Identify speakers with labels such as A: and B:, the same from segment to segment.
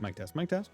A: Mic test, mic test.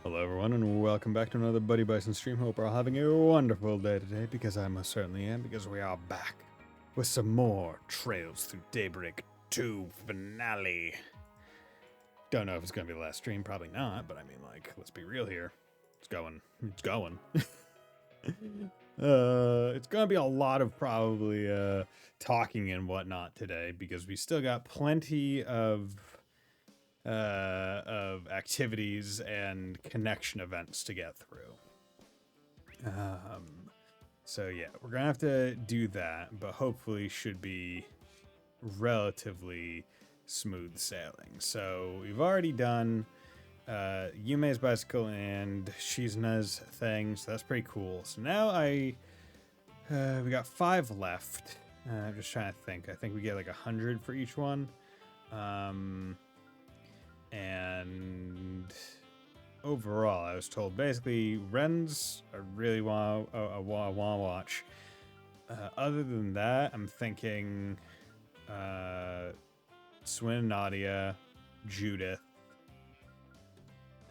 A: Hello everyone and welcome back to another Buddy Bison stream. Hope we're all having a wonderful day today, because I most certainly am, because we are back with some more Trails Through Daybreak 2 finale. don't know if it's going to be the last stream. Probably not. But I mean, like, let's be real here. It's going. It's going. It's going to be a lot of probably talking and whatnot today because we still got plenty of activities and connection events to get through. So yeah, we're gonna have to do that, but hopefully should be relatively smooth sailing. So we've already done Yume's bicycle and Shizuna's thing, so that's pretty cool. So now we got 5 left. I'm just trying to think. I think we get like 100 for each one. And overall, I was told basically Ren's I really want to watch. Other than that, I'm thinking Swin, Nadia, Judith.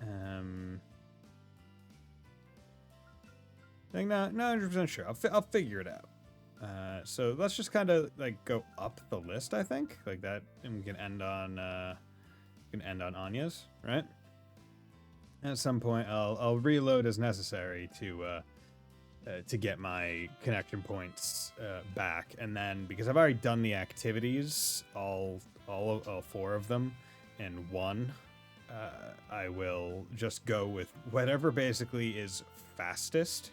A: I think not 100% sure. I'll figure it out. So let's just kind of like go up the list. I think like that, and we can end on Anya's, right? At some point, I'll reload as necessary to get my connection points back, and then because I've already done the activities, all 4 of them in one, I will just go with whatever basically is fastest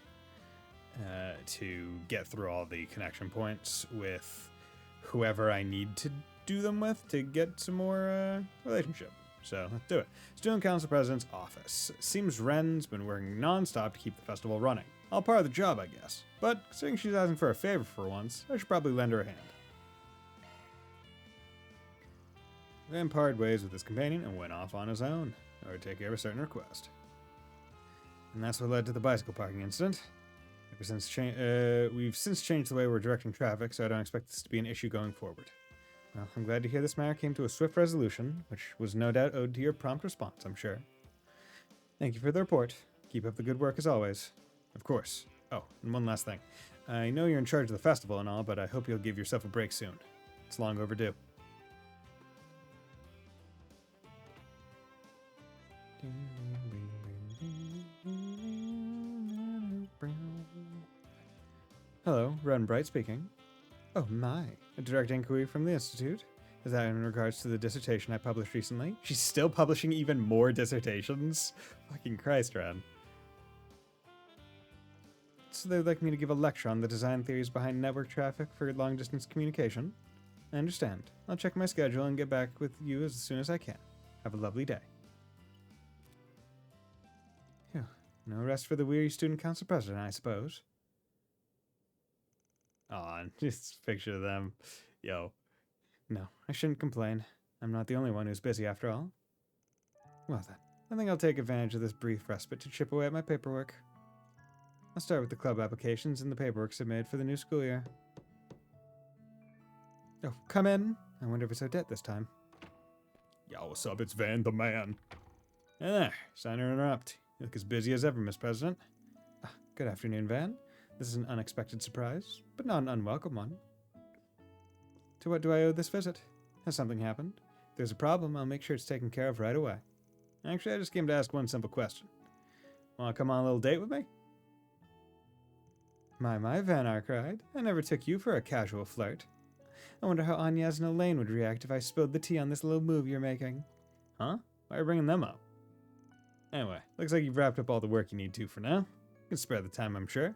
A: to get through all the connection points with whoever I need to do them with to get some more relationship. So let's do it. Student Council President's office. Seems Ren's been working non-stop to keep the festival running. All part of the job, I guess. But considering she's asking for a favor for once, I should probably lend her a hand. Ren parted ways with his companion and went off on his own, in order to take care of a certain request. And that's what led to the bicycle parking incident. We've since changed the way we're directing traffic, so I don't expect this to be an issue going forward. Well, I'm glad to hear this matter came to a swift resolution, which was no doubt owed to your prompt response, I'm sure. Thank you for the report. Keep up the good work as always. Of course. Oh, and one last thing. I know you're in charge of the festival and all, but I hope you'll give yourself a break soon. It's long overdue. Hello, Ren Bright speaking. Oh my, a direct inquiry from the Institute? Is that in regards to the dissertation I published recently? She's still publishing even more dissertations? Fucking Christ, Ren. So they'd like me to give a lecture on the design theories behind network traffic for long-distance communication? I understand. I'll check my schedule and get back with you as soon as I can. Have a lovely day. Phew. No rest for the weary student council president, I suppose. Aw, just picture them. Yo. No, I shouldn't complain. I'm not the only one who's busy after all. Well then, I think I'll take advantage of this brief respite to chip away at my paperwork. I'll start with the club applications and the paperwork submitted for the new school year. Oh, come in. I wonder if it's Odette this time. Yo, what's up? It's Van the man. Hey there, sorry to interrupt. You look as busy as ever, Miss President. Good afternoon, Van. This is an unexpected surprise, but not an unwelcome one. To what do I owe this visit? Has something happened? If there's a problem, I'll make sure it's taken care of right away. Actually, I just came to ask one simple question. Want to come on a little date with me? My, Van, I cried. I never took you for a casual flirt. I wonder how Agnes and Elaine would react if I spilled the tea on this little move you're making. Huh? Why are you bringing them up? Anyway, looks like you've wrapped up all the work you need to for now. You can spare the time, I'm sure.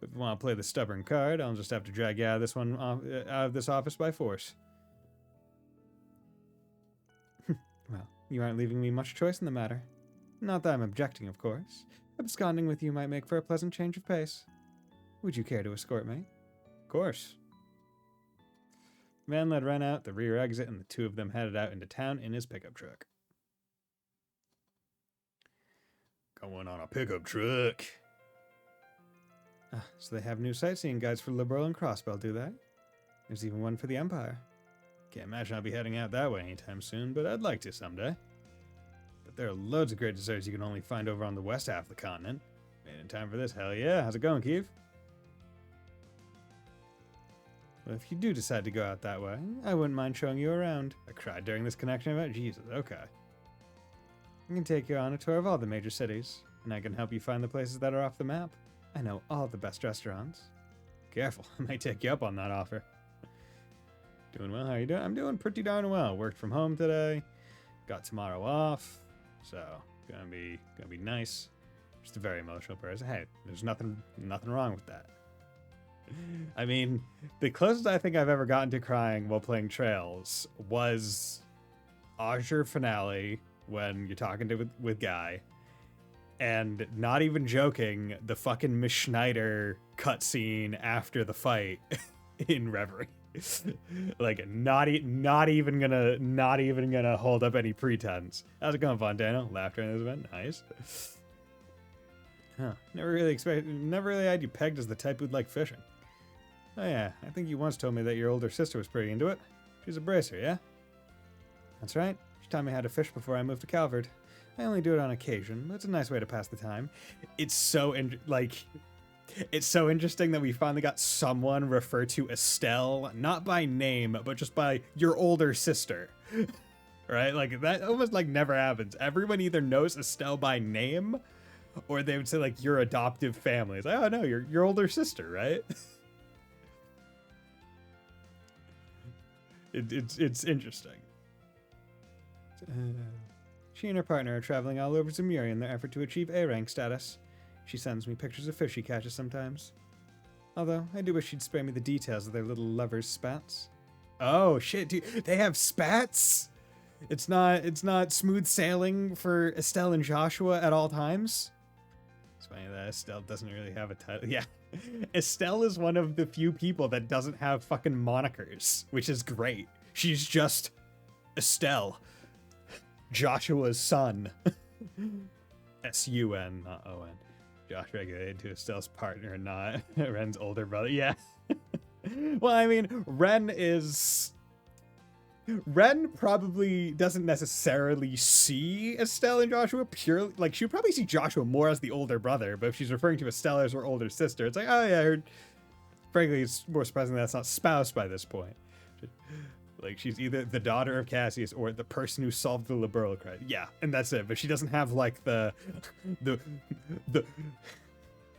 A: If you want to play the stubborn card, I'll just have to drag you out of this office by force. Well, you aren't leaving me much choice in the matter. Not that I'm objecting, of course. Absconding with you might make for a pleasant change of pace. Would you care to escort me? Of course. Van led Ren out the rear exit, and the two of them headed out into town in his pickup truck. Going on a pickup truck. So they have new sightseeing guides for Liberal and Crossbell, do they? There's even one for the Empire. Can't imagine I'll be heading out that way anytime soon, but I'd like to someday. But there are loads of great desserts you can only find over on the west half of the continent. Made in time for this, hell yeah. How's it going, Keeve? Well, if you do decide to go out that way, I wouldn't mind showing you around. I cried during this connection event? Jesus, okay. I can take you on a tour of all the major cities, and I can help you find the places that are off the map. I know all the best restaurants. Careful, I might take you up on that offer. Doing well, how are you doing? I'm doing pretty darn well. Worked from home today. Got tomorrow off. So, gonna be nice. Just a very emotional person. Hey, there's nothing wrong with that. I mean, the closest I think I've ever gotten to crying while playing Trails was Azure finale when you're talking with Guy. And not even joking, the fucking Miss Schneider cutscene after the fight in Reverie. Like not even gonna hold up any pretense. How's it going, Fontano? Laughter in this event, nice. Huh. Never really had you pegged as the type who'd like fishing. Oh yeah, I think you once told me that your older sister was pretty into it. She's a bracer, yeah? That's right. She taught me how to fish before I moved to Calvert. I only do it on occasion, but it's a nice way to pass the time. It's so it's so interesting that we finally got someone refer to Estelle, not by name, but just by your older sister. Right? Like, that almost, like, never happens. Everyone either knows Estelle by name, or they would say, like, your adoptive family. It's like, oh, no, your older sister, right? It's interesting. She and her partner are traveling all over Zemuri in their effort to achieve A-rank status. She sends me pictures of fish she catches sometimes. Although, I do wish she'd spare me the details of their little lovers' spats. Oh, shit, dude. They have spats? It's not smooth sailing for Estelle and Joshua at all times? It's funny that Estelle doesn't really have a title. Yeah. Estelle is one of the few people that doesn't have fucking monikers, which is great. She's just Estelle. Joshua's son. S-U-N, not O-N. Josh regulated to Estelle's partner and not Ren's older brother. Yeah. Well, I mean, Ren probably doesn't necessarily see Estelle and Joshua purely, like, she'd probably see Joshua more as the older brother, but if she's referring to Estelle as her older sister, it's like, oh yeah, frankly, it's more surprising that that's not spouse by this point. Like, she's either the daughter of Cassius or the person who solved the liberal crime. Yeah, and that's it. But she doesn't have, like, the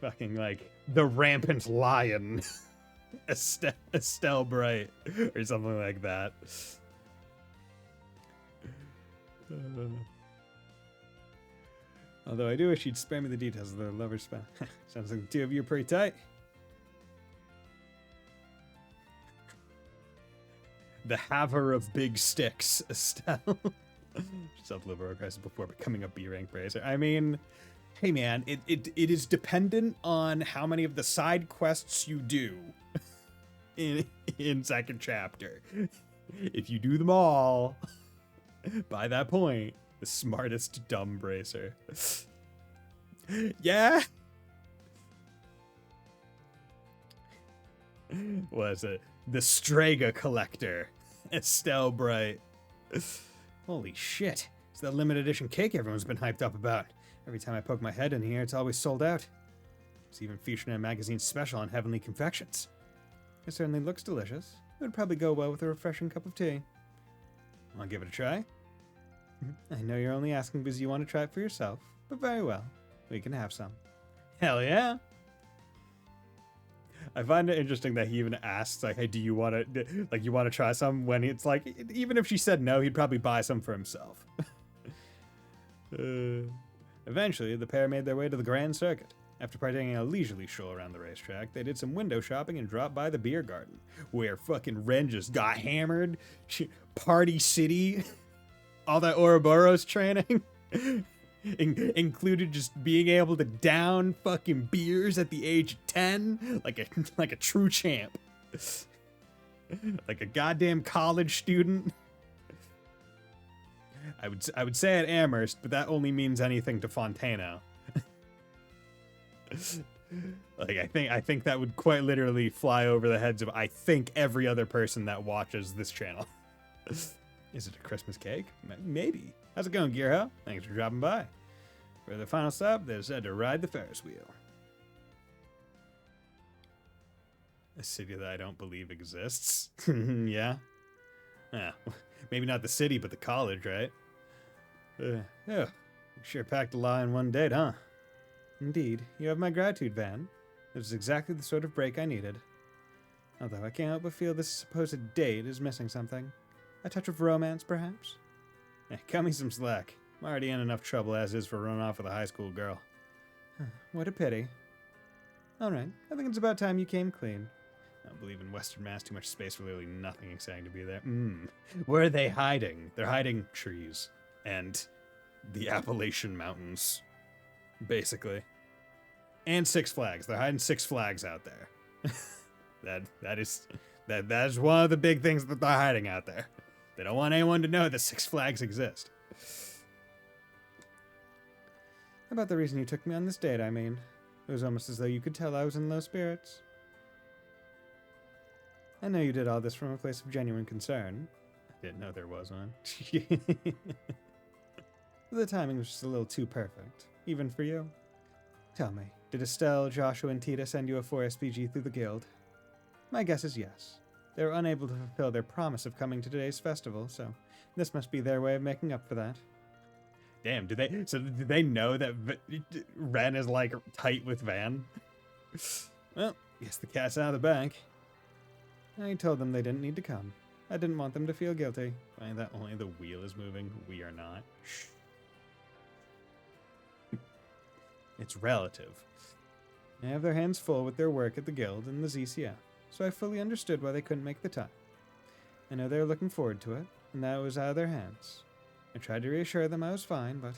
A: fucking, like, the rampant lion Estelle Bright or something like that. Although I do wish she'd spare me the details of their lover's spell. Sounds like the two of you are pretty tight. The haver of big sticks, Estelle. She self-liberal crisis before becoming a B-rank bracer. I mean, hey man, it is dependent on how many of the side quests you do in second chapter. If you do them all, by that point, the smartest dumb bracer. Yeah. What is it? The Strega Collector. Estelle Bright. Holy shit. It's that limited edition cake everyone's been hyped up about. Every time I poke my head in here, it's always sold out. It's even featured in a magazine special on Heavenly Confections. It certainly looks delicious. It would probably go well with a refreshing cup of tea. I'll give it a try. I know you're only asking because you want to try it for yourself, but very well. We can have some. Hell yeah! I find it interesting that he even asks, like, hey, do you want to, like, you want to try some? When it's like, even if she said no, he'd probably buy some for himself. Eventually, the pair made their way to the Grand Circuit. After partaking a leisurely stroll around the racetrack, they did some window shopping and dropped by the beer garden, where fucking Ren just got hammered. Party City. All that Ouroboros training. Included just being able to down fucking beers at the age of 10 like a true champ. Like a goddamn college student. I would say at Amherst, but that only means anything to Fontano. Like I think that would quite literally fly over the heads of I think every other person that watches this channel. Is it a Christmas cake? Maybe. How's it going, Gearho? Thanks for dropping by. For the final stop, they said to ride the Ferris wheel. A city that I don't believe exists. Yeah? Yeah. Maybe not the city, but the college, right? Yeah. You sure packed a lot in one date, huh? Indeed. You have my gratitude, Van. It was exactly the sort of break I needed. Although I can't help but feel this supposed date is missing something. A touch of romance, perhaps? Hey, cut me some slack. I'm already in enough trouble as is for running off with a high school girl. What a pity. Alright, I think it's about time you came clean. I don't believe in Western Mass, too much space for literally nothing exciting to be there. Where are they hiding? They're hiding trees. And the Appalachian Mountains. Basically. And Six Flags. They're hiding Six Flags out there. that is one of the big things that they're hiding out there. They don't want anyone to know that Six Flags exist. About the reason you took me on this date, I mean. It was almost as though you could tell I was in low spirits. I know you did all this from a place of genuine concern. I didn't know there was one. The timing was just a little too perfect, even for you. Tell me, did Estelle, Joshua, and Tita send you a 4SPG through the guild? My guess is yes. They were unable to fulfill their promise of coming to today's festival, so this must be their way of making up for that. Damn, do they know that Ren is, like, tight with Van? Well, guess the cat's out of the bag. I told them they didn't need to come. I didn't want them to feel guilty. Find that only the wheel is moving. We are not. Shh. It's relative. They have their hands full with their work at the guild and the ZCF, so I fully understood why they couldn't make the time. I know they were looking forward to it, and that it was out of their hands. I tried to reassure them I was fine, but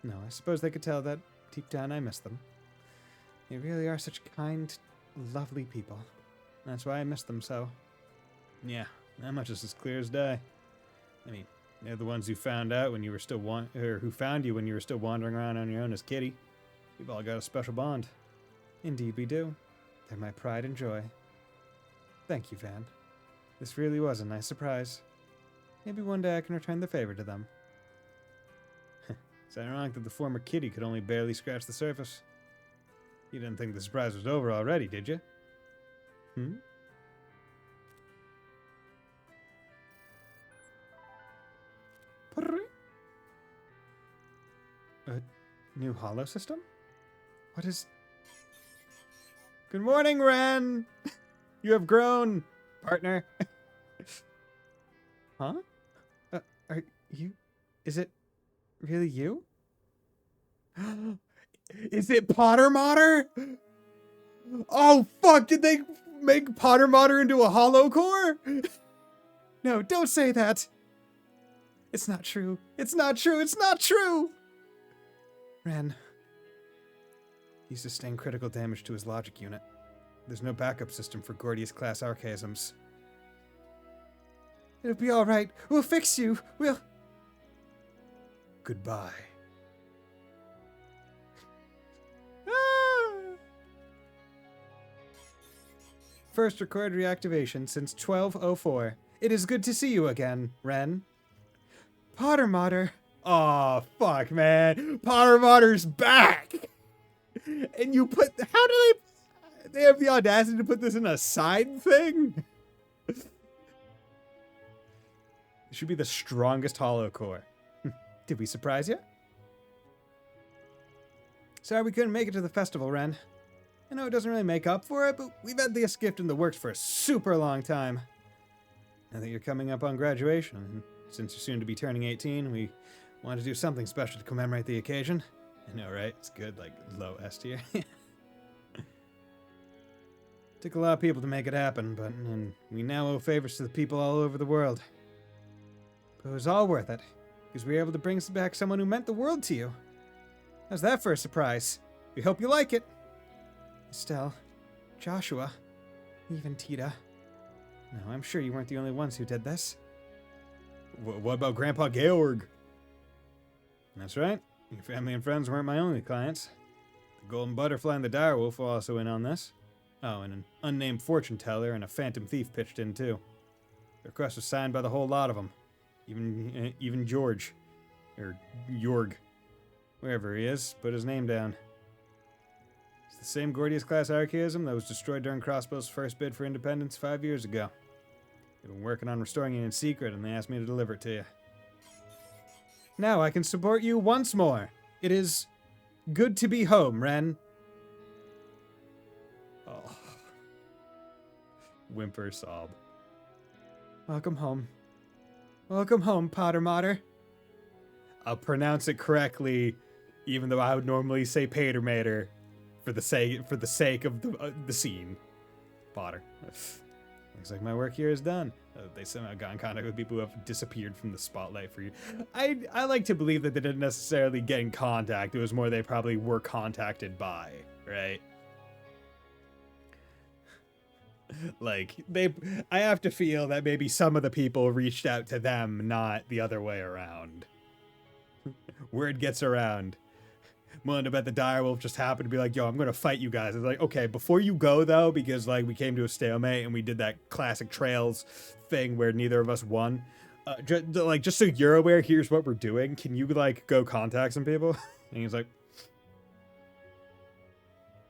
A: no, I suppose they could tell that deep down I miss them. They really are such kind, lovely people. That's why I miss them so. Yeah, that much is as clear as day. I mean, they're the ones who found out when you were still who found you when you were still wandering around on your own as Kitty. We've all got a special bond. Indeed we do. They're my pride and joy. Thank you, Van. This really was a nice surprise. Maybe one day I can return the favor to them. It's ironic that the former Kitty could only barely scratch the surface. You didn't think the surprise was over already, did you? A new holo system? What is... Good morning, Ren! You have grown, partner. Huh? Are you... Is it really you? Is it Potter Modder? Oh, fuck! Did they make Potter Modder into a holo core? No, don't say that! It's not true. It's not true. It's not true! Ren. He sustained critical damage to his logic unit. There's no backup system for Gordius-class archaisms. It'll be alright. We'll fix you. We'll... Goodbye. First recorded reactivation since 1204. It is good to see you again, Ren. Potter Modder. Aw, fuck, man. Potter Modder's back! And you put... How do they have the audacity to put this in a side thing? It should be the strongest holo core. Did we surprise you? Sorry we couldn't make it to the festival, Ren. I know it doesn't really make up for it, but we've had this gift in the works for a super long time. Now that you're coming up on graduation, and since you're soon to be turning 18, we want to do something special to commemorate the occasion. I know, right? It's good, like, low S tier. Took a lot of people to make it happen, but we now owe favors to the people all over the world. But it was all worth it, because we were able to bring back someone who meant the world to you. How's that for a surprise? We hope you like it. Estelle, Joshua, even Tita. No, I'm sure you weren't the only ones who did this. What about Grandpa Georg? That's right. Your family and friends weren't my only clients. The Golden Butterfly and the Direwolf were also in on this. Oh, and an unnamed fortune teller and a phantom thief pitched in too. The request was signed by the whole lot of them. Even George. Or Jorg. Wherever he is, put his name down. It's the same Gordius-class archaism that was destroyed during Crossbow's first bid for independence 5 years ago. They've been working on restoring it in secret, and they asked me to deliver it to you. Now I can support you once more. It is good to be home, Ren. Oh. Whimper sob. Welcome home. Welcome home, Potter Mater. I'll pronounce it correctly, even though I would normally say Pater Mater, for the sake of the scene. Potter. Looks like my work here is done. They somehow got in contact with people who have disappeared from the spotlight for you. I like to believe that they didn't necessarily get in contact. It was more they probably were contacted by, right? Like, I have to feel that maybe some of the people reached out to them, not the other way around. Word gets around. I'm willing to bet the direwolf just happened to be like, yo, I'm going to fight you guys. It's like, okay, before you go, though, because, like, we came to a stalemate and we did that classic Trails thing where neither of us won. Just so you're aware, here's what we're doing. Can you, like, go contact some people? And he's like,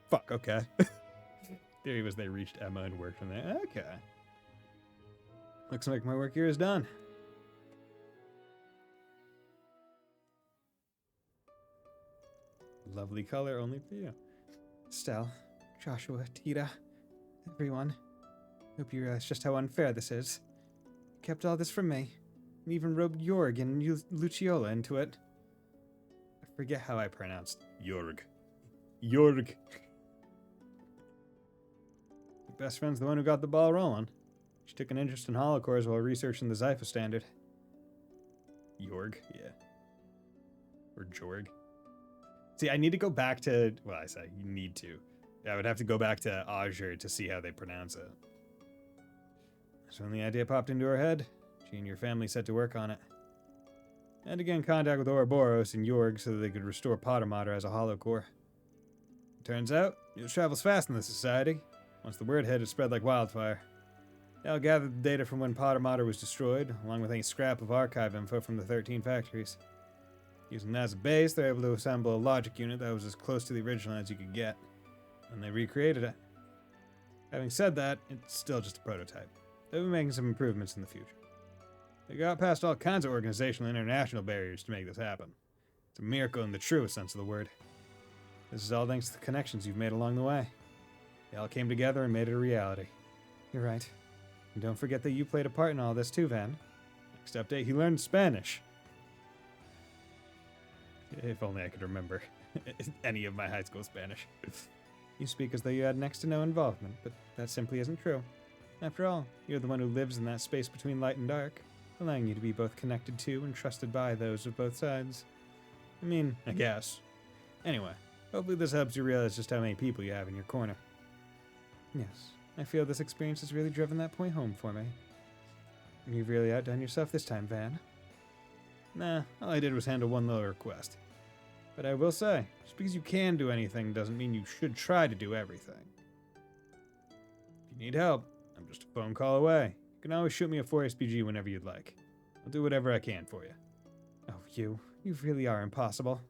A: fuck, okay. Theory was they reached Emma and worked from there. Okay. Looks like my work here is done. Lovely color only for you. Stell, Joshua, Tita, everyone. Hope you realize just how unfair this is. You kept all this from me, and even roped Jorg and Luciola into it. I forget how I pronounced Jorg. Jorg. Your best friend's the one who got the ball rolling. She took an interest in holocores while researching the Zypha standard. Jorg, yeah. Or Jorg. See, I need to go back to... Well, I say you need to. I would have to go back to Azure to see how they pronounce it. So when the idea popped into her head, she and your family set to work on it. And to get in contact with Ouroboros and Jorg so that they could restore Potter Mater as a holocore. It turns out, news travels fast in this society. Once the word had spread like wildfire. They'll gather the data from when Potter Mater was destroyed, along with any scrap of archive info from the 13 factories. Using that as a base, they're able to assemble a logic unit that was as close to the original as you could get. And they recreated it. Having said that, it's still just a prototype. They'll be making some improvements in the future. They got past all kinds of organizational and international barriers to make this happen. It's a miracle in the truest sense of the word. This is all thanks to the connections you've made along the way. They all came together and made it a reality. You're right. And don't forget that you played a part in all this too, Van. Next update, he learned Spanish. If only I could remember any of my high school Spanish. You speak as though you had next to no involvement, but that simply isn't true. After all, you're the one who lives in that space between light and dark, allowing you to be both connected to and trusted by those of both sides. I mean, I guess. Anyway, hopefully this helps you realize just how many people you have in your corner. Yes, I feel this experience has really driven that point home for me. You've really outdone yourself this time, Van. Nah, all I did was handle one little request. But I will say, just because you can do anything doesn't mean you should try to do everything. If you need help, I'm just a phone call away. You can always shoot me a 4SPG whenever you'd like. I'll do whatever I can for you. Oh, you really are impossible.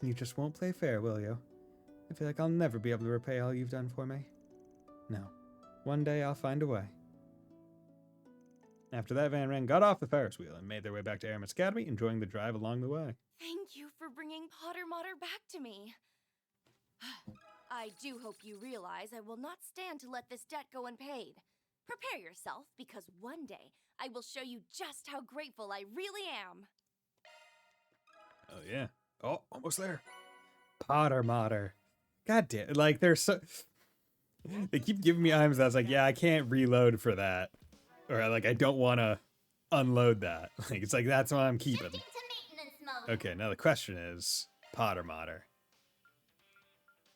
A: You just won't play fair, will you? I feel like I'll never be able to repay all you've done for me. No. One day I'll find a way. After that, Van Ren got off the Ferris wheel and made their way back to Aramis Academy, enjoying the drive along the way.
B: Thank you for bringing Potter Mater back to me. I do hope you realize I will not stand to let this debt go unpaid. Prepare yourself, because one day I will show you just how grateful I really am.
A: Oh, yeah. Oh, almost there. Potter Mater. God damn. Like, they're so... They keep giving me items that's like, yeah, I can't reload for that. Or, like, I don't want to unload that. Like, it's like, that's what I'm keeping. Okay, now the question is, Potter Mater.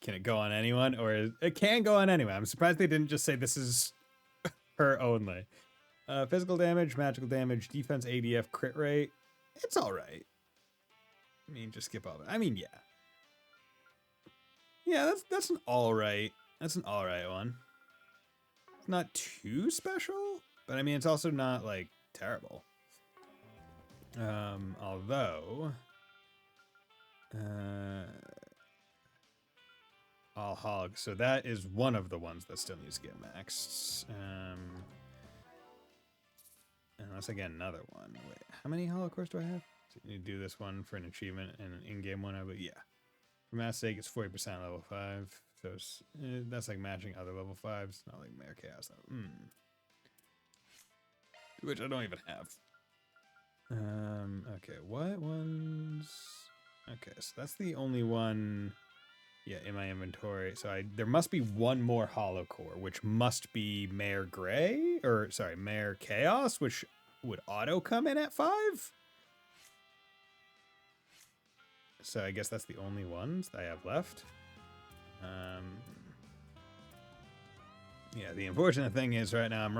A: Can it go on anyone? Or it can go on anyone. I'm surprised they didn't just say this is her only. Physical damage, magical damage, defense, ADF, crit rate. It's alright. I mean, just skip all that. I mean, yeah. Yeah, that's an alright. That's an alright one. It's not too special, but I mean, it's also not, like, terrible. Although... I'll hog. So that is one of the ones that still needs to get maxed. Unless I get another one. Wait, how many holocores do I have? You do this one for an achievement and an in-game one, but yeah. For math's sake, it's 40% level 5. So it's, that's like matching other level 5s. Not like Mayor Chaos, though. Which I don't even have. Okay, what ones? Okay, so that's the only one, yeah, in my inventory. So there must be one more hollow core, which must be Mayor Gray, or sorry, Mayor Chaos, which would auto come in at 5. So I guess that's the only ones that I have left. Yeah, the unfortunate thing is right now I'm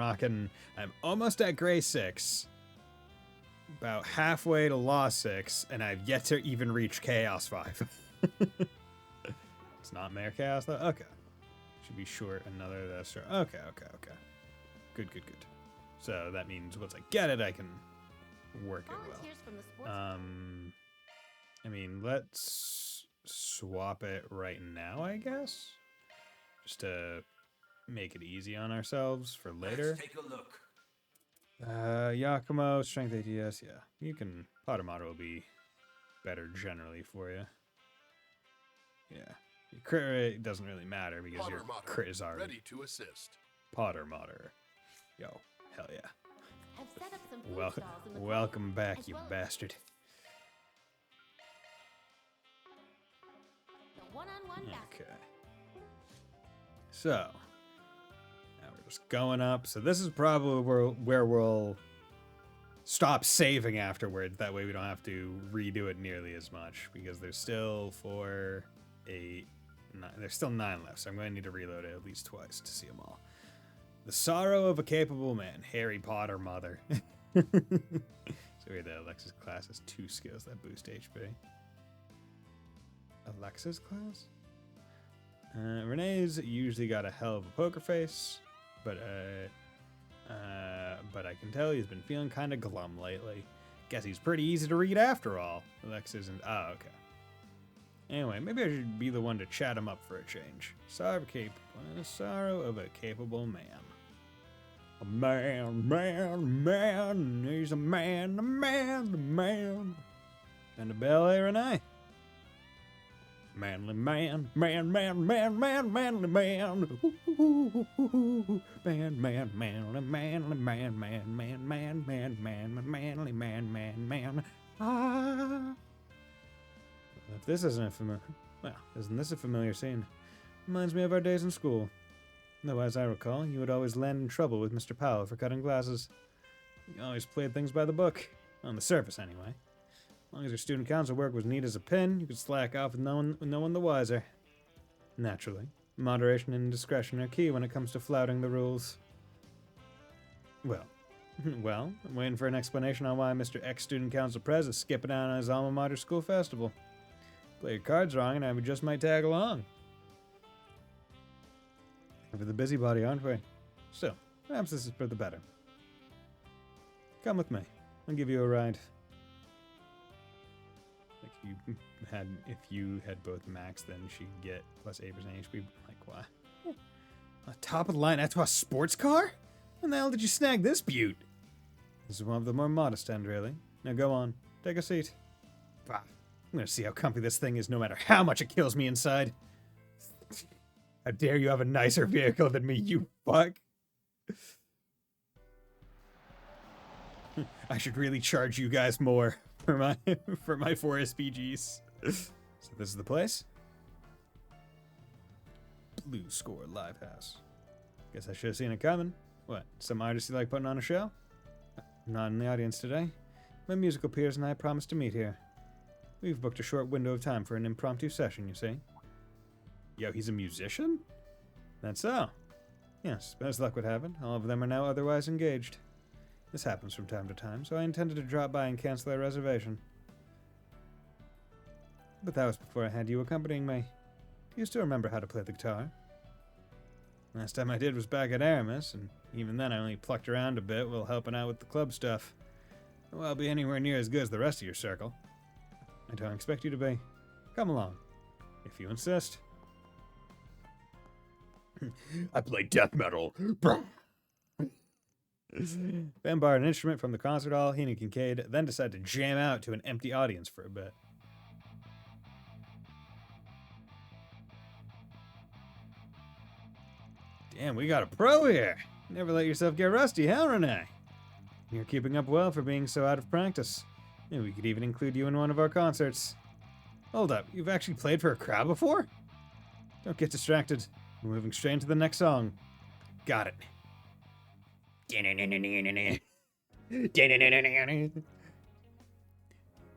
A: almost at Gray 6. About halfway to Law 6, and I've yet to even reach Chaos 5. It's not Mayor Chaos, though? Okay. Should be short another that's short. Okay. Good. So that means once I get it, I can work it well. I mean, let's swap it right now, I guess. Just to make it easy on ourselves for later.
C: Let's take a look.
A: Yakumo, strength ATS, yeah. You can, Potter Modder will be better generally for you. Yeah. Your crit rate doesn't really matter because
D: Potter
A: your
D: Modder,
A: crit is already
D: ready to assist.
A: Potter Modder. Yo, hell yeah.
B: I've set up some food stalls in the
A: Welcome
B: foyer,
A: back,
B: as
A: you
B: well as
A: bastard.
B: the one-on-one basket.
A: Okay. So, now we're just going up. So this is probably where we'll stop saving afterwards. That way we don't have to redo it nearly as much. Because there's still 4, 8, 9. There's still 9 left. So I'm going to need to reload it at least twice to see them all. The Sorrow of a Capable Man. Harry Potter Mother. So here the Alexis class has 2 skills that boost HP. Alexis class? Renee's usually got a hell of a poker face, but I can tell he's been feeling kind of glum lately. Guess he's pretty easy to read after all. Alexis and okay. Anyway, maybe I should be the one to chat him up for a change. Sorrow of a capable man. A man, he's a man. And a ballet, Renee. Manly man, manly man. Manly man. Ah. If this isn't familiar, well, isn't this a familiar scene? Reminds me of our days in school. Though, as I recall, you would always land in trouble with Mr. Powell for cutting glasses. You always played things by the book. On the surface, anyway. As long as your student council work was neat as a pin, you could slack off with no one the wiser. Naturally, moderation and discretion are key when it comes to flouting the rules. Well, I'm waiting for an explanation on why Mr. Ex-Student Council Prez is skipping out on his alma mater school festival. Play your cards wrong and I just might tag along. We're the busybody, aren't we? Still, perhaps this is for the better. Come with me. I'll give you a ride. If you had both max, then she'd get plus 8% HP. Like, what? On top of the line Etois sports car? When the hell did you snag this beaut? This is one of the more modest end, really. Now go on, take a seat. Bah, I'm gonna see how comfy this thing is no matter how much it kills me inside. How dare you have a nicer vehicle than me, you fuck. I should really charge you guys more for my 4 SPGs. So this is the place? Blue Score Live House. Guess I should have seen it coming. What, some artist you like putting on a show? Not in the audience today. My musical peers and I promised to meet here. We've booked a short window of time for an impromptu session, you see. Yo, he's a musician? That's so. Yes, as luck would have it, all of them are now otherwise engaged. This happens from time to time, so I intended to drop by and cancel our reservation. But that was before I had you accompanying me. Do you still remember how to play the guitar? Last time I did was back at Aramis, and even then I only plucked around a bit while helping out with the club stuff. Though I'll be anywhere near as good as the rest of your circle. I don't expect you to be. Come along, if you insist. I play death metal. Ben borrowed an instrument from the concert hall. He and Kincaid then decided to jam out to an empty audience for a bit. Damn, we got a pro here. Never let yourself get rusty, huh, Renee? You're keeping up well for being so out of practice. Maybe we could even include you in one of our concerts. Hold up, you've actually played for a crowd before? Don't get distracted. We're moving straight into the next song. Got it.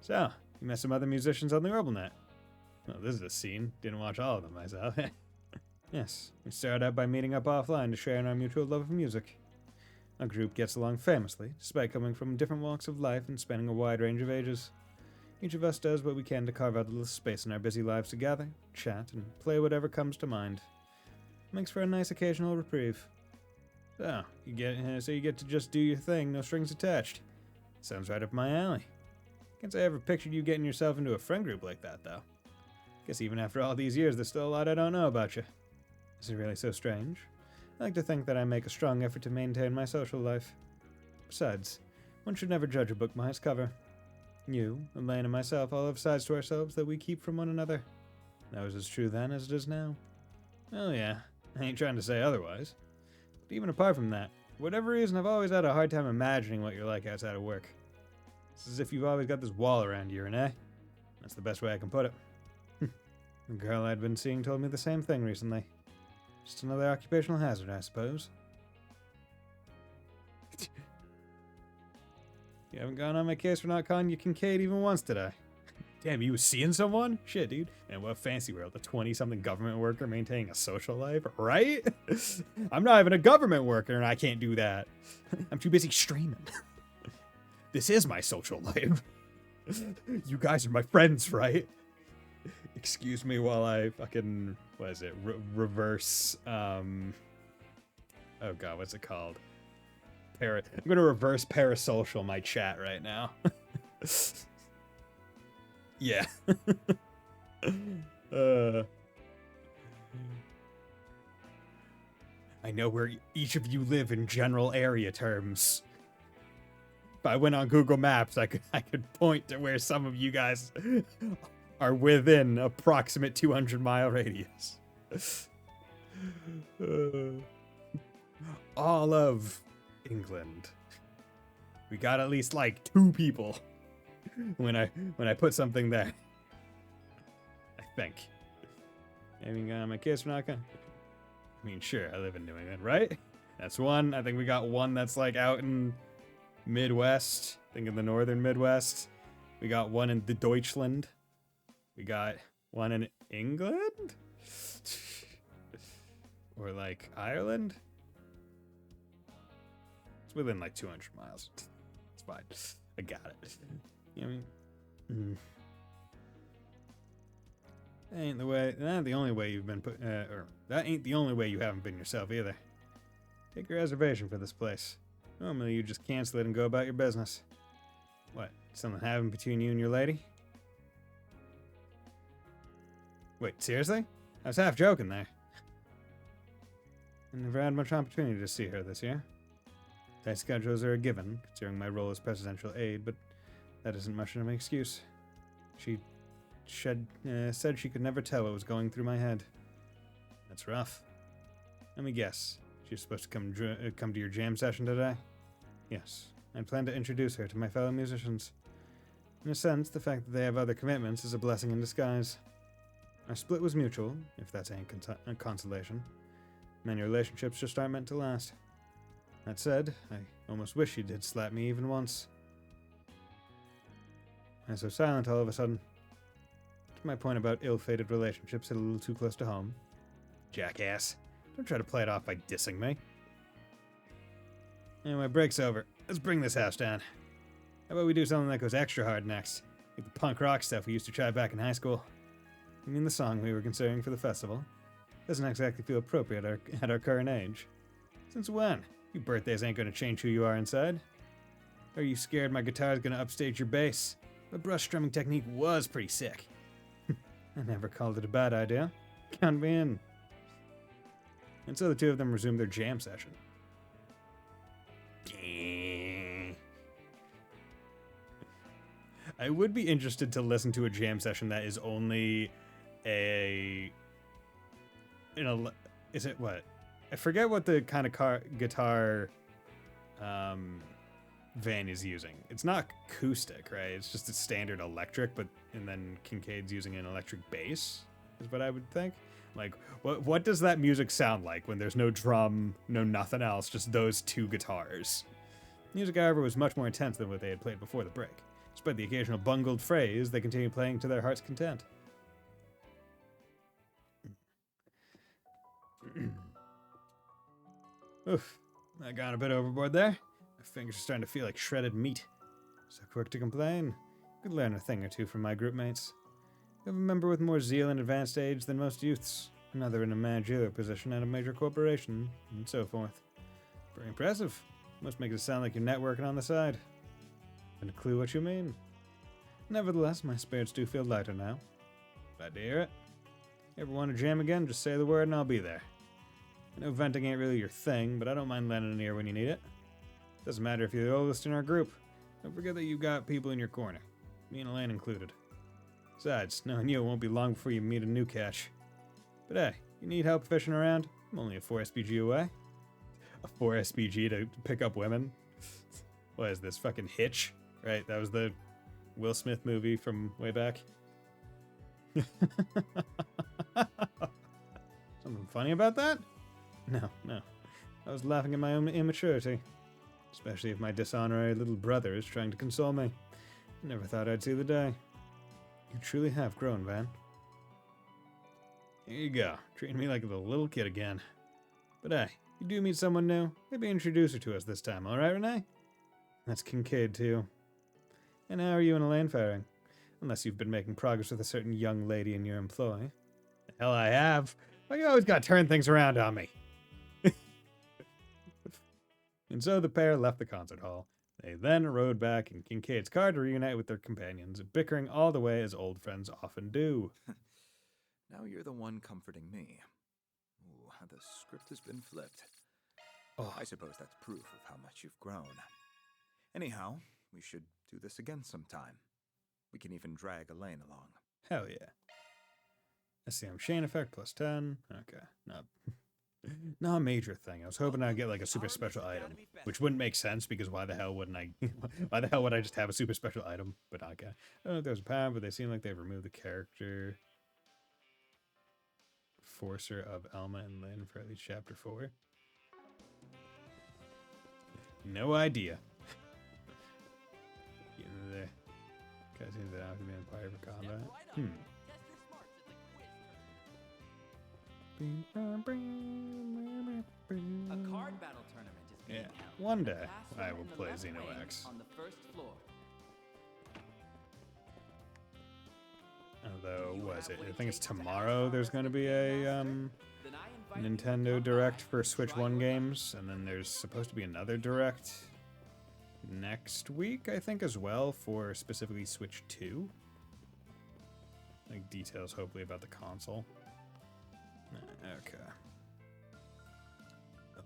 A: So, you met some other musicians on the OrbitalNet. Well, this is a scene. Didn't watch all of them myself. Yes, we started out by meeting up offline to share in our mutual love of music. Our group gets along famously, despite coming from different walks of life and spanning a wide range of ages. Each of us does what we can to carve out a little space in our busy lives to gather, chat, and play whatever comes to mind. Makes for a nice occasional reprieve. So, you get to just do your thing, no strings attached. Sounds right up my alley. Can't say I ever pictured you getting yourself into a friend group like that, though. Guess even after all these years, there's still a lot I don't know about you. Is it really so strange? I like to think that I make a strong effort to maintain my social life. Besides, one should never judge a book by its cover. You, Elaine, and myself all have sides to ourselves that we keep from one another. That was as true then as it is now. Oh yeah, I ain't trying to say otherwise. But even apart from that, for whatever reason, I've always had a hard time imagining what you're like outside of work. It's as if you've always got this wall around you, Renee. That's the best way I can put it. The girl I'd been seeing told me the same thing recently. Just another occupational hazard, I suppose. You haven't gone on my case for not calling you Kincaid even once today. Damn, you was seeing someone? Shit, dude. And what fancy world, a 20-something government worker maintaining a social life, right? I'm not even a government worker and I can't do that. I'm too busy streaming. This is my social life. You guys are my friends, right? Excuse me while I fucking, what is it, reverse, oh god, what's it called? I'm gonna reverse parasocial my chat right now. Yeah. I know where each of you live in general area terms. If I went on Google Maps, I could point to where some of you guys are within approximate 200-mile radius. All of England. We got at least like 2 people when I put something there. I think. I mean, my kids are not gonna. I mean, sure, I live in New England, right? That's one. I think we got one that's like out in Midwest. I think in the northern Midwest. We got one in the Deutschland. We got one in England? Or like Ireland? It's within like 200 miles. It's fine. I got it. You know what I mean? That ain't the way. That ain't the only way you've been put. Or that ain't the only way you haven't been yourself either. Take a reservation for this place. Normally you just cancel it and go about your business. What? Something happened between you and your lady? Wait, seriously? I was half joking there. I never had much opportunity to see her this year. Tight schedules are a given, considering my role as presidential aide, but that isn't much of an excuse. She said she could never tell what was going through my head. That's rough. Let me guess. She's supposed to come to your jam session today? Yes. I plan to introduce her to my fellow musicians. In a sense, the fact that they have other commitments is a blessing in disguise. Our split was mutual, if that's any consolation. Many relationships just aren't meant to last. That said, I almost wish she did slap me even once. I'm so silent all of a sudden. To my point about ill-fated relationships hit a little too close to home. Jackass. Don't try to play it off by dissing me. Anyway, break's over. Let's bring this house down. How about we do something that goes extra hard next? Like the punk rock stuff we used to try back in high school. I mean the song we were considering for the festival. Doesn't exactly feel appropriate at our current age. Since when? You birthdays ain't gonna change who you are inside. Are you scared my guitar's gonna upstage your bass? The brush strumming technique was pretty sick. I never called it a bad idea. Count me in. And so the two of them resumed their jam session. I would be interested to listen to a jam session that is only is it what? I forget what the kind of guitar Van is using. It's not acoustic, right? It's just a standard electric, and then Kincaid's using an electric bass, is what I would think. Like, what does that music sound like when there's no drum, no nothing else, just those two guitars? Music, however, was much more intense than what they had played before the break. Despite the occasional bungled phrase, they continued playing to their heart's content. Oof, I got a bit overboard there. My fingers are starting to feel like shredded meat. So quick to complain. Could learn a thing or two from my group mates. You have a member with more zeal and advanced age than most youths, another in a managerial position at a major corporation, and so forth. Very impressive. Most makes it sound like you're networking on the side. And a clue what you mean. Nevertheless, my spirits do feel lighter now. Glad to hear it. You ever want to jam again, just say the word and I'll be there. I know venting ain't really your thing, but I don't mind lending an ear when you need it. Doesn't matter if you're the oldest in our group. Don't forget that you've got people in your corner. Me and Elaine included. Besides, knowing you, it won't be long before you meet a new catch. But hey, you need help fishing around? I'm only a 4 SPG away. A 4 SPG to pick up women? What is this, fucking Hitch? Right, that was the Will Smith movie from way back. Something funny about that? No. I was laughing at my own immaturity. Especially if my dishonorary little brother is trying to console me. I never thought I'd see the day. You truly have grown, Van. Here you go, treating me like a little kid again. But hey, you do meet someone new, maybe introduce her to us this time, alright, Renee? That's Kincaid, too. And how are you and Elaine faring? Unless you've been making progress with a certain young lady in your employ. The hell I have. Why you always gotta turn things around on me? And so the pair left the concert hall. They then rode back in Kincaid's car to reunite with their companions, bickering all the way as old friends often do.
C: Now you're the one comforting me. Ooh, how the script has been flipped.
A: Oh.
C: I suppose that's proof of how much you've grown. Anyhow, we should do this again sometime. We can even drag Elaine along.
A: Hell yeah. SCM chain effect plus 10. Okay, not a major thing. I was hoping I'd get like a super special item, which wouldn't make sense because why the hell would I just have a super special item? But okay. I don't know if there's a power, but they seem like they've removed the character Forcer of Elma and Lynn for at least chapter 4. No idea. The cutscenes that have to be inspired for combat.
D: A card battle tournament is being held.
A: One day
D: Last
A: I
D: one
A: will
D: in the
A: play
D: left
A: Xeno
D: wing
A: X.
D: on the first floor.
A: Although, was it? I think it's tomorrow there's going to be a Nintendo Direct for Switch 1 games, and then there's supposed to be another Direct next week, I think, as well, for specifically Switch 2. Like, details, hopefully, about the console. Okay.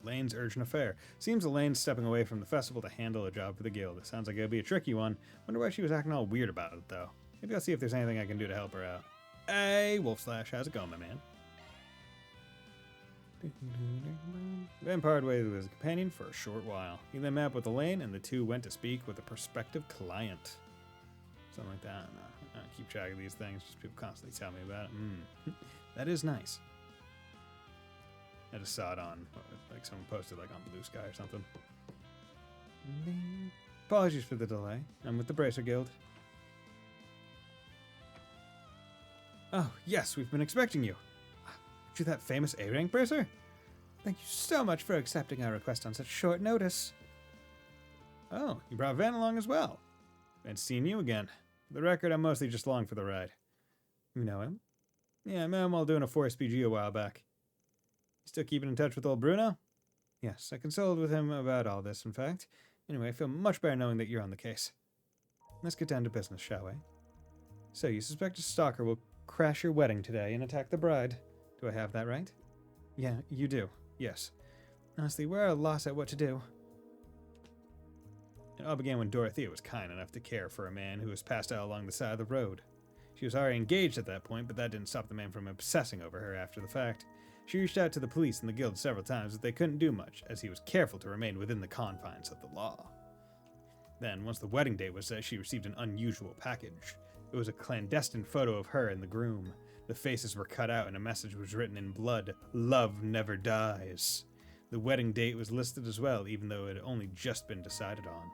A: Elaine's urgent affair. Seems Elaine's stepping away from the festival to handle a job for the guild. It sounds like it'll be a tricky one. Wonder why she was acting all weird about it, though. Maybe I'll see if there's anything I can do to help her out. Hey, Wolfslash, how's it going, my man? Van parted ways with his companion for a short while. He then met up with Elaine, and the two went to speak with a prospective client. Something like that. I don't know. I don't keep track of these things. Just people constantly tell me about it. That is nice. I just saw it on, like someone posted like on Blue Sky or something. Apologies for the delay. I'm with the Bracer Guild. Oh, yes, we've been expecting you. Aren't you that famous A-rank Bracer? Thank you so much for accepting our request on such short notice. Oh, you brought Van along as well. Fancy seeing you again. For the record, I'm mostly just along for the ride. You know him? Yeah, I met him while doing a 4SPG a while back. You still keeping in touch with old Bruno? Yes, I consulted with him about all this, in fact. Anyway, I feel much better knowing that you're on the case. Let's get down to business, shall we? So, you suspect a stalker will crash your wedding today and attack the bride. Do I have that right? Yeah, you do. Yes. Honestly, we're at a loss at what to do. It all began when Dorothea was kind enough to care for a man who was passed out along the side of the road. She was already engaged at that point, but that didn't stop the man from obsessing over her after the fact. She reached out to the police and the guild several times, but they couldn't do much, as he was careful to remain within the confines of the law. Then, once the wedding date was set, she received an unusual package. It was a clandestine photo of her and the groom. The faces were cut out and a message was written in blood, "Love never dies." The wedding date was listed as well, even though it had only just been decided on.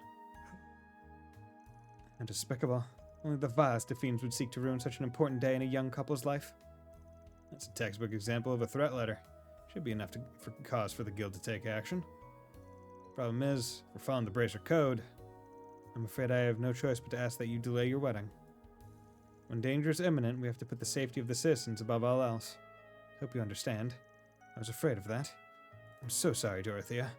A: And despicable. Only the vilest of fiends would seek to ruin such an important day in a young couple's life. That's a textbook example of a threat letter. Should be enough for cause for the guild to take action. Problem is, we're following the Bracer Code. I'm afraid I have no choice but to ask that you delay your wedding. When danger is imminent, we have to put the safety of the citizens above all else. Hope you understand. I was afraid of that. I'm so sorry, Dorothea.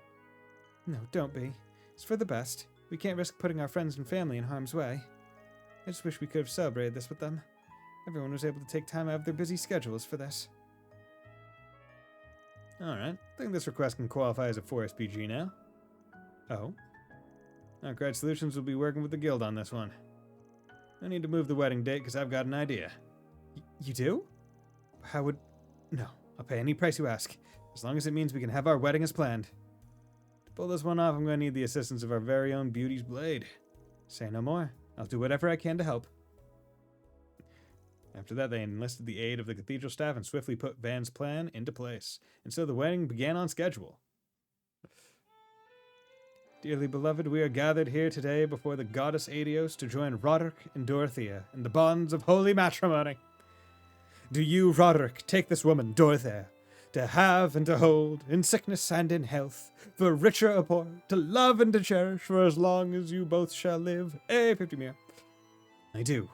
A: No, don't be. It's for the best. We can't risk putting our friends and family in harm's way. I just wish we could have celebrated this with them. Everyone was able to take time out of their busy schedules for this. Alright, I think this request can qualify as a 4SPG now. Oh. Grad Solutions will be working with the guild on this one. I need to move the wedding date because I've got an idea. You do? How would... No, I'll pay any price you ask, as long as it means we can have our wedding as planned. To pull this one off, I'm going to need the assistance of our very own Beauty's Blade. Say no more. I'll do whatever I can to help. After that, they enlisted the aid of the cathedral staff and swiftly put Van's plan into place. And so the wedding began on schedule. Dearly beloved, we are gathered here today before the goddess Adios to join Roderick and Dorothea in the bonds of holy matrimony. Do you, Roderick, take this woman, Dorothea, to have and to hold, in sickness and in health, for richer or poor, to love and to cherish for as long as you both shall live. 50 mere. I do.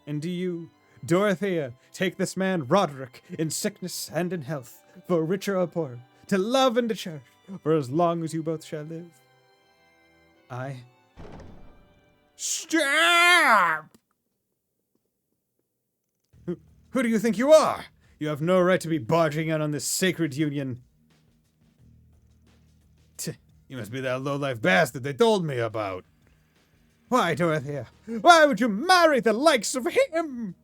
A: And do you, Dorothea, take this man, Roderick, in sickness and in health, for richer or poor, to love and to cherish, for as long as you both shall live? I... Stop! Who do you think you are? You have no right to be barging in on this sacred union. You must be that low-life bastard they told me about. Why, Dorothea? Why would you marry the likes of him?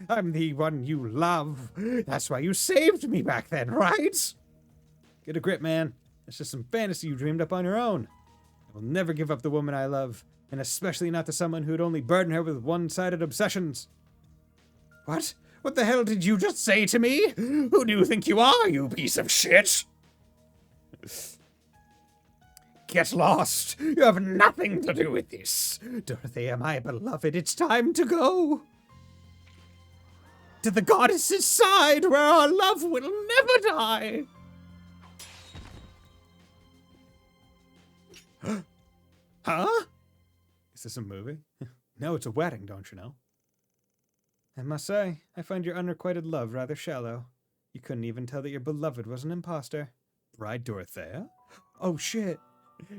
A: I'm the one you love. That's why you saved me back then, right? Get a grip, man. It's just some fantasy you dreamed up on your own. I will never give up the woman I love, and especially not to someone who'd only burden her with one-sided obsessions. What? What the hell did you just say to me? Who do you think you are, you piece of shit? Get lost. You have nothing to do with this. Dorothea, my beloved, it's time to go. To the goddess's side, where our love will never die. Huh? Is this a movie? No, it's a wedding, don't you know? I must say, I find your unrequited love rather shallow. You couldn't even tell that your beloved was an imposter. Bride Dorothea? Oh shit.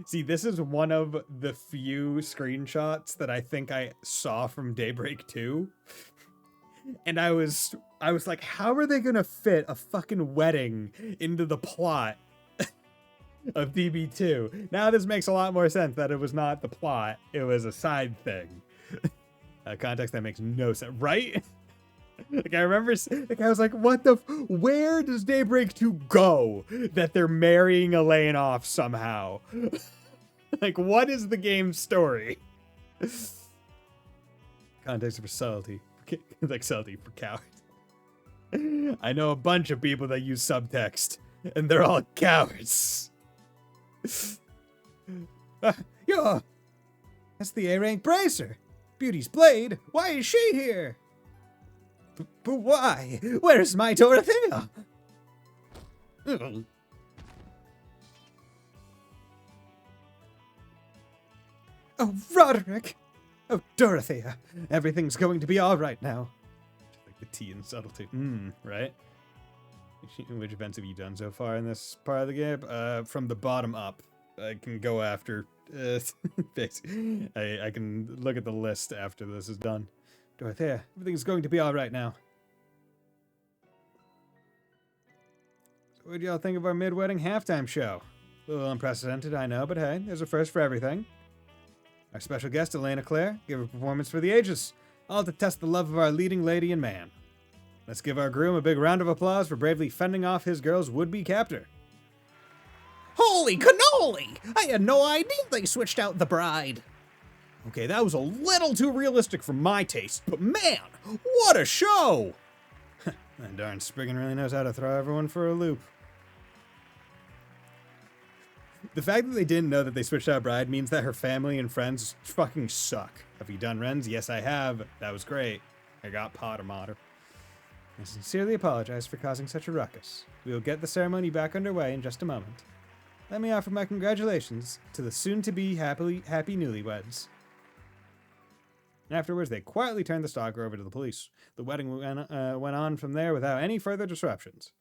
A: See, this is one of the few screenshots that I think I saw from Daybreak 2. And I was like, how are they gonna fit a fucking wedding into the plot of DB2? Now this makes a lot more sense that it was not the plot, it was a side thing. Context that makes no sense, right? Like, I remember, like, I was like, what the, where does Daybreak 2 go that they're marrying Elaine off somehow? Like, what is the game's story? Context for subtlety. Like, subtlety for cowards. I know a bunch of people that use subtext, and they're all cowards. Yo, that's the A-rank Bracer. Beauty's Blade. Why is she here? But why? Where's my Dorothea? Oh, Roderick! Oh, Dorothea. Everything's going to be all right now. Like the T in subtlety. Right? Which events have you done so far in this part of the game? From the bottom up. I can go after... I can look at the list after this is done. Dorothea, everything's going to be all right now. So what do y'all think of our mid-wedding halftime show? A little unprecedented, I know, but hey, there's a first for everything. Our special guest, Elena Claire, gave a performance for the ages, all to test the love of our leading lady and man. Let's give our groom a big round of applause for bravely fending off his girl's would-be captor.
E: Holy cannoli! I had no idea they switched out the bride.
A: Okay, that was a little too realistic for my taste, but man, what a show! That darn Spriggan really knows how to throw everyone for a loop. The fact that they didn't know that they switched out bride means that her family and friends fucking suck. Have you done Wrens? Yes, I have. That was great. I got Potter Motter. I sincerely apologize for causing such a ruckus. We will get the ceremony back underway in just a moment. Let me offer my congratulations to the soon-to-be happy newlyweds. Afterwards, they quietly turned the stalker over to the police. The wedding went on from there without any further disruptions.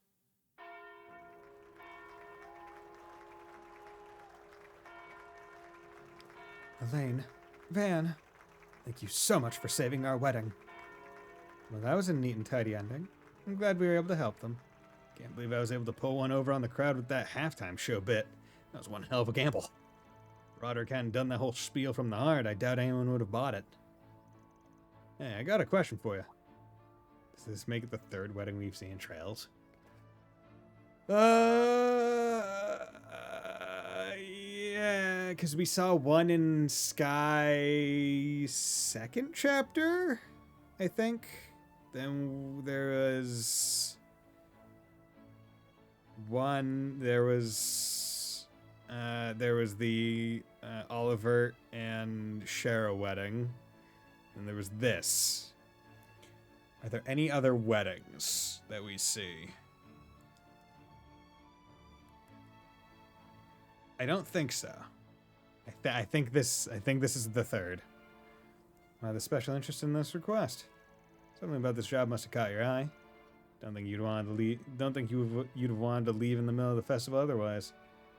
A: Elaine, Van, thank you so much for saving our wedding. Well, that was a neat and tidy ending. I'm glad we were able to help them. Can't believe I was able to pull one over on the crowd with that halftime show bit. That was one hell of a gamble. If Roderick hadn't done that whole spiel from the heart, I doubt anyone would have bought it. Hey, I got a question for you. Does this make it the third wedding we've seen in Trails? Yeah, because we saw one in Sky's second chapter, I think. Then there was one. There was the Oliver and Shara wedding, and there was this. Are there any other weddings that we see? I don't think so. I think this is the third. Why the special interest in this request? Something about this job must have caught your eye. Don't think you'd want to leave. Don't think you'd have wanted to leave in the middle of the festival otherwise.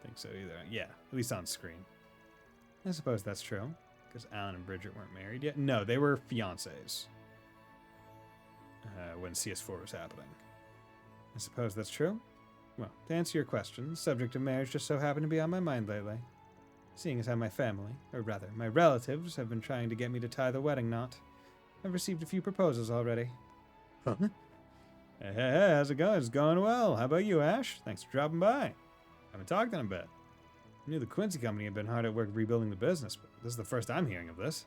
A: Think so either. Yeah, at least on screen. I suppose that's true, because Alan and Bridget weren't married yet. No, they were fiancés when CS4 was happening. I suppose that's true. Well, to answer your question, the subject of marriage just so happened to be on my mind lately. Seeing as how my family, or rather, my relatives, have been trying to get me to tie the wedding knot, I've received a few proposals already. Huh? Hey, how's it going? It's going well. How about you, Ash? Thanks for dropping by. Haven't talked in a bit. I knew the Quincy Company had been hard at work rebuilding the business, but this is the first I'm hearing of this.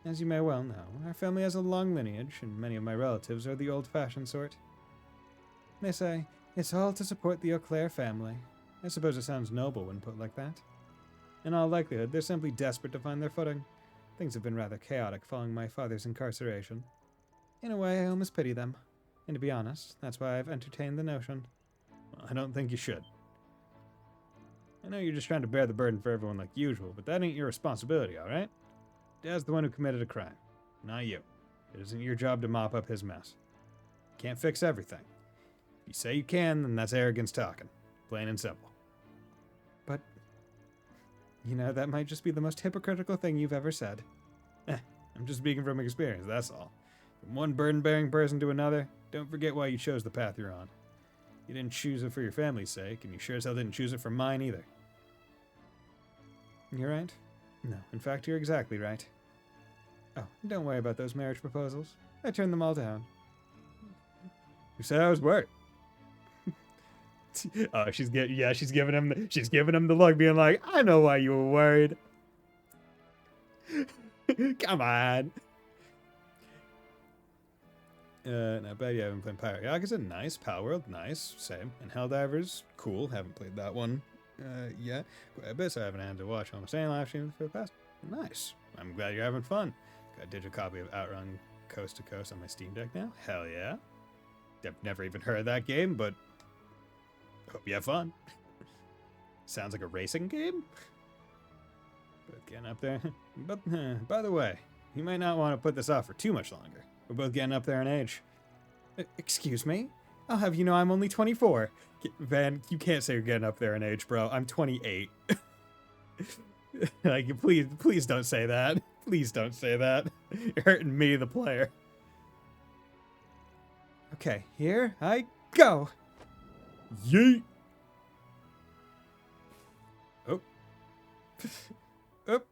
A: As you may well know, our family has a long lineage, and many of my relatives are the old-fashioned sort. They say, it's all to support the Eau Claire family. I suppose it sounds noble when put like that. In all likelihood, they're simply desperate to find their footing. Things have been rather chaotic following my father's incarceration. In a way, I almost pity them. And to be honest, that's why I've entertained the notion. Well, I don't think you should. I know you're just trying to bear the burden for everyone like usual, but that ain't your responsibility, alright? Dad's the one who committed a crime, not you. It isn't your job to mop up his mess. You can't fix everything. If you say you can, then that's arrogance talking. Plain and simple. But, you know, that might just be the most hypocritical thing you've ever said. I'm just speaking from experience, that's all. From one burden-bearing person to another, don't forget why you chose the path you're on. You didn't choose it for your family's sake, and you sure as hell didn't choose it for mine either. You're right. No, in fact, you're exactly right. Oh, don't worry about those marriage proposals. I turned them all down. You said I was worried. Oh, she's giving him the look, being like, I know why you were worried. Come on. Not bad. You haven't played Pirate Yakuza. Nice. Palworld. Nice. Same. And Helldivers. Cool. Haven't played that one yet. Quite a bit, so I haven't had to watch almost any live streams for the past. Nice. I'm glad you're having fun. Got a digital copy of Outrun Coast to Coast on my Steam Deck now. Hell yeah. I've never even heard of that game, but hope you have fun. Sounds like a racing game. Both getting up there. But by the way, you might not want to put this off for too much longer. We're both getting up there in age. Excuse me? I'll have you know I'm only 24. Van, you can't say you're getting up there in age, bro. I'm 28. Like, please don't say that. Please don't say that. You're hurting me, the player. Okay, here I go. Yeet. Oh. Oh.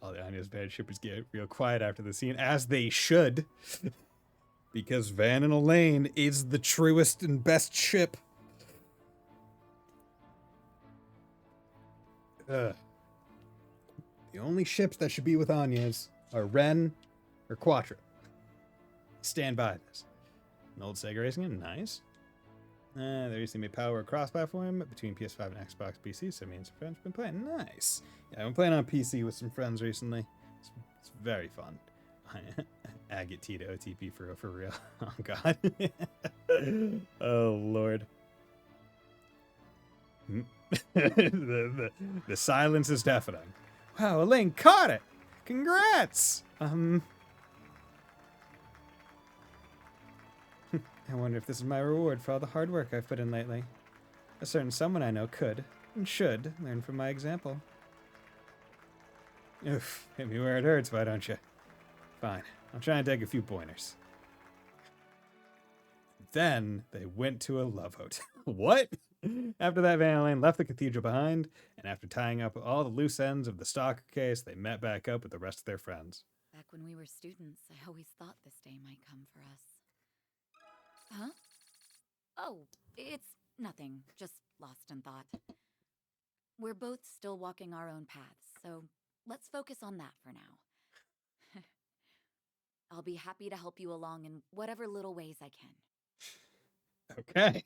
A: All the Anya's bad shippers get real quiet after the scene, as they should. Because Van and Elaine is the truest and best ship. The only ships that should be with Anya's are Ren or Quattro. Stand by this. An old Sega racing game, nice. They recently made Power cross-platform between PS5 and Xbox PC, so me and some friends have been playing. Nice. Yeah, I've been playing on PC with some friends recently. It's very fun. Agate T to OTP for real. Oh, God. Oh, Lord. the silence is deafening. Wow, Elaine caught it! Congrats! I wonder if this is my reward for all the hard work I've put in lately. A certain someone I know could, and should, learn from my example. Oof, hit me where it hurts, why don't you? Fine, I'll try and take a few pointers. Then they went to a love hotel. What? After that, Van and Elaine left the cathedral behind, and after tying up all the loose ends of the stalker case, they met back up with the rest of their friends.
F: Back when we were students, I always thought this day might come for us. Huh? Oh, it's nothing. Just lost in thought. We're both still walking our own paths, so let's focus on that for now. I'll be happy to help you along in whatever little ways I can.
A: Okay.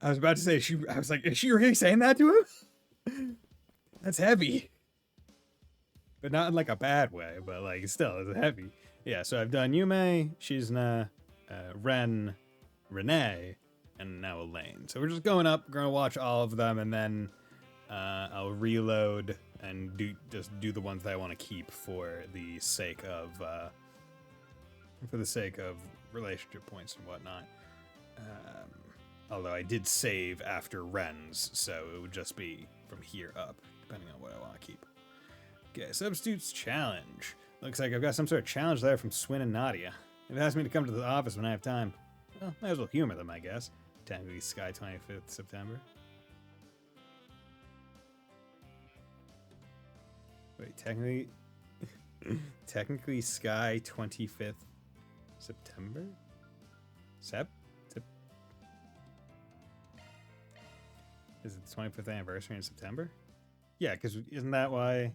A: I was about to say, I was like, is she really saying that to him? That's heavy. But not in like a bad way, but like still, it's heavy. Yeah, so I've done Yume, Shizna, Ren, Renee, and now Elaine. So we're just going up, we're gonna watch all of them, and then I'll reload and do the ones that I want to keep for the sake of relationship points and whatnot. Although I did save after Ren's, so it would just be from here up, depending on what I want to keep. Okay, Substitutes Challenge. Looks like I've got some sort of challenge there from Swin and Nadia. They've asked me to come to the office when I have time. Well, might as well humor them, I guess. Technically Sky 25th September. Wait, technically Sky 25th September? Is it the 25th anniversary in September? Yeah, because isn't that why...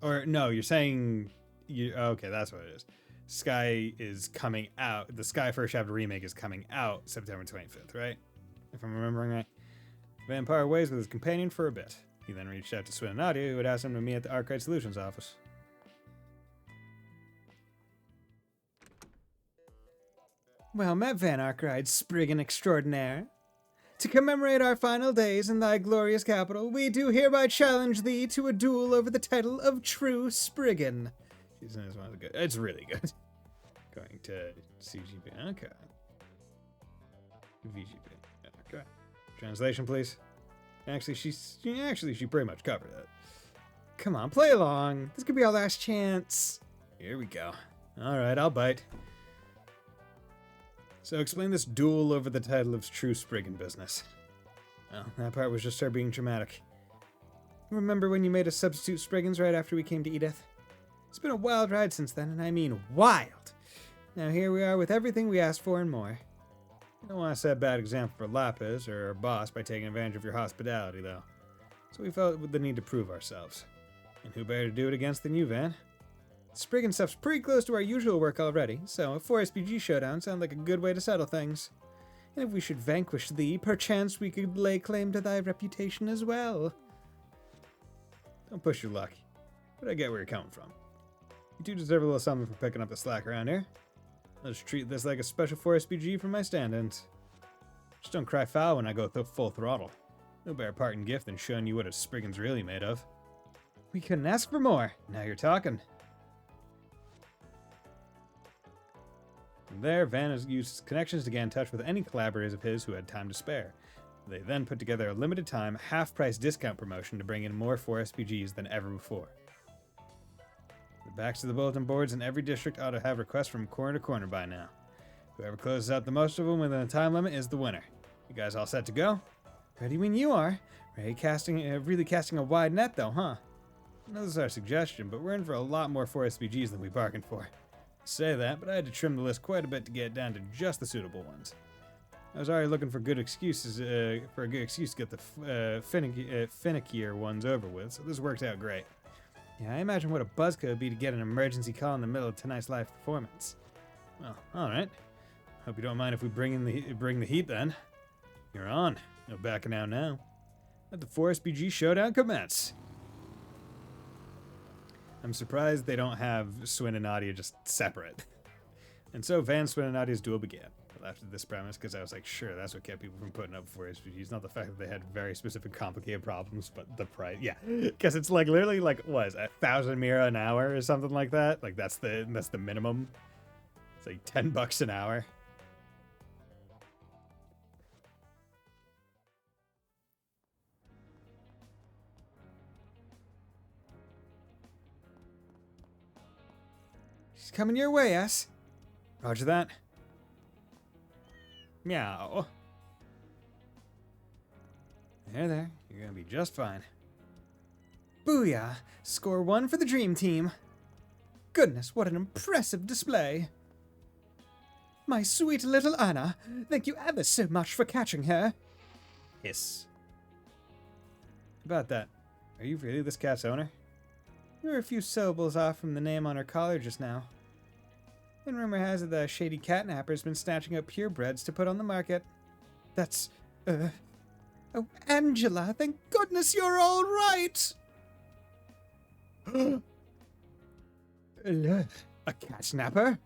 A: Or, no, you're saying... Okay, that's what it is. Sky is coming out. The Sky First Chapter remake is coming out September 25th, right? If I'm remembering right. Van parted ways with his companion for a bit. He then reached out to Swin and Nadia, who had asked him to meet at the Arcade Solutions office. Well met, Van Arkwright, Spriggan extraordinaire. To commemorate our final days in thy glorious capital, we do hereby challenge thee to a duel over the title of True Spriggan. It's really good. Going to CGP. Okay. VGP. Okay. Translation, please. Actually, she pretty much covered it. Come on, play along. This could be our last chance. Here we go. All right, I'll bite. So explain this duel over the title of True Spriggan business. Well, that part was just her being dramatic. Remember when you made us substitute Spriggans right after we came to Edith? It's been a wild ride since then, and I mean wild. Now here we are with everything we asked for and more. I don't want to set a bad example for Lapis or our boss by taking advantage of your hospitality, though. So we felt the need to prove ourselves. And who better to do it against than you, Van? Spriggan stuff's pretty close to our usual work already, so a 4SPG showdown sounds like a good way to settle things. And if we should vanquish thee, perchance we could lay claim to thy reputation as well. Don't push your luck, but I get where you're coming from. You do deserve a little something for picking up the slack around here. Let's treat this like a special 4SPG for my stand-ins. Just don't cry foul when I go full throttle. No better parting gift than showing you what a Spriggan's really made of. We couldn't ask for more. Now you're talking. From there, Van has used his connections to get in touch with any collaborators of his who had time to spare. They then put together a limited-time, half-price discount promotion to bring in more 4SPGs than ever before. The backs of the bulletin boards in every district ought to have requests from corner to corner by now. Whoever closes out the most of them within the time limit is the winner. You guys all set to go? Ready when you are. Really casting a wide net, though, huh? I know this is our suggestion, but we're in for a lot more 4SPGs than we bargained for. I say that, but I had to trim the list quite a bit to get it down to just the suitable ones. I was already looking for good excuses for a good excuse to get the finickier ones over with, so this worked out great. Yeah, I imagine what a buzzkill would be to get an emergency call in the middle of tonight's live performance. Well, all right. Hope you don't mind if we bring the heat then. You're on. No backing out now. Let the 4SPG showdown commence. I'm surprised they don't have Swin and Nadia just separate. And so Van, Swin, and Nadia's duel began. I laughed at this premise because I was like, sure, that's what kept people from putting up 4SPGs. Not the fact that they had very specific, complicated problems, but the price. Yeah, because it's like literally like, what is it, 1,000 mira an hour or something like that? Like that's the minimum. It's like $10 an hour. She's coming your way, ass. Roger that. Meow. There. You're gonna be just fine. Booyah! Score 1 for the Dream Team. Goodness, what an impressive display. My sweet little Anna, thank you ever so much for catching her. Hiss. About that, are you really this cat's owner? You were a few syllables off from the name on her collar just now. And rumor has it the shady catnapper's been snatching up purebreds to put on the market. That's, Oh, Angela, thank goodness you're all right! A catnapper?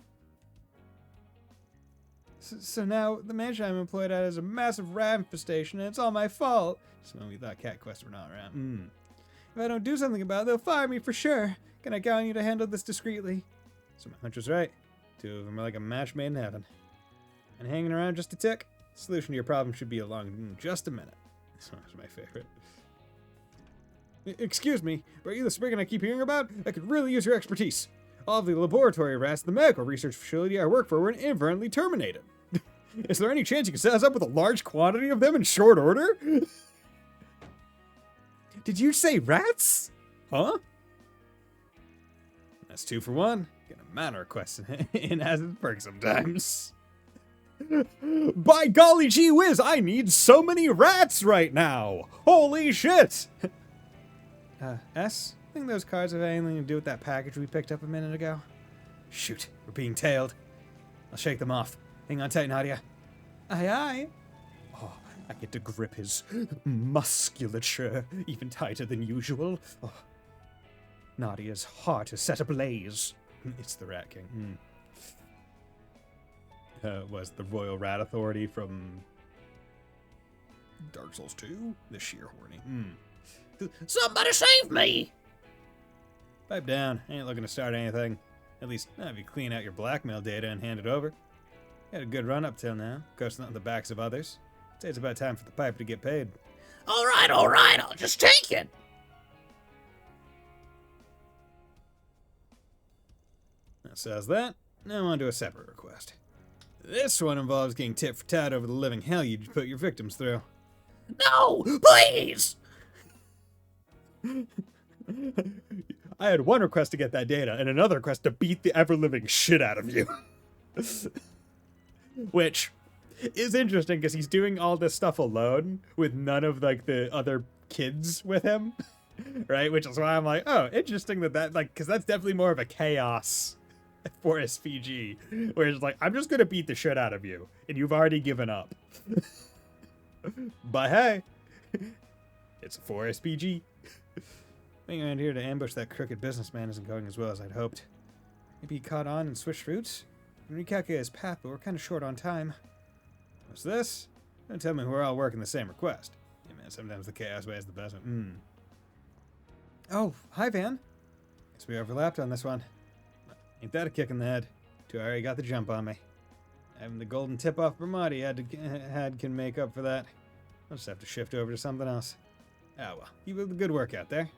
A: So now the mansion I'm employed at has a massive rat infestation, and it's all my fault. Just when we thought cat quests were not around. If I don't do something about it, they'll fire me for sure. Can I count on you to handle this discreetly? So my hunch was right. 2 of them are like a match made in heaven. And hanging around just a tick? The solution to your problem should be along in just a minute. This one was my favorite. Excuse me, are you the Spriggan I keep hearing about? I could really use your expertise. All of the laboratory rats at the medical research facility I work for were inadvertently terminated. Is there any chance you can set us up with a large quantity of them in short order? Did you say rats? Huh? That's 2 for 1. Get a mana request in as its perk sometimes. By golly gee whiz, I need so many rats right now! Holy shit! S? I think those cards have anything to do with that package we picked up a minute ago. Shoot, we're being tailed. I'll shake them off. Hang on tight, Nadia. Aye, aye. Oh, I get to grip his musculature even tighter than usual. Oh. Nadia's heart is set ablaze. It's the Rat King. Was the Royal Rat Authority from Dark Souls 2? The sheer horny.
E: Somebody save me!
A: Pipe down. Ain't looking to start anything. At least, not if you clean out your blackmail data and hand it over. Had a good run up till now, coasting on the backs of others. I'd say it's about time for the pipe to get paid.
E: All right, I'll just take it.
A: That says that. Now on to a separate request. This one involves getting tit for tat over the living hell you put your victims through.
E: No, please!
A: I had one request to get that data, and another request to beat the ever-living shit out of you. Which is interesting, because he's doing all this stuff alone, with none of, like, the other kids with him. Right? Which is why I'm like, oh, interesting that, like, because that's definitely more of a chaos for SPG, where it's like, I'm just gonna beat the shit out of you, and you've already given up. But hey, it's a 4SPG. Being around here to ambush that crooked businessman isn't going as well as I'd hoped. Maybe he caught on and switched routes? I can recalculate his path, but we're kind of short on time. What's this? Don't tell me we're all working the same request. Yeah, man, sometimes the chaos way is the best one. Oh, hi, Van. Guess we overlapped on this one. Ain't that a kick in the head? 2 already got the jump on me. Having the golden tip-off Bramati had can make up for that. I'll just have to shift over to something else. Ah, well, keep up the good work out there.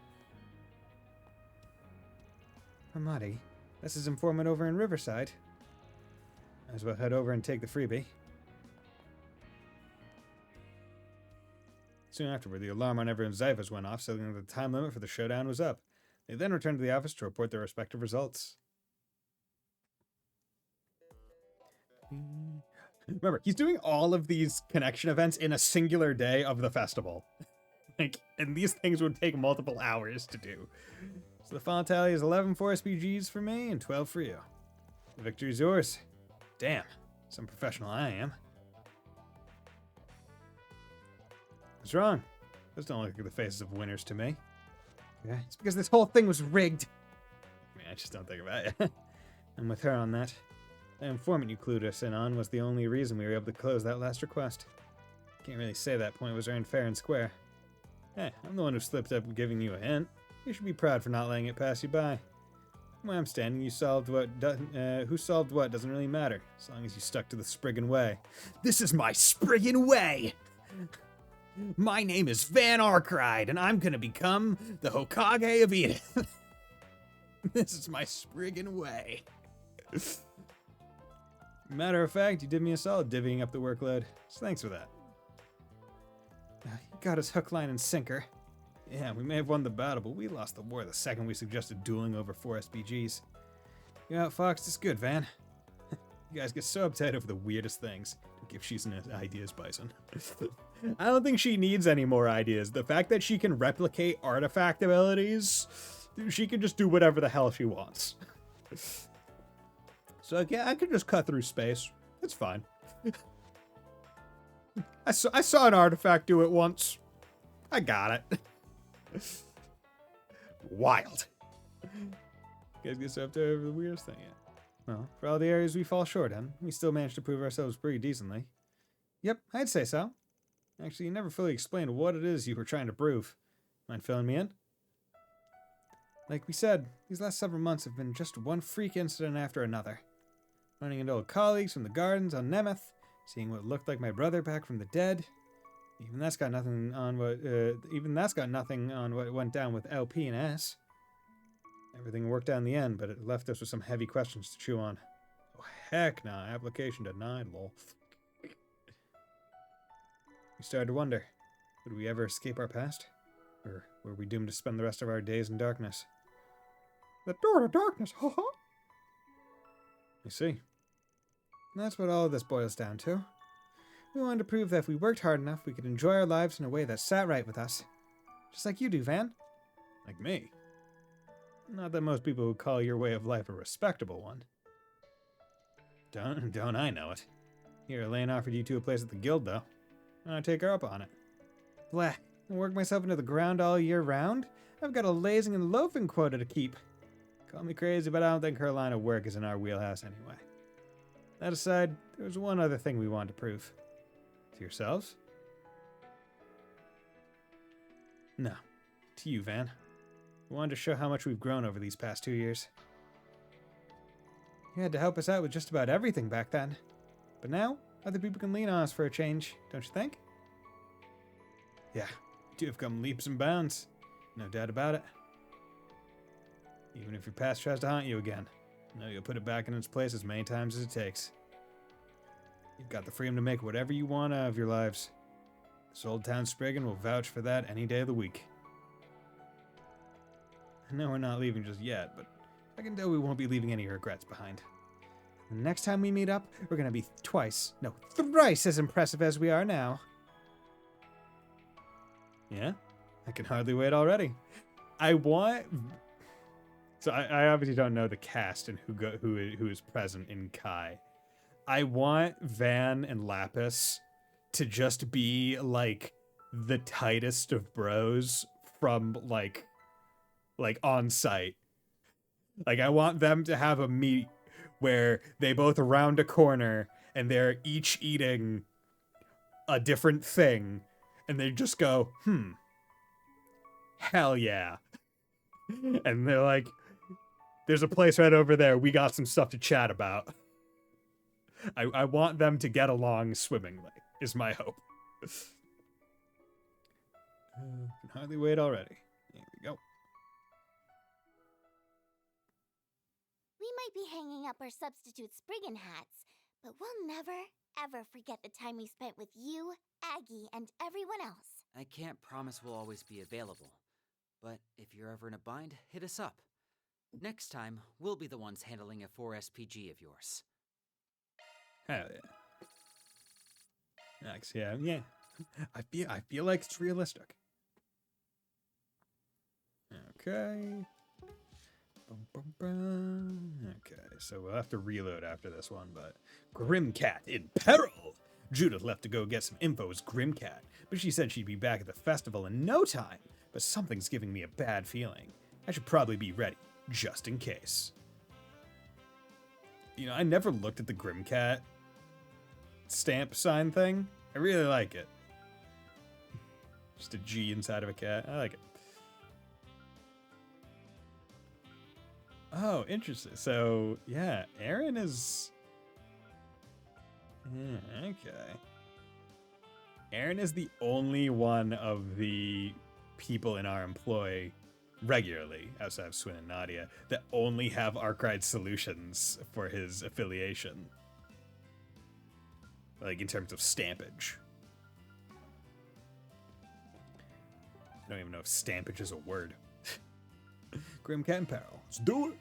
A: Bramati, this is informant over in Riverside. Might as well head over and take the freebie. Soon afterward, the alarm on everyone's Zyphus went off, signaling that the time limit for the showdown was up. They then returned to the office to report their respective results. Remember, he's doing all of these connection events in a singular day of the festival. And these things would take multiple hours to do. So the final tally is 11 for SPGs for me and 12 for you. The victory's yours. Damn, some professional I am. What's wrong? Those don't look like the faces of winners to me. Yeah, it's because this whole thing was rigged. I mean, I just don't think about it. I'm with her on that. The informant you clued us in on was the only reason we were able to close that last request. Can't really say that point was earned fair and square. Hey, I'm the one who slipped up giving you a hint. You should be proud for not letting it pass you by. From where I'm standing, you solved what who solved what doesn't really matter, as long as you stuck to the Spriggan way.
E: This is my Spriggan way! My name is Van Arkride, and I'm gonna become the Hokage of Edith. This is my Spriggan way.
A: Matter of fact, you did me a solid divvying up the workload, so thanks for that.
E: You got us hook, line, and sinker.
A: Yeah, we may have won the battle, but we lost the war the second we suggested dueling over 4 SPGs. You outfoxed us good, Van. You guys get so uptight over the weirdest things. Don't give Shizune ideas, Bison. I don't think she needs any more ideas. The fact that she can replicate artifact abilities, she can just do whatever the hell she wants. So yeah, I could just cut through space. It's fine. I saw an artifact do it once. I got it. Wild. You guys get so up to over the weirdest thing, yeah. Well, for all the areas we fall short in, we still managed to prove ourselves pretty decently. Yep, I'd say so. Actually, you never fully explained what it is you were trying to prove. Mind filling me in? Like we said, these last several months have been just one freak incident after another. Running into old colleagues from the gardens on Nemeth, seeing what looked like my brother back from the dead. Even that's got nothing on what went down with LP and S. Everything worked out in the end, but it left us with some heavy questions to chew on. Oh heck nah, application denied, lol. We started to wonder, would we ever escape our past? Or were we doomed to spend the rest of our days in darkness? The door to darkness, haha! You see. And that's what all of this boils down to. We wanted to prove that if we worked hard enough, we could enjoy our lives in a way that sat right with us. Just like you do, Van. Like me. Not that most people would call your way of life a respectable one. Don't I know it. Here, Elaine offered you two a place at the guild, though. I'll take her up on it. Blah, and work myself into the ground all year round? I've got a lazing and loafing quota to keep. Call me crazy, but I don't think her line of work is in our wheelhouse anyway. That aside, there was one other thing we wanted to prove. To yourselves? No. To you, Van. We wanted to show how much we've grown over these past 2 years. You had to help us out with just about everything back then. But now, other people can lean on us for a change, don't you think? Yeah, you two have come leaps and bounds. No doubt about it. Even if your past tries to haunt you again, I know you'll put it back in its place as many times as it takes. You've got the freedom to make whatever you want out of your lives. This old town Spriggan will vouch for that any day of the week. I know we're not leaving just yet, but I can tell we won't be leaving any regrets behind. The next time we meet up, we're gonna be thrice as impressive as we are now. Yeah? I can hardly wait already. So I obviously don't know the cast and who is present in Kai. I want Van and Lapis to just be like the tightest of bros from like on site. Like I want them to have a meet where they both round a corner and they're each eating a different thing and they just go, hell yeah. And they're like, there's a place right over there. We got some stuff to chat about. I want them to get along swimmingly, is my hope. Can hardly wait already. Here we go.
G: We might be hanging up our substitute Spriggan hats, but we'll never, ever forget the time we spent with you, Aggie, and everyone else.
D: I can't promise we'll always be available, but if you're ever in a bind, hit us up. Next time, we'll be the ones handling a 4SPG of yours.
A: Hell yeah. Next, yeah. I feel like it's realistic. Okay. Okay, so we'll have to reload after this one, but Grimcat in peril! Judith left to go get some info as Grimcat, but she said she'd be back at the festival in no time, but something's giving me a bad feeling. I should probably be ready, just in case. You know, I never looked at the Grimcat stamp sign thing. I really like it. Just a G inside of a cat. I like it. Oh, interesting. So, yeah, Aaron is... Yeah, okay. Aaron is the only one of the people in our employ regularly, outside of Swin and Nadia, that only have Arkwright solutions for his affiliation. Like, in terms of stampage. I don't even know if stampage is a word. Grimcat in peril. Let's do it!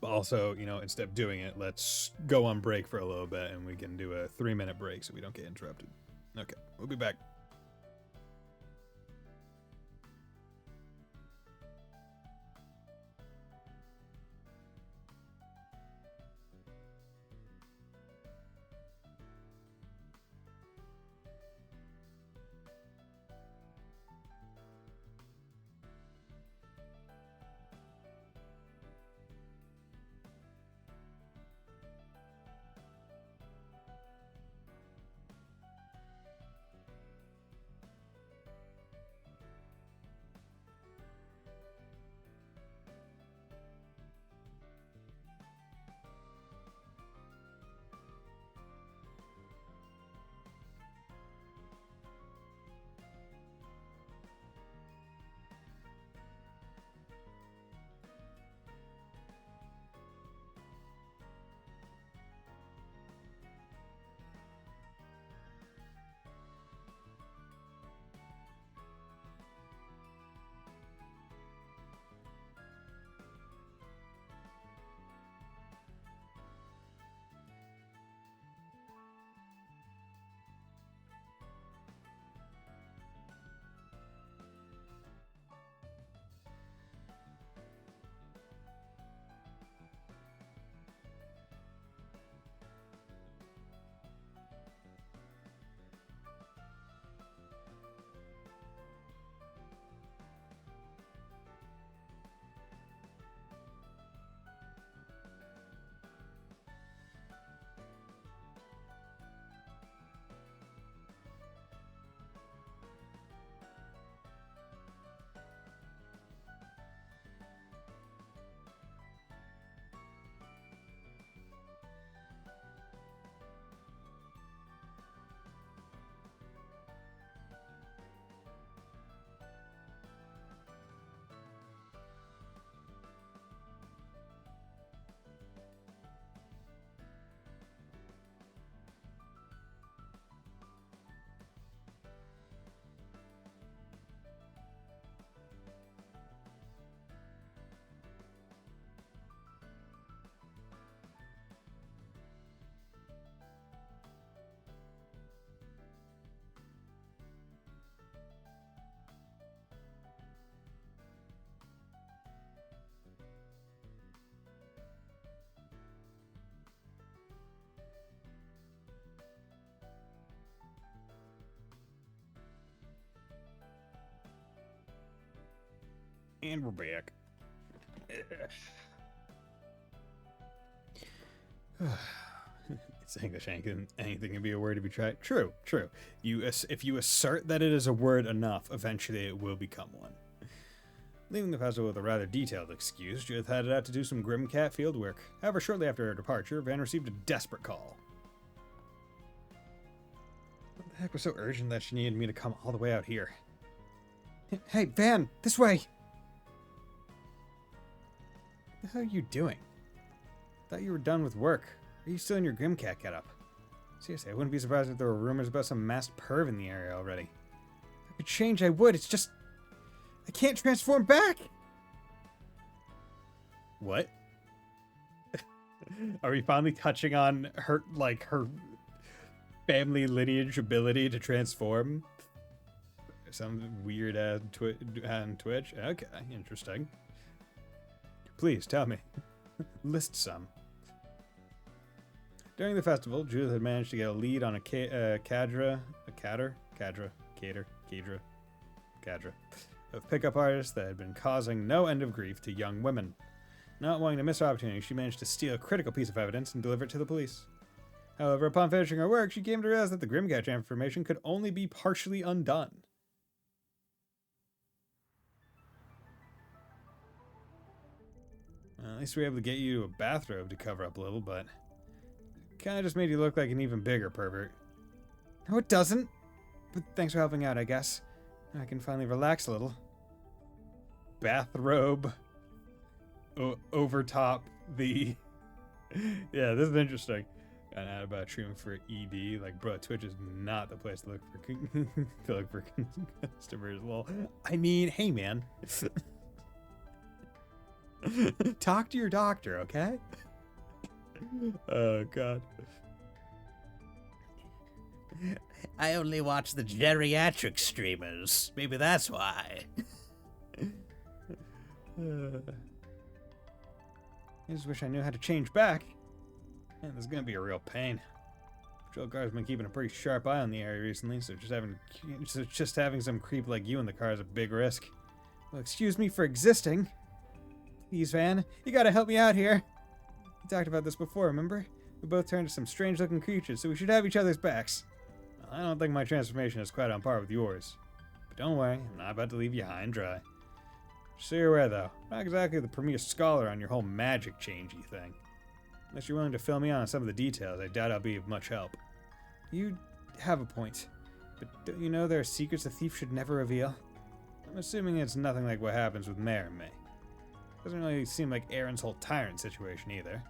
A: Also, you know, instead of doing it, let's go on break for a little bit and we can do a 3-minute break so we don't get interrupted. Okay, we'll be back. And we're back. It's English. Anything can be a word if you try. True. If you assert that it is a word enough, eventually it will become one. Leaving the festival with a rather detailed excuse, Judith headed out to do some Grimcat field work. However, shortly after her departure, Van received a desperate call. What the heck was so urgent that she needed me to come all the way out here? Hey, Van, this way! What the hell are you doing? Thought you were done with work. Are you still in your Grimcat getup? Seriously, I wouldn't be surprised if there were rumors about some masked perv in the area already. If I could change, I would. It's just... I can't transform back! What? Are we finally touching on her, like, her family lineage ability to transform? Some weird ad on Twitch? Okay, interesting. Please, tell me. List some. During the festival, Judith had managed to get a lead on a cadre of pickup artists that had been causing no end of grief to young women. Not wanting to miss her opportunity, she managed to steal a critical piece of evidence and deliver it to the police. However, upon finishing her work, she came to realize that the Grimcat transformation could only be partially undone. Well, at least we were able to get you to a bathrobe to cover up a little, but it kind of just made you look like an even bigger pervert. No, it doesn't. But thanks for helping out, I guess. Now I can finally relax a little. Bathrobe. Overtop the... Yeah, this is interesting. And add about treatment for ED. Like, bro, Twitch is not the place to look for customers. Well, I mean, hey, man. Talk to your doctor, okay? Oh, God.
E: I only watch the geriatric streamers. Maybe that's why.
A: I just wish I knew how to change back. Man, this is gonna be a real pain. Patrol car's been keeping a pretty sharp eye on the area recently, so just having some creep like you in the car is a big risk. Well, excuse me for existing. Please, Van, you gotta help me out here. We talked about this before, remember? We both turned to some strange-looking creatures, so we should have each other's backs. Well, I don't think my transformation is quite on par with yours. But don't worry, I'm not about to leave you high and dry. Just so you're aware, though, I'm not exactly the premier scholar on your whole magic changey thing. Unless you're willing to fill me in on some of the details, I doubt I'll be of much help. You have a point, but don't you know there are secrets a thief should never reveal? I'm assuming it's nothing like what happens with Mare and me. Doesn't really seem like Aaron's whole tyrant situation either.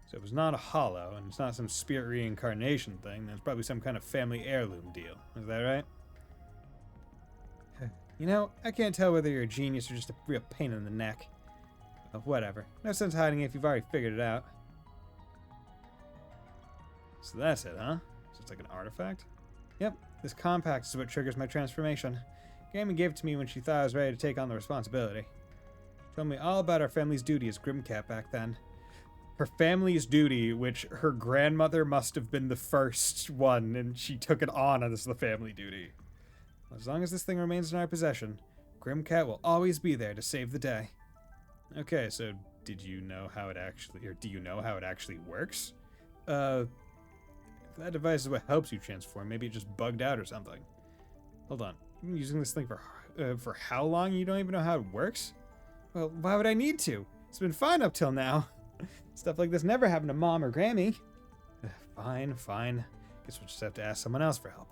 A: So if it's not a hollow, and it's not some spirit reincarnation thing, then it's probably some kind of family heirloom deal. Is that right? You know, I can't tell whether you're a genius or just a real pain in the neck. Whatever. No sense hiding it if you've already figured it out. So that's it, huh? So it's like an artifact? Yep, this compact is what triggers my transformation. Grammy gave it to me when she thought I was ready to take on the responsibility. She told me all about our family's duty as Grimcat back then. Her family's duty, which her grandmother must have been the first one, and she took it on as the family duty. As long as this thing remains in our possession, Grimcat will always be there to save the day. Okay, so did you know how it actually, or do you know how it actually works? If that device is what helps you transform, maybe it just bugged out or something. Hold on, you've been using this thing for how long? You don't even know how it works? Well, why would I need to? It's been fine up till now. Stuff like this never happened to Mom or Grammy. Fine. Guess we'll just have to ask someone else for help.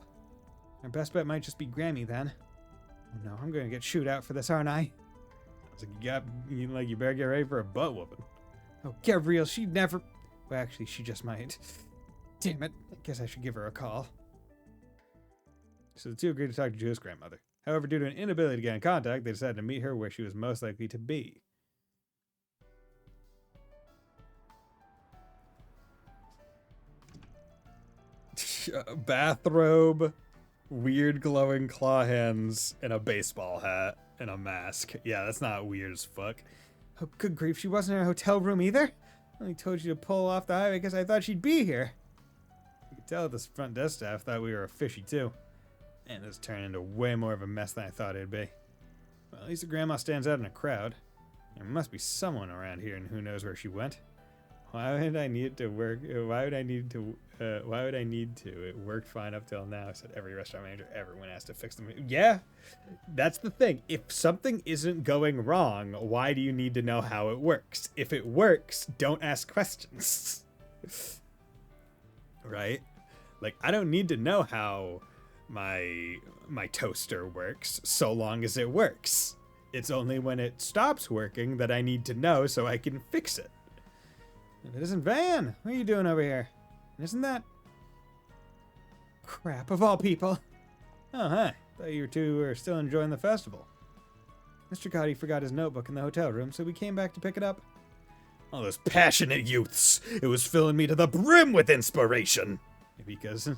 A: Our best bet might just be Grammy then. Oh no, I'm gonna get chewed out for this, aren't I? It's like you better get ready for a butt whooping. Oh, get real, she'd never... Well, actually, she just might. Damn it, I guess I should give her a call. So the two agreed to talk to Judith's grandmother. However, due to an inability to get in contact, they decided to meet her where she was most likely to be. Bathrobe, weird glowing claw hands, and a baseball hat, and a mask. Yeah, that's not weird as fuck. Oh, good grief, she wasn't in her hotel room either? I only told you to pull off the highway because I thought she'd be here. You could tell this front desk staff thought we were fishy too. And this turned into way more of a mess than I thought it'd be. Well, at least the grandma stands out in a crowd. There must be someone around here and who knows where she went. Why would I need to work? Why would I need to? It worked fine up till now, said every restaurant manager ever when asked to fix them. Yeah, that's the thing. If something isn't going wrong, why do you need to know how it works? If it works, don't ask questions. Right? Like, I don't need to know how my toaster works, so long as it works. It's only when it stops working that I need to know so I can fix it. If it isn't Van, what are you doing over here? And isn't that... crap, of all people? Oh, hi. Thought you two were still enjoying the festival. Mr. Gotti forgot his notebook in the hotel room, so we came back to pick it up.
E: All those passionate youths. It was filling me to the brim with inspiration.
A: Maybe because...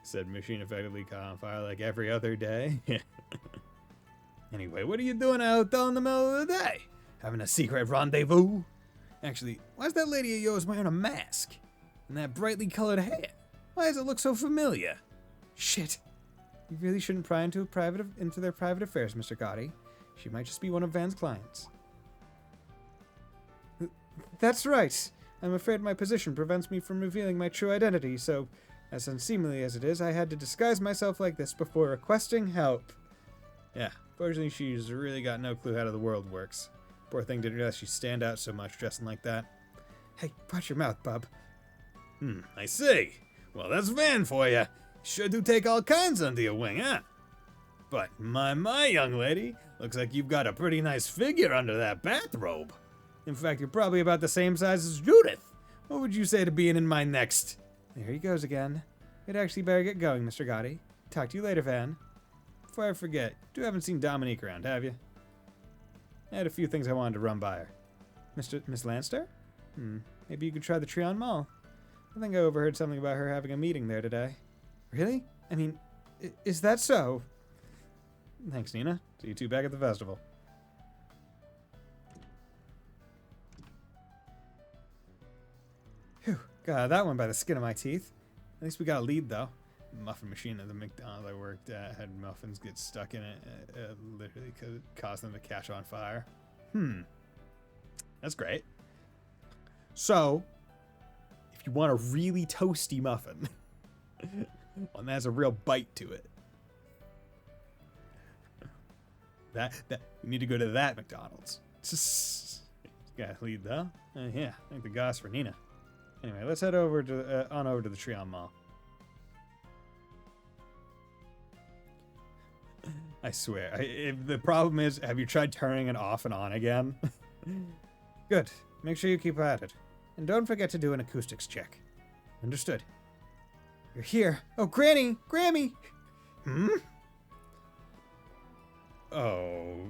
A: said machine effectively caught on fire like every other day. Anyway, what are you doing out there in the middle of the day?
E: Having a secret rendezvous?
A: Actually, why's that lady of yours wearing a mask? And that brightly colored hair? Why does it look so familiar? Shit. You really shouldn't pry into their private affairs, Mr. Gotti. She might just be one of Van's clients. That's right. I'm afraid my position prevents me from revealing my true identity, so, as unseemly as it is, I had to disguise myself like this before requesting help. Yeah, fortunately she's really got no clue how the world works. Poor thing didn't realize she'd stand out so much dressing like that. Hey, watch your mouth, bub.
E: I see. Well, that's Van for you. Sure do take all kinds under your wing, huh? But my young lady, looks like you've got a pretty nice figure under that bathrobe.
A: In fact, you're probably about the same size as Judith. What would you say to being in my next? There he goes again. You'd actually better get going, Mr. Gotti. Talk to you later, Van. Before I forget, you haven't seen Dominique around, have you? I had a few things I wanted to run by her. Miss Lanster? Maybe you could try the Trion Mall. I think I overheard something about her having a meeting there today. Really? I mean, is that so? Thanks, Nina. See you two back at the festival. Phew, got that one by the skin of my teeth. At least we got a lead, though. The muffin machine at the McDonald's I worked at had muffins get stuck in it. Literally caused them to catch on fire. That's great. So, if you want a really toasty muffin, one that has a real bite to it, that you need to go to that McDonald's. Got a lead, though. Yeah, I think the goss for Nina. Anyway, let's head over to on over to the Trion Mall. I swear, the problem is, have you tried turning it off and on again? Good. Make sure you keep at it. And don't forget to do an acoustics check. Understood. You're here. Oh, Granny! Grammy! Oh.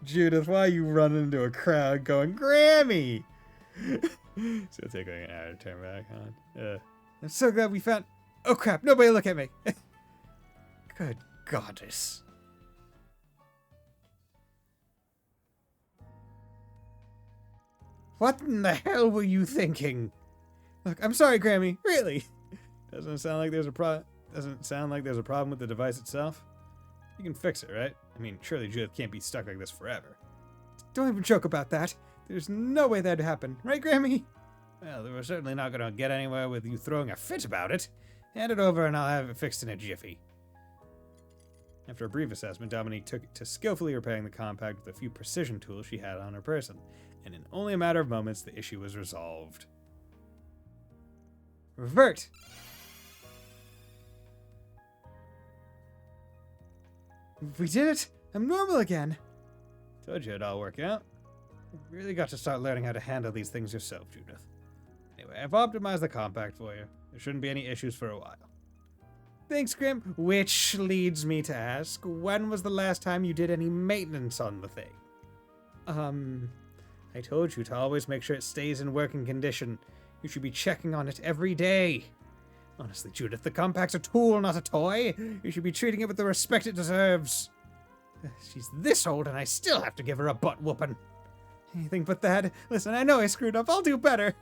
A: Judith, why you run into a crowd going, Grammy? So it'll take like an hour to turn back on. I'm so glad we found... Oh, crap. Nobody look at me. Good goddess. What in the hell were you thinking? Look, I'm sorry, Grammy. Really? Doesn't sound like there's a problem with the device itself. You can fix it, right? I mean, surely Judith can't be stuck like this forever. Don't even joke about that. There's no way that'd happen. Right, Grammy? Well, we're certainly not going to get anywhere with you throwing a fit about it. Hand it over and I'll have it fixed in a jiffy. After a brief assessment, Dominique took to skillfully repairing the compact with a few precision tools she had on her person, and in only a matter of moments, the issue was resolved. Revert! We did it! I'm normal again! Told you it'd all work out. You really got to start learning how to handle these things yourself, Judith. Anyway, I've optimized the compact for you. There shouldn't be any issues for a while. Thanks, Grim. Which leads me to ask, when was the last time you did any maintenance on the thing? I told you to always make sure it stays in working condition. You should be checking on it every day. Honestly, Judith, the compact's a tool, not a toy. You should be treating it with the respect it deserves. She's this old and I still have to give her a butt whooping. Anything but that. Listen, I know I screwed up. I'll do better.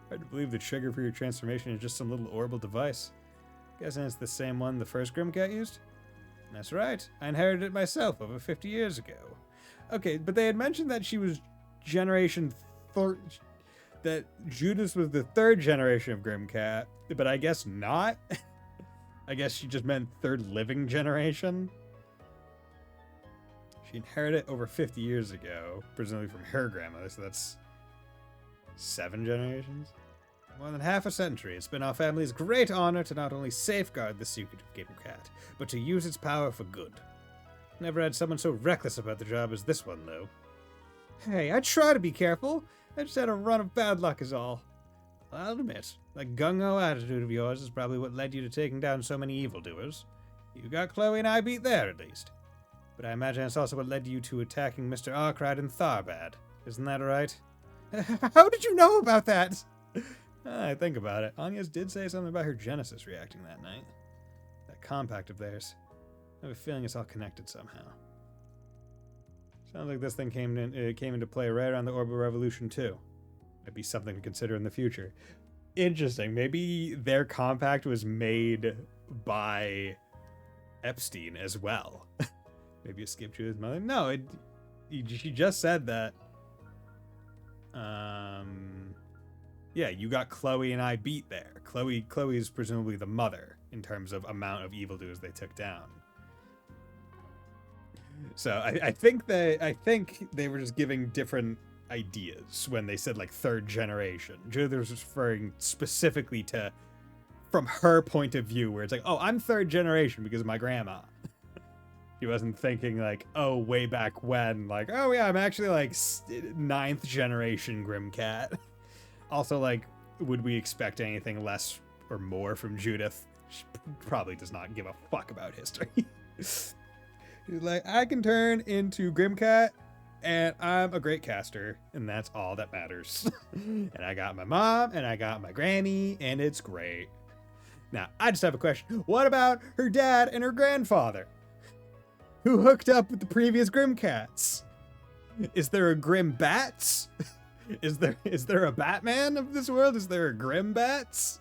A: Hard to believe the trigger for your transformation is just some little orbital device. Guessing it's the same one the first Grimcat used? That's right. I inherited it myself over 50 years ago. Okay, but they had mentioned that she was generation that Judith was the third generation of Grimcat, but I guess not. I guess she just meant third living generation. She inherited it over 50 years ago, presumably from her grandmother, so that's 7 generations? More than half a century, it's been our family's great honor to not only safeguard the secret of Grimcat, but to use its power for good. Never had someone so reckless about the job as this one, though. Hey, I try to be careful. I just had a run of bad luck is all. I'll admit, that gung-ho attitude of yours is probably what led you to taking down so many evildoers. You got Chloe and I beat there, at least. But I imagine it's also what led you to attacking Mr. Arkride and Tharbad. Isn't that right? How did you know about that? I think about it. Anya's did say something about her Genesis reacting that night. That compact of theirs. I have a feeling it's all connected somehow. Sounds like this thing came into play right around the Orbital Revolution too. Might be something to consider in the future. Interesting. Maybe their compact was made by Epstein as well. Maybe it skipped Judith's mother. No, she just said that. Yeah, you got Chloe and I beat there. Chloe is presumably the mother in terms of amount of evildoers they took down. So I think they were just giving different ideas when they said like third generation. Judith was referring specifically to from her point of view, where it's like, oh, I'm third generation because of my grandma. He wasn't thinking like, oh, way back when, like, oh yeah, I'm actually like ninth generation Grimcat. Also, like, would we expect anything less or more from Judith? She probably does not give a fuck about history. He's like, I can turn into Grimcat, and I'm a great caster, and that's all that matters. And I got my mom, and I got my Grammy, and it's great. Now, I just have a question. What about her dad and her grandfather? Who hooked up with the previous Grimcats? Is there a Grimbats? Is there a Batman of this world? Is there a Grimbats?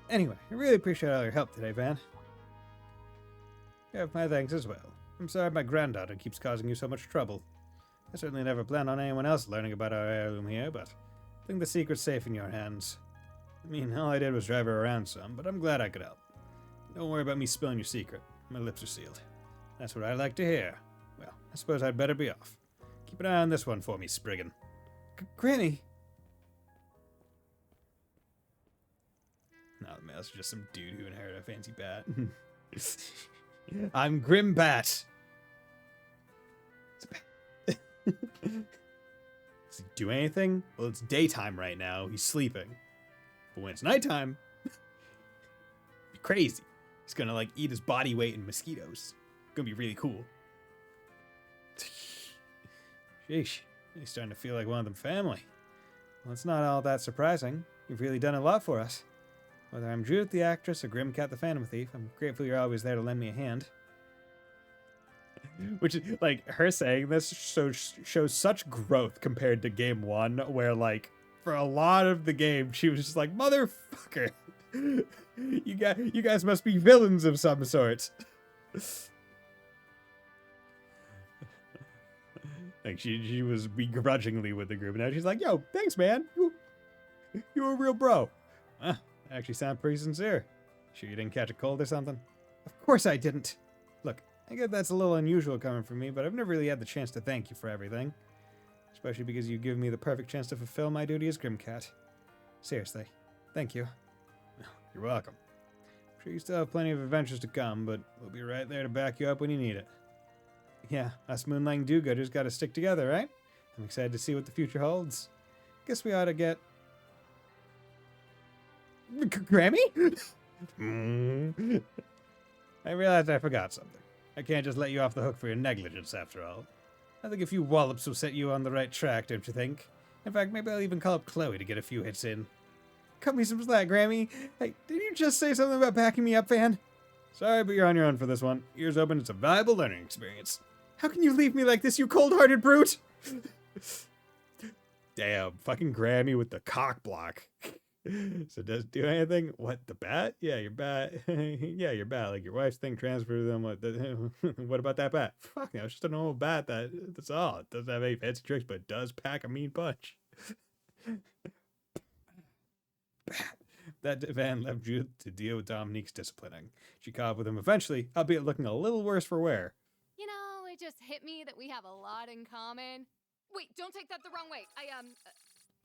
A: Anyway, I really appreciate all your help today, Van. You have my thanks as well. I'm sorry my granddaughter keeps causing you so much trouble. I certainly never planned on anyone else learning about our heirloom here, but I think the secret's safe in your hands. I mean, all I did was drive her around some, but I'm glad I could help. Don't worry about me spilling your secret. My lips are sealed. That's what I like to hear. Well, I suppose I'd better be off. Keep an eye on this one for me, Spriggan. Granny! No, man, that's just some dude who inherited a fancy bat. I'm Grimbat! It's a bat. Does he do anything? Well, it's daytime right now. He's sleeping. But when it's nighttime, be crazy. He's gonna like eat his body weight in mosquitoes. Gonna be really cool. Sheesh, he's starting to feel like one of them family. Well, it's not all that surprising. You've really done a lot for us. Whether I'm Judith the actress or Grimcat the Phantom Thief, I'm grateful you're always there to lend me a hand. Which is, like, her saying this shows such growth compared to game 1, where, like, for a lot of the game, she was just like, motherfucker, you guys must be villains of some sort. Like, she was begrudgingly with the group, and now she's like, yo, thanks, man. You're a real bro. Actually sound pretty sincere. Sure you didn't catch a cold or something? Of course I didn't. Look, I get that's a little unusual coming from me, but I've never really had the chance to thank you for everything. Especially because you give me the perfect chance to fulfill my duty as Grimcat. Seriously, thank you. You're welcome. I'm sure you still have plenty of adventures to come, but we'll be right there to back you up when you need it. Yeah, us Moonlighting do-gooders gotta stick together, right? I'm excited to see what the future holds. Guess we ought to get... Grammy? I realized I forgot something. I can't just let you off the hook for your negligence, after all. I think a few wallops will set you on the right track, don't you think? In fact, maybe I'll even call up Chloe to get a few hits in. Cut me some slack, Grammy. Hey, did you just say something about backing me up, Van? Sorry, but you're on your own for this one. Ears open, it's a valuable learning experience. How can you leave me like this, you cold-hearted brute? Damn, fucking Grammy with the cock block. So does it do anything? What, the bat? Yeah, your bat. Yeah, your bat. Like your wife's thing transferred to them. What about that bat? Fuck no, it's just a normal bat. That's all. It doesn't have any fancy tricks, but it does pack a mean punch. Bat. That Van left Judith to deal with Dominique's disciplining. She caught up with him eventually, albeit looking a little worse for wear.
H: You know, it just hit me that we have a lot in common. Wait, don't take that the wrong way. I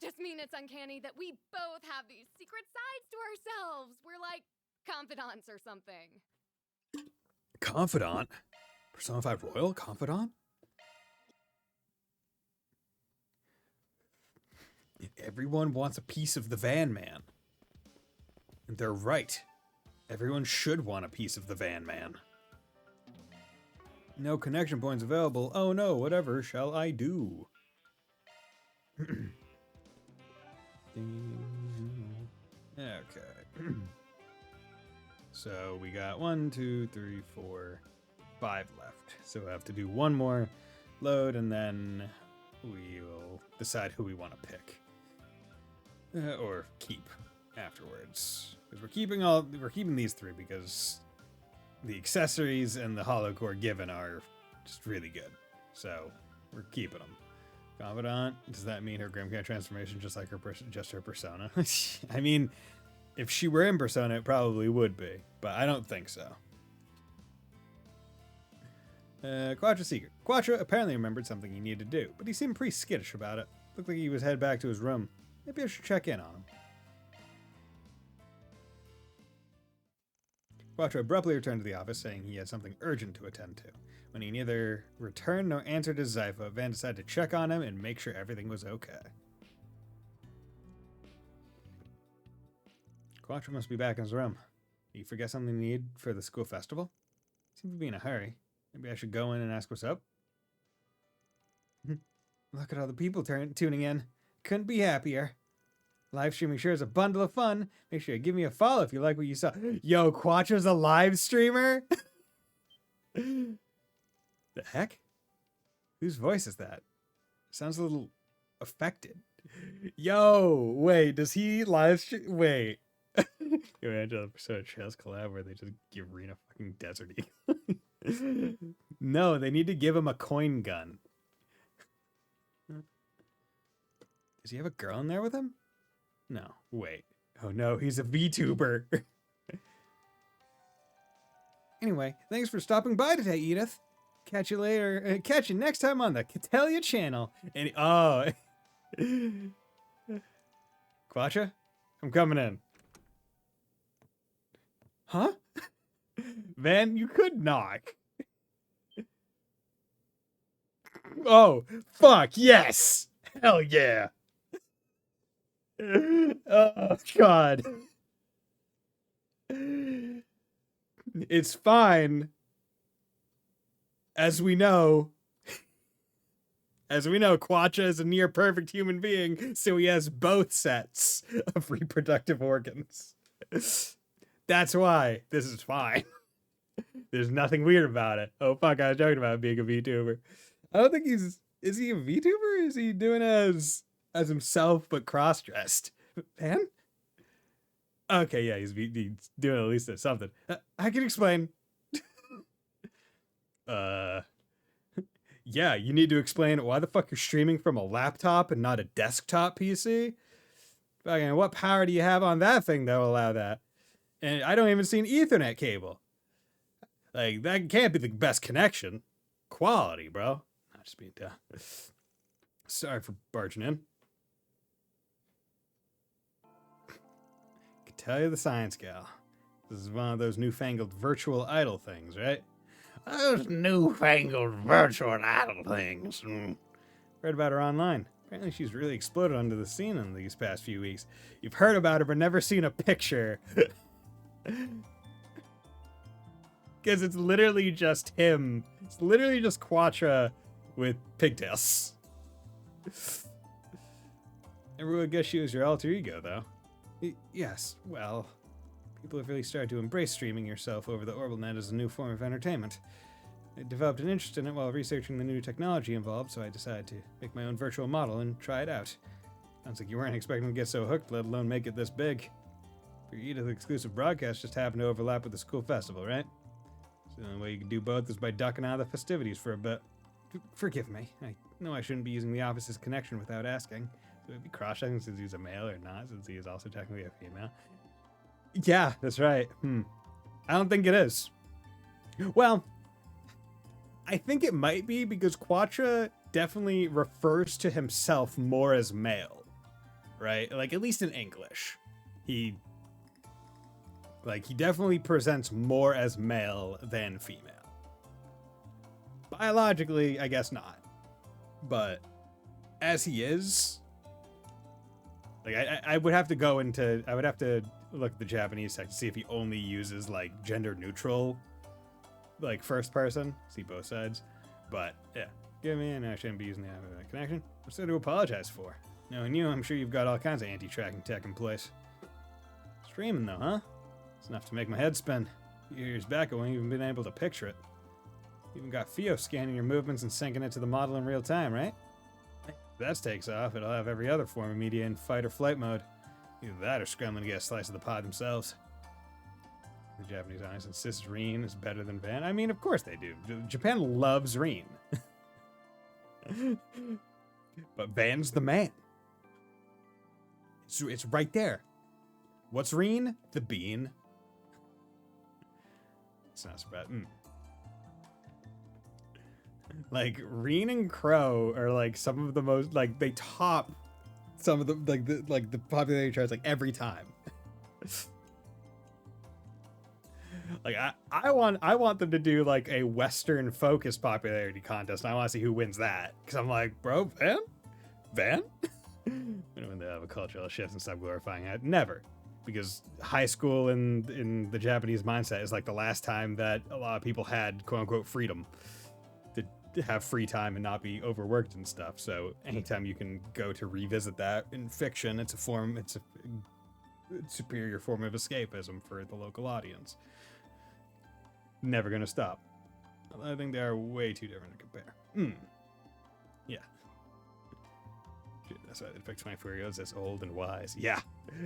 H: just mean it's uncanny that we both have these secret sides to ourselves. We're like confidants or something.
A: Confidant? Persona 5 Royal? Confidant? Everyone wants a piece of the Van Man. And they're right. Everyone should want a piece of the Van Man. No connection points available. Oh no, whatever shall I do? Okay. So we got 1, 2, 3, 4, 5 left. So we'll have to do one more load and then we will decide who we want to pick. Or keep afterwards. Because we're keeping these 3 because the accessories and the hollow core given are just really good. So we're keeping them. Confidant, does that mean her Grimcat transformation just like her persona? I mean, if she were in Persona, it probably would be, but I don't think so. Quattro Secret. Quattro apparently remembered something he needed to do, but he seemed pretty skittish about it. Looked like he was headed back to his room. Maybe I should check in on him. Quattro abruptly returned to the office, saying he had something urgent to attend to. When he neither returned nor answered his Zypha, Van decided to check on him and make sure everything was okay. Quattro must be back in his room. Did he forget something he needed for the school festival? Seemed to be in a hurry. Maybe I should go in and ask what's up? Look at all the people tuning in. Couldn't be happier. Live streaming sure is a bundle of fun. Make sure you give me a follow if you like what you saw. Yo, Quattro's a live streamer? The heck? Whose voice is that? Sounds a little affected. Yo, wait, does he live stream? Wait. You imagine the Persona Trails collab where they just give Rena fucking Desert Eagle. No, they need to give him a coin gun. Does he have a girl in there with him? No, wait. Oh no, he's a VTuber. Anyway, thanks for stopping by today, Edith. Catch you later. Catch you next time on the Catalia channel. And Quattro, I'm coming in. Huh? Van, you could knock. Oh, fuck, yes. Hell yeah. Oh, God. It's fine. As we know, Quattro is a near perfect human being, so he has both sets of reproductive organs. That's why this is fine. There's nothing weird about it. Oh, fuck, I was joking about being a VTuber. I don't think is he a VTuber? Is he doing as himself but cross-dressed? Man? Okay, yeah, he's doing at least something. I can explain. Yeah, you need to explain why the fuck you're streaming from a laptop and not a desktop PC? Fucking, what power do you have on that thing that will allow that? And I don't even see an Ethernet cable. Like, that can't be the best connection. Quality, bro. Not just being dumb. Sorry for barging in. Can tell you the science gal. This is one of those newfangled virtual idol things, right? Those newfangled virtual idol things. Read about her online. Apparently she's really exploded onto the scene in these past few weeks. You've heard about her but never seen a picture. Because it's literally just him. It's literally just Quattro with pigtails. Never would guess she was your alter ego, though. Yes, well, people have really started to embrace streaming yourself over the orbital net as a new form of entertainment. I developed an interest in it while researching the new technology involved, so I decided to make my own virtual model and try it out. Sounds like you weren't expecting to get so hooked, let alone make it this big. For your Edith exclusive broadcast just happened to overlap with the school festival, right? So the only way you can do both is by ducking out of the festivities for a bit. Forgive me. I know I shouldn't be using the office's connection without asking. Would it be cross-checking since he's a male or not, since he is also technically a female? Yeah, that's right. I don't think it is. Well, I think it might be because Quattro definitely refers to himself more as male, right? Like, at least in English. Like, he definitely presents more as male than female. Biologically, I guess not. But as he is, like, I would have to go into, I would have to look at the Japanese text to see if he only uses, like, gender neutral, like, first person. See both sides. But, yeah. Give me, and I shouldn't be using the connection. What's there to apologize for? Knowing you, I'm sure you've got all kinds of anti-tracking tech in place. Streaming, though, huh? It's enough to make my head spin. A few years back, I wouldn't even been able to picture it. You even got Fio scanning your movements and syncing it to the model in real time, right? If that takes off, it'll have every other form of media in fight or flight mode. Either that or scrambling to get a slice of the pie themselves. The Japanese audience insists Reen is better than Van. I mean, of course they do. Japan loves Reen. But Van's the man. It's right there. What's Reen? The bean. It's not so bad. Like, Reen and Crow are like some of the most, like, they top some of the the popularity charts like every time. Like, I want them to do like a Western focused popularity contest. And I want to see who wins that, because I'm like, bro, Van. When they have a cultural shift and stop glorifying it, never. Because high school in the Japanese mindset is like the last time that a lot of people had quote unquote freedom to have free time and not be overworked and stuff. So anytime you can go to revisit that in fiction, it's a superior form of escapism for the local audience. Never gonna stop. I think they are way too different to compare. Yeah. Shit, that's why they picked 24-year-olds as old and wise. Yeah.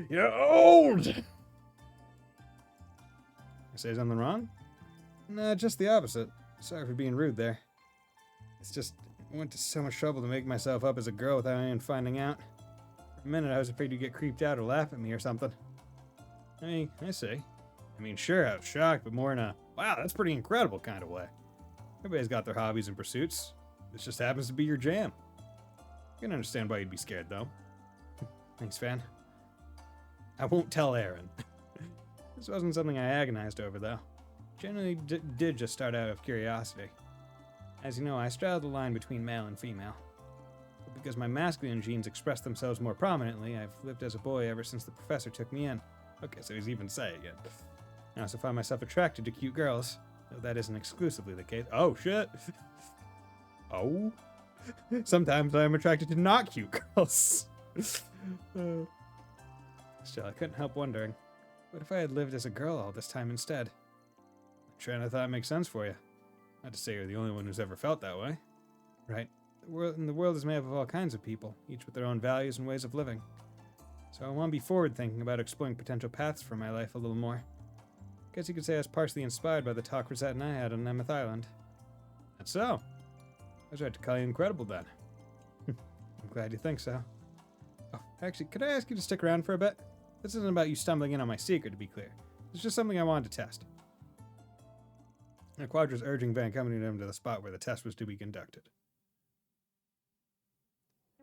A: You're old! I say something wrong? Nah, just the opposite. Sorry for being rude there. It's just, I went to so much trouble to make myself up as a girl without anyone finding out. For a minute, I was afraid you'd get creeped out or laugh at me or something. I see. I mean, sure, I was shocked, but more in a, wow, that's pretty incredible kind of way. Everybody's got their hobbies and pursuits. This just happens to be your jam. I can understand why you'd be scared, though. Thanks, Fan. I won't tell Aaron. This wasn't something I agonized over, though. Generally did just start out of curiosity. As you know, I straddle the line between male and female. But because my masculine genes express themselves more prominently, I've lived as a boy ever since the professor took me in. Okay, so he's even saying it. I also find myself attracted to cute girls, though that isn't exclusively the case. Oh, shit. Oh. Sometimes I'm attracted to not cute girls. Still, I couldn't help wondering, what if I had lived as a girl all this time instead? A trend I thought makes sense for you. Not to say you're the only one who's ever felt that way. Right? The world is made up of all kinds of people, each with their own values and ways of living. So I want to be forward-thinking about exploring potential paths for my life a little more. Guess you could say I was partially inspired by the talk Rosette and I had on Nemeth Island. That's so. I was right to call you incredible then. I'm glad you think so. Oh, actually, could I ask you to stick around for a bit? This isn't about you stumbling in on my secret, to be clear. It's just something I wanted to test. Now, Quadra's urging Van accompanied him to the spot where the test was to be conducted.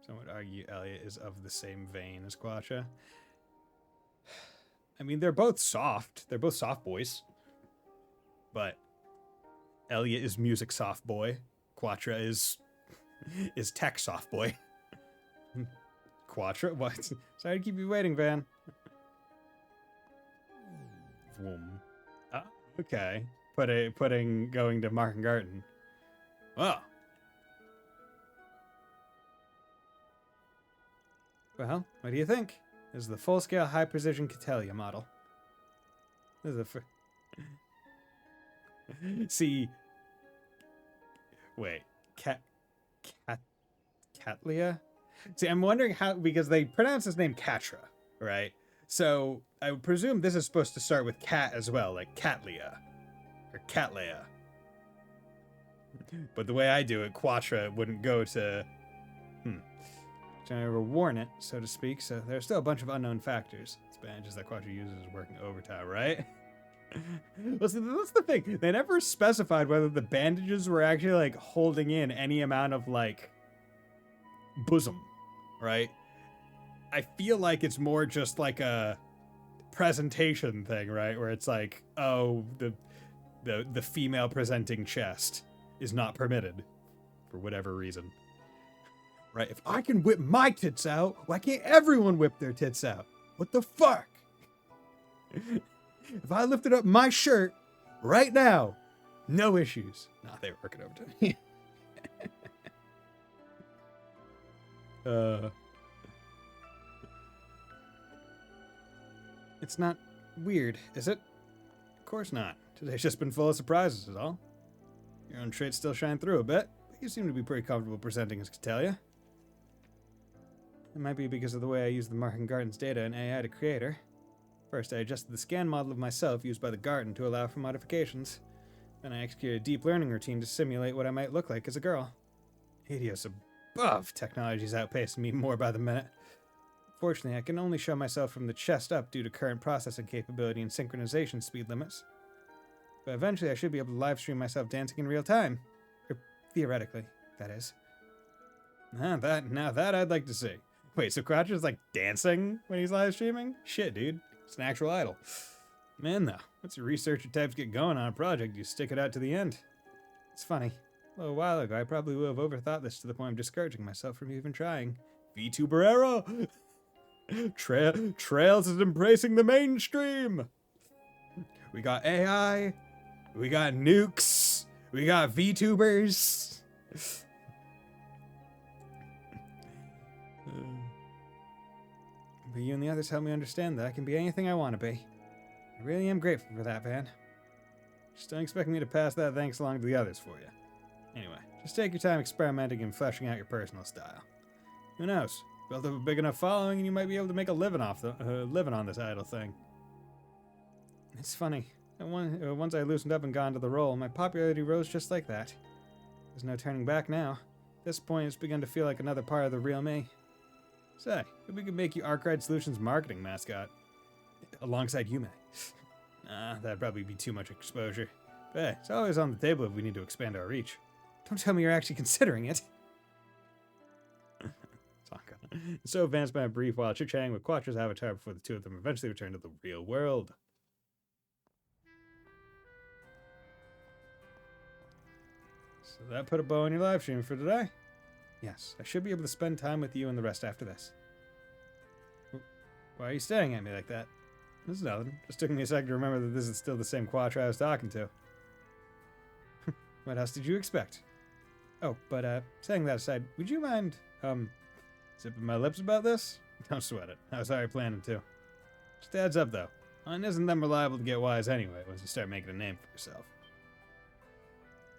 A: Some would argue Elliot is of the same vein as Quatra. I mean, they're both soft. They're both soft boys. But Elliot is music soft boy. Quatra is tech soft boy. Quatra? What? Sorry to keep you waiting, Van. Vroom. Ah, okay. Going to Mark and Garten. Oh. Well, what do you think? This is the full-scale high-precision Catellia model. This is See... Wait. Catlia? See, I'm wondering how... Because they pronounce his name Catra, right? So, I would presume this is supposed to start with cat as well, like Catlia. Or Catlea. But the way I do it, Quatra wouldn't go to... I never worn it, so to speak, so there's still a bunch of unknown factors. It's bandages that Quatra uses is working overtime, right? Well, see, that's the thing. They never specified whether the bandages were actually, like, holding in any amount of, like, bosom, right? I feel like it's more just like presentation thing, right? Where it's like, oh, the female presenting chest is not permitted for whatever reason. Right? If I can whip my tits out, why can't everyone whip their tits out? What the fuck? If I lifted up my shirt right now, no issues. Nah, they were working overtime. It's not weird, is it? Of course not. Today's just been full of surprises, is all. Your own traits still shine through a bit, but you seem to be pretty comfortable presenting as Catalia. It might be because of the way I use the Marking Garden's data and AI to create her. First, I adjusted the scan model of myself used by the garden to allow for modifications. Then I executed a deep learning routine to simulate what I might look like as a girl. Hideous above, technology's outpacing me more by the minute. Fortunately, I can only show myself from the chest up due to current processing capability and synchronization speed limits. But eventually I should be able to live stream myself dancing in real time. Or theoretically, that is. Now that I'd like to see. Wait, so Croucher's like dancing when he's live streaming? Shit, dude. It's an actual idol. Man, though, once your researcher types get going on a project, you stick it out to the end. It's funny. A little while ago, I probably would have overthought this to the point of discouraging myself from even trying. VTuber era! Trails is embracing the mainstream! We got AI, we got nukes, we got VTubers. But you and the others help me understand that I can be anything I want to be. I really am grateful for that, Van. Just don't expect me to pass that thanks along to the others for you. Anyway, just take your time experimenting and fleshing out your personal style. Who knows? Build up a big enough following and you might be able to make a living on this idle thing. It's funny. Once I loosened up and got into the role, my popularity rose just like that. There's no turning back now. At this point, it's begun to feel like another part of the real me. Say, if we could make you Arkride Solutions marketing mascot. Alongside Yume. That'd probably be too much exposure. But hey, it's always on the table if we need to expand our reach. Don't tell me you're actually considering it. So Van spent a brief while chit-chatting with Quattro's avatar before the two of them eventually returned to the real world. So that put a bow on your live stream for today? Yes, I should be able to spend time with you and the rest after this. Why are you staring at me like that? This is nothing. Just took me a second to remember that this is still the same Quattro I was talking to. What else did you expect? Oh, but saying that aside, would you mind, zipping my lips about this? Don't sweat it. I was already planning to. Just a heads up, though. Mine isn't that reliable to get wise anyway once you start making a name for yourself.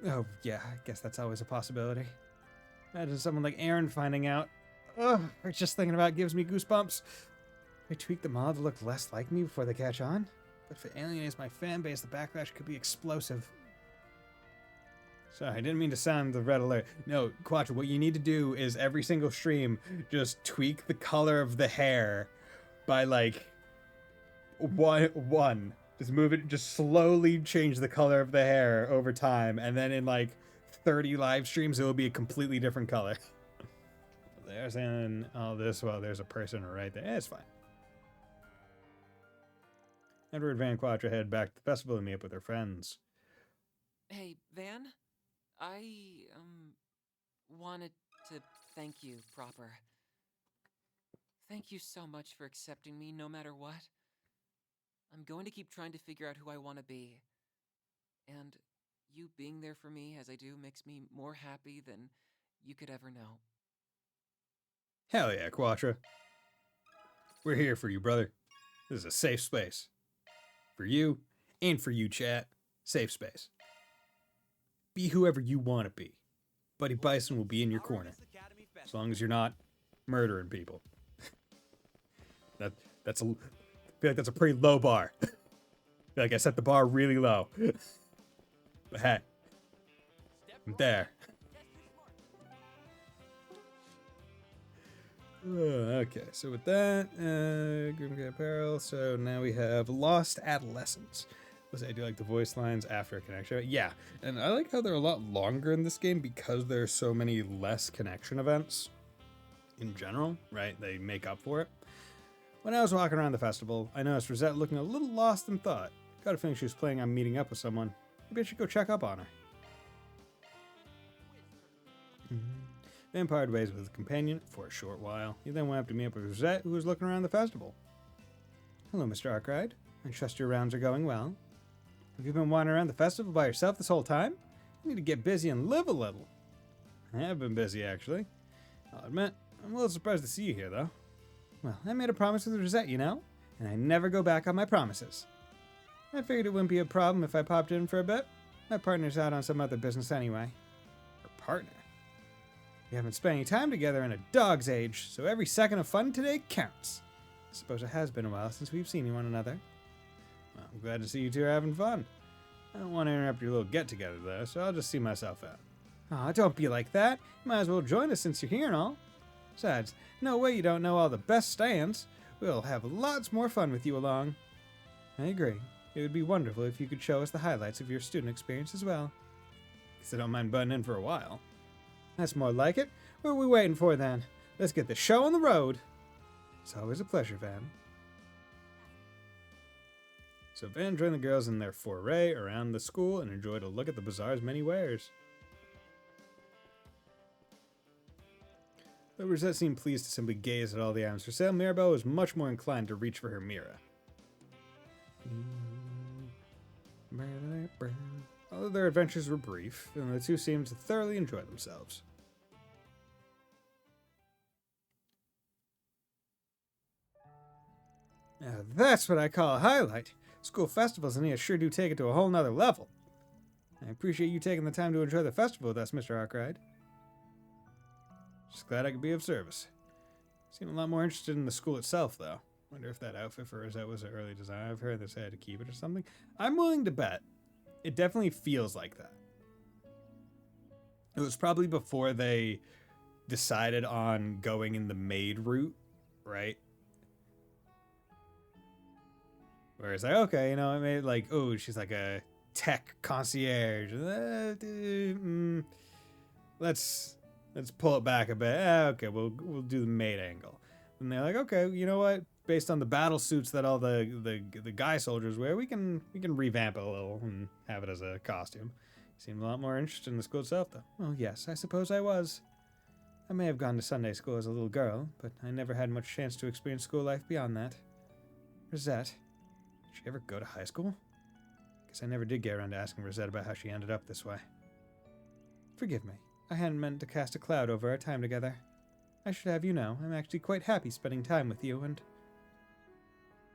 A: Oh, yeah, I guess that's always a possibility. Imagine someone like Aaron finding out. Ugh, just thinking about it gives me goosebumps. I tweak the mod to look less like me before they catch on. But if it alienates my fan base, the backlash could be explosive. Sorry, I didn't mean to sound the red alert. No, Quattro, what you need to do is every single stream, just tweak the color of the hair by like one. Just move it, just slowly change the color of the hair over time, and then in like 30 live streams, it will be a completely different color. There's all this, well, there's a person right there. It's fine. Edward Van Quattro headed back to the festival to meet up with her friends.
I: Hey, Van? I, wanted to thank you proper. Thank you so much for accepting me no matter what. I'm going to keep trying to figure out who I want to be. And you being there for me as I do makes me more happy than you could ever know.
A: Hell yeah, Quattro. We're here for you, brother. This is a safe space. For you, and for you, chat. Safe space. Be whoever you want to be. Buddy Bison will be in your corner. As long as you're not murdering people. I feel like that's a pretty low bar. I feel like I set the bar really low. But hey, I'm there. Okay, so with that, Grim Apparel, so now we have Lost Adolescence. I do like the voice lines after a connection. Yeah, and I like how they're a lot longer in this game because there's so many less connection events in general, right? They make up for it. When I was walking around the festival, I noticed Rosette looking a little lost in thought. Got a feeling she was planning on meeting up with someone. Maybe I should go check up on her. Van parted ways with his companion for a short while. He then went up to meet up with Rosette, who was looking around the festival. Hello, Mr. Arkwright. I trust your rounds are going well. Have you been wandering around the festival by yourself this whole time? You need to get busy and live a little. I have been busy, actually. I'll admit, I'm a little surprised to see you here, though. Well, I made a promise with Rosette, you know, and I never go back on my promises. I figured it wouldn't be a problem if I popped in for a bit. My partner's out on some other business anyway. Her partner? We haven't spent any time together in a dog's age, so every second of fun today counts. I suppose it has been a while since we've seen one another. Well, I'm glad to see you two are having fun. I don't want to interrupt your little get-together, though, so I'll just see myself out. Aw, don't be like that. You might as well join us since you're here and all. Besides, no way you don't know all the best stands. We'll have lots more fun with you along. I agree. It would be wonderful if you could show us the highlights of your student experience as well. Guess I don't mind butting in for a while. That's more like it. What are we waiting for then? Let's get the show on the road. It's always a pleasure, Van. So Van joined the girls in their foray around the school and enjoyed a look at the bazaar's many wares. Though Rosette seemed pleased to simply gaze at all the items for sale, Mirabelle was much more inclined to reach for her mirror. Although their adventures were brief, and the two seemed to thoroughly enjoy themselves. Now that's what I call a highlight. School festivals in here sure do take it to a whole nother level. I appreciate you taking the time to enjoy the festival with us, Mr. Arkwright. Just glad I could be of service. Seem a lot more interested in the school itself, though. Wonder if that outfit for Rosette was an early design. I've heard they had to keep it or something. I'm willing to bet. It definitely feels like that. It was probably before they decided on going in the maid route, right? Where it's like, okay, you know, I made like, oh, she's like a tech concierge. Let's pull it back a bit. Okay, we'll do the maid angle. And they're like, okay, you know what? Based on the battle suits that all the guy soldiers wear, we can revamp it a little and have it as a costume. Seemed a lot more interested in the school itself, though. Well, yes, I suppose I was. I may have gone to Sunday school as a little girl, but I never had much chance to experience school life beyond that. Rosette, did she ever go to high school? Guess I never did get around to asking Rosette about how she ended up this way. Forgive me. I hadn't meant to cast a cloud over our time together. I should have you know, I'm actually quite happy spending time with you, and...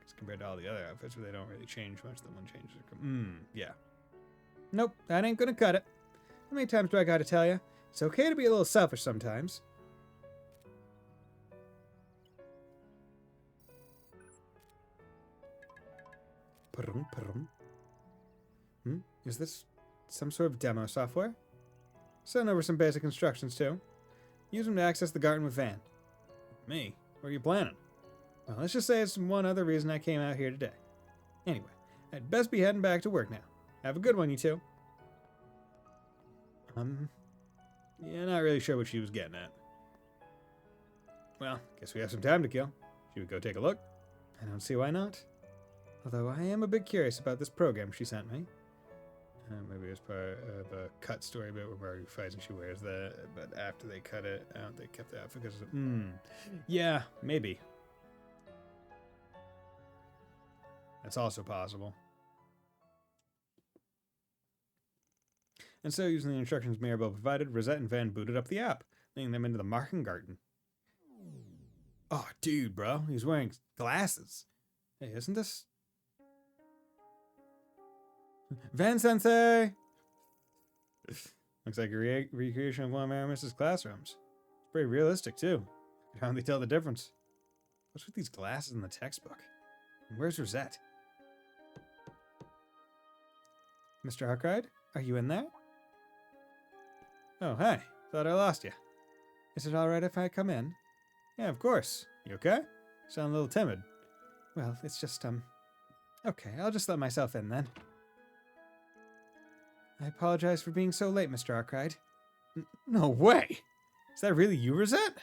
A: Because compared to all the other outfits where they don't really change much, the one changes... yeah. Nope, that ain't gonna cut it. How many times do I gotta tell you? It's okay to be a little selfish sometimes. Is this some sort of demo software? Send over some basic instructions, too. Use them to access the garden with Van. Me? What are you planning? Well, let's just say it's one other reason I came out here today. Anyway, I'd best be heading back to work now. Have a good one, you two. Yeah, not really sure what she was getting at. Well, guess we have some time to kill. Should we go take a look? I don't see why not. Although I am a bit curious about this program she sent me. Maybe it was part of a cut story bit where Marty fights and she wears that, but after they cut it out, they kept the outfit because yeah, maybe. That's also possible. And so, using the instructions Mirabelle provided, Rosette and Van booted up the app, leading them into the market garden. Oh, dude, bro, he's wearing glasses. Hey, isn't this... Van Sensei! Looks like a recreation of one of Aramis's classrooms. It's pretty realistic, too. I can hardly tell the difference. What's with these glasses in the textbook? And where's Rosette? Mr. Arkwright, are you in there? Oh, hi. Thought I lost you. Is it alright if I come in? Yeah, of course. You okay? Sound a little timid. Well, it's just, okay, I'll just let myself in then. I apologize for being so late, Mr. Arkwright. No way! Is that really you, Rosette?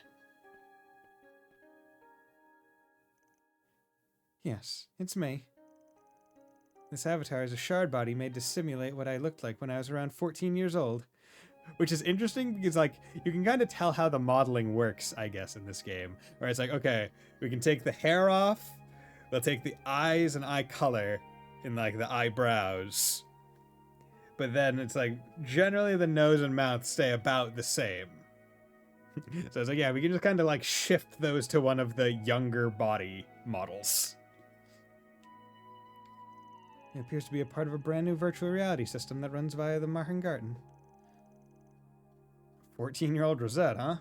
E: Yes, it's me. This avatar is a shard body made to simulate what I looked like when I was around 14 years old. Which is interesting because, like, you can kind of tell how the modeling works, I guess, in this game. Where it's like, okay, we can take the hair off, we'll take the eyes and eye color in, like, the eyebrows. But then it's like, generally the nose and mouth stay about the same. So it's like, yeah, we can just kind of, like, shift those to one of the younger body models. It appears to be a part of a brand new virtual reality system that runs via the Marhan Garden. 14-year-old Rosette, huh?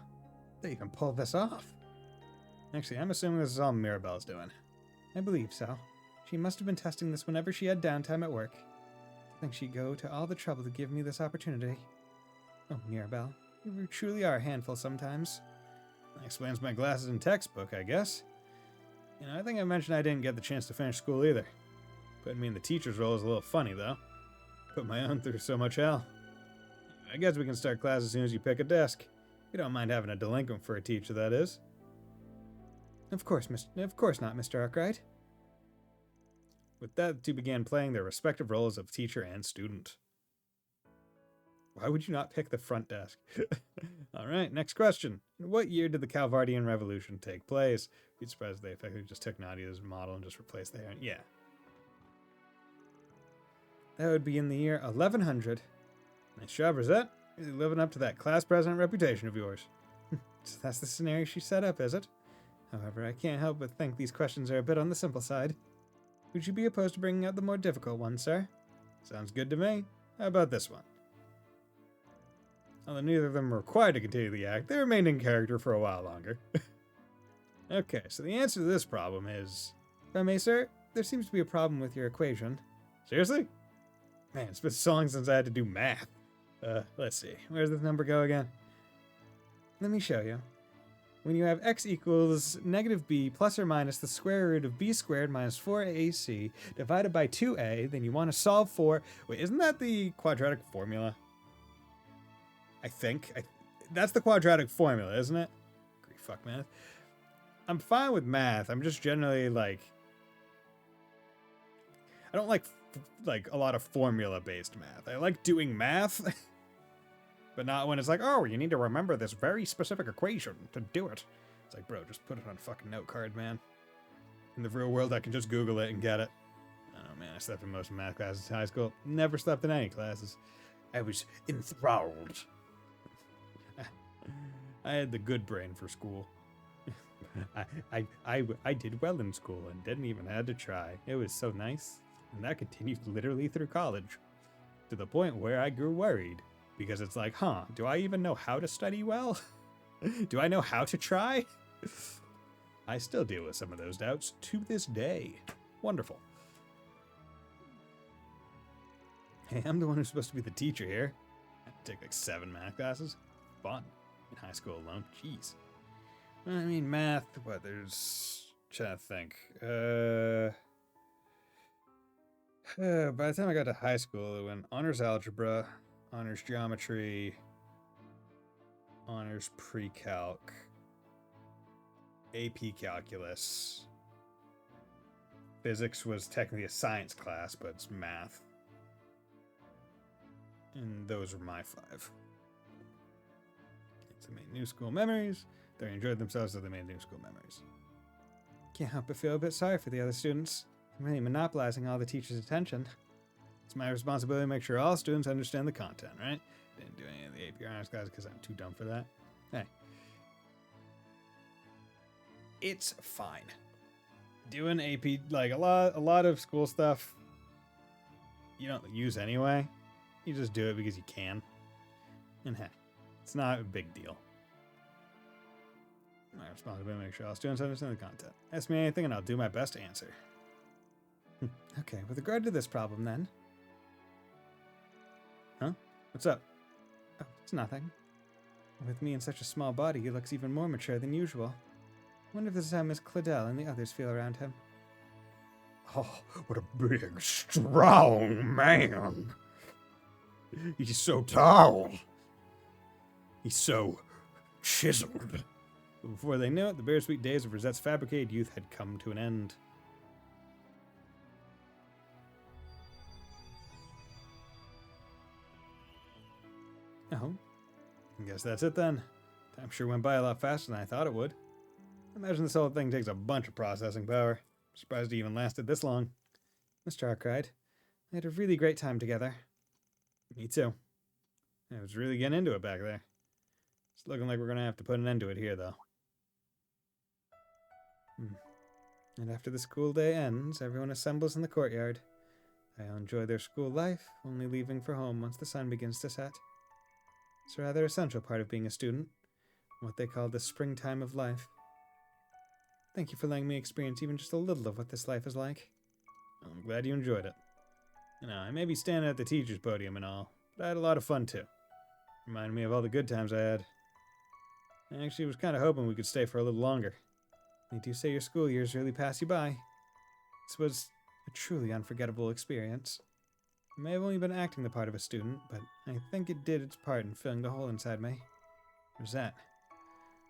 E: They even pulled this off. Actually, I'm assuming this is all Mirabelle's doing. I believe so. She must have been testing this whenever she had downtime at work. I think she'd go to all the trouble to give me this opportunity. Oh, Mirabelle, you truly are a handful sometimes. That explains my glasses and textbook, I guess. You know, I think I mentioned I didn't get the chance to finish school either. Putting me in the teacher's role is a little funny, though. Put my own through so much hell. I guess we can start class as soon as you pick a desk. We don't mind having a delinquent for a teacher, that is. Of course not, Mr. Arkwright. With that, the two began playing their respective roles of teacher and student. Why would you not pick the front desk? All right, next question. In what year did the Calvardian Revolution take place? You'd surprised they effectively just took Nadia's model and just replaced the hair. Yeah. That would be in the year 1100. Nice job, Rosette. Really living up to that class president reputation of yours. So that's the scenario she set up, is it? However, I can't help but think these questions are a bit on the simple side. Would you be opposed to bringing out the more difficult ones, sir? Sounds good to me. How about this one? Although neither of them were required to continue the act, they remained in character for a while longer. Okay, so the answer to this problem is... If I may, sir, there seems to be a problem with your equation. Seriously? Man, it's been so long since I had to do math. Let's see. Where does this number go again? Let me show you. When you have x equals negative b plus or minus the square root of b squared minus 4ac divided by 2a, then you want to solve for... Wait, isn't that the quadratic formula? I think. That's the quadratic formula, isn't it? Great fuck math. I'm fine with math. I'm just generally, like... I don't like a lot of formula-based math. I like doing math, but not when it's like, oh, you need to remember this very specific equation to do it. It's like, bro, just put it on a fucking note card, man. In the real world, I can just Google it and get it. Oh, man, I slept in most math classes in high school. Never slept in any classes. I was enthralled. I had the good brain for school. I did well in school and didn't even have to try. It was so nice. And that continued literally through college, to the point where I grew worried, because it's like, do I even know how to study well? Do I know how to try? I still deal with some of those doubts to this day. Wonderful. Hey, I'm the one who's supposed to be the teacher here. I take like 7 math classes. Fun. In high school alone. Jeez. I mean, math, what, there's... trying to think. By the time I got to high school, it went honors algebra, honors geometry, honors pre-calc, AP calculus. Physics was technically a science class, but it's math. And those were my 5. So they made new school memories. They enjoyed themselves, so they made new school memories. Can't help but feel a bit sorry for the other students. I'm really monopolizing all the teachers' attention. It's my responsibility to make sure all students understand the content, right? Didn't do any of the AP honors classes because I'm too dumb for that. Hey. It's fine. Doing AP, like a lot of school stuff, you don't use anyway. You just do it because you can. And hey, it's not a big deal. My responsibility to make sure all students understand the content. Ask me anything and I'll do my best to answer. Okay, with regard to this problem then. Huh? What's up? Oh, it's nothing. With me in such a small body, he looks even more mature than usual. I wonder if this is how Miss Claudel and the others feel around him. Oh, what a big, strong man. He's so tall. He's so chiseled. But before they knew it, the bittersweet days of Rosette's fabricated youth had come to an end.
A: Oh, I guess that's it then. Time sure went by a lot faster than I thought it would. I imagine this whole thing takes a bunch of processing power. Surprised it even lasted this long. Mr. Arkwright, we had a really great time together. Me too. I was really getting into it back there. It's looking like we're gonna have to put an end to it here, though. And after the school day ends, everyone assembles in the courtyard. They all enjoy their school life, only leaving for home once the sun begins to set. It's a rather essential part of being a student, what they call the springtime of life. Thank you for letting me experience even just a little of what this life is like. I'm glad you enjoyed it. You know, I may be standing at the teacher's podium and all, but I had a lot of fun too. Reminded me of all the good times I had. I actually was kind of hoping we could stay for a little longer. They do say your school years really pass you by. This was a truly unforgettable experience. I may have only been acting the part of a student, but I think it did its part in filling the hole inside me. What was that?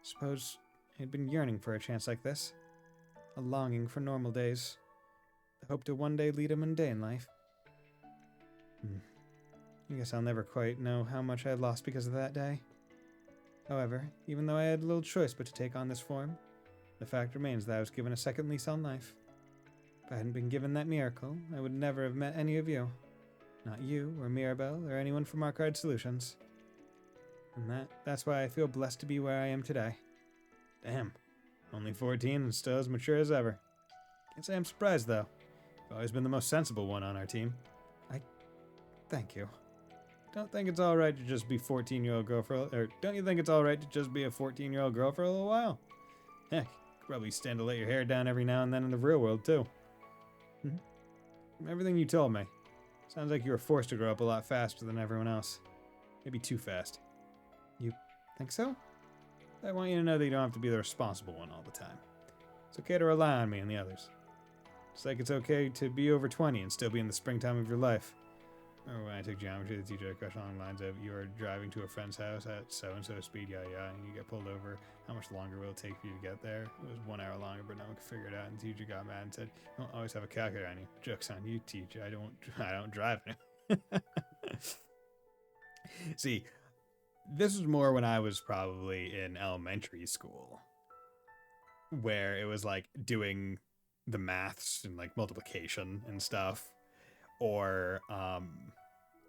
A: Suppose I had been yearning for a chance like this. A longing for normal days. The hope to one day lead a mundane life. I guess I'll never quite know how much I lost because of that day. However, even though I had little choice but to take on this form, the fact remains that I was given a second lease on life. If I hadn't been given that miracle, I would never have met any of you. Not you, or Mirabelle, or anyone from Arkwright Solutions. And that's why I feel blessed to be where I am today. Damn. Only 14 and still as mature as ever. Can't say I'm surprised, though. You've always been the most sensible one on our team. Thank you. Don't think it's alright to just be 14-year-old girl or don't you think it's alright to just be a 14-year-old girl for a little while? Heck, you could probably stand to let your hair down every now and then in the real world, too. From everything you told me, sounds like you were forced to grow up a lot faster than everyone else. Maybe too fast. You think so? I want you to know that you don't have to be the responsible one all the time. It's okay to rely on me and the others. Just like it's okay to be over 20 and still be in the springtime of your life. Remember when I took geometry, the teacher had a question along the lines of, you are driving to a friend's house at so-and-so speed, and you get pulled over. How much longer will it take for you to get there? It was 1 hour longer, but no one could figure it out, and the teacher got mad and said, you don't always have a calculator on you. Joke's on you, teacher. I don't drive now. See, this was more when I was probably in elementary school, where it was like doing the maths and like multiplication and stuff. Or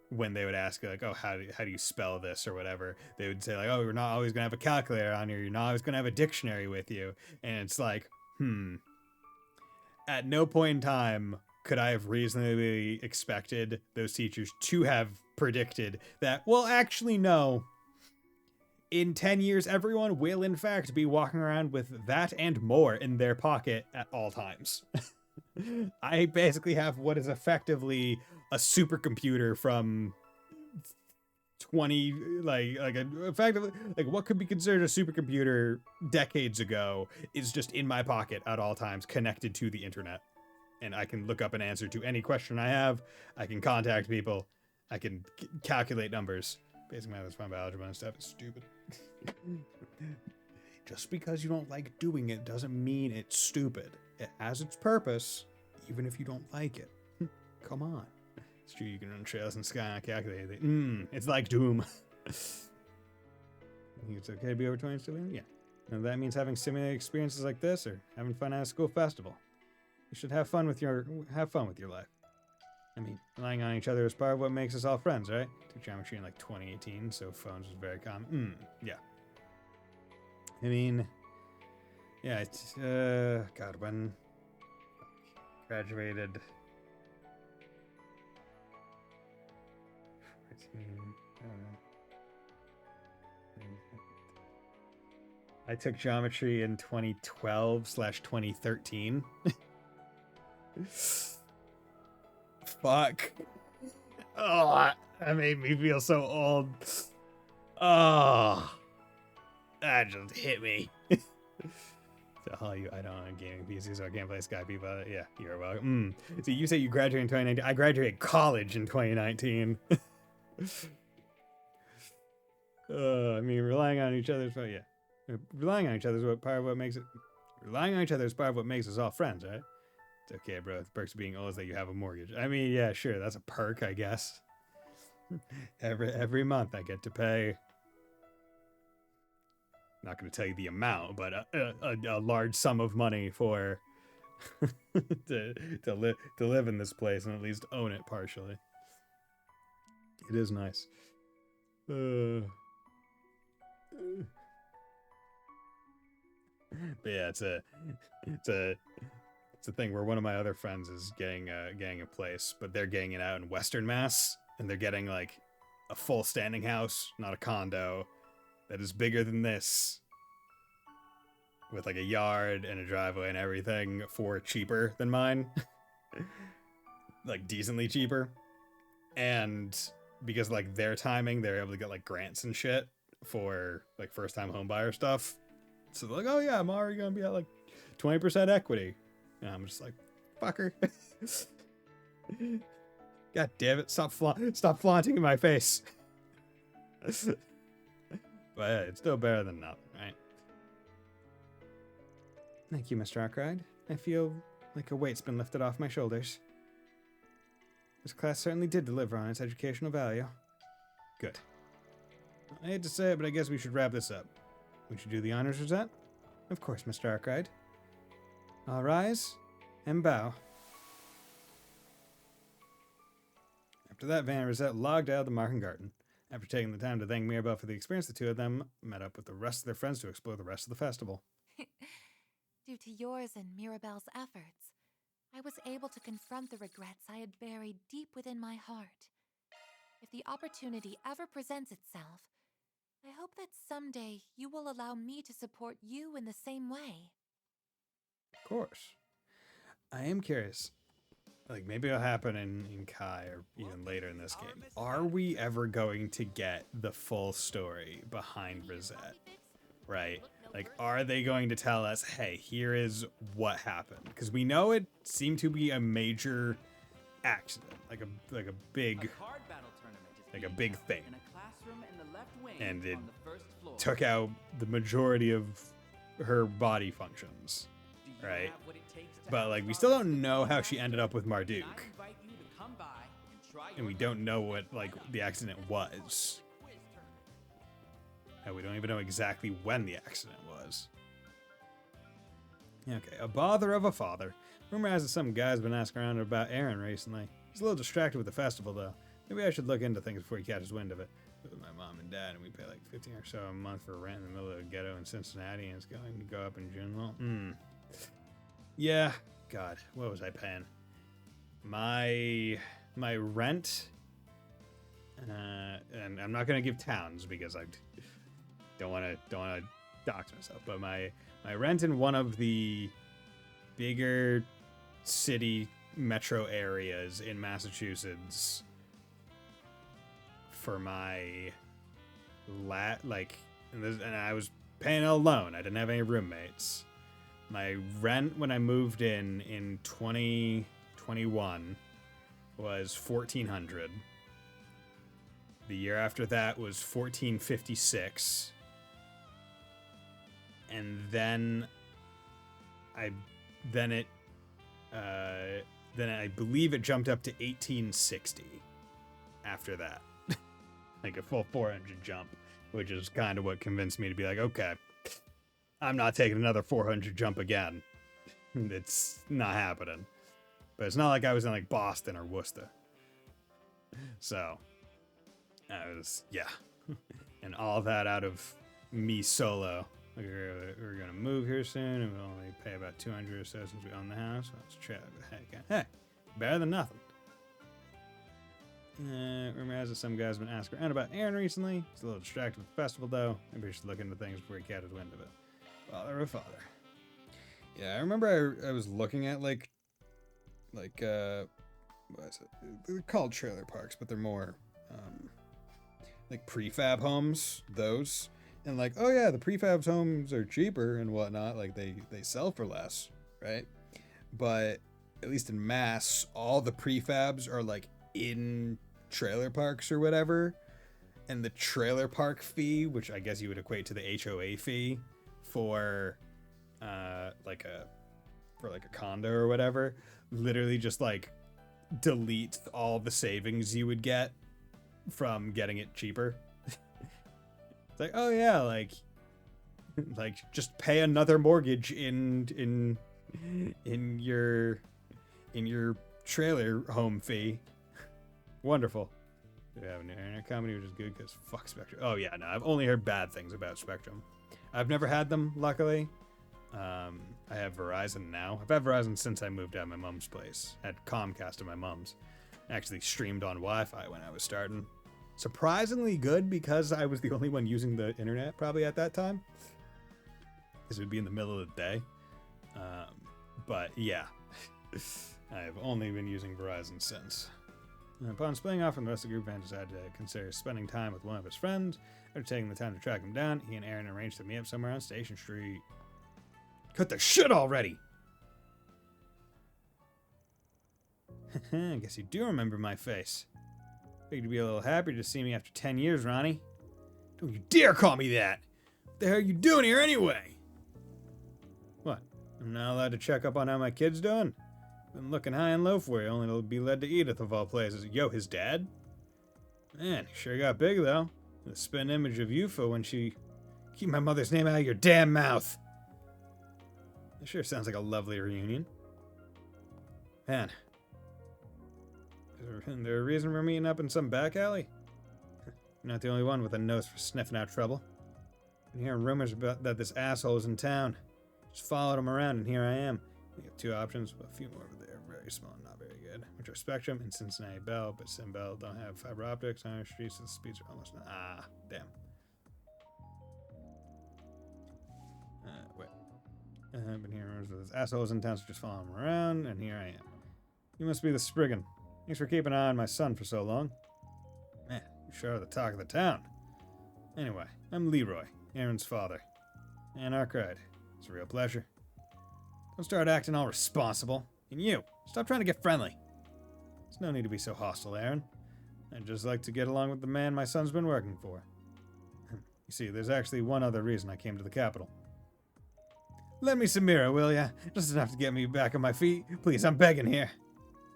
A: when they would ask like, oh, how do you spell this or whatever, they would say like, oh, you're not always gonna have a calculator on you, you're not always gonna have a dictionary with you. And it's like, at no point in time could I have reasonably expected those teachers to have predicted that, well, actually no, in 10 years everyone will in fact be walking around with that and more in their pocket at all times. I basically have what is effectively a supercomputer from 20, effectively, what could be considered a supercomputer decades ago is just in my pocket at all times, connected to the internet. And I can look up an answer to any question I have. I can contact people. I can calculate numbers. Basic math is fun, but algebra and stuff is stupid. Just because you don't like doing it doesn't mean it's stupid. It has its purpose, even if you don't like it. Come on. It's true, you can run trails in the sky on a calculator. It's like Doom. I think it's okay to be over 20 and still in? Yeah. And that means having similar experiences like this, or having fun at a school festival. You should have fun with your life. I mean, relying on each other is part of what makes us all friends, right? Took geometry in like 2018, so phones was very common. Yeah. I mean, yeah, it's, God, when graduated, 14, I took geometry in 2012/2013. Fuck. Oh, that made me feel so old. Oh, that just hit me. I don't own gaming PCs, so I can't play Skype, but yeah, you're welcome. So you say you graduated in 2019. I graduated college in 2019. I mean, relying on each other is what, yeah. Relying on each other is part of what makes it. Relying on each other is part of what makes us all friends, right? It's okay, bro. The perks of being old is that you have a mortgage. I mean, yeah, sure, that's a perk, I guess. Every month I get to pay. Not going to tell you the amount, but a large sum of money for to live in this place and at least own it partially. It is nice. But yeah, it's a thing where one of my other friends is getting a place, but they're getting it out in Western Mass, and they're getting like a full standing house, not a condo, that is bigger than this, with like a yard and a driveway and everything, for cheaper than mine. Like decently cheaper. And because like their timing, they're able to get like grants and shit for like first time homebuyer stuff. So they're like, oh yeah, I'm already gonna be at like 20% equity. And I'm just like, fucker. God damn it, stop flaunting in my face. But yeah, it's still better than nothing, right? Thank you, Mr. Arkride. I feel like a weight's been lifted off my shoulders. This class certainly did deliver on its educational value. Good. I hate to say it, but I guess we should wrap this up. Would you do the honors, Rosette? Of course, Mr. Arkride. I'll rise and bow. After that, Van and Rosette logged out of the Marken Garden. After taking the time to thank Mirabelle for the experience, the two of them met up with the rest of their friends to explore the rest of the festival.
J: Due to yours and Mirabelle's efforts, I was able to confront the regrets I had buried deep within my heart. If the opportunity ever presents itself, I hope that someday you will allow me to support you in the same way.
A: Of course. I am curious. Like, maybe it'll happen in Kai or even later in this game. Are we ever going to get the full story behind Rosette? Right? Like, are they going to tell us, hey, here is what happened? Because we know it seemed to be a major accident, like a big thing. And it took out the majority of her body functions, right? But like, we still don't know how she ended up with Marduk, and we don't know what like the accident was. And we don't even know exactly when the accident was. Okay, a bother of a father. Rumor has it some guy's been asking around about Aaron recently. He's a little distracted with the festival though. Maybe I should look into things before he catches wind of it. With my mom and dad, and we pay like $15 or so a month for rent in the middle of the ghetto in Cincinnati, and it's going to go up in June. Yeah, God, what was I paying? My rent, and I'm not gonna give towns because I don't want to dox myself. But my rent in one of the bigger city metro areas in Massachusetts for my and I was paying it alone. I didn't have any roommates. My rent when I moved in 2021 was $1,400. The year after that was $1,456. And then I believe it jumped up to $1,860 after that. Like a full 400 jump, which is kind of what convinced me to be like, okay, I'm not taking another 400 jump again. It's not happening. But it's not like I was in like Boston or Worcester. So, I was, yeah. And all that out of me solo. We're going to move here soon, and we'll only pay about $200 or so since we own the house. Let's try it. Hey, better than nothing. Rumor has it some guy's been asking around about Aaron recently. He's a little distracted with the festival, though. Maybe we should look into things before he catches wind of it. Father of father. Yeah, I remember I was looking at what is it? They're called trailer parks, but they're more like prefab homes. Those. And like, oh yeah, the prefab homes are cheaper and whatnot. Like they sell for less, right? But at least in Mass, all the prefabs are like in trailer parks or whatever. And the trailer park fee, which I guess you would equate to the HOA fee for a condo or whatever, literally just like deletes all the savings you would get from getting it cheaper. It's like, oh yeah, like just pay another mortgage in your trailer home fee. Wonderful. We have an internet comedy, which is good because fuck Spectrum. Oh yeah, no, I've only heard bad things about Spectrum. I've never had them, luckily. I have Verizon now. I've had Verizon since I moved out of my mom's place. I had Comcast at my mom's. I actually streamed on Wi-Fi when I was starting. Surprisingly good because I was the only one using the internet probably at that time. Because it would be in the middle of the day. But yeah, I've only been using Verizon since. Upon splitting off from the rest of the group, Van decided to consider spending time with one of his friends. After taking the time to track him down, he and Aaron arranged to meet up somewhere on Station Street. Cut the shit already! I guess you do remember my face. Figured you'd be a little happier to see me after 10 years, Ronnie. Don't you dare call me that! What the hell are you doing here anyway? What? I'm not allowed to check up on how my kid's doing? Been looking high and low for you, only to be led to Edith of all places. Yo, his dad? Man, he sure got big, though. The spin image of Yufa when she... Keep my mother's name out of your damn mouth! It sure sounds like a lovely reunion. Man. Is there a reason we're meeting up in some back alley? You're not the only one with a nose for sniffing out trouble. Been hearing rumors about that this asshole is in town. Just followed him around and here I am. We have two options, but a few more over there. Very small and not very good. Which are Spectrum and Cincinnati Bell, but Sim Bell don't have fiber optics on our streets, so the speeds are almost not. Ah, damn. Wait. I've been hearing rumors that this asshole is in town, so just follow him around, and here I am. You must be the Spriggan. Thanks for keeping an eye on my son for so long. Man, you sure are the talk of the town. Anyway, I'm Leroy, Aaron's father. And Arkwright. It's a real pleasure. Don't start acting all responsible. And you, stop trying to get friendly. There's no need to be so hostile, Aaron. I'd just like to get along with the man my son's been working for. You see, there's actually one other reason I came to the capital. Lend me some mirror, will ya? Just enough to get me back on my feet. Please, I'm begging here.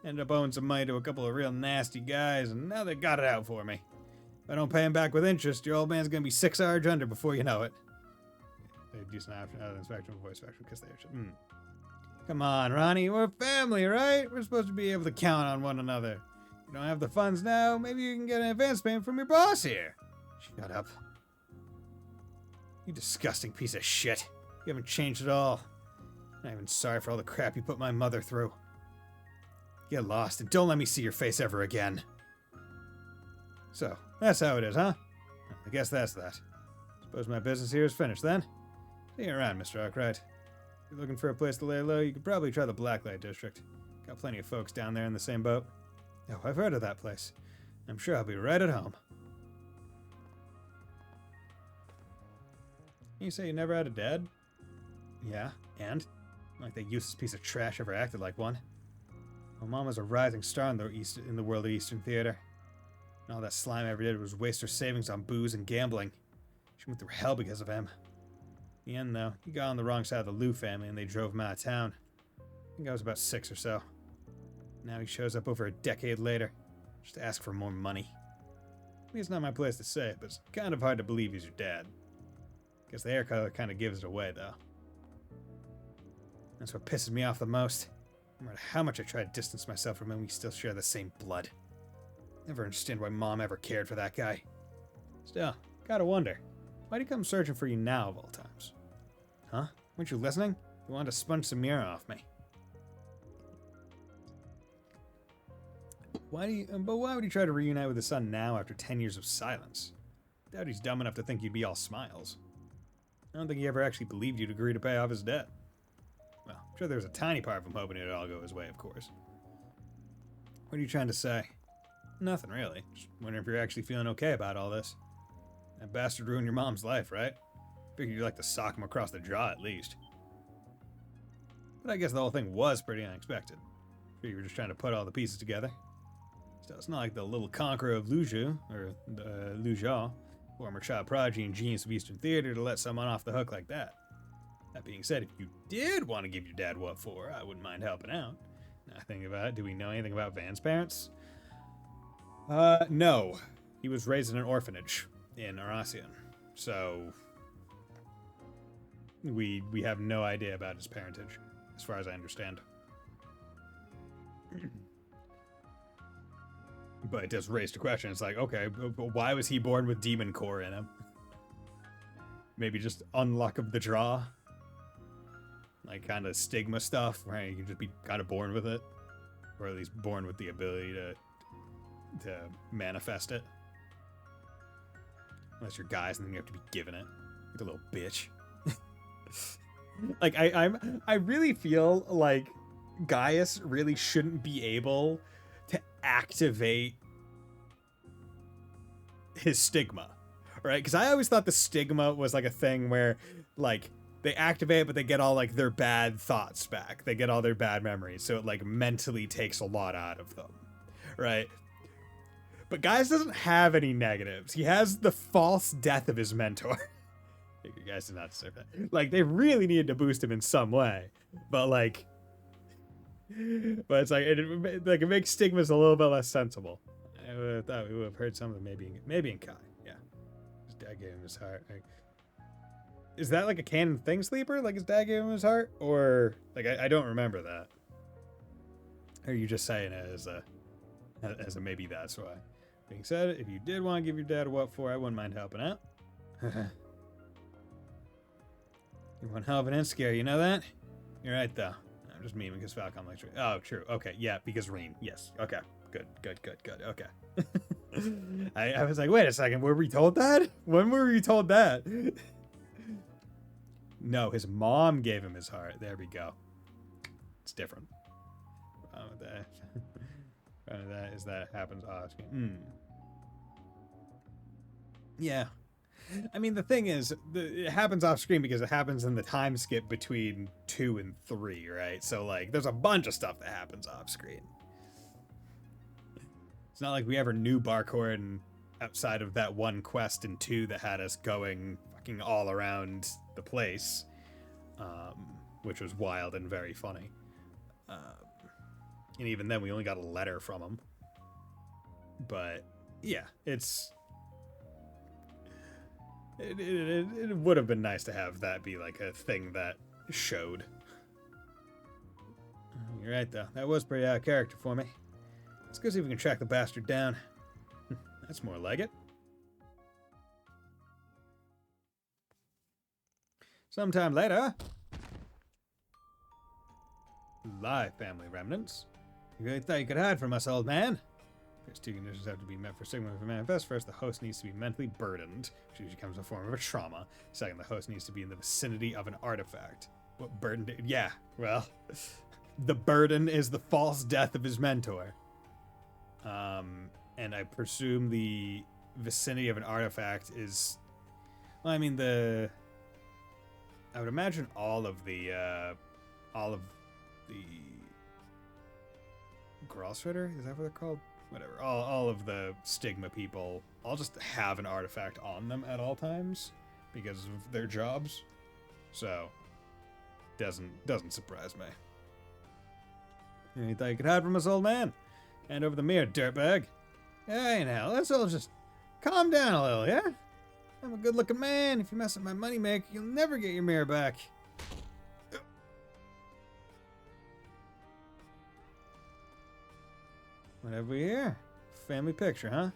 A: Ended up owing some money to a couple of real nasty guys, and now they got it out for me. If I don't pay him back with interest, your old man's gonna be 6 hours under before you know it. A decent option other than Spectrum, voice Spectrum, kiss the airship. Come on, Ronnie, we're family, right? We're supposed to be able to count on one another. You don't have the funds now, maybe you can get an advance payment from your boss here. Shut up. You disgusting piece of shit. You haven't changed at all. I'm not even sorry for all the crap you put my mother through. Get lost and don't let me see your face ever again. So, that's how it is, huh? I guess that's that. Suppose my business here is finished then. See you around, Mr. Arkwright. If you're looking for a place to lay low, you could probably try the Blacklight District. Got plenty of folks down there in the same boat. Oh, I've heard of that place. I'm sure I'll be right at home. You say you never had a dad? Yeah, and? Like that useless piece of trash ever acted like one. My mom was a rising star in the world of Eastern theater. And all that slime ever did was waste her savings on booze and gambling. She went through hell because of him. In the end, though, he got on the wrong side of the Liu family and they drove him out of town. I think I was about 6 or so. Now he shows up over a decade later, just to ask for more money. I mean, it's not my place to say it, but it's kind of hard to believe he's your dad. Guess the hair color kind of gives it away, though. That's what pisses me off the most. No matter how much I try to distance myself from him, we still share the same blood. Never understand why Mom ever cared for that guy. Still, gotta wonder, why'd he come searching for you now of all times? Huh? Weren't you listening? You wanted to sponge some mirror off me. But why would he try to reunite with his son now after 10 years of silence? Doubt he's dumb enough to think you'd be all smiles. I don't think he ever actually believed you'd agree to pay off his debt. Well, I'm sure there was a tiny part of him hoping it'd all go his way, of course. What are you trying to say? Nothing, really. Just wondering if you're actually feeling okay about all this. That bastard ruined your mom's life, right? Figured you'd like to sock him across the jaw, at least. But I guess the whole thing was pretty unexpected. Sure you were just trying to put all the pieces together. Still, it's not like the little conqueror of Luzhou, or Luzhou, former child prodigy and genius of Eastern theater, to let someone off the hook like that. That being said, if you did want to give your dad what for, I wouldn't mind helping out. Now I think about it, do we know anything about Van's parents? No. He was raised in an orphanage in Aracian, so we have no idea about his parentage, as far as I understand. But it does raise the question. It's like, okay, but why was he born with demon core in him? Maybe just unluck of the draw, like kind of stigma stuff, right? You can just be kind of born with it, or at least born with the ability to manifest it. Unless you're guys, and then you have to be given it, like a little bitch. Like I really feel like Gaius really shouldn't be able to activate his stigma, right? Because I always thought the stigma was like a thing where like they activate, but they get all like their bad thoughts back. They get all their bad memories, so it like mentally takes a lot out of them, right? But Gaius doesn't have any negatives. He has the false death of his mentor. You guys did not deserve that. Like, they really needed to boost him in some way. But, like... But it's like, it makes stigmas a little bit less sensible. I would have thought we would have heard something maybe in Kai. Yeah. His dad gave him his heart. Like, is that, like, a canon thing, Sleeper? Like, his dad gave him his heart? Or, like, I don't remember that. Or are you just saying it as a maybe that's why? Being said, if you did want to give your dad a what for, I wouldn't mind helping out. You want help and scare, you know that? You're right, though. I'm just memeing because Falcon likes Reen. Oh, true. Okay, yeah, because Reen. Yes. Okay. Good. Okay. I was like, wait a second. Were we told that? When were we told that? No, his mom gave him his heart. There we go. It's different. That is that happens off screen. Yeah. I mean, the thing is, it happens off screen because it happens in the time skip between 2 and 3, right? So, like, there's a bunch of stuff that happens off screen. It's not like we ever knew Barkhorn outside of that one quest in 2 that had us going fucking all around the place, which was wild and very funny. And even then, we only got a letter from him. But, yeah, It would have been nice to have that be like a thing that showed. You're right, though. That was pretty out of character for me. Let's go see if we can track the bastard down. That's more like it. Sometime later. Live family remnants. You really thought you could hide from us, old man? First, 2 conditions have to be met for Sigma to manifest. First, the host needs to be mentally burdened, which usually comes in the form of a trauma. Second, the host needs to be in the vicinity of an artifact. What burden? Yeah, well, the burden is the false death of his mentor. And I presume the vicinity of an artifact is... Well, I mean, I would imagine all of the Gralsritter? Is that what they're called? Whatever. All of the Stigma people all just have an artifact on them at all times because of their jobs. So, doesn't surprise me. You thought you could hide from us, old man? Hand over the mirror, dirtbag. Hey, now, let's all just calm down a little, yeah? I'm a good-looking man. If you mess up my moneymaker, you'll never get your mirror back. What have we here? Family picture, huh?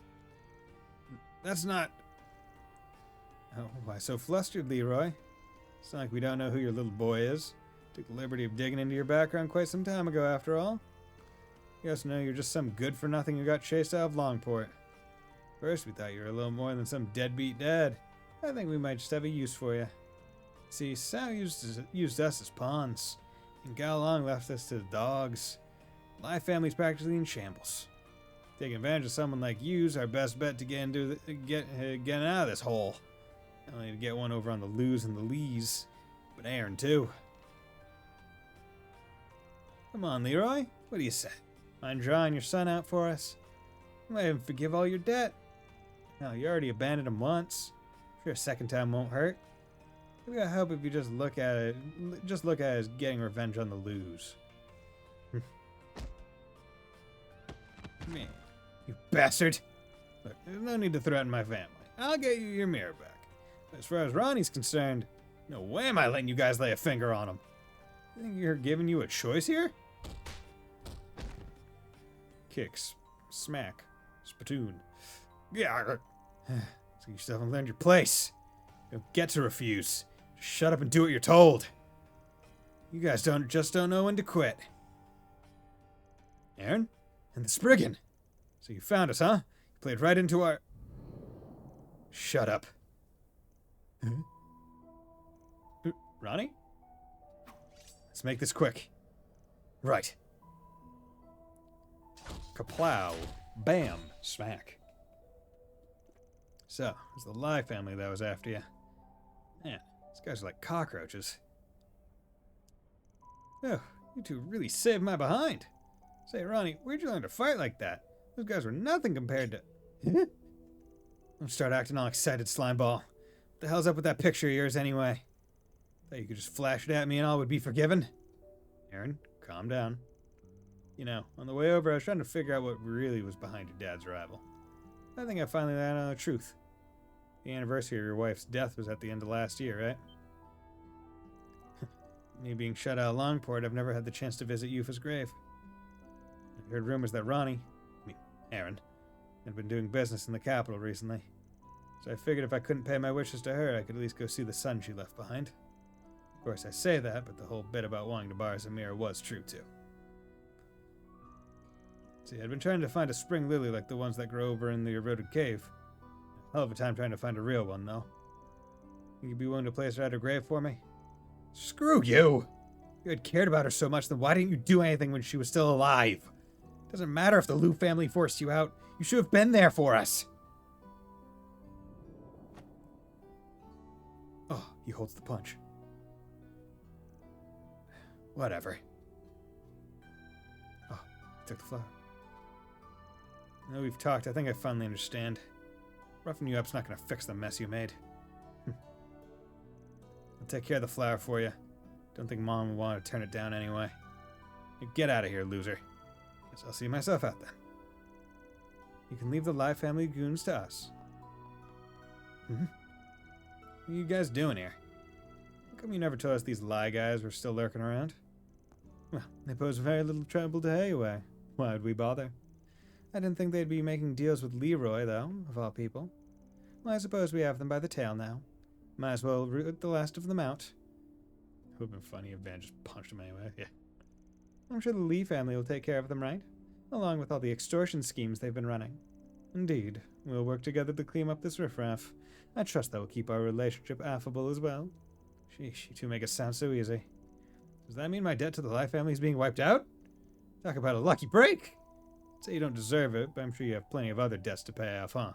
A: That's not... Oh, why so flustered, Leroy? It's not like we don't know who your little boy is. Took the liberty of digging into your background quite some time ago, after all. You also know you're just some good-for-nothing who got chased out of Longport. First, we thought you were a little more than some deadbeat dad. I think we might just have a use for you. See, Sal used us as pawns, and Galong left us to the dogs. My family's practically in shambles. Taking advantage of someone like you's our best bet to getting out of this hole. Not only to get one over on the Luz and the Lees, but Aaron too. Come on, Leroy. What do you say? Mind drawing your son out for us? You might even forgive all your debt. Hell, you already abandoned him once. Sure, a second time won't hurt. Maybe I hope if you just look at it as getting revenge on the Luz. Man, you bastard! Look, there's no need to threaten my family. I'll get you your mirror back. But as far as Ronnie's concerned, no way am I letting you guys lay a finger on him. You think you're giving you a choice here? Kicks. Smack. Spittoon. Yeah. So you still haven't learned your place. You don't get to refuse. Just shut up and do what you're told. You guys don't know when to quit. Aaron? And the Spriggan. So you found us, huh? You played right into our... Shut up. Ronnie? Let's make this quick. Right. Kaplow. Bam. Smack. So, it's the Lai family that was after you. Man, these guys are like cockroaches. Oh, you two really saved my behind. Say, Ronnie, where'd you learn to fight like that? Those guys were nothing compared to... Don't start acting all excited, slimeball. What the hell's up with that picture of yours anyway? Thought you could just flash it at me and all would be forgiven? Aaron, calm down. You know, on the way over, I was trying to figure out what really was behind your dad's arrival. I think I finally landed on the truth. The anniversary of your wife's death was at the end of last year, right? Me being shut out of Longport, I've never had the chance to visit Yufa's grave. I heard rumors that Aaron, had been doing business in the capital recently. So I figured if I couldn't pay my wishes to her, I could at least go see the son she left behind. Of course, I say that, but the whole bit about wanting to borrow some mirror was true, too. See, I'd been trying to find a spring lily like the ones that grow over in the eroded cave. Hell of a time trying to find a real one, though. Think you'd be willing to place her at her grave for me? Screw you! If you had cared about her so much, then why didn't you do anything when she was still alive? Doesn't matter if the Liu family forced you out. You should have been there for us. Oh, he holds the punch. Whatever. Oh, he took the flower. Now we've talked, I think I finally understand. Roughing you up's not gonna fix the mess you made. I'll take care of the flower for you. Don't think Mom will want to turn it down anyway. Get out of here, loser. Guess I'll see myself out then. You can leave the Lai family goons to us. What are you guys doing here? How come you never told us these Lai guys were still lurking around? Well, they pose very little trouble to anyway. Why would we bother? I didn't think they'd be making deals with Leroy, though, of all people. Well, I suppose we have them by the tail now. Might as well root the last of them out. It would have been funny if Van just punched him anyway. Yeah. I'm sure the Lee family will take care of them, right? Along with all the extortion schemes they've been running. Indeed. We'll work together to clean up this riffraff. I trust that will keep our relationship affable as well. Sheesh, you two make it sound so easy. Does that mean my debt to the Lai family is being wiped out? Talk about a lucky break! Say you don't deserve it, but I'm sure you have plenty of other debts to pay off, huh?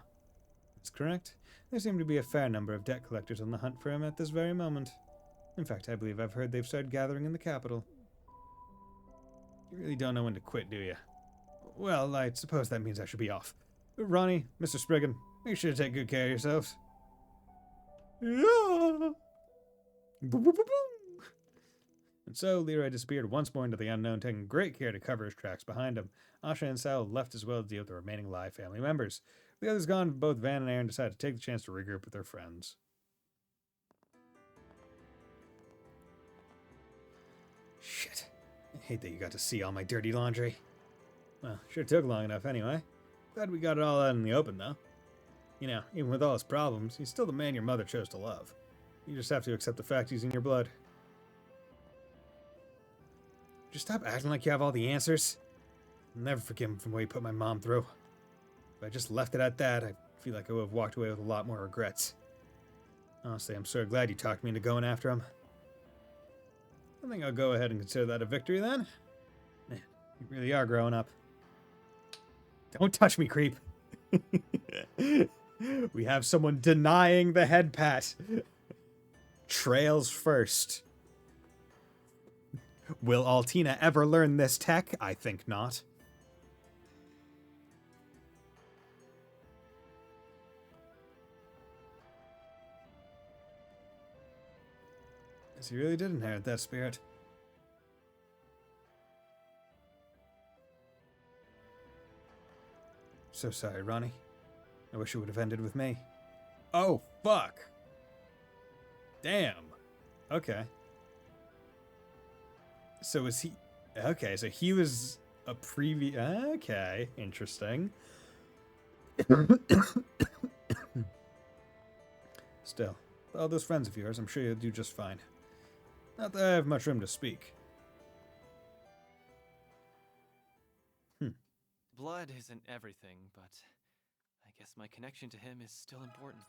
A: That's correct. There seem to be a fair number of debt collectors on the hunt for him at this very moment. In fact, I believe I've heard they've started gathering in the capital. You really don't know when to quit, do you? Well, I suppose that means I should be off. Ronnie, Mr. Spriggan, make sure to take good care of yourselves. Yeah. Boom, boom, boom, boom. And so Leroy disappeared once more into the unknown, taking great care to cover his tracks behind him. Asha and Sal left as well to deal with the remaining Lai family members. The others gone, both Van and Aaron decided to take the chance to regroup with their friends. Shit. I hate that you got to see all my dirty laundry. Well, sure took long enough anyway. Glad we got it all out in the open, though. You know, even with all his problems, he's still the man your mother chose to love. You just have to accept the fact he's in your blood. Just stop acting like you have all the answers. I'll never forgive him for what he put my mom through. If I just left it at that, I feel like I would have walked away with a lot more regrets. Honestly, I'm so glad you talked me into going after him. I think I'll go ahead and consider that a victory then. Man, you really are growing up. Don't touch me, creep. We have someone denying the head pat. Trails first. Will Altina ever learn this tech? I think not. Guess he really did inherit that spirit. So sorry, Ronnie. I wish it would have ended with me. Oh, fuck. Damn. Okay. So was he... Okay, so he was a previous... Okay, interesting. Still, with all those friends of yours, I'm sure you'll do just fine. Not that I have much room to speak.
K: Blood isn't everything, but I guess my connection to him is still important.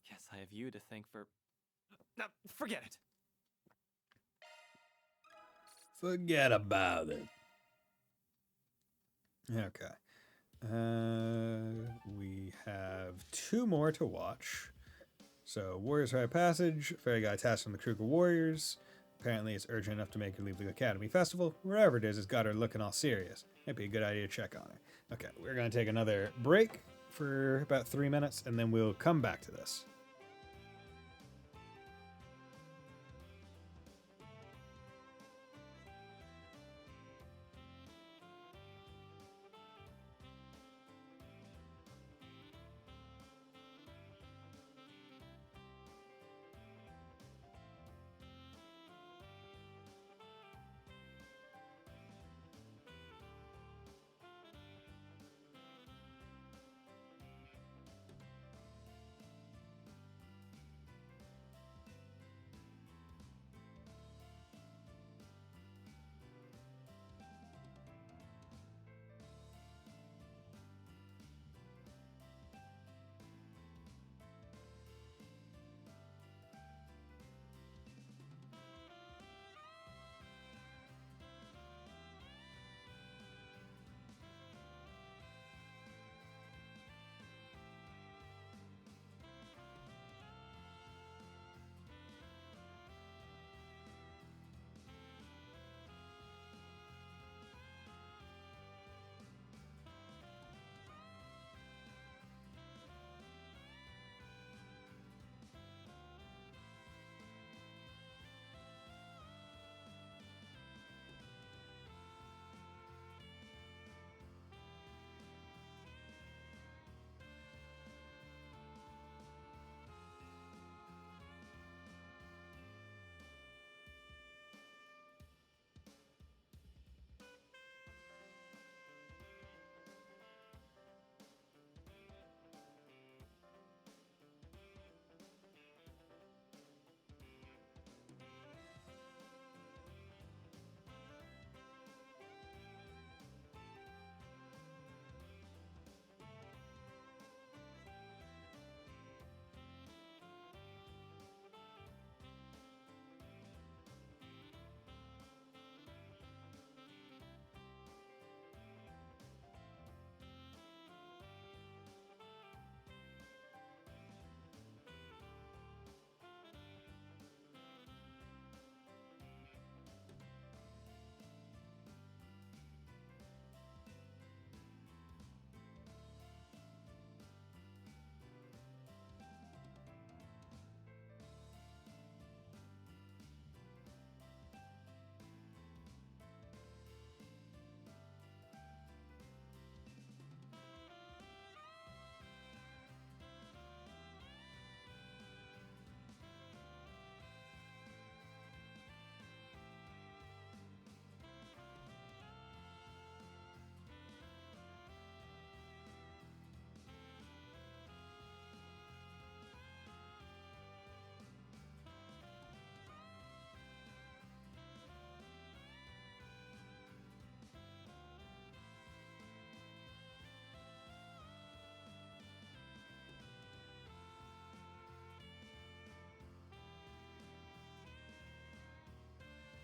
K: Guess I have you to thank for... No, forget it!
A: Forget about it. Okay. We have 2 more to watch. So, Warriors Rite of Passage, Fairy Guy tasked from the Kruger Warriors. Apparently it's urgent enough to make her leave the Academy Festival. Wherever it is, it's got her looking all serious. Might be a good idea to check on her. Okay, we're going to take another break for about 3 minutes, and then we'll come back to this.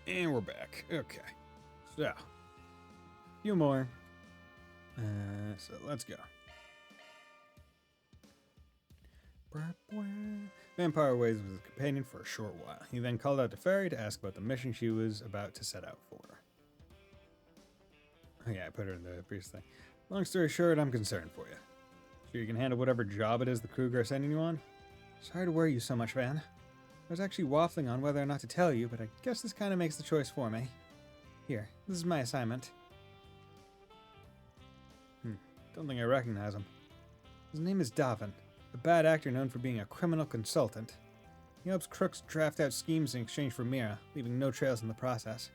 A: And we're back. Okay. So, a few more. So let's go. Vampire ways with his companion for a short while. He then called out to Fairy to ask about the mission she was about to set out for. Oh yeah, I put her in the previous thing. Long story short, I'm concerned for you. Sure you can handle whatever job it is the Kruger are sending you on? Sorry to worry you so much, Van. I was actually waffling on whether or not to tell you, but I guess this kind of makes the choice for me. Here, this is my assignment. Don't think I recognize him. His name is Davin, a bad actor known for being a criminal consultant. He helps crooks draft out schemes in exchange for Mira, leaving no trails in the process.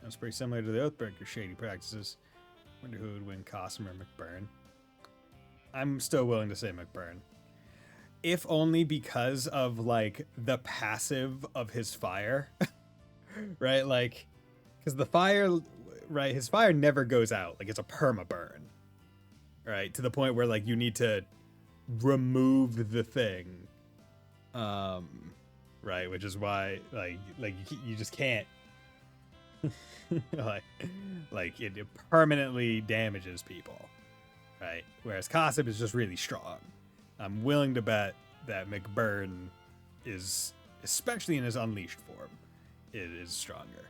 A: That's pretty similar to the Oathbreaker's shady practices. Wonder who would win, Cossum or McBurn. I'm still willing to say McBurn. If only because of, like, the passive of his fire. Right? Like, because the fire, right, his fire never goes out. Like, it's a perma-burn. Right? To the point where, like, you need to remove the thing. Right? Which is why, like you just can't. like it permanently damages people. Right? Whereas Cossum is just really strong. I'm willing to bet that McBurn is, especially in his unleashed form, it is stronger.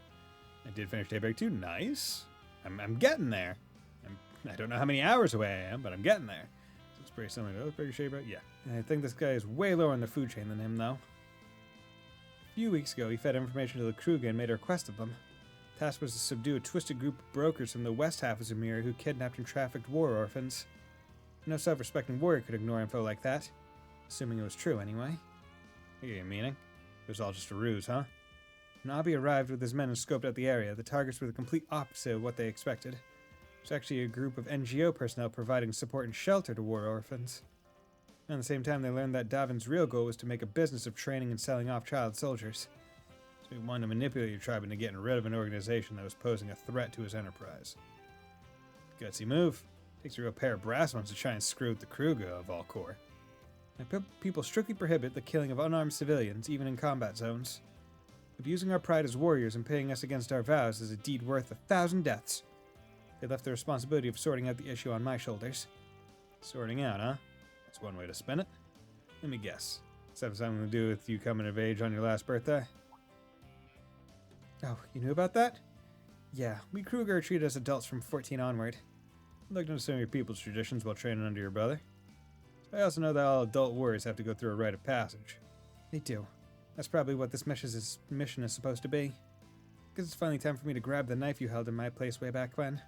A: I did finish Daybreak 2. Nice. I'm getting there. I don't know how many hours away I am, but I'm getting there. So it's pretty similar to Oathbreaker Shaper. Yeah. And I think this guy is way lower on the food chain than him, though. A few weeks ago, he fed information to the Kruger and made a request of them. The task was to subdue a twisted group of brokers from the west half of Zemira who kidnapped and trafficked war orphans. No self-respecting warrior could ignore info like that. Assuming it was true, anyway. I get your meaning. It was all just a ruse, huh? When Abi arrived with his men and scoped out the area, the targets were the complete opposite of what they expected. It was actually a group of NGO personnel providing support and shelter to war orphans. And at the same time, they learned that Davin's real goal was to make a business of training and selling off child soldiers. So he wanted to manipulate your tribe into getting rid of an organization that was posing a threat to his enterprise. Gutsy move. Takes a real pair of brass ones to try and screw with the Kruger of all core. My people strictly prohibit the killing of unarmed civilians, even in combat zones. Abusing our pride as warriors and pitting us against our vows is a deed worth 1,000 deaths. They left the responsibility of sorting out the issue on my shoulders. Sorting out, huh? That's one way to spin it. Let me guess. Does that have something to do with you coming of age on your last birthday? Oh, you knew about that? Yeah, we Kruger are treated as adults from 14 onward. I'd like to know some of your people's traditions while training under your brother. I also know that all adult warriors have to go through a rite of passage. They do. That's probably what this mission is supposed to be. Guess it's finally time for me to grab the knife you held in my place way back when.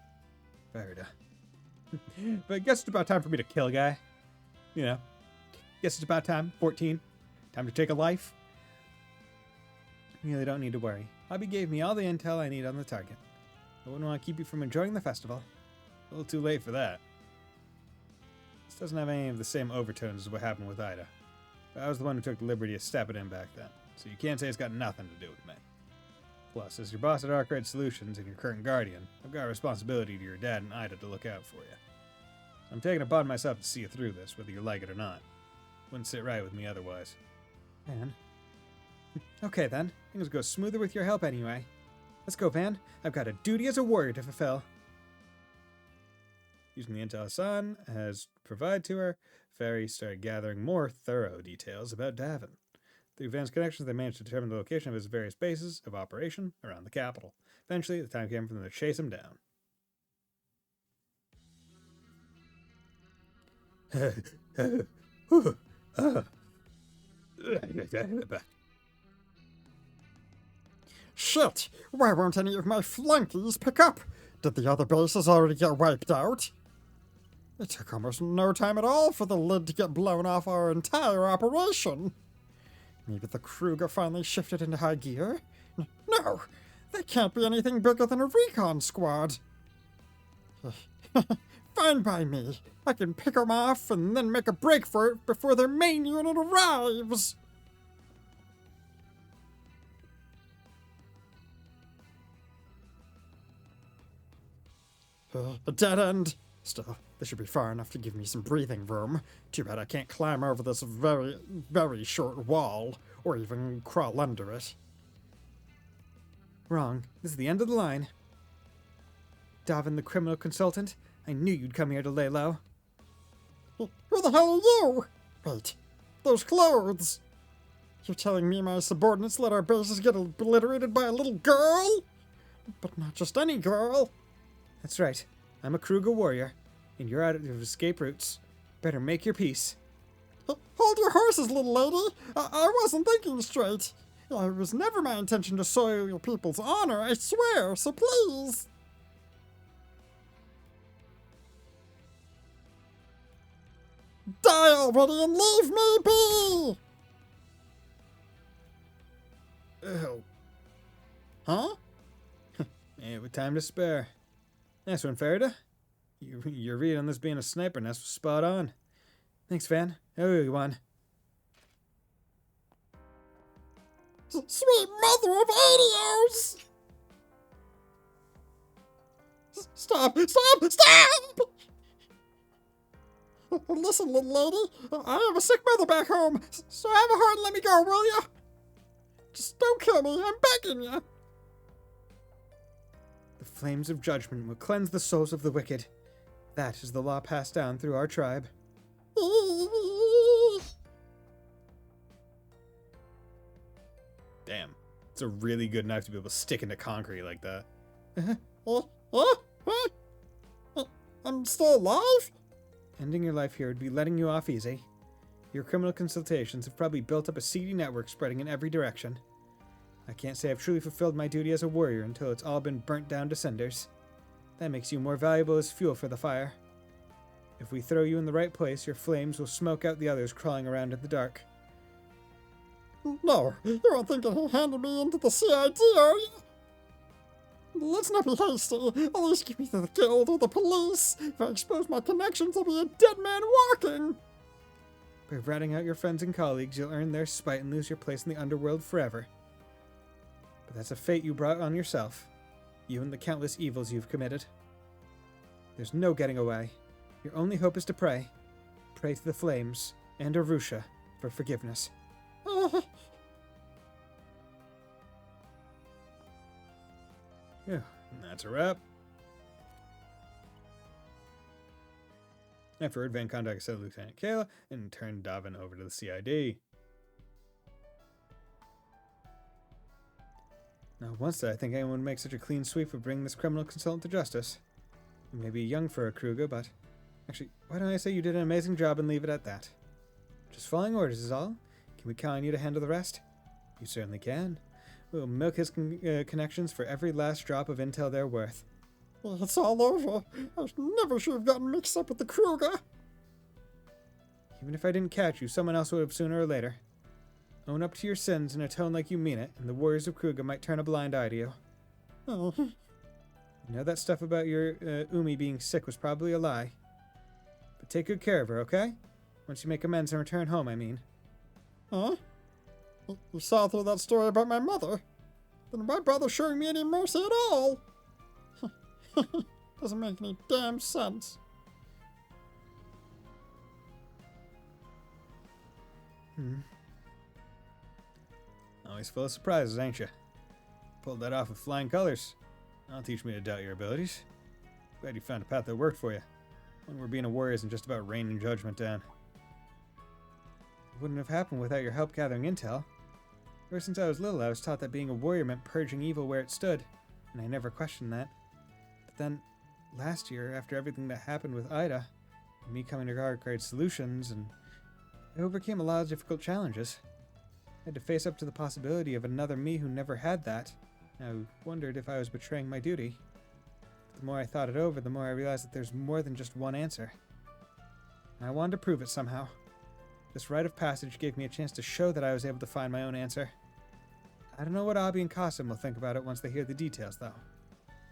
A: Verda. But I guess it's about time for me to kill a guy. You know. Guess it's about time. 14. Time to take a life. You really don't need to worry. Hobby gave me all the intel I need on the target. I wouldn't want to keep you from enjoying the festival. A little too late for that. This doesn't have any of the same overtones as what happened with Ida. But I was the one who took the liberty of stepping in back then, so you can't say it's got nothing to do with me. Plus, as your boss at Arkwright Solutions and your current guardian, I've got a responsibility to your dad and Ida to look out for you. I'm taking it upon myself to see you through this, whether you like it or not. Wouldn't sit right with me otherwise. Man. Okay then, things go smoother with your help anyway. Let's go, Van. I've got a duty as a warrior to fulfill. Using the intel Hassan has provided to her, Fairy started gathering more thorough details about Davin. Through Van's connections, they managed to determine the location of his various bases of operation around the capital. Eventually, the time came for them to chase him down.
L: Shit! Why won't any of my flunkies pick up? Did the other bases already get wiped out? It took almost no time at all for the lid to get blown off our entire operation. Maybe the Kruger finally shifted into high gear? No! They can't be anything bigger than a recon squad. Fine by me. I can pick them off and then make a break for it before their main unit arrives. A dead end. Still, this should be far enough to give me some breathing room. Too bad I can't climb over this very, very short wall, or even crawl under it.
A: Wrong. This is the end of the line. Davin, the criminal consultant, I knew you'd come here to lay low.
L: Who the hell are you? Wait, those clothes! You're telling me my subordinates let our bases get obliterated by a little girl? But not just any girl.
A: That's right. I'm a Kruger warrior, and you're out of escape routes. Better make your peace.
L: Hold your horses, little lady. I wasn't thinking straight. It was never my intention to soil your people's honor, I swear, so please. Die already and leave me be!
A: Oh.
L: Huh?
A: Yeah, with time to spare. Nice one, Farida. Your read on this being a sniper nest was spot on. Thanks, Van. Oh, you won.
L: Sweet mother of idios! Stop! Stop! Stop! Listen, little lady, I have a sick mother back home, so have a heart and let me go, will ya? Just don't kill me, I'm begging ya.
A: The flames of judgment will cleanse the souls of the wicked. That is the law passed down through our tribe. Damn. It's a really good knife to be able to stick into concrete like that.
L: I'm still alive?
A: Ending your life here would be letting you off easy. Your criminal consultations have probably built up a seedy network spreading in every direction. I can't say I've truly fulfilled my duty as a warrior until it's all been burnt down to cinders. That makes you more valuable as fuel for the fire. If we throw you in the right place, your flames will smoke out the others crawling around in the dark.
L: No, you aren't thinking of handing me into the CID, are you? Let's not be hasty. At least give me to the guild or the police. If I expose my connections, I'll be a dead man walking.
A: By ratting out your friends and colleagues, you'll earn their spite and lose your place in the underworld forever. But that's a fate you brought on yourself. You and the countless evils you've committed. There's no getting away. Your only hope is to pray. Pray to the flames and Arusha for forgiveness. Yeah, and that's a wrap. Afterward, Van contacted said Lieutenant Kayla and turned Davin over to the CID. Now, once did I think anyone would make such a clean sweep of bringing this criminal consultant to justice. You may be young for a Kruger, but... Actually, why don't I say you did an amazing job and leave it at that? Just following orders is all. Can we count on you to handle the rest? You certainly can. We'll milk his connections for every last drop of intel they're worth.
L: It's all over. I never should have gotten mixed up with the Kruger.
A: Even if I didn't catch you, someone else would have sooner or later. Own up to your sins and atone like you mean it, and the warriors of Kruger might turn a blind eye to you.
L: Oh.
A: You know that stuff about your Umi being sick was probably a lie. But take good care of her, okay? Once you make amends and return home, I mean.
L: Huh? You saw through that story about my mother? Then why bother showing me any mercy at all? Doesn't make any damn sense.
A: Always full of surprises, ain't you? Pulled that off with flying colors. That'll teach me to doubt your abilities. Glad you found a path that worked for you. One where being a warrior isn't just about raining judgment down. It wouldn't have happened without your help gathering intel. Ever since I was little, I was taught that being a warrior meant purging evil where it stood, and I never questioned that. But then, last year, after everything that happened with Ida, and me coming to Gargrade Solutions, and I overcame a lot of difficult challenges. I had to face up to the possibility of another me who never had that. I wondered if I was betraying my duty. But the more I thought it over, the more I realized that there's more than just one answer. And I wanted to prove it somehow. This rite of passage gave me a chance to show that I was able to find my own answer. I don't know what Abby and Qasim will think about it once they hear the details, though.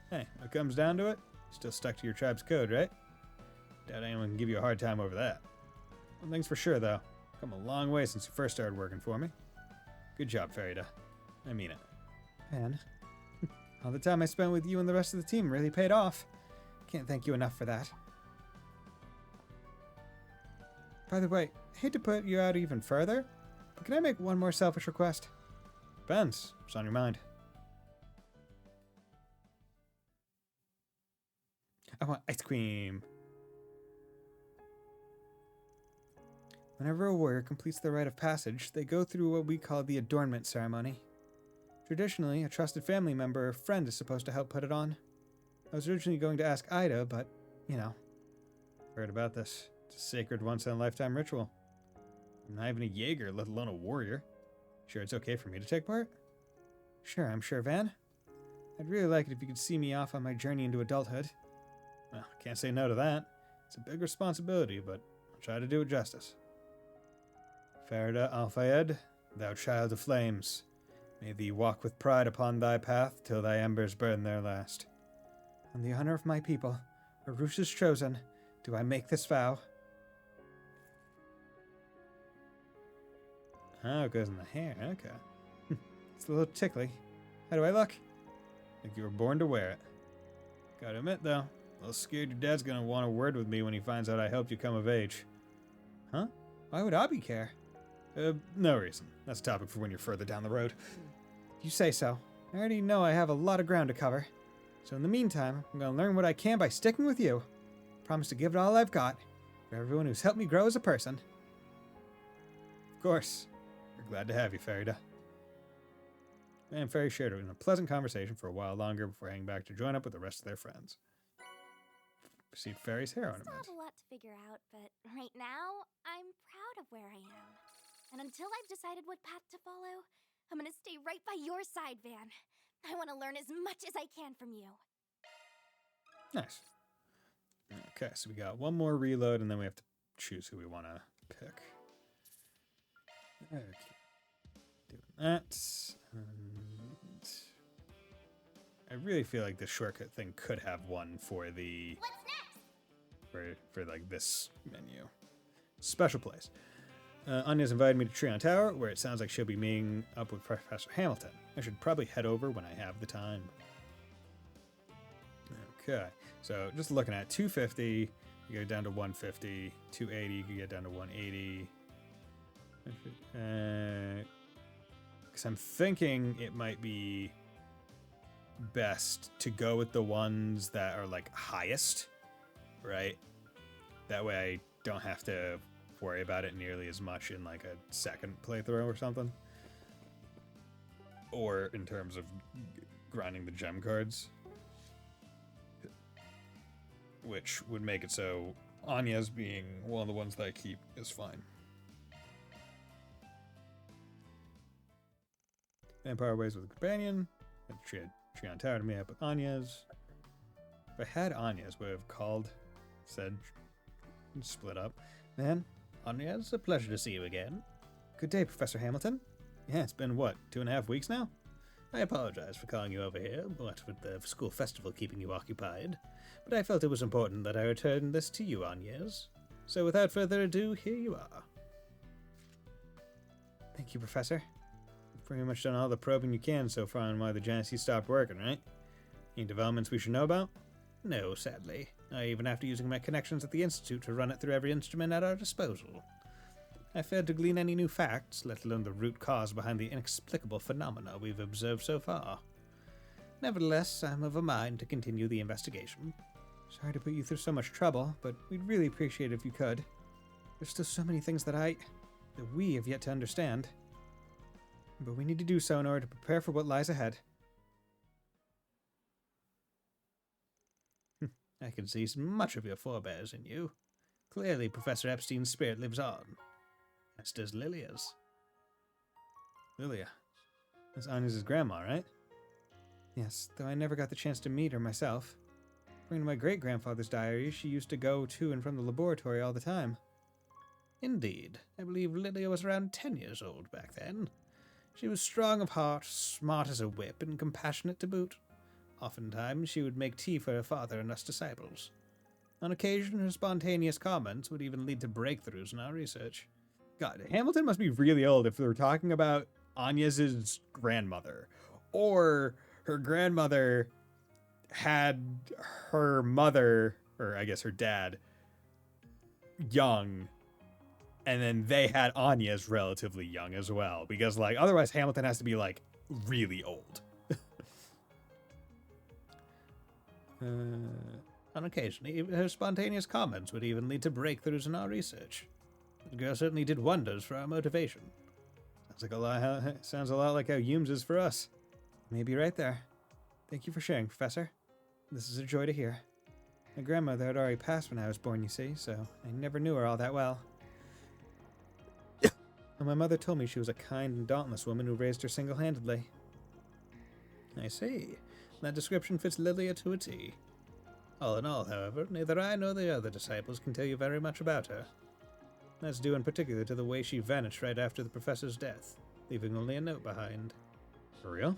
A: Hey, when it comes down to it, you're still stuck to your tribe's code, right? Doubt anyone can give you a hard time over that. One thing's for sure, though. Come a long way since you first started working for me. Good job, Farida. I mean it. And all the time I spent with you and the rest of the team really paid off. Can't thank you enough for that. By the way, I hate to put you out even further, but can I make one more selfish request? Depends. What's on your mind? I want ice cream. Whenever a warrior completes the rite of passage, they go through what we call the adornment ceremony. Traditionally, a trusted family member or friend is supposed to help put it on. I was originally going to ask Ida, but, you know, heard about this. It's a sacred once-in-a-lifetime ritual. I'm not even a Jaeger, let alone a warrior. Sure it's okay for me to take part? Sure, I'm sure, Van. I'd really like it if you could see me off on my journey into adulthood. Well, can't say no to that. It's a big responsibility, but I'll try to do it justice. Farida Al-Fayed, thou child of flames, may thee walk with pride upon thy path till thy embers burn their last. On the honor of my people, Arush's chosen, do I make this vow. Oh, it goes in the hair. Okay. It's a little tickly. How do I look? Like you were born to wear it. Gotta admit, though, a little scared your dad's gonna want a word with me when he finds out I helped you come of age. Huh? Why would Abby care? No reason. That's a topic for when you're further down the road. You say so. I already know I have a lot of ground to cover. So in the meantime, I'm gonna learn what I can by sticking with you. Promise to give it all I've got for everyone who's helped me grow as a person. Of course. We're glad to have you, Farida. And Fairy shared in a pleasant conversation for a while longer before heading back to join up with the rest of their friends. Proceed Fairy's hair
G: Still
A: ornament.
G: have a lot to figure out, but right now, I'm proud of where I am. And until I've decided what path to follow, I'm gonna stay right by your side, Van. I want to learn as much as I can from you.
A: Nice. Okay, so we got one more reload, and then we have to choose who we want to pick. Okay. Doing that. And I really feel like this shortcut thing could have one for the...
G: What's next?
A: For like this menu. Special place. Anya's invited me to Treon Tower, where it sounds like she'll be meeting up with Professor Hamilton. I should probably head over when I have the time. Okay, so just looking at 250, you go down to 150, 280, you can get down to 180. Because I'm thinking it might be best to go with the ones that are like highest, right? That way I don't have to worry about it nearly as much in like a second playthrough or something. Or in terms of grinding the gem cards. Which would make it so Anya's being one of the ones that I keep is fine. Vampire Ways with a Companion. Treon Tower to meet up with Anya's. If I had Anya's, would have called, said, split up. Then, Anya, it's a pleasure to see you again. Good day, Professor Hamilton. Yeah, it's been, what, 2.5 weeks now? I apologize for calling you over here, what with the school festival keeping you occupied, but I felt it was important that I return this to you, Anya's. So without further ado, here you are. Thank you, Professor. You've pretty much done all the probing you can so far on why the Genesee stopped working, right? Any developments we should know about? No, sadly. Not even after using my connections at the Institute to run it through every instrument at our disposal. I failed to glean any new facts, let alone the root cause behind the inexplicable phenomena we've observed so far. Nevertheless, I'm of a mind to continue the investigation. Sorry to put you through so much trouble, but we'd really appreciate it if you could. There's still so many things that we have yet to understand. But we need to do so in order to prepare for what lies ahead. I can see much of your forebears in you. Clearly, Professor Epstein's spirit lives on. As does Lilia's. Lilia. That's Anya's grandma, right? Yes, though I never got the chance to meet her myself. According to my great-grandfather's diary, she used to go to and from the laboratory all the time. Indeed. I believe Lilia was around 10 years old back then. She was strong of heart, smart as a whip, and compassionate to boot. Oftentimes, she would make tea for her father and us disciples. On occasion, her spontaneous comments would even lead to breakthroughs in our research. God, Hamilton must be really old if they're talking about Anya's grandmother. Or her grandmother had her mother, or I guess her dad, young, and then they had Anya's relatively young as well. Because, like, otherwise Hamilton has to be, like, really old. On occasion, her spontaneous comments would even lead to breakthroughs in our research. The girl certainly did wonders for our motivation. Sounds a lot like how Hume's is for us. Maybe right there. Thank you for sharing, Professor. This is a joy to hear. My grandmother had already passed when I was born, you see, so I never knew her all that well. And my mother told me she was a kind and dauntless woman who raised her single-handedly. I see. That description fits Lilia to a T. All in all, however, neither I nor the other disciples can tell you very much about her. That's due in particular to the way she vanished right after the professor's death, leaving only a note behind. For real?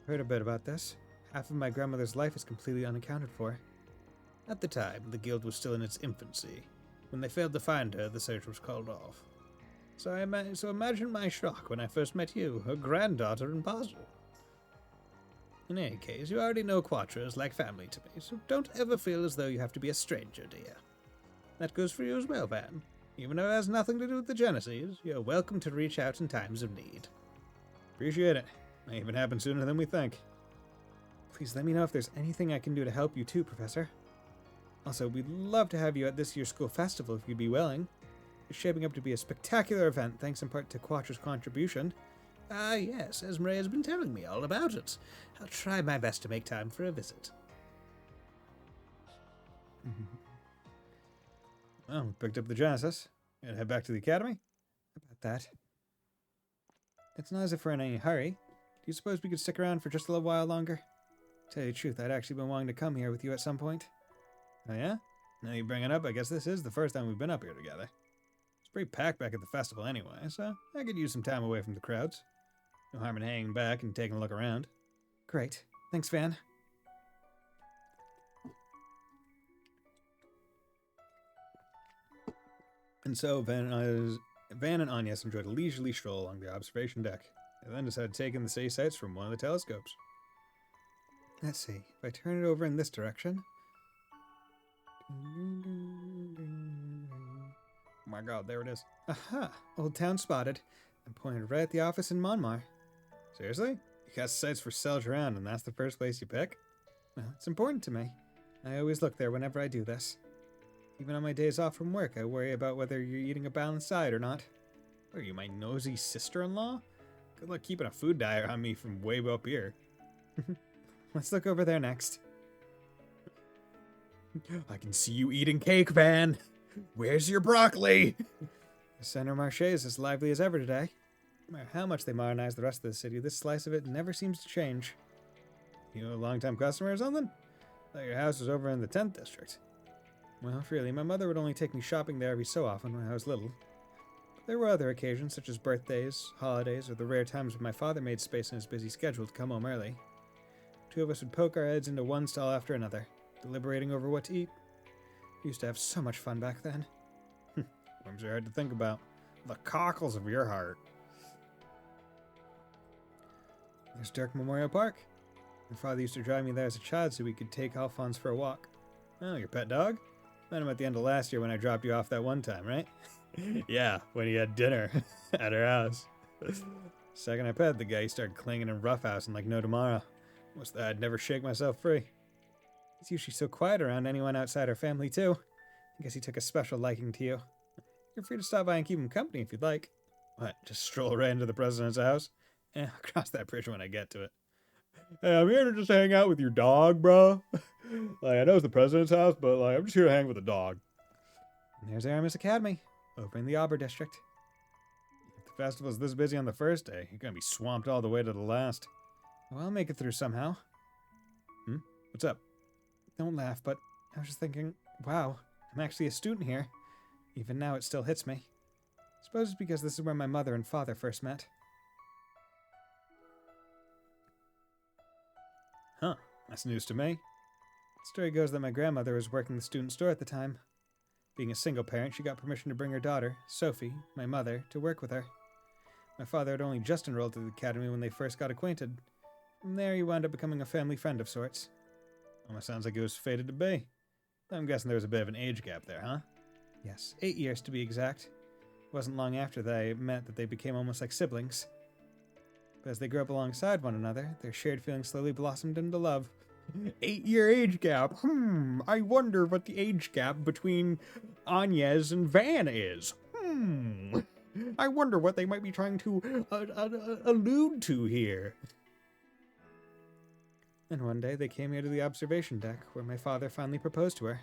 A: Heard a bit about this. Half of my grandmother's life is completely unaccounted for. At the time, the guild was still in its infancy. When they failed to find her, the search was called off. So imagine my shock when I first met you, her granddaughter and puzzle. In any case, you already know Quattro is like family to me, so don't ever feel as though you have to be a stranger, dear. That goes for you as well, Van. Even though it has nothing to do with the Genesees, you're welcome to reach out in times of need. Appreciate it. May even happen sooner than we think. Please let me know if there's anything I can do to help you too, Professor. Also, we'd love to have you at this year's school festival if you'd be willing. It's shaping up to be a spectacular event thanks in part to Quattro's contribution. Ah, yes, Esmeralda has been telling me all about it. I'll try my best to make time for a visit. Well, we picked up the Genesis. Gonna head back to the academy? How about that? It's not as if we're in any hurry. Do you suppose we could stick around for just a little while longer? Tell you the truth, I'd actually been wanting to come here with you at some point. Oh yeah? Now you bring it up, I guess this is the first time we've been up here together. It's pretty packed back at the festival anyway, so I could use some time away from the crowds. No harm in hanging back and taking a look around. Great. Thanks, Van. And so Van and Agnes enjoyed a leisurely stroll along the observation deck, and then decided to take in the city sights from one of the telescopes. Let's see, if I turn it over in this direction... Oh my god, there it is. Aha! Old Town spotted. I'm pointed right at the office in Monmar. Seriously? You got sights for Selge around, and that's the first place you pick? Well, it's important to me. I always look there whenever I do this. Even on my days off from work, I worry about whether you're eating a balanced diet or not. What are you, my nosy sister-in-law? Good luck keeping a food diet on me from way up here. Let's look over there next. I can see you eating cake, Van. Where's your broccoli? The Center Marché is as lively as ever today. No matter how much they modernize the rest of the city, this slice of it never seems to change. You a long-time customer or something? Thought your house was over in the 10th district. Well, really, my mother would only take me shopping there every so often when I was little. But there were other occasions, such as birthdays, holidays, or the rare times when my father made space in his busy schedule to come home early. Two of us would poke our heads into one stall after another, deliberating over what to eat. We used to have so much fun back then. Names are hard to think about. The cockles of your heart. There's Dirk Memorial Park. My father used to drive me there as a child so we could take Alphonse for a walk. Oh, your pet dog? Met him at the end of last year when I dropped you off that one time, right? Yeah, when he had dinner at our house. Second I pet the guy, he started clanging and roughhousing like no tomorrow. Wish that I'd never shake myself free. He's usually so quiet around anyone outside our family, too. I guess he took a special liking to you. You're free to stop by and keep him company if you'd like. What, just stroll right into the president's house? I'll cross that bridge when I get to it. Hey, I'm here to just hang out with your dog, bro. I know it's the president's house, but I'm just here to hang with the dog. And there's Aramis Academy, over in the Auber district. If the festival's this busy on the first day, you're gonna be swamped all the way to the last. Well, I'll make it through somehow. What's up? Don't laugh, but I was just thinking, wow, I'm actually a student here. Even now it still hits me. Suppose it's because this is where my mother and father first met. Huh, that's news to me. The story goes that my grandmother was working the student store at the time. Being a single parent, she got permission to bring her daughter, Sophie, my mother, to work with her. My father had only just enrolled at the academy when they first got acquainted. From there, he wound up becoming a family friend of sorts. Almost sounds like it was fated to be. I'm guessing there was a bit of an age gap there, huh? Yes, 8 years to be exact. It wasn't long after they met that they became almost like siblings. But as they grew up alongside one another, their shared feelings slowly blossomed into love. 8-year age gap. I wonder what the age gap between Agnes and Van is. I wonder what they might be trying to allude to here. And one day they came here to the observation deck, where my father finally proposed to her.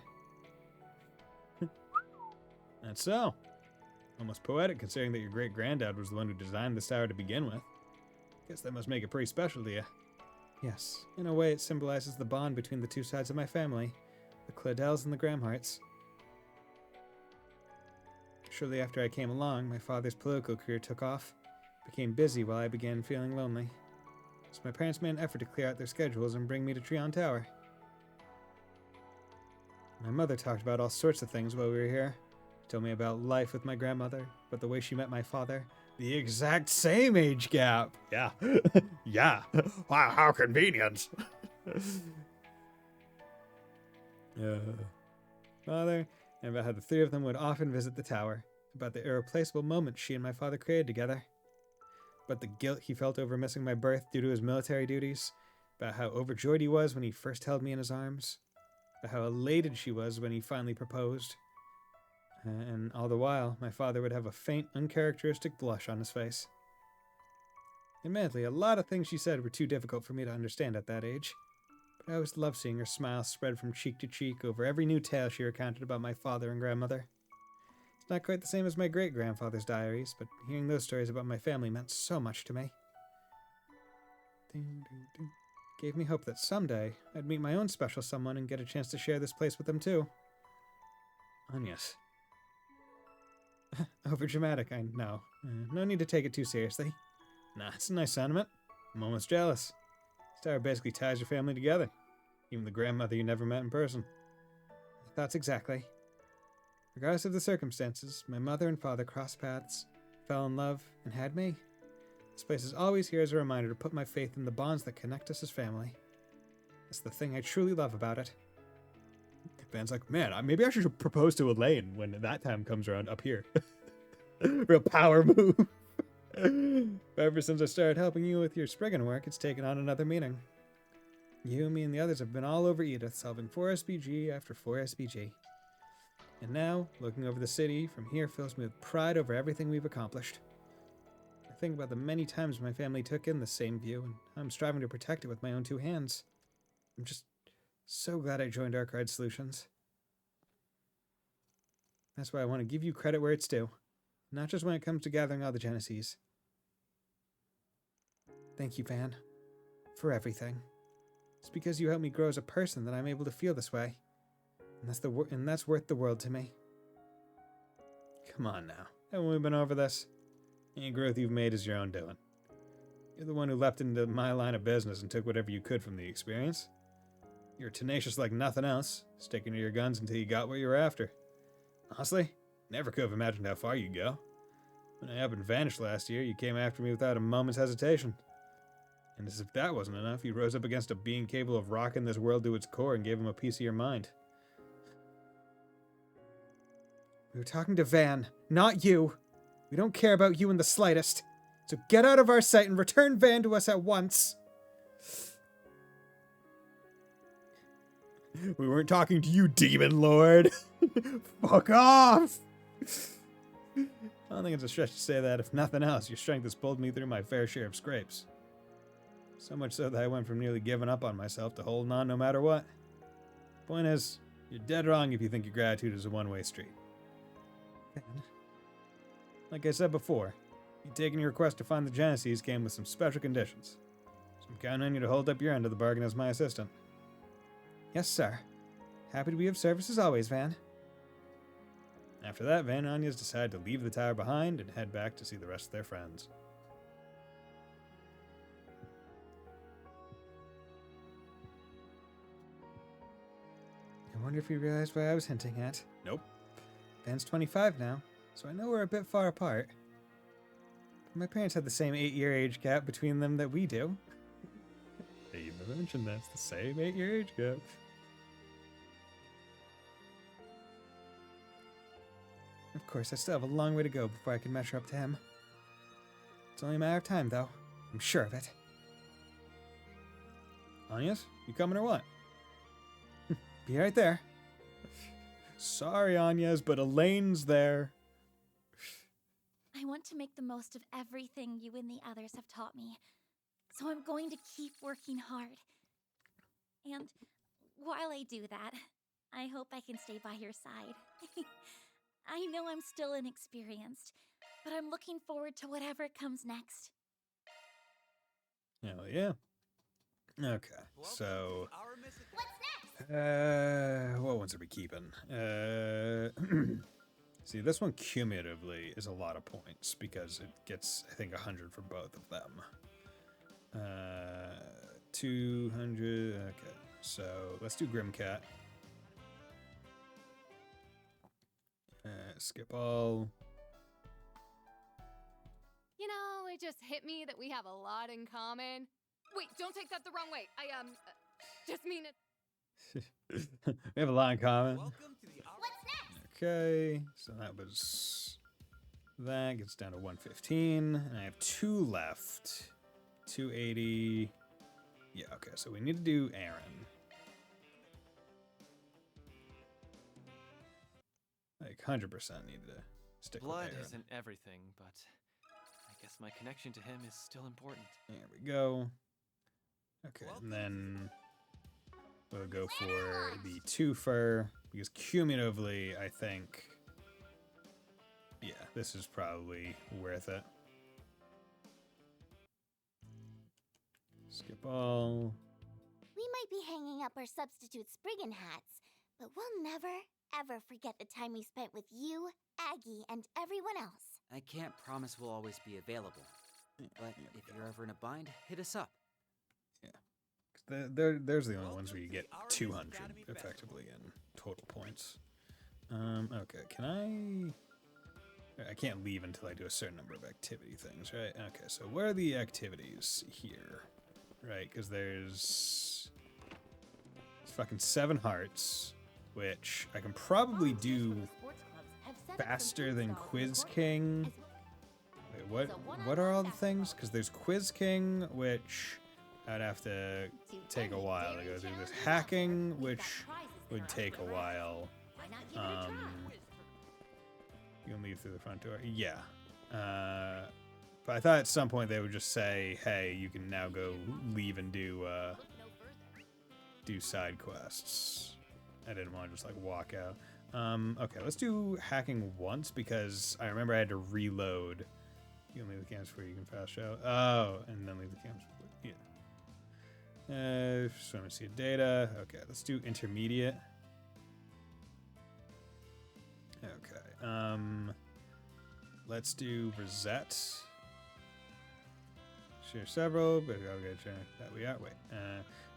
A: That's so. Almost poetic, considering that your great-granddad was the one who designed this tower to begin with. Guess that must make it pretty special to you. Yes, in a way it symbolizes the bond between the two sides of my family, the Claudels and the Gramharts. Shortly after I came along, my father's political career took off, became busy while I began feeling lonely. So my parents made an effort to clear out their schedules and bring me to Treon Tower. My mother talked about all sorts of things while we were here. She told me about life with my grandmother, about the way she met my father.
E: The exact same age gap. Yeah. Yeah. Wow, how convenient.
A: Father, and about how the three of them would often visit the tower, about the irreplaceable moments she and my father created together, about the guilt he felt over missing my birth due to his military duties, about how overjoyed he was when he first held me in his arms, about how elated she was when he finally proposed. And all the while, my father would have a faint, uncharacteristic blush on his face. Admittedly, a lot of things she said were too difficult for me to understand at that age, but I always loved seeing her smile spread from cheek to cheek over every new tale she recounted about my father and grandmother. It's not quite the same as my great-grandfather's diaries, but hearing those stories about my family meant so much to me. Gave me hope that someday I'd meet my own special someone and get a chance to share this place with them too. Agnes. Overdramatic, I know. No need to take it too seriously. Nah, it's a nice sentiment. I'm almost jealous. This tower basically ties your family together. Even the grandmother you never met in person. Thoughts exactly. Regardless of the circumstances, my mother and father crossed paths, fell in love, and had me. This place is always here as a reminder to put my faith in the bonds that connect us as family. That's the thing I truly love about it.
E: Van's like, man, maybe I should propose to Elaine when that time comes around up here. Real power move.
A: Ever since I started helping you with your Spriggan work, it's taken on another meaning. You, me, and the others have been all over Edith, solving 4 SPG after 4 SPG. And now, looking over the city from here fills me with pride over everything we've accomplished. I think about the many times my family took in the same view, and I'm striving to protect it with my own 2 hands. I'm just so glad I joined Arkride Solutions. That's why I want to give you credit where it's due, not just when it comes to gathering all the Genesees. Thank you, Van, for everything. It's because you helped me grow as a person that I'm able to feel this way, and that's worth the world to me.
E: Come on now, haven't we been over this? Any growth you've made is your own doing. You're the one who leapt into my line of business and took whatever you could from the experience. You're tenacious like nothing else, sticking to your guns until you got what you were after. Honestly, never could have imagined how far you'd go. When I up and vanished last year, you came after me without a moment's hesitation. And as if that wasn't enough, you rose up against a being capable of rocking this world to its core and gave him a piece of your mind.
A: We were talking to Van, not you. We don't care about you in the slightest. So get out of our sight and return Van to us at once.
E: We weren't talking to you, Demon Lord. Fuck off.
A: I don't think it's a stretch to say that, if nothing else, your strength has pulled me through my fair share of scrapes. So much so that I went from nearly giving up on myself to holding on no matter what. Point is, you're dead wrong if you think your gratitude is a one-way street. Like I said before, you taking your request to find the Genesees came with some special conditions. So I'm counting on you to hold up your end of the bargain as my assistant. Yes, sir. Happy to be of service as always, Van. After that, Van and Anya's decided to leave the tower behind and head back to see the rest of their friends. I wonder if you realized what I was hinting at.
E: Nope.
A: Van's 25 now, so I know we're a bit far apart. But my parents had the same 8-year age gap between them that we do.
E: They even mentioned that's the same 8-year age gap.
A: Of course, I still have a long way to go before I can measure up to him. It's only a matter of time, though. I'm sure of it.
E: Anyas, you coming or what?
A: Be right there.
E: Sorry, Anyas, but Elaine's there.
G: I want to make the most of everything you and the others have taught me. So I'm going to keep working hard. And while I do that, I hope I can stay by your side. I know I'm still inexperienced, but I'm looking forward to whatever comes next.
A: Hell yeah. Okay, so...
G: What's next?
A: what ones are we keeping? See, this one cumulatively is a lot of points because it gets, I think, 100 for both of them. 200. Okay, so let's do Grimcat. Skip all.
H: You know, it just hit me that we have a lot in common. Wait, don't take that the wrong way. I just mean it.
A: We have a lot in common.
G: What's next?
A: Okay, so that gets down to 115, and I have 2 left. 280. Yeah, okay, so we need to do Aaron. Like 100% need to stick
K: Blood
A: with Aaron.
K: isn't everything, but I guess my connection to him is still important.
A: There we go. Okay, and then we'll go for the 2 fur, because cumulatively, I think, yeah, this is probably worth it. Skip all.
G: We might be hanging up our substitute Spriggan hats, but we'll never, ever forget the time we spent with you, Aggie, and everyone else.
D: I can't promise we'll always be available, but if you're ever in a bind, hit us up.
A: There's the only ones where you get 200 effectively in total points. Okay, can I can't leave until I do a certain number of activity things, right? Okay, so where are the activities here? Right, because there's fucking 7 hearts, which I can probably do faster than Quiz King. Wait, what are all the things? Because there's Quiz King, which I'd have to take a while to go through. This hacking, which would take a while. You can leave through the front door. Yeah. But I thought at some point they would just say, hey, you can now go leave and do side quests. I didn't want to just like walk out. Okay, let's do hacking once because I remember I had to reload. You can leave the campus before you can fast show. Oh, and then leave the campus. Yeah. Swim and see data. Okay, let's do intermediate. Okay. Let's do Rosette. Share several, but I'll get that we are. Wait.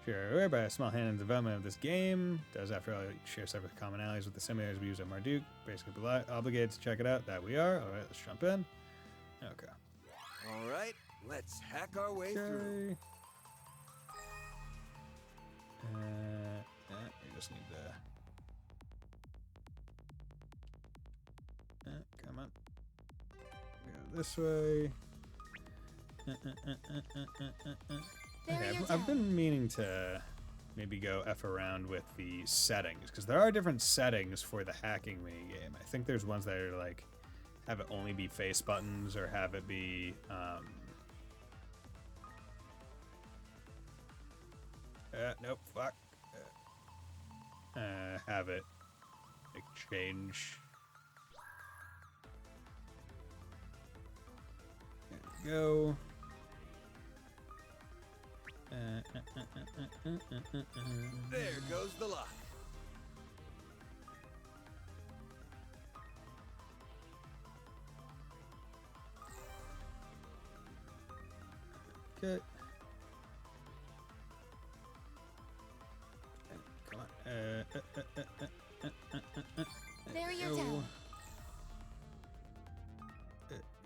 A: Share aware by a small hand in the development of this game. Does after all share several commonalities with the simulators we use at Marduk. Basically obligated to check it out. That we are. Alright, let's jump in. Okay.
C: Alright, let's hack our way through. We just need to...
A: come on. Go this way. Okay, I've been meaning to maybe go F around with the settings, because there are different settings for the hacking minigame. I think there's ones that are like, have it only be face buttons, or have it be, nope, fuck. Have it exchange. There we go.
C: There goes the lock.
A: Okay. Come on.
G: There you're down.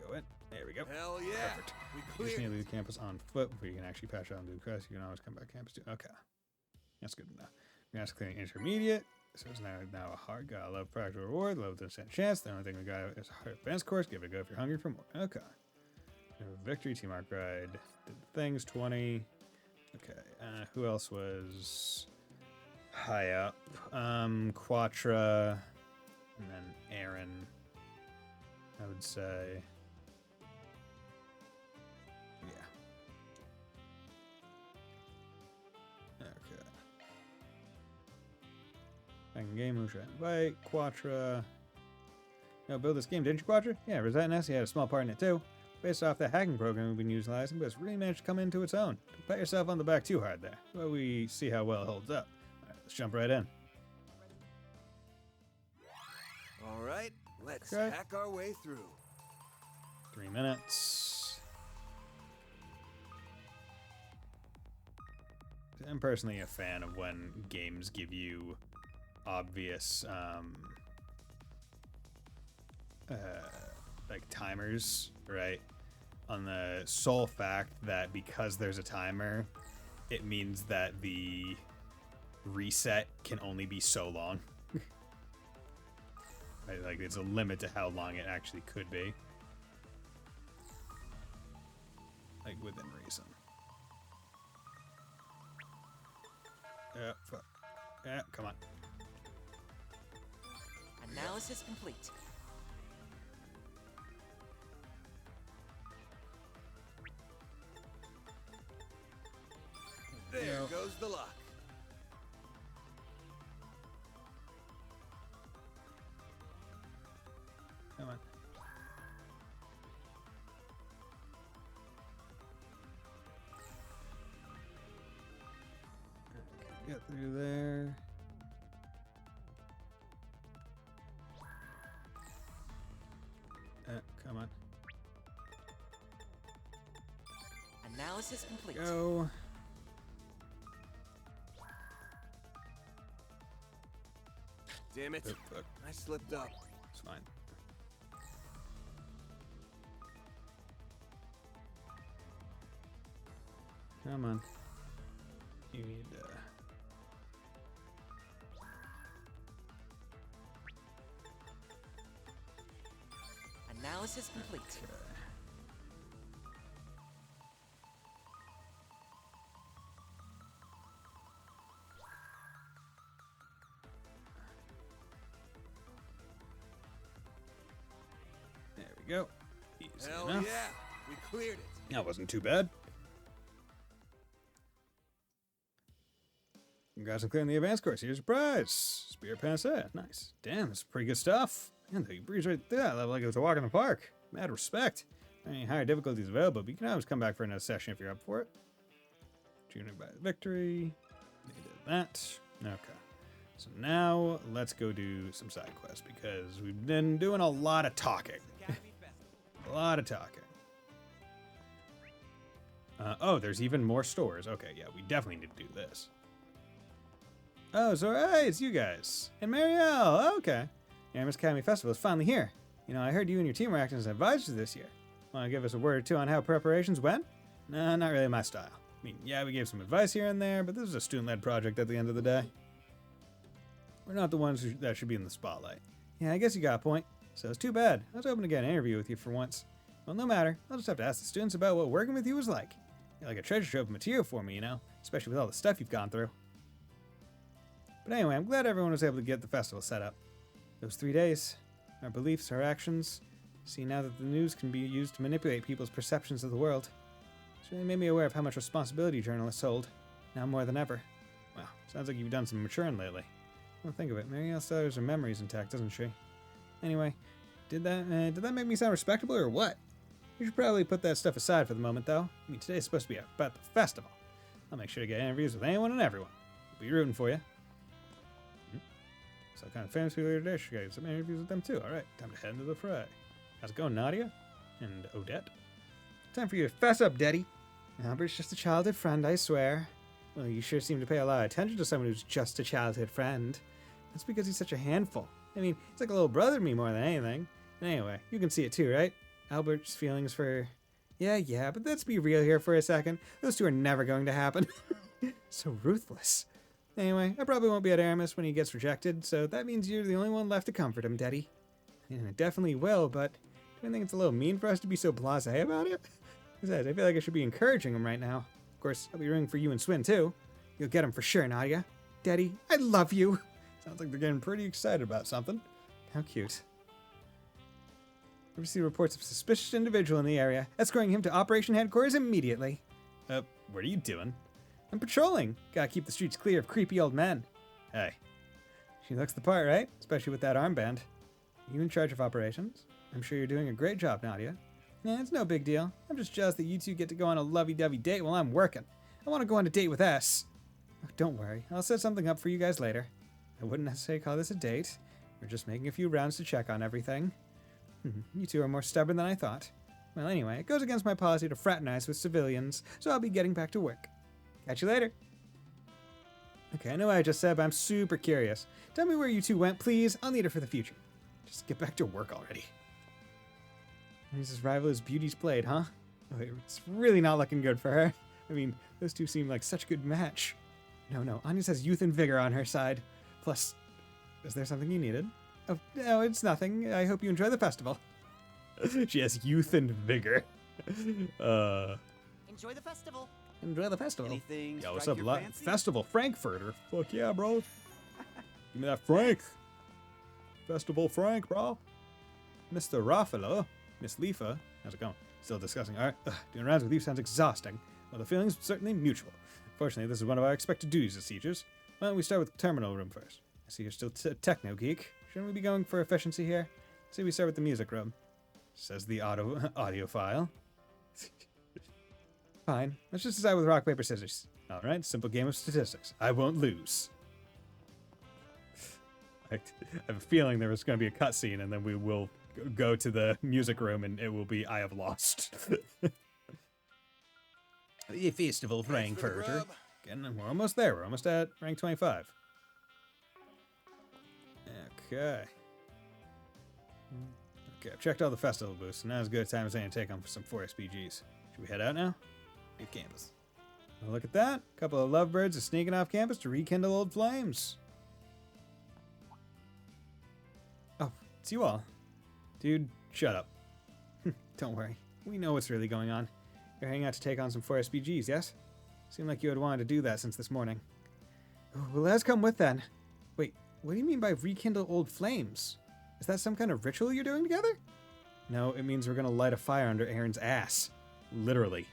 A: Go in. There we go.
C: Hell yeah.
A: Perfect.
C: We
A: You just
C: cleared.
A: need to leave campus on foot before you can actually patch out and do the quest. You can always come back campus too. Okay. That's good enough. We're going to clear intermediate. So it's now a hard. Gotta love practical reward. Love the chance. The only thing we got is a hard advanced course. Give it a go if you're hungry for more. Okay. Victory, Team Arc Ride. Did the things, 20. Okay. Who else was high up? Quatra. And then Aaron. I would say. Yeah. Okay. Second game, who should I invite? Quatra. No, build this game, didn't you, Quatra? Yeah, Rosette and Essie had a small part in it too. Based off the hacking program we've been utilizing, but it's really managed to come into its own. Don't pat yourself on the back too hard there. Well, we see how well it holds up. Alright, let's jump right in.
C: Alright, Let's
A: Okay.
C: hack our way through.
A: 3 minutes. I'm personally a fan of when games give you obvious, like timers, right? On the sole fact that because there's a timer, it means that the reset can only be so long. Right? Like, there's a limit to how long it actually could be. Like, within reason. Yeah, fuck. Yeah, come on.
D: Analysis complete.
C: There goes the luck.
A: Come on. Get through there. Come on.
D: Analysis complete.
A: Go.
C: Damn it.
A: Oh, fuck.
C: I slipped up.
A: It's fine. Come on. You need
D: Analysis complete.
A: okay. There we go. Easy
C: Hell
A: enough.
C: yeah. We cleared it.
A: That wasn't too bad. Congrats on clearing the advanced course. Here's your prize. Spear Pansette. Nice. Damn, that's pretty good stuff. Man, you breeze right through that level like it was a walk in the park. Mad respect. Any higher difficulties available, but you can always come back for another session if you're up for it. Tuning by victory. Needed that. Okay. So now let's go do some side quests because we've been doing a lot of talking. A lot of talking. Oh, there's even more stores. Okay, yeah, we definitely need to do this. Oh, so hey, it's you guys. And Marielle, okay. Aramis Academy Festival is finally here. You know, I heard you and your team were acting as advisors this year. Want to give us a word or two on how preparations went? Nah, not really my style. I mean, yeah, we gave some advice here and there, but this is a student-led project at the end of the day. We're not the ones that should be in the spotlight. Yeah, I guess you got a point. So it's too bad. I was hoping to get an interview with you for once. Well, no matter. I'll just have to ask the students about what working with you was like. You're like a treasure trove of material for me, you know? Especially with all the stuff you've gone through. But anyway, I'm glad everyone was able to get the festival set up. Those 3 days, our beliefs, our actions. See, now that the news can be used to manipulate people's perceptions of the world. It's really made me aware of how much responsibility journalists hold. Now more than ever. Wow, sounds like you've done some maturing lately. Well, think of it. Marielle still has her memories intact, doesn't she? Anyway, did that make me sound respectable or what? You should probably put that stuff aside for the moment, though. I mean, today's supposed to be about the festival. I'll make sure to get interviews with anyone and everyone. I'll be rooting for you. So kind of famous people here today. Should get some interviews with them too. All right, time to head into the fray. How's it going, Nadia? And Odette? Time for you to fess up, Daddy. Albert's just a childhood friend, I swear. Well, you sure seem to pay a lot of attention to someone who's just a childhood friend. That's because he's such a handful. I mean, he's like a little brother to me more than anything. And anyway, you can see it too, right? Albert's feelings for... Yeah, but let's be real here for a second. Those two are never going to happen. So ruthless. Anyway, I probably won't be at Aramis when he gets rejected, so that means you're the only one left to comfort him, Daddy. And I definitely will, but do you think it's a little mean for us to be so blasé about it? Besides, I feel like I should be encouraging him right now. Of course, I'll be rooting for you and Swin, too. You'll get him for sure, Nadia. Daddy, I love you. Sounds like they're getting pretty excited about something. How cute. I received reports of a suspicious individual in the area, escorting him to Operation Headquarters immediately. What are you doing? I'm patrolling. Gotta keep the streets clear of creepy old men. Hey. She looks the part, right? Especially with that armband. You in charge of operations? I'm sure you're doing a great job, Nadia. Yeah, it's no big deal. I'm just jealous that you two get to go on a lovey-dovey date while I'm working. I want to go on a date with S. Oh, don't worry. I'll set something up for you guys later. I wouldn't necessarily call this a date. We're just making a few rounds to check on everything. You two are more stubborn than I thought. Well, anyway, it goes against my policy to fraternize with civilians, so I'll be getting back to work. Catch you later. Okay, I know what I just said, but I'm super curious. Tell me where you two went, please. I'll need it for the future. Just get back to work already. He's as rival as Beauty's Blade, huh? Oh, it's really not looking good for her. I mean, those two seem like such a good match. No, Anya has youth and vigor on her side. Plus, is there something you needed? Oh, no, it's nothing. I hope you enjoy the festival. She has youth and vigor.
M: Enjoy the festival.
A: Enjoy the festival.
M: Anything
A: Yo, what's
M: strike
A: up,
M: your fancy?
A: Festival Frankfurter. Fuck yeah, bro. Give me that Frank. Festival Frank, bro. Mr. Raffalo. Miss Leafa. How's it going? Still discussing art. Doing rounds with you sounds exhausting. Well, the feeling's certainly mutual. Fortunately, this is one of our expected duties as teachers. Why don't we start with the terminal room first? I see you're still techno geek. Shouldn't we be going for efficiency here? Say we start with the music room. Says the audiophile. Fine. Let's just decide with rock, paper, scissors. Alright, simple game of statistics. I won't lose. I have a feeling there was going to be a cutscene, and then we will go to the music room, and it will be I have lost. The Festival Frankfurter. Again, we're almost there. We're almost at rank 25. Okay. Okay, I've checked all the festival booths, so now is as good a time as any to take on for some 4SPGs. Should we head out now? Leave campus. Well, look at that. A couple of lovebirds are sneaking off campus to rekindle old flames. Oh, it's you all. Dude, shut up. Don't worry. We know what's really going on. You're heading out to take on some 4SPGs, yes? Seemed like you had wanted to do that since this morning. Well, let's come with then. Wait, what do you mean by rekindle old flames? Is that some kind of ritual you're doing together? No, it means we're gonna light a fire under Aaron's ass. Literally.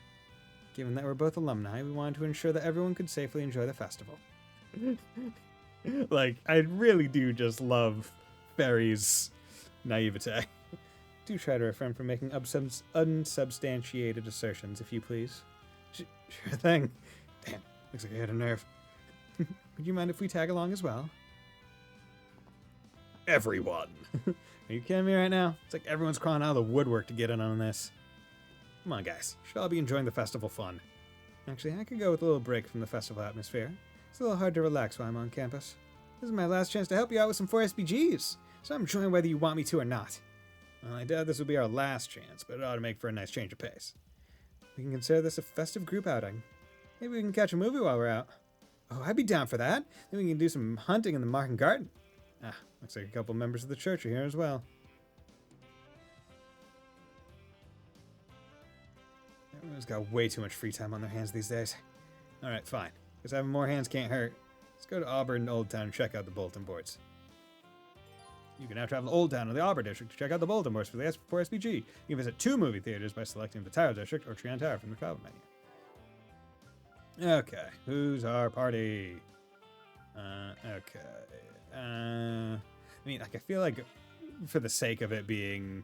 A: Given that we're both alumni, we wanted to ensure that everyone could safely enjoy the festival. Like, I really do just love Fairy's naivete. Do try to refrain from making unsubstantiated assertions, if you please. Sure thing. Damn, looks like I had a nerve. Would you mind if we tag along as well? Everyone. Are you kidding me right now? It's like everyone's crawling out of the woodwork to get in on this. Come on, guys. Should all be enjoying the festival fun. Actually, I could go with a little break from the festival atmosphere. It's a little hard to relax while I'm on campus. This is my last chance to help you out with some 4SPGs, so I'm enjoying whether you want me to or not. Well, I doubt this will be our last chance, but it ought to make for a nice change of pace. We can consider this a festive group outing. Maybe we can catch a movie while we're out. Oh, I'd be down for that. Then we can do some hunting in the Market Garden. Ah, looks like a couple members of the church are here as well. Everyone's got way too much free time on their hands these days. Alright, fine. Because having more hands can't hurt. Let's go to Auburn Old Town and check out the bulletin boards. You can now travel to Old Town or the Auburn District to check out the bulletin boards for the 4SPG. You can visit 2 movie theaters by selecting the Tower District or Trion Tower from the travel menu. Okay, who's our party? Okay. I mean, like, I feel like for the sake of it being...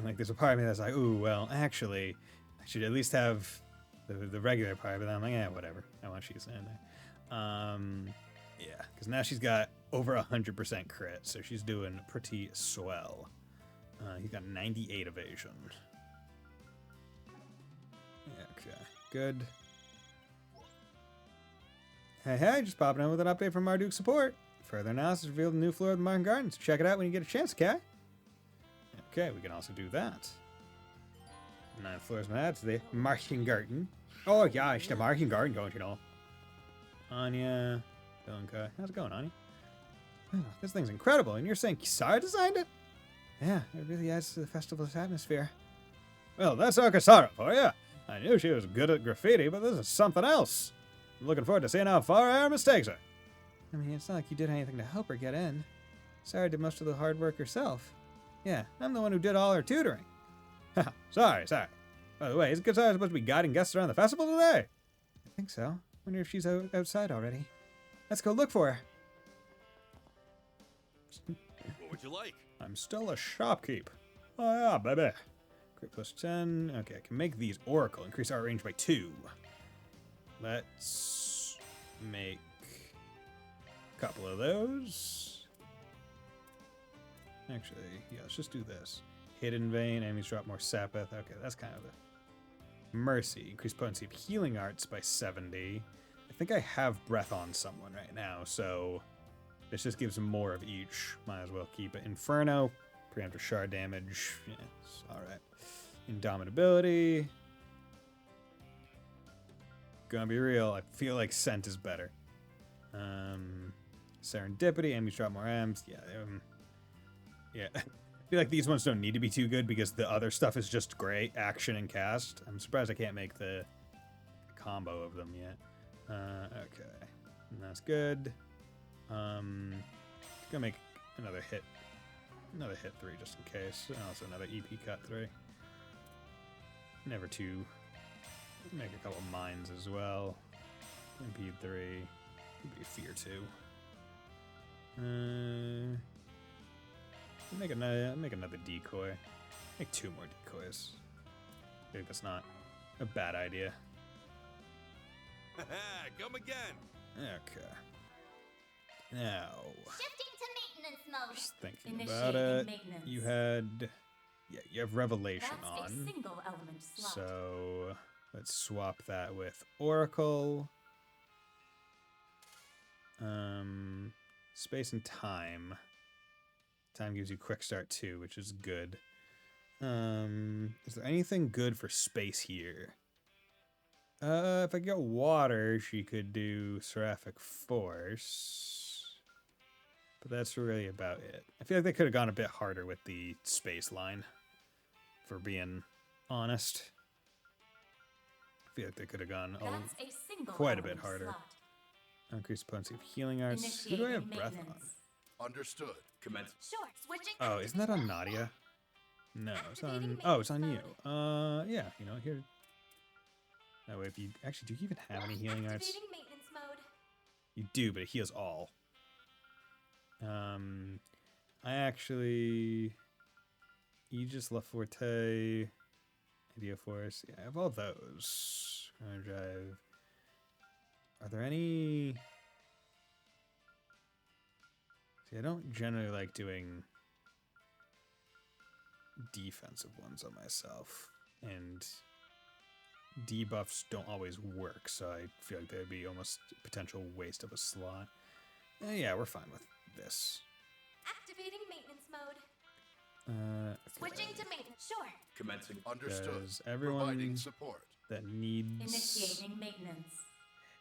A: like, there's a part of me that's like, ooh, well, actually, I should at least have the regular part, but then I'm like, yeah, whatever. I want she's in there. Yeah, because now she's got over 100% crit, so she's doing pretty swell. He's got 98 evasion. Okay, good. Hey, just popping in with an update from Marduk support. Further analysis revealed a new floor of the Martin Gardens. Check it out when you get a chance, okay? Okay, we can also do that. 9 floors from that to the Martin Garden. Oh, yeah, it's the Martin Garden, don't you know? Anya. Okay. How's it going, Anya? Oh, this thing's incredible, and you're saying Kisara designed it? Yeah, it really adds to the festival's atmosphere. Well, that's our Kisara for you. I knew she was good at graffiti, but this is something else. I'm looking forward to seeing how far our mistakes are. I mean, it's not like you did anything to help her get in. Sarah did most of the hard work herself. Yeah, I'm the one who did all her tutoring. Haha, sorry. By the way, isn't Kisara supposed to be guiding guests around the festival today? I think so. Wonder if she's outside already. Let's go look for her.
N: What would you like?
A: I'm still a shopkeep. Oh yeah, baby. Crit plus 10. Okay, I can make these Oracle. Increase our range by 2. Let's make couple of those. Actually, yeah, let's just do this. Hidden Vein, enemies drop more Sapith. Okay, that's kind of a Mercy. Increased potency of healing arts by 70. I think I have Breath on someone right now, so this just gives more of each. Might as well keep it. Inferno, preemptive shard damage. Yes, alright. Indomitability. Gonna be real, I feel like Scent is better. Serendipity, enemies drop more M's. Yeah. I feel like these ones don't need to be too good because the other stuff is just great. Action and cast. I'm surprised I can't make the combo of them yet. Okay. And that's good. Gonna make another hit 3 just in case. Also another EP cut 3. Never 2. Make a couple mines as well. MP 3. Maybe Fear 2. Make another decoy. Make 2 more decoys. I think that's not a bad idea.
N: Come again.
A: Okay. Now,
G: Shifting to maintenance mode.
A: just thinking about it. You had, you have Revelation
F: That's
A: on.
F: a single element slot.
A: So let's swap that with Oracle. Space and time. Time gives you quick start too, which is good. Is there anything good for space here? If I get water, she could do Seraphic Force. But that's really about it. I feel like they could have gone a bit harder with the space line, for being honest. I feel like they could have gone quite a bit harder.
F: Slot.
A: Increased potency of healing arts. Who do I have breath on?
N: Understood. Commence.
G: Sure, switching.
A: Oh, isn't that on Nadia? No, it's on. Oh, it's on you. Yeah, you know, here. That way, if you actually, do you even have any healing arts?
G: Activating maintenance mode.
A: You do, but it heals all. I actually, Aegis, La Forte, Idea Force. Yeah, I have all those. Chrono Drive. Are there any? See, I don't generally like doing defensive ones on myself, and debuffs don't always work, so I feel like they'd be almost a potential waste of a slot. Yeah, we're fine with this.
G: Activating maintenance mode. Switching to maintenance. Sure.
N: Commencing. Understood.
A: Does everyone
N: Providing support.
A: that needs
F: Initiating maintenance.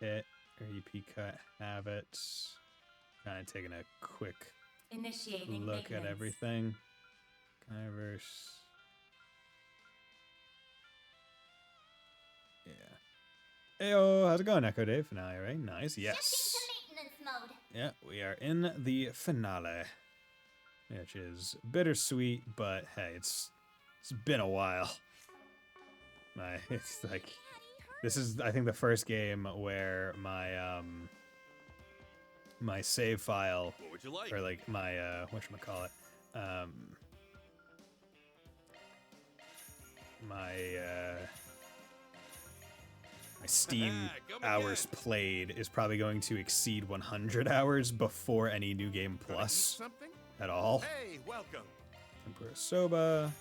A: hit or EP cut have it? Kind of taking a quick
F: Initiating
A: look
F: maintenance.
A: at everything. Kyverse. Yeah. Heyo, how's it going, Echo Dave? Finale, right? Nice. Yes.
G: Shifting to maintenance mode.
A: Yeah, we are in the finale, which is bittersweet, but hey, it's been a while. It's like, this is, I think, the first game where my my save file,
N: What would you like?
A: or like my whatchamacallit, my Steam
N: Come
A: hours
N: again.
A: played is probably going to exceed 100 hours before any new game
N: Gonna eat
A: plus
N: something?
A: at all.
N: Hey, welcome.
A: Emperor Soba,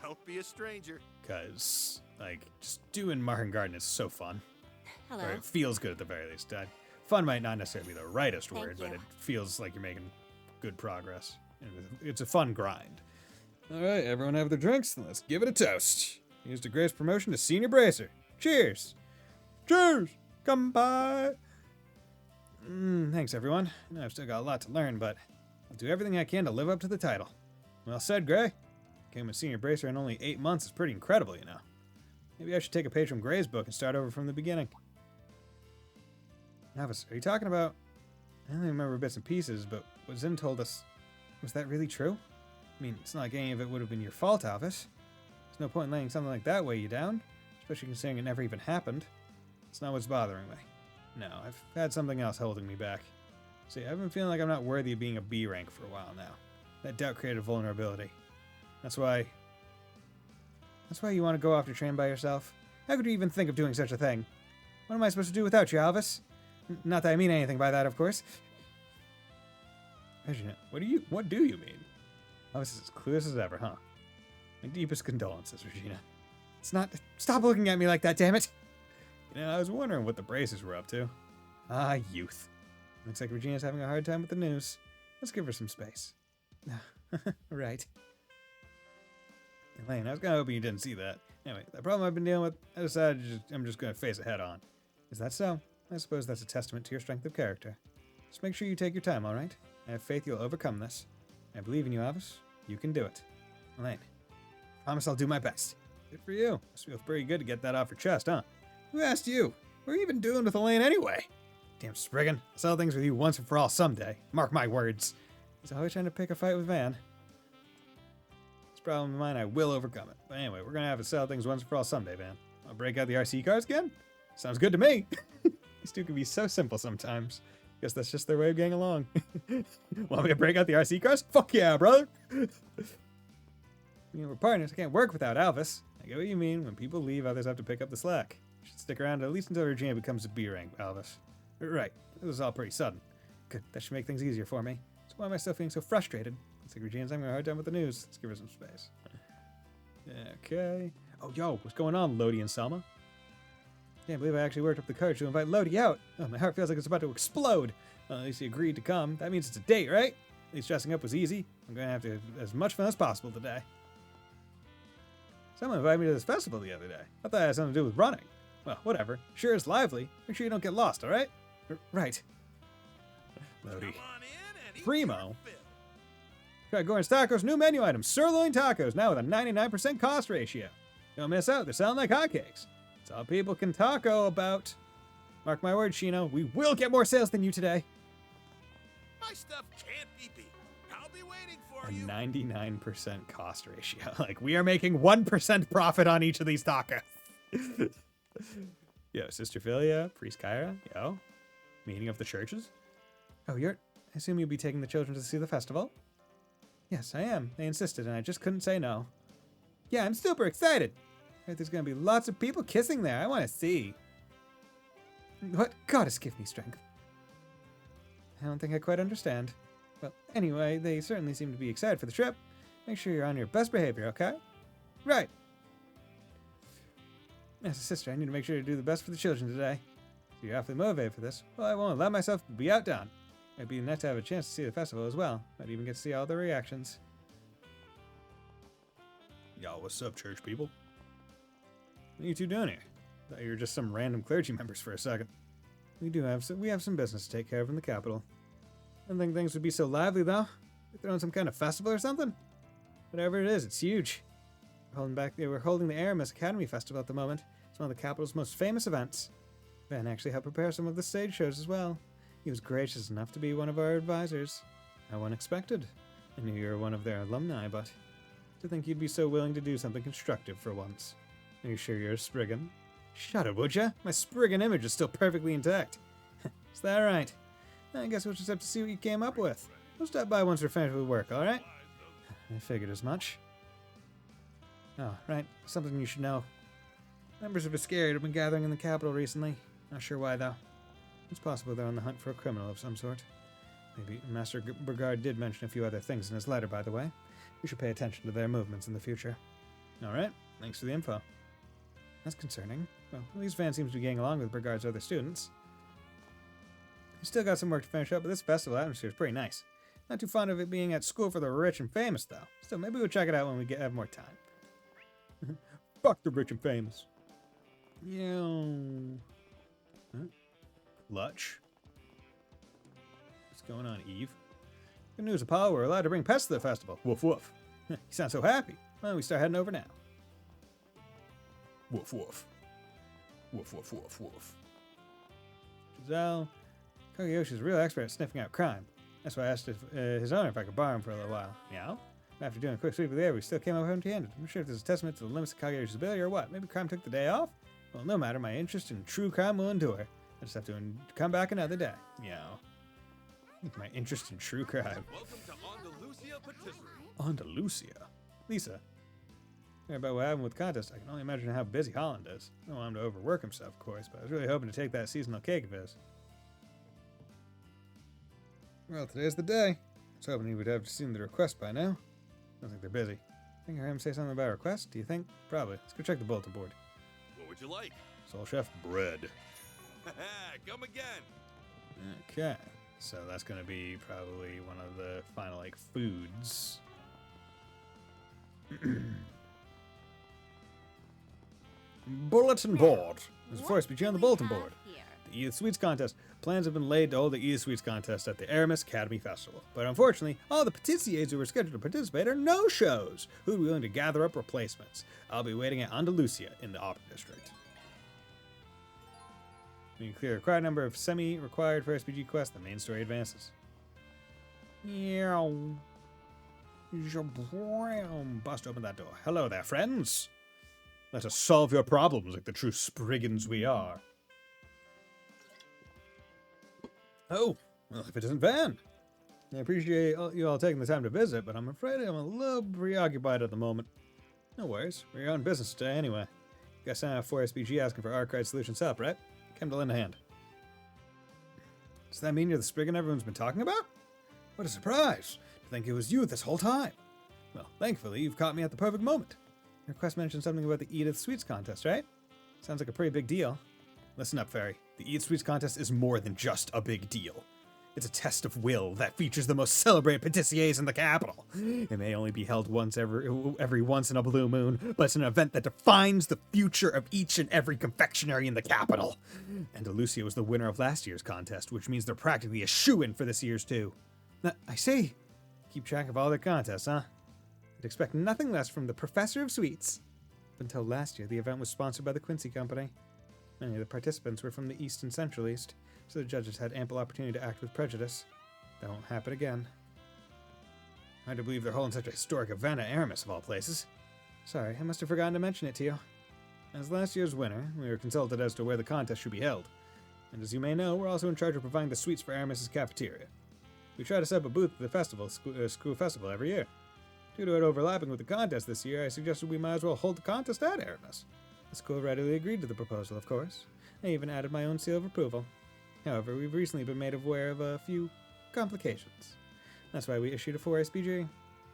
N: Don't be a stranger.
A: because like just doing Martin Garden is so fun.
B: Hello.
A: Or it feels good at the very least. Fun might not necessarily be the rightest
B: Thank
A: word, but
B: you.
A: it feels like you're making good progress. And it's a fun grind. All right, everyone have their drinks, then let's give it a toast. Here's to Grace promotion to Senior Bracer. Cheers! Cheers! Come by! Thanks, everyone. I know I've still got a lot to learn, but I'll do everything I can to live up to the title. Well said, Gray. Becoming a Senior Bracer in only 8 months is pretty incredible, you know. Maybe I should take a page from Gray's book and start over from the beginning. Navis, are you talking about... I only remember bits and pieces, but what Zim told us... Was that really true? I mean, it's not like any of it would have been your fault, Alvis. There's no point in letting something like that weigh you down, especially considering it never even happened. It's not what's bothering me. No, I've had something else holding me back. See, I've been feeling like I'm not worthy of being a B rank for a while now. That doubt created vulnerability. That's why you want to go off to train by yourself? How could you even think of doing such a thing? What am I supposed to do without you, Alvis? Not that I mean anything by that, of course. Regina, what do you mean? Oh, this is as clueless as ever, huh? My deepest condolences, Regina. It's not... Stop looking at me like that, damn it! You know, I was wondering what the braces were up to. Ah, youth. Looks like Regina's having a hard time with the news. Let's give her some space. Right. Elaine, I was kind of hoping you didn't see that. Anyway, that problem I've been dealing with, I decided I'm just going to face it head on. Is that so? I suppose that's a testament to your strength of character. Just make sure you take your time, alright? I have faith you'll overcome this. I believe in you, Alvis. You can do it. Elaine, promise I'll do my best. Good for you. Must feel pretty good to get that off your chest, huh? Who asked you? What are you even doing with Elaine anyway? Damn Spriggan. I'll settle things with you once and for all someday. Mark my words. He's always trying to pick a fight with Van. This problem of mine, I will overcome it. But anyway, we're going to have to settle things once and for all someday, Van. I'll break out the RC cars again? Sounds good to me. These two can be so simple sometimes. Guess that's just their way of getting along. Want me to break out the RC cars? Fuck yeah, brother! We're partners. I can't work without Alvis. I get what you mean. When people leave, others have to pick up the slack. You should stick around at least until Regina becomes a B rank, Alvis. Right. This was all pretty sudden. Good. That should make things easier for me. So why am I still feeling so frustrated? Looks like Regina's having a hard time with the news. Let's give her some space. Okay. Oh, yo, what's going on, Lodi and Selma? Can't believe I actually worked up the courage to invite Lodi out. Oh, my heart feels like it's about to explode. Well, at least he agreed to come. That means it's a date, right? At least dressing up was easy. I'm going to have to have as much fun as possible today. Someone invited me to this festival the other day. I thought it had something to do with running. Well, whatever. Sure is lively. Make sure you don't get lost, all right? Right. Lodi. Primo. Try Goran's Tacos' new menu item, sirloin tacos, now with a 99% cost ratio. Don't miss out. They're selling like hotcakes. It's all people can taco about. Mark my words, Shino. We will get more sales than you today.
N: My stuff can't be beat. I'll be waiting for
A: A
N: you.
A: 99% cost ratio. Like, we are making 1% profit on each of these tacos. Yo, Sister Philia, Priest Kyra, yo. Meeting of the churches. Oh, I assume you'll be taking the children to see the festival? Yes, I am. They insisted, and I just couldn't say no. Yeah, I'm super excited. There's gonna be lots of people kissing there. I want to see. What? Goddess, give me strength. I don't think I quite understand. Well, anyway, they certainly seem to be excited for the trip. Make sure you're on your best behavior, okay? Right. As a sister, I need to make sure to do the best for the children today. So you're awfully motivated for this. Well, I won't allow myself to be outdone. It'd be nice to have a chance to see the festival as well. Might even get to see all the reactions. Yo, what's up, church people? What are you two doing here? Thought you were just some random clergy members for a second. We have some business to take care of in the capital. I didn't think things would be so lively, though. They're throwing some kind of festival or something? Whatever it is, it's huge. We're holding the Aramis Academy Festival at the moment. It's one of the capital's most famous events. Van actually helped prepare some of the stage shows as well. He was gracious enough to be one of our advisors. How unexpected. I knew you were one of their alumni, but to think you'd be so willing to do something constructive for once. Are you sure you're a Spriggan? Shut up, would ya? My Spriggan image is still perfectly intact. Is that right? I guess we'll just have to see what you came up with. We'll stop by once we're finished with work, alright? I figured as much. Oh, right. Something you should know. Members of Iscariot have been gathering in the capital recently. Not sure why, though. It's possible they're on the hunt for a criminal of some sort. Maybe Master Brigard did mention a few other things in his letter, by the way. We should pay attention to their movements in the future. Alright, thanks for the info. That's concerning. Well, at least Van seems to be getting along with Brigard's other students. He's still got some work to finish up, but this festival atmosphere is pretty nice. Not too fond of it being at school for the rich and famous, though. Still, maybe we'll check it out when we have more time. Fuck the rich and famous. Yo. Huh? Lutch. What's going on, Eve? Good news, Apollo. We're allowed to bring pets to the festival. Woof woof. You sound so happy. Well, we start heading over now. Woof woof. Woof woof woof woof. Giselle. Kogeyoshi's a real expert at sniffing out crime. That's why I asked his owner if I could borrow him for a little while. Meow? After doing a quick sweep of the air, we still came up empty-handed. I'm not sure if this is a testament to the limits of Kogeyoshi's ability or what. Maybe crime took the day off? Well, no matter. My interest in true crime will endure. I just have to come back another day. Meow. My interest in true crime.
N: Welcome to Andalusia Patisserie.
A: Andalusia? Lisa. Sorry about what happened with contest. I can only imagine how busy Holland is. I don't want him to overwork himself, of course, but I was really hoping to take that seasonal cake of his. Well, today's the day. was hoping he would have seen the request by now. Sounds like they're busy. I think I heard him say something about a request. Do you think? Probably. Let's go check the bulletin board.
N: What would you like?
A: Soul Chef bread.
N: Come again.
A: Okay. So that's going to be probably one of the final, like, foods. Bulletin board. There's a forest SPG on the bulletin board. The Eat the Sweets contest. Plans have been laid to hold the Eat the Sweets contest at the Aramis Academy Festival. But unfortunately, all the patissiers who were scheduled to participate are no-shows. Who'd be willing to gather up replacements? I'll be waiting at Andalusia in the Opera District. When you clear a required number of semi-required for SPG quests, the main story advances. Bust open that door. Hello there, friends. Let us solve your problems like the true Spriggans we are. Oh, well, if it isn't Van. I appreciate you all taking the time to visit, but I'm afraid I'm a little preoccupied at the moment. No worries, we're on business today anyway. Guess I have 4 SPG asking for Archive Solutions help, right? Come to lend a hand. Does that mean you're the Spriggan everyone's been talking about? What a surprise! To think it was you this whole time. Well, thankfully, you've caught me at the perfect moment. Your request mentioned something about the Eat the Sweets contest, right? Sounds like a pretty big deal. Listen up, Fairy. The Eat Sweets contest is more than just a big deal. It's a test of will that features the most celebrated patissiers in the capital. It may only be held once every once in a blue moon, but it's an event that defines the future of each and every confectionery in the capital. Andalusia was the winner of last year's contest, which means they're practically a shoo-in for this year's too. Now, I see. Keep track of all their contests, huh? I'd expect nothing less from the Professor of Sweets. Up until last year, the event was sponsored by the Quincy Company. Many of the participants were from the East and Central East, so the judges had ample opportunity to act with prejudice. That won't happen again. Hard to believe they're holding such a historic event at Aramis, of all places. Sorry, I must have forgotten to mention it to you. As last year's winner, we were consulted as to where the contest should be held. And as you may know, we're also in charge of providing the sweets for Aramis' cafeteria. We try to set up a booth at the festival, school festival every year. Due to it overlapping with the contest this year, I suggested we might as well hold the contest at Aramis. The school readily agreed to the proposal, of course. I even added my own seal of approval. However, we've recently been made aware of a few complications. That's why we issued a 4 SPG.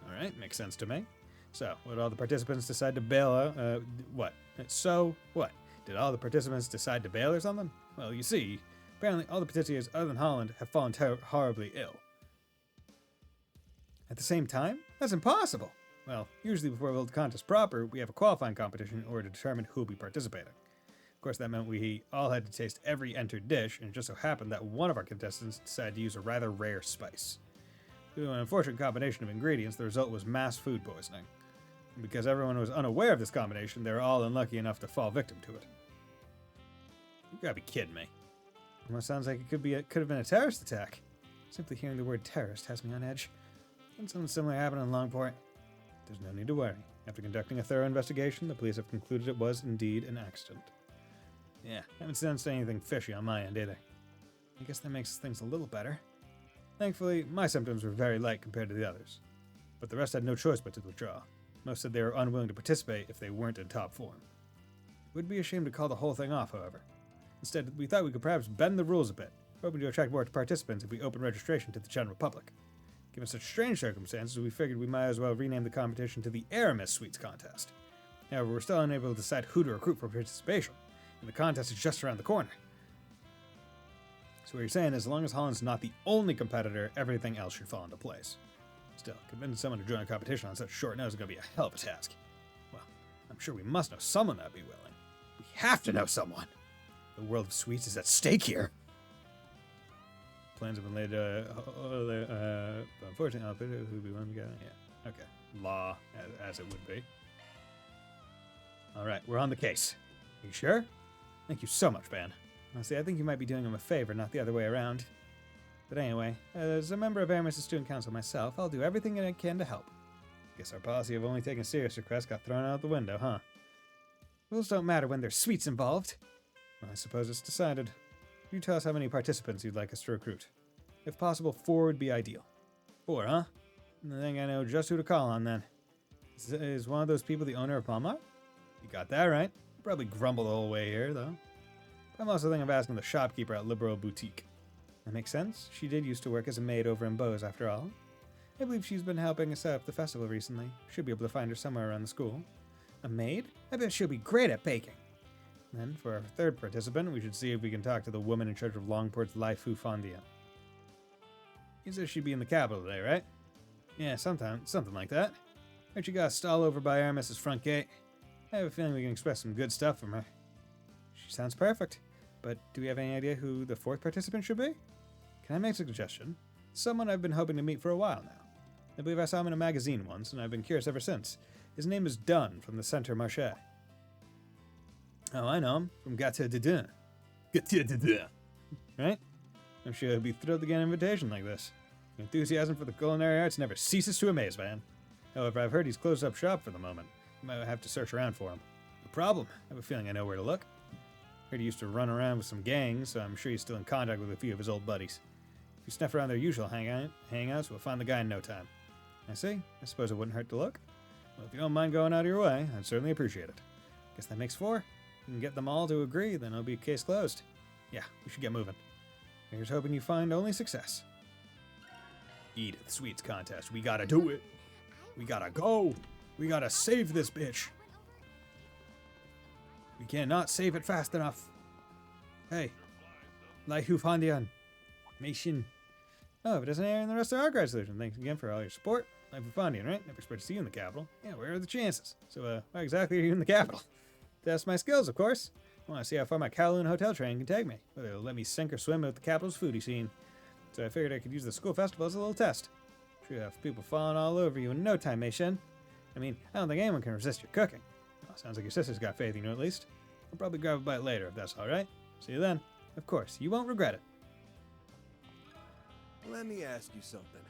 A: Alright, makes sense to me. So, would all the participants decide to bail out? What? So, what? Did all the participants decide to bail or something? Well, you see, apparently all the patissiers other than Holland have fallen horribly ill. At the same time? That's impossible! Well, usually before we hold the contest proper, we have a qualifying competition in order to determine who will be participating. Of course, that meant we all had to taste every entered dish, and it just so happened that one of our contestants decided to use a rather rare spice. Due to an unfortunate combination of ingredients, the result was mass food poisoning. And because everyone was unaware of this combination, they were all unlucky enough to fall victim to it. You gotta be kidding me. Almost sounds like it could have been a terrorist attack. Simply hearing the word terrorist has me on edge. And something similar happened in Longport. There's no need to worry. After conducting a thorough investigation, the police have concluded it was indeed an accident. Yeah, haven't sensed anything fishy on my end either. I guess that makes things a little better. Thankfully, my symptoms were very light compared to the others. But the rest had no choice but to withdraw. Most said they were unwilling to participate if they weren't in top form. It would be a shame to call the whole thing off, however. Instead, we thought we could perhaps bend the rules a bit, hoping to attract more participants if we open registration to the general public. Given such strange circumstances, we figured we might as well rename the competition to the Aramis Sweets Contest. However, we're still unable to decide who to recruit for participation, and the contest is just around the corner. So what you're saying is, as long as Holland's not the only competitor, everything else should fall into place. Still, convincing someone to join a competition on such short notice is going to be a hell of a task. Well, I'm sure we must know someone that'd be willing. We have to know someone! The world of sweets is at stake here! Plans have been laid, but unfortunately, I'll who be willing to get it. Yeah, okay. Law, as it would be. Alright, we're on the case. Are you sure? Thank you so much, Van. Honestly, I think you might be doing him a favor, not the other way around. But anyway, as a member of Aramis' student council myself, I'll do everything I can to help. Guess our policy of only taking serious requests got thrown out the window, huh? Rules don't matter when there's sweets involved. Well, I suppose it's decided. You tell us how many participants you'd like us to recruit. If possible, 4 would be ideal. 4, huh? I think I know just who to call on then. Is one of those people the owner of Palmar? You got that right. Probably grumble the whole way here, though. I'm also thinking of asking the shopkeeper at Liberal Boutique. That makes sense. She did used to work as a maid over in Beau's, after all. I believe she's been helping us set up the festival recently. Should be able to find her somewhere around the school. A maid? I bet she'll be great at baking. Then, for our third participant, we should see if we can talk to the woman in charge of Longport's Laifu Fondia. You said she'd be in the capital today, right? Yeah, something like that. Heard you got a stall over by Aramis's front gate. I have a feeling we can expect some good stuff from her. She sounds perfect. But do we have any idea who the fourth participant should be? Can I make a suggestion? Someone I've been hoping to meet for a while now. I believe I saw him in a magazine once, and I've been curious ever since. His name is Dunn from the Center Marché. Oh, I know him. From Gâteau de Dun. Gâteau de Dun. Right? I'm sure he'll be thrilled to get an invitation like this. Your enthusiasm for the culinary arts never ceases to amaze, Van. However, I've heard he's closed up shop for the moment. You might have to search around for him. No problem. I have a feeling I know where to look. Heard he used to run around with some gangs, so I'm sure he's still in contact with a few of his old buddies. If you snuff around their usual hangouts, we'll find the guy in no time. I see. I suppose it wouldn't hurt to look. Well, if you don't mind going out of your way, I'd certainly appreciate it. Guess that makes 4. We can get them all to agree, then it'll be case closed. Yeah, we should get moving. Here's hoping you find only success. Edith Sweets contest. We gotta do it. We gotta go. We gotta save this bitch. We cannot save it fast enough. Hey. Laihu Fandian. Nation. Oh, if it doesn't air in the rest of our grad solution. Thanks again for all your support. Laihu Fandian, right? Never expect to see you in the capital. Yeah, where are the chances? So, why exactly are you in the capital? Test my skills, of course. I want to see how far my Kowloon hotel train can take me. Whether it'll let me sink or swim with the capital's foodie scene. So I figured I could use the school festival as a little test. Sure you have people falling all over you in no time, Mei Shen. I mean, I don't think anyone can resist your cooking. Well, sounds like your sister's got faith in you at least. I'll probably grab a bite later if that's alright. See you then. Of course, you won't regret it.
N: Let me ask you something.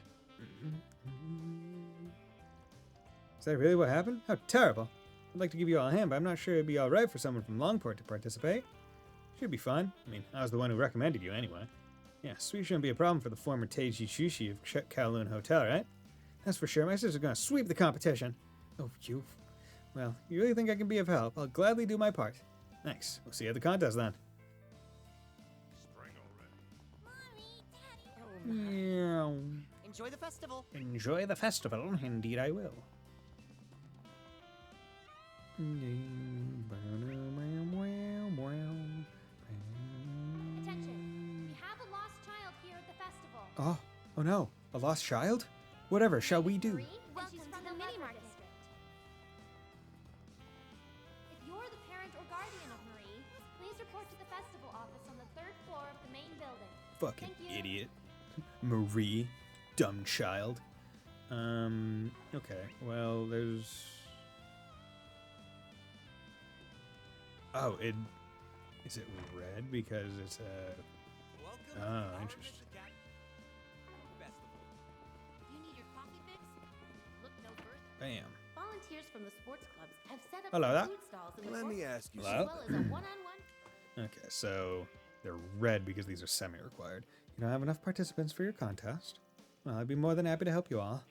A: Is that really what happened? How terrible. I'd like to give you all a hand, but I'm not sure it'd be alright for someone from Longport to participate. Should be fine. I mean, I was the one who recommended you anyway. Yeah, sweet shouldn't be a problem for the former Teiji Shushi of Kowloon Hotel, right? That's for sure. My sister's gonna sweep the competition. Oh, you. Well, you really think I can be of help? I'll gladly do my part. Thanks. We'll see you at the contest then. Meow.
M: Enjoy the festival.
A: Enjoy the festival. Indeed I will.
G: Attention. We have a lost child here at the festival.
A: Oh no. A lost child? Whatever shall we do?
G: Welcome to the mini market. If you're the parent or guardian of Marie, please report to the festival office on the 3rd floor of the main building.
A: Fucking
G: Thank you.
A: idiot. Marie. Dumb child. Okay. Well, there's... Oh, is it red because it's a... Oh, interesting.
F: You need your coffee fix? Look no further.
A: Bam.
F: Volunteers from the sports clubs have set up
A: Hello
F: some
A: there.
F: food stalls in the
N: Let me
F: courtyard,
N: ask you
A: Hello?
F: as
N: something.
F: well as a one-on-one.
A: Okay, so they're red because these are semi-required. You don't have enough participants for your contest? Well, I'd be more than happy to help you all.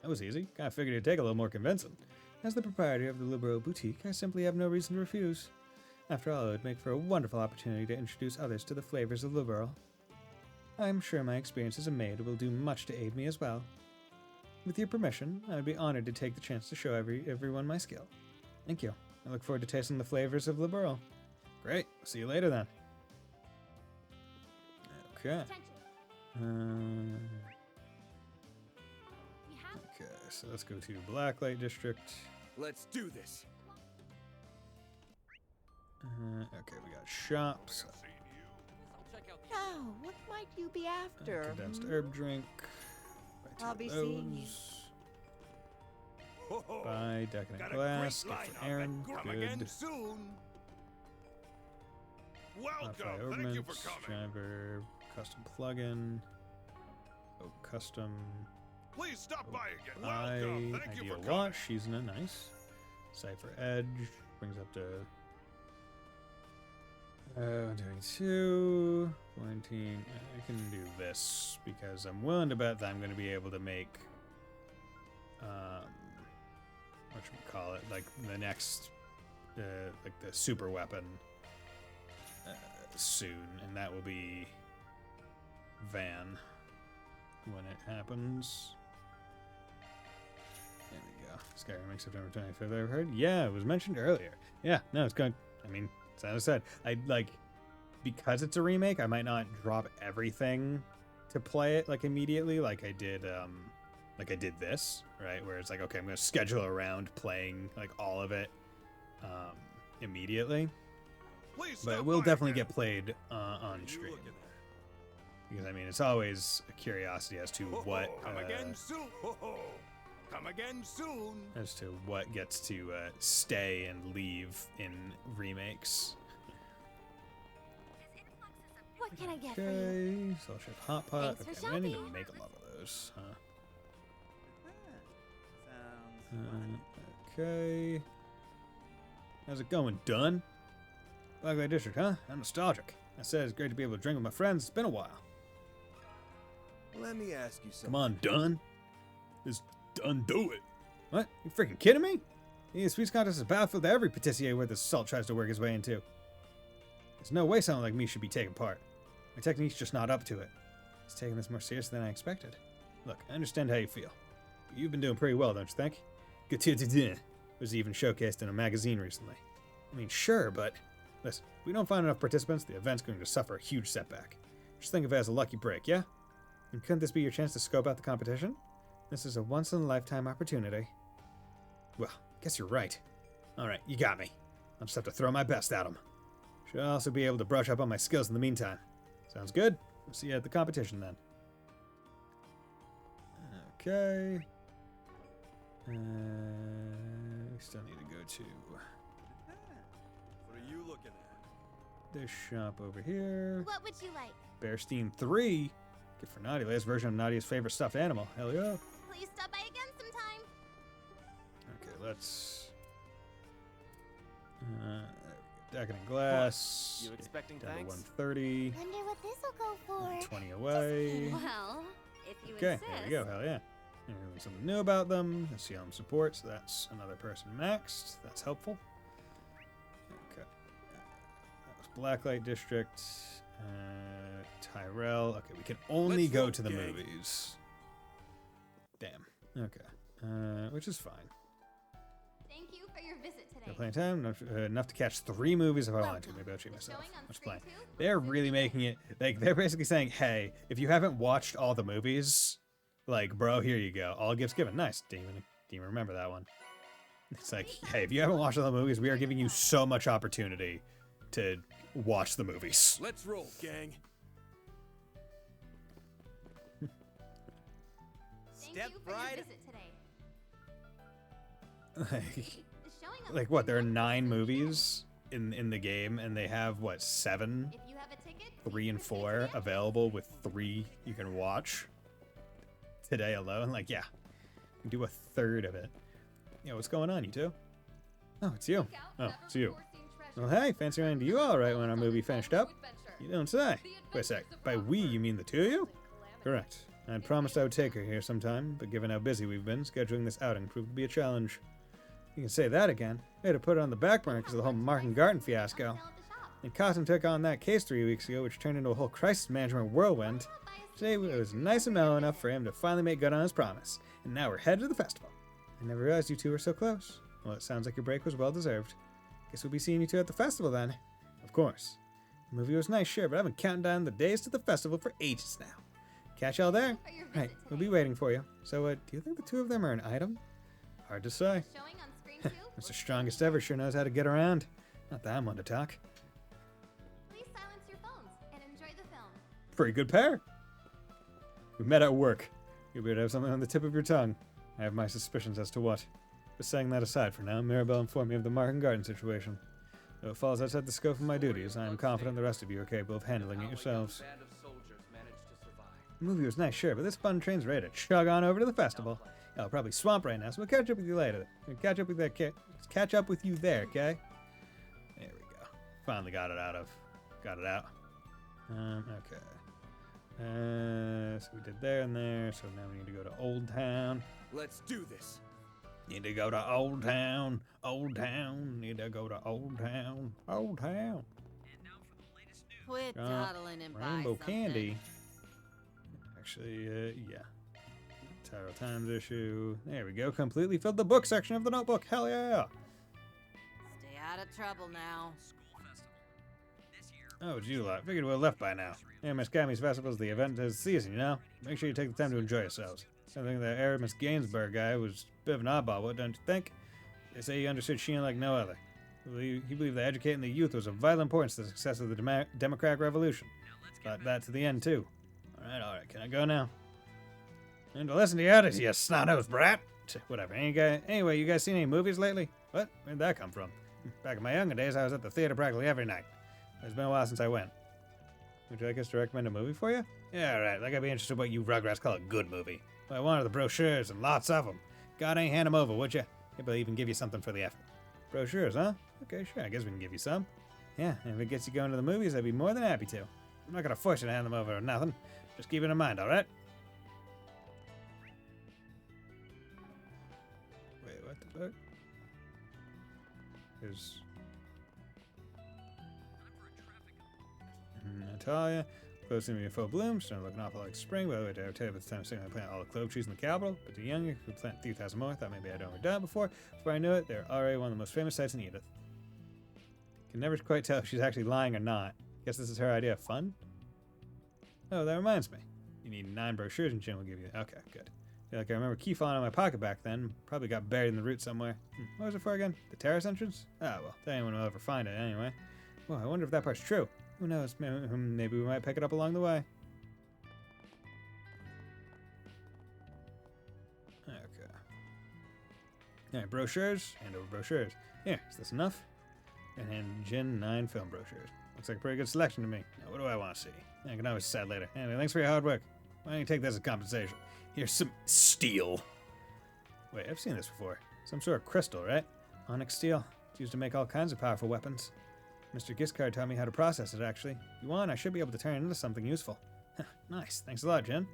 A: That was easy. Kinda figured it'd take a little more convincing. As the proprietor of the Liberal Boutique, I simply have no reason to refuse. After all, it would make for a wonderful opportunity to introduce others to the flavors of Liberal. I'm sure my experience as a maid will do much to aid me as well. With your permission, I would be honored to take the chance to show everyone my skill. Thank you. I look forward to tasting the flavors of Liberal. Great. See you later then. Okay. Okay, so let's go to Blacklight District.
N: Let's do this.
A: Okay, we got shops.
M: Now, what might you be after?
A: Condensed herb drink. Buy 2
M: I'll
A: of
M: be seeing you.
A: those. Buy decadent glass. Get for Aaron. Good.
N: Soon.
A: Modify
N: Welcome. Thank you for
A: ordnance.
N: coming.
A: Driver. Custom plugin. Oh, custom.
N: Please stop by again.
A: I
N: Welcome. Thank you
A: ideal
N: for coming.
A: wash. She's in a nice. Cipher edge. Brings up to 22, 14. I can do this because I'm willing to bet that I'm going to be able to make, like the next, like the super weapon soon, and that will be Van when it happens. Skyrim makes September 25th. I've heard. Yeah, it was mentioned earlier. Yeah, no, it's going. I mean, as I said, I like because it's a remake. I might not drop everything to play it like immediately, like I did this, right? Where it's like, okay, I'm gonna schedule around playing like all of it immediately. But it will definitely get played on stream. Because I mean, it's always a curiosity as to what
N: Come again soon. Come again soon.
A: As to what gets to stay and leave in remakes.
G: What can I get for you?
A: Okay, Soul Ship Hot Pot.
G: Thanks for
A: Okay, I need to
G: shopping.
A: make a lot of those, huh?
C: Sounds
A: Okay. How's it going, Dunn? Blacklight District, huh? I'm nostalgic. I said it's great to be able to drink with my friends. It's been a while.
C: Let me ask you something.
A: Come on, Dunn. Just Dunn do it. What? You freaking kidding me? The Sweets Contest is a battlefield that every patissier worth his salt tries to work his way into. There's no way someone like me should be taking part. My technique's just not up to it. It's taking this more seriously than I expected. Look, I understand how you feel. But you've been doing pretty well, don't you think? Good to was even showcased in a magazine recently. I mean, sure, but listen, if we don't find enough participants, the event's going to suffer a huge setback. Just think of it as a lucky break, yeah? And couldn't this be your chance to scope out the competition? This is a once-in-a-lifetime opportunity. Well, guess you're right. Alright, you got me. I'll just have to throw my best at them. Should also be able to brush up on my skills in the meantime. Sounds good? We'll see you at the competition then. Okay. We still need to go to
N: What are you looking at?
A: this shop over here.
G: What would you like?
A: Bearstein 3. Good for Naughty. Latest version of Nadia's favorite stuffed animal. Hell yeah.
G: Please stop by again sometime.
A: Okay, let's... Decadent Glass.
K: You expecting
A: down to
K: thanks?
A: 130.
G: Wonder what this'll go for.
A: 20 away.
B: Well, if you
A: Okay,
B: insist.
A: there we go. Hell yeah. Learn something new about them. Let's see how them support. So that's another person maxed. That's helpful. Okay. That was Blacklight District. Tyrell. Okay, we can only
N: Let's
A: go
N: roll,
A: to the
N: gang.
A: movies. Damn. Okay. Which is fine.
G: Thank you for your visit today.
A: Got plenty of time. Enough to catch 3 movies if I wanted to. Maybe I'll treat myself. Let's play. They're really making it like they're basically saying, "Hey, if you haven't watched all the movies, like, bro, here you go. All gifts given." Nice, Demon. Remember that one? It's like, hey, if you haven't watched all the movies, we are giving you so much opportunity to watch the movies.
N: Let's roll, gang.
G: Thank you for your visit today.
A: Like what? There are 9 movies in the game, and they have what, 7,
G: If you have a ticket,
A: 3 and 4 available with 3 you can watch today alone. Like, yeah, you can do a third of it. Yeah, what's going on, you two? Oh, it's you. Oh, it's you. Well, hey, fancy running into you all right when our movie finished up. You don't say. Wait a sec. By we, you mean the 2 of you? Correct. I'd promised I would take her here sometime, but given how busy we've been, scheduling this outing proved to be a challenge. You can say that again. We had to put it on the back burner because of the whole Mark and Garten fiasco. And Cotton took on that case 3 weeks ago, which turned into a whole crisis management whirlwind. Today it was nice and mellow enough for him to finally make good on his promise. And now we're headed to the festival. I never realized you two were so close. Well, it sounds like your break was well deserved. Guess we'll be seeing you two at the festival then. Of course. The movie was nice, sure, but I've been counting down the days to the festival for ages now. Catch y'all there? Right, we'll be waiting for you. So, do you think the 2 of them are an item? Hard to say.
G: Showing on screen too.
A: Mr. Strongest Ever sure knows how to get around. Not that I'm one to talk.
G: Please silence your phones and enjoy the film.
A: Pretty good pair. We met at work. You better have something on the tip of your tongue. I have my suspicions as to what. But setting that aside for now, Mirabelle informed me of the Mark and Garden situation. Though it falls outside the scope of my duties, I am confident the rest of you are capable of handling it yourselves. The movie was nice, sure, but this fun train's ready to chug on over to the festival. I'll probably swamp right now, so we'll catch up with you later. Catch up with you there, okay? There we go. Finally got it out. Okay. So we did there and there, so now we need to go to Old Town.
N: Let's do this.
A: Need to go to Old Town. Need to go to Old Town.
M: Quit dawdling and buy
A: Rainbow
M: something.
A: Candy. Actually, yeah. Tyro Times issue. There we go. Completely filled the book section of the notebook. Hell yeah.
F: Stay out of trouble now.
A: Oh, it's you lot. Figured we were left by now. Miss Kami's Festival is the event of the season, you know? Make sure you take the time to enjoy yourselves. Something that Aramis Gainsbourg guy was a bit of an oddball, what don't you think? They say he understood Sheena like no other. He believed that educating the youth was of vital importance to the success of the democratic revolution. Thought that to the end, too. Alright, can I go now? And to listen to you out, you snot-nosed brat. Whatever. Anyway, you guys seen any movies lately? What? Where'd that come from? Back in my younger days, I was at the theater practically every night. It's been a while since I went. Would you like us to recommend a movie for you? Yeah, alright. Like I'd be interested in what you Rugrats call a good movie. Well, I wanted the brochures and lots of them. God ain't hand them over, would you? Maybe I'll even give you something for the effort. Brochures, huh? Okay, sure. I guess we can give you some. Yeah, and if it gets you going to the movies, I'd be more than happy to. I'm not gonna force you to hand them over or nothing. Just keep it in mind, alright? Wait, what the fuck? There's... Natalia, clothes seem to be in full bloom, starting to look an awful like spring. By the way, did I tell you about the time I plant all the clove trees in the capital? But the younger could plant 3,000 more. Thought maybe I'd overdone it before. Before I knew it, they're already one of the most famous sites in Edith. Can never quite tell if she's actually lying or not. Guess this is her idea of fun? Oh, that reminds me. You need 9 brochures and Jim will give you... Okay, good. Yeah, like I remember key falling out of my pocket back then. Probably got buried in the root somewhere. What was it for again? The terrace entrance? Ah, well, anyone will ever find it anyway. Well, I wonder if that part's true. Who knows? Maybe we might pick it up along the way. Okay. Alright, brochures. Hand over brochures. Here, is this enough? And hand Jin 9 film brochures. Looks like a pretty good selection to me. Now, what do I want to see? I can always decide later. Anyway, thanks for your hard work. Why don't you take this as compensation? Here's some steel. Wait, I've seen this before. Some sort of crystal, right? Onyx steel. It's used to make all kinds of powerful weapons. Mr. Giscard taught me how to process it, actually. If you want, I should be able to turn it into something useful. Nice. Thanks a lot, Jen.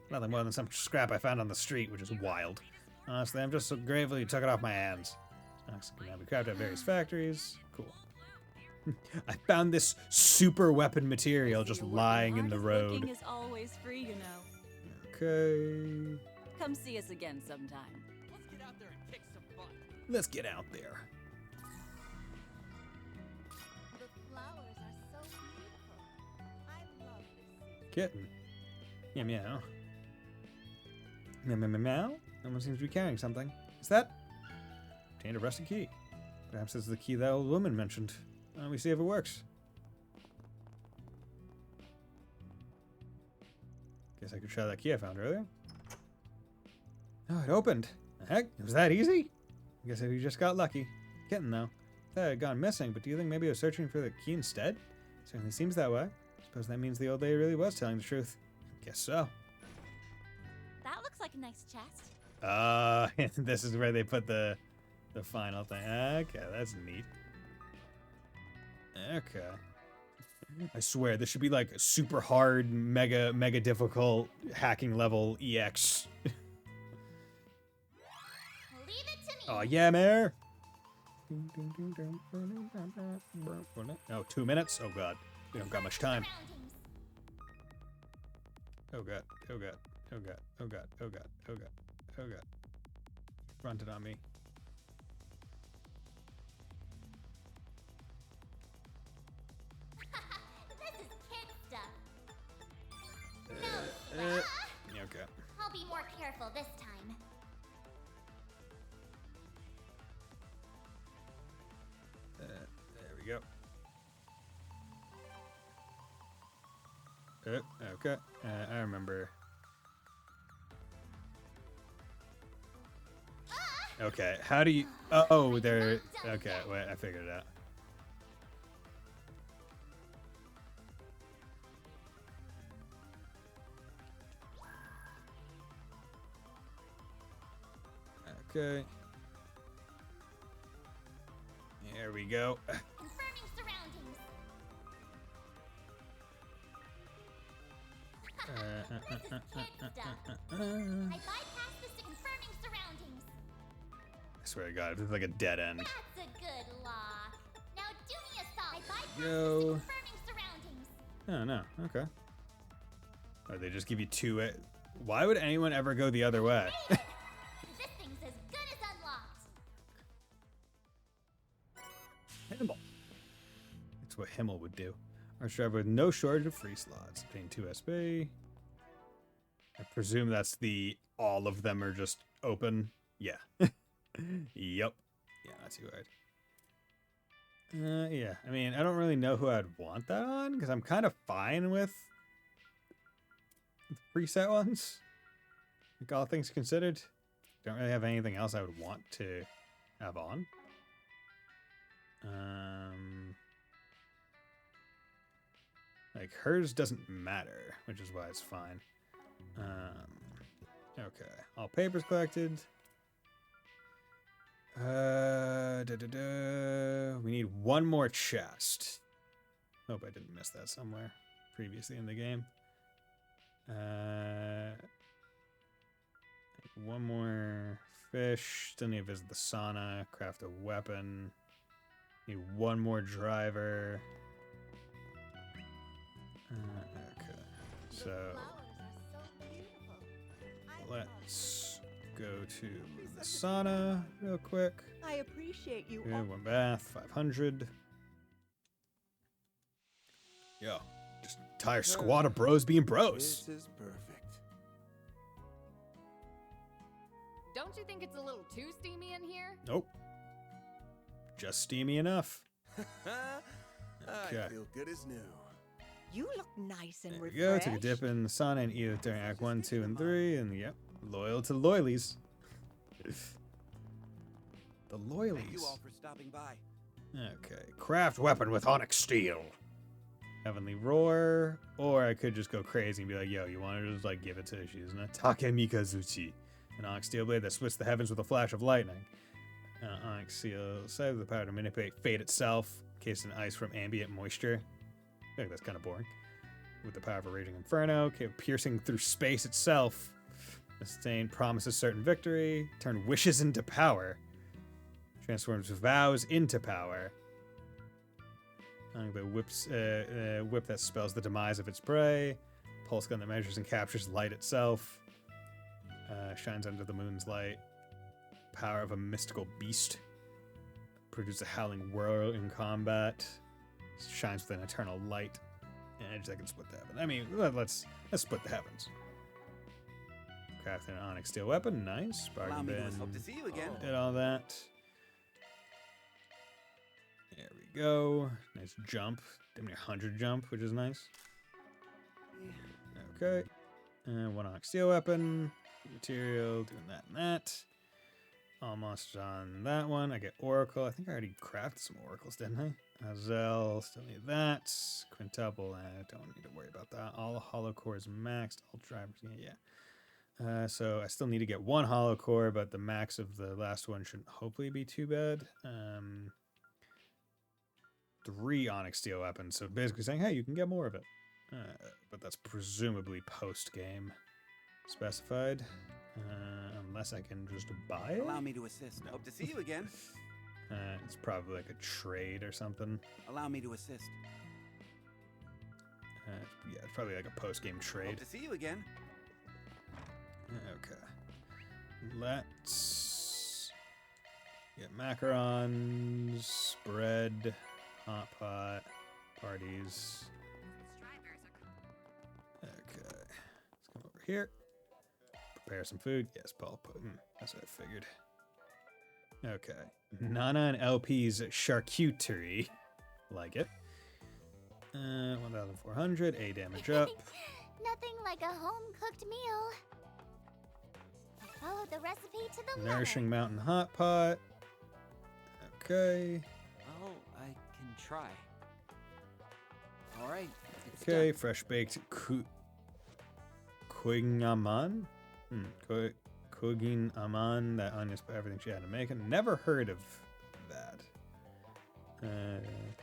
A: Nothing more than some scrap I found on the street, which is wild. Honestly, I'm just so grateful you took it off my hands. Onyx can now be crafted at various factories. Cool. I found this super weapon material just lying in the road.
O: Looking is always free, you know.
A: Okay.
O: Come see us again sometime.
I: Let's get out there and kick some butt.
A: Let's get out there.
G: The flowers are so beautiful. I love this.
A: Kitten. Meow meow. Meow meow meow meow. Someone seems to be carrying something. Is that? Obtained a rusty key. Perhaps it's the key that old woman mentioned. Why don't we see if it works? Guess I could try that key I found earlier. Oh, it opened. The heck? It was that easy? I guess we just got lucky. Kitten, though. Thought it had gone missing, but do you think maybe I was searching for the key instead? Certainly seems that way. Suppose that means the old lady really was telling the truth. Guess so.
G: That looks like a nice chest.
A: This is where they put the final thing. Okay, that's neat. Okay. I swear, this should be like a super hard, mega difficult hacking level EX.
G: Leave it to me.
A: Oh yeah, Mare. Oh, 2 minutes? Oh god. We don't got much time. Oh god. Oh god. Oh god. Oh god. Oh god. Oh god. Oh god. Fronted on me.
G: This is kid stuff.
A: Okay.
G: I'll be more careful this time.
A: There we go. Okay. I remember. Okay, how do you... Oh, there... Okay, wait, I figured it out. Okay. Here we go.
G: Confirming surroundings. This is kid stuff. I bypassed this to confirming surroundings.
A: I swear to God, it's like a dead end.
G: That's a good law. Now do me a solid. I bypassed
A: Yo.
G: this to confirming surroundings.
A: Oh, no. Okay. Oh, they just give you two Why would anyone ever go the other way?
G: This thing's as good as unlocked.
A: Himmel. That's what Himmel would do. Arch driver with no shortage of free slots. Obtain 2 SP. I presume that's the all of them are just open. Yeah. Yep. Yeah, not too hard. Yeah, I mean, I don't really know who I'd want that on, because I'm kind of fine with the preset ones. Like, all things considered. Don't really have anything else I would want to have on. Like, hers doesn't matter, which is why it's fine. Okay, all papers collected. We need one more chest. Hope I didn't miss that somewhere previously in the game. One more fish. Still need to visit the sauna. Craft a weapon. Need one more driver. Okay, so let's go to the sauna real quick.
M: I appreciate you.
A: Good, one bath, 500. Yo, just entire squad of bros being bros.
N: This is perfect.
H: Don't you think it's a little too steamy in here?
A: Nope. Just steamy enough. Okay.
N: I feel good as new.
M: You look nice and
A: There we go.
M: refreshed.
A: Took a dip in the sauna and either during Act 1, 2, and 3. And yep, loyal to the loyalies. The
N: Thank you
A: loyalies.
N: all for stopping by.
A: Okay. Craft weapon with onyx steel. Heavenly Roar. Or I could just go crazy and be like, yo, you want to just like give it to Shizuna? Take Mikazuchi. An onyx steel blade that splits the heavens with a flash of lightning. Onyx steel says the power to manipulate fate itself, encased in ice from ambient moisture. I think that's kind of boring. With the power of a raging inferno, piercing through space itself. Sustain promises certain victory. Turn wishes into power. Transforms vows into power. Whip that spells the demise of its prey. Pulse gun that measures and captures light itself. Shines under the moon's light. Power of a mystical beast. Produce a howling whirl in combat. Shines with an eternal light. And edge that can split the heavens. I mean, let's split the heavens. Craft an onyx steel weapon. Nice. Bargain bin.
N: Hope to see you again.
A: Did all that. There we go. Nice jump. Damn near 100 jump, which is nice. Okay. And one onyx steel weapon. Material. Doing that and that. Almost on that one. I get Oracle. I think I already crafted some Oracles, didn't I? Azel. Still need that. Quintuple. I don't need to worry about that. All hollow cores maxed. All drivers. Yeah. So I still need to get one hollow core, but the max of the last one shouldn't hopefully be too bad. 3 onyx steel weapons. So basically saying, hey, you can get more of it. But that's presumably post-game specified. Unless I can just buy it.
P: Allow me to assist. Hope to see you again.
A: It's probably like a trade or something.
P: Allow me to assist.
A: Yeah, it's probably like a post-game trade.
P: Hope to see you again.
A: Okay. Let's get macarons, bread, hot pot, parties. Okay. Let's come over here. Prepare some food. Yes, Paul. That's what I figured. Okay. Nana and LP's charcuterie. Like it. 1,400. A damage up.
G: Nothing like a home-cooked meal. Follow the recipe to the letter.
A: Nourishing mountain hot pot. Okay.
D: Well, I can try. All right.
A: Okay, fresh baked kuigin aman. That onions put everything she had to make. And never heard of that.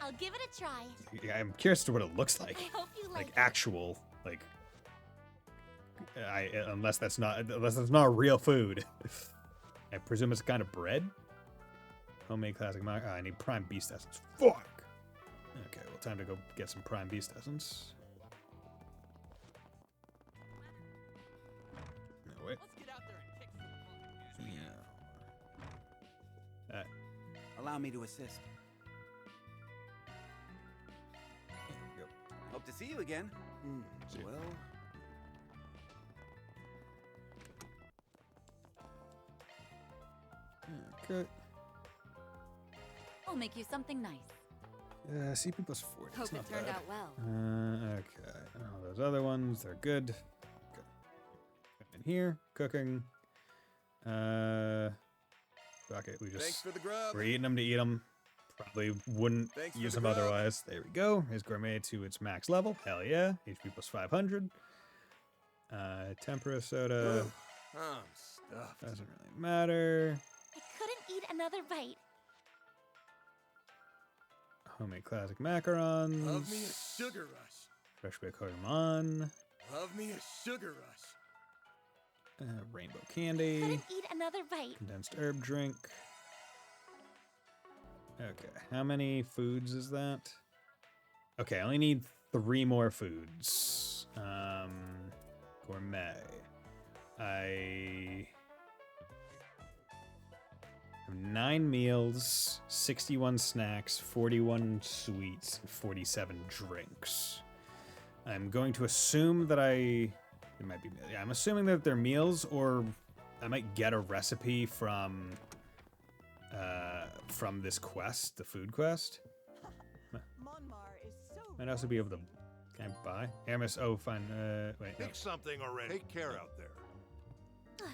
G: I'll give it a try.
A: Yeah, I'm curious as to what it looks like.
G: I hope you like it.
A: Actual, like. Unless that's not real food. I presume it's kind of bread. Homemade classic. I need prime beast essence. Fuck. Okay, well, time to go get some prime beast essence.
P: Allow me to assist.
A: Yep.
P: Hope to see you again. Well,
A: Okay.
F: I'll make you something nice.
A: CP plus 40.
F: Hope
A: It's not
F: it turned
A: bad.
F: out well.
A: Okay. Oh, those other ones, they're good. Good. In here, cooking. Fuck it.
N: Thanks for the grub.
A: We're eating them to eat them. Probably wouldn't
N: Thanks for
A: use
N: the
A: them
N: grub.
A: otherwise. There we go. Is gourmet to its max level. Hell yeah. HP plus 500. Tempera soda.
N: I'm stuffed.
A: Doesn't really matter.
G: I couldn't eat another bite.
A: Homemade classic macarons.
N: Love me a sugar rush.
A: Fresh baked cardamom.
N: Love me a sugar rush.
A: Rainbow candy.
G: Couldn't eat another bite.
A: Condensed herb drink. Okay, how many foods is that? Okay, I only need 3 more foods. Gourmet. I have 9 meals, 61 snacks, 41 sweets, and 47 drinks. I'm going to assume that it might be, yeah, I'm assuming that they're meals, or I might get a recipe from this quest, the food quest. Might also be able to, can I buy? Hermes, oh, fine, wait, no.
N: Pick something already. Take care out there.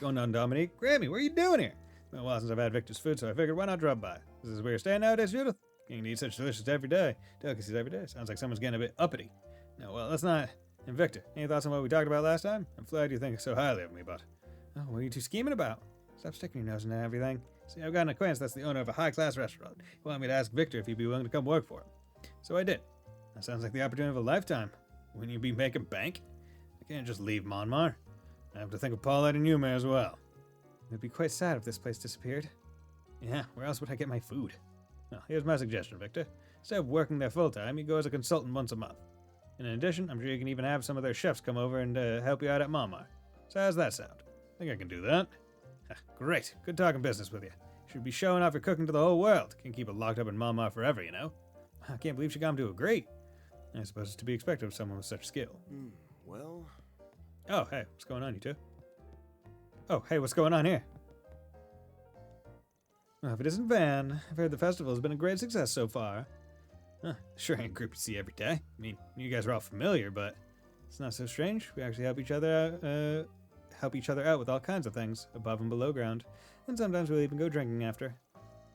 A: Going on, Dominique. Grammy, what are you doing here? It's been a while since I've had Victor's food, so I figured why not drop by? This is where you're staying nowadays, Judith? You can eat such delicious delicacies every day. Sounds like someone's getting a bit uppity. No, well, that's not. And Victor, any thoughts on what we talked about last time? I'm flattered you think so highly of me, but... Oh, what are you two scheming about? Stop sticking your nose into everything. See, I've got an acquaintance that's the owner of a high-class restaurant. He wanted me to ask Victor if he'd be willing to come work for him. So I did. That sounds like the opportunity of a lifetime. Wouldn't you be making bank? I can't just leave Monmar. I have to think of Paulette and Yuma as well. It'd be quite sad if this place disappeared. Yeah, where else would I get my food? Well, here's my suggestion, Victor. Instead of working there full-time, you go as a consultant once a month. And in addition, I'm sure you can even have some of their chefs come over and help you out at Monmar. So how's that sound? I think I can do that. Great. Good talking business with you. Should be showing off your cooking to the whole world. Can't keep it locked up in Monmar forever, you know? I can't believe she got him to agree. I suppose it's to be expected of someone with such skill.
P: Well...
A: Oh, hey, what's going on, you two? Oh, hey, what's going on here? Well, if it isn't Van, I've heard the festival has been a great success so far. Sure ain't a group you see every day. I mean, you guys are all familiar, but it's not so strange. We actually help each other out with all kinds of things, above and below ground. And sometimes we'll even go drinking after.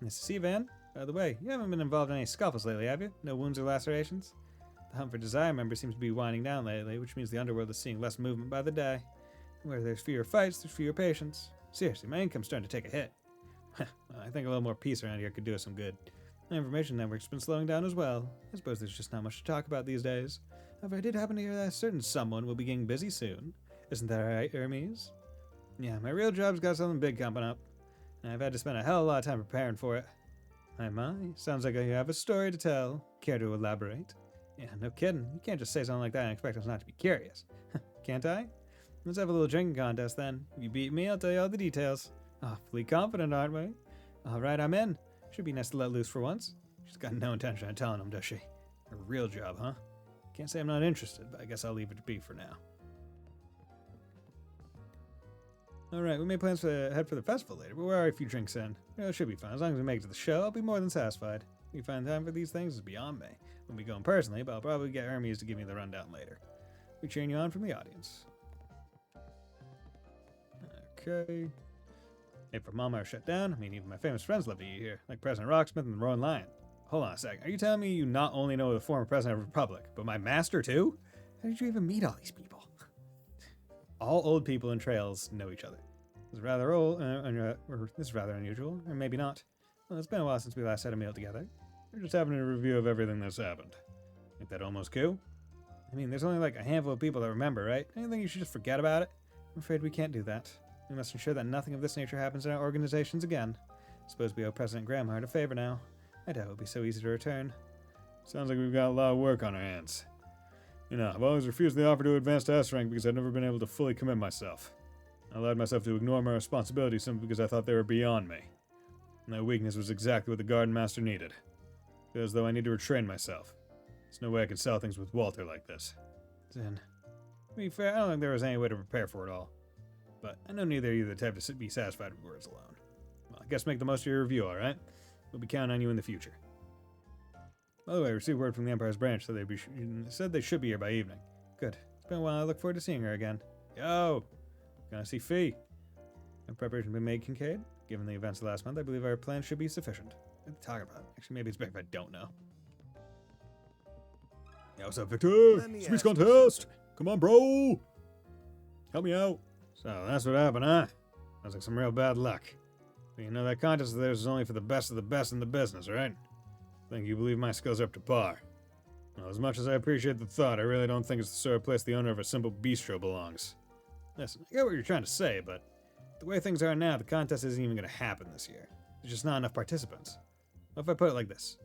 A: Nice to see you, Van. By the way, you haven't been involved in any scuffles lately, have you? No wounds or lacerations? The hunt for Desire member seems to be winding down lately, which means the underworld is seeing less movement by the day. Where there's fewer fights, there's fewer patients. Seriously, my income's starting to take a hit. Well, I think a little more peace around here could do us some good. My information network's been slowing down as well. I suppose there's just not much to talk about these days. However, I did happen to hear that a certain someone will be getting busy soon. Isn't that right, Hermes? Yeah, my real job's got something big coming up, and I've had to spend a hell of a lot of time preparing for it. My, sounds like you have a story to tell. Care to elaborate? Yeah, no kidding. You can't just say something like that and expect us not to be curious. Can't I? Let's have a little drinking contest then. If you beat me, I'll tell you all the details. Awfully confident, aren't we? Alright, I'm in. Should be nice to let loose for once. She's got no intention of telling him, does she? Her real job, huh? Can't say I'm not interested, but I guess I'll leave it to be for now. Alright, we made plans to head for the festival later, but we're already a few drinks in. It should be fun. As long as we make it to the show, I'll be more than satisfied. We find time for these things is beyond me. We'll be going personally, but I'll probably get Hermes to give me the rundown later. We're cheering you on from the audience. Okay. Hey, for Mama are shut down, I mean, even my famous friends love to eat here, like President Rocksmith and the Roaring Lion. Hold on a second. Are you telling me you not only know the former president of the Republic, but my master too? How did you even meet all these people? All old people in trails know each other. This is rather old, or this is rather unusual, or maybe not. Well, it's been a while since we last had a meal together. We're just having a review of everything that's happened. Think that almost cool? I mean, there's only like a handful of people that remember, right? Don't you think you should just forget about it? I'm afraid we can't do that. We must ensure that nothing of this nature happens in our organizations again. Suppose we owe President Gramhart a favor now. I doubt it would be so easy to return. Sounds like we've got a lot of work on our hands. You know, I've always refused the offer to advance to S rank because I've never been able to fully commit myself. I allowed myself to ignore my responsibilities simply because I thought they were beyond me. And that weakness was exactly what the Garden Master needed. Feels as though I need to retrain myself. There's no way I can sell things with Walter like this. Then, to be fair, I don't think there was any way to prepare for it all. But I know neither of you are the type to be satisfied with words alone. Well, I guess make the most of your review, alright? We'll be counting on you in the future. By the way, I received word from the Empire's branch that said they should be here by evening. Good. It's been a while. I look forward to seeing her again. Yo! Gonna see Fee. Have preparation been made, Kincaid? Given the events of last month, I believe our plan should be sufficient. What to talk about? Actually, maybe it's better if I don't know. Yeah, what's up, Victor? Speech contest! Come on, bro! Help me out. So, that's what happened, huh? Sounds like some real bad luck. But you know, that contest of theirs is only for the best of the best in the business, right? I think you believe my skills are up to par. Well, as much as I appreciate the thought, I really don't think it's the sort of place the owner of a simple bistro belongs. Listen, I get what you're trying to say, but the way things are now, the contest isn't even going to happen this year. There's just not enough participants. What if I put it like this?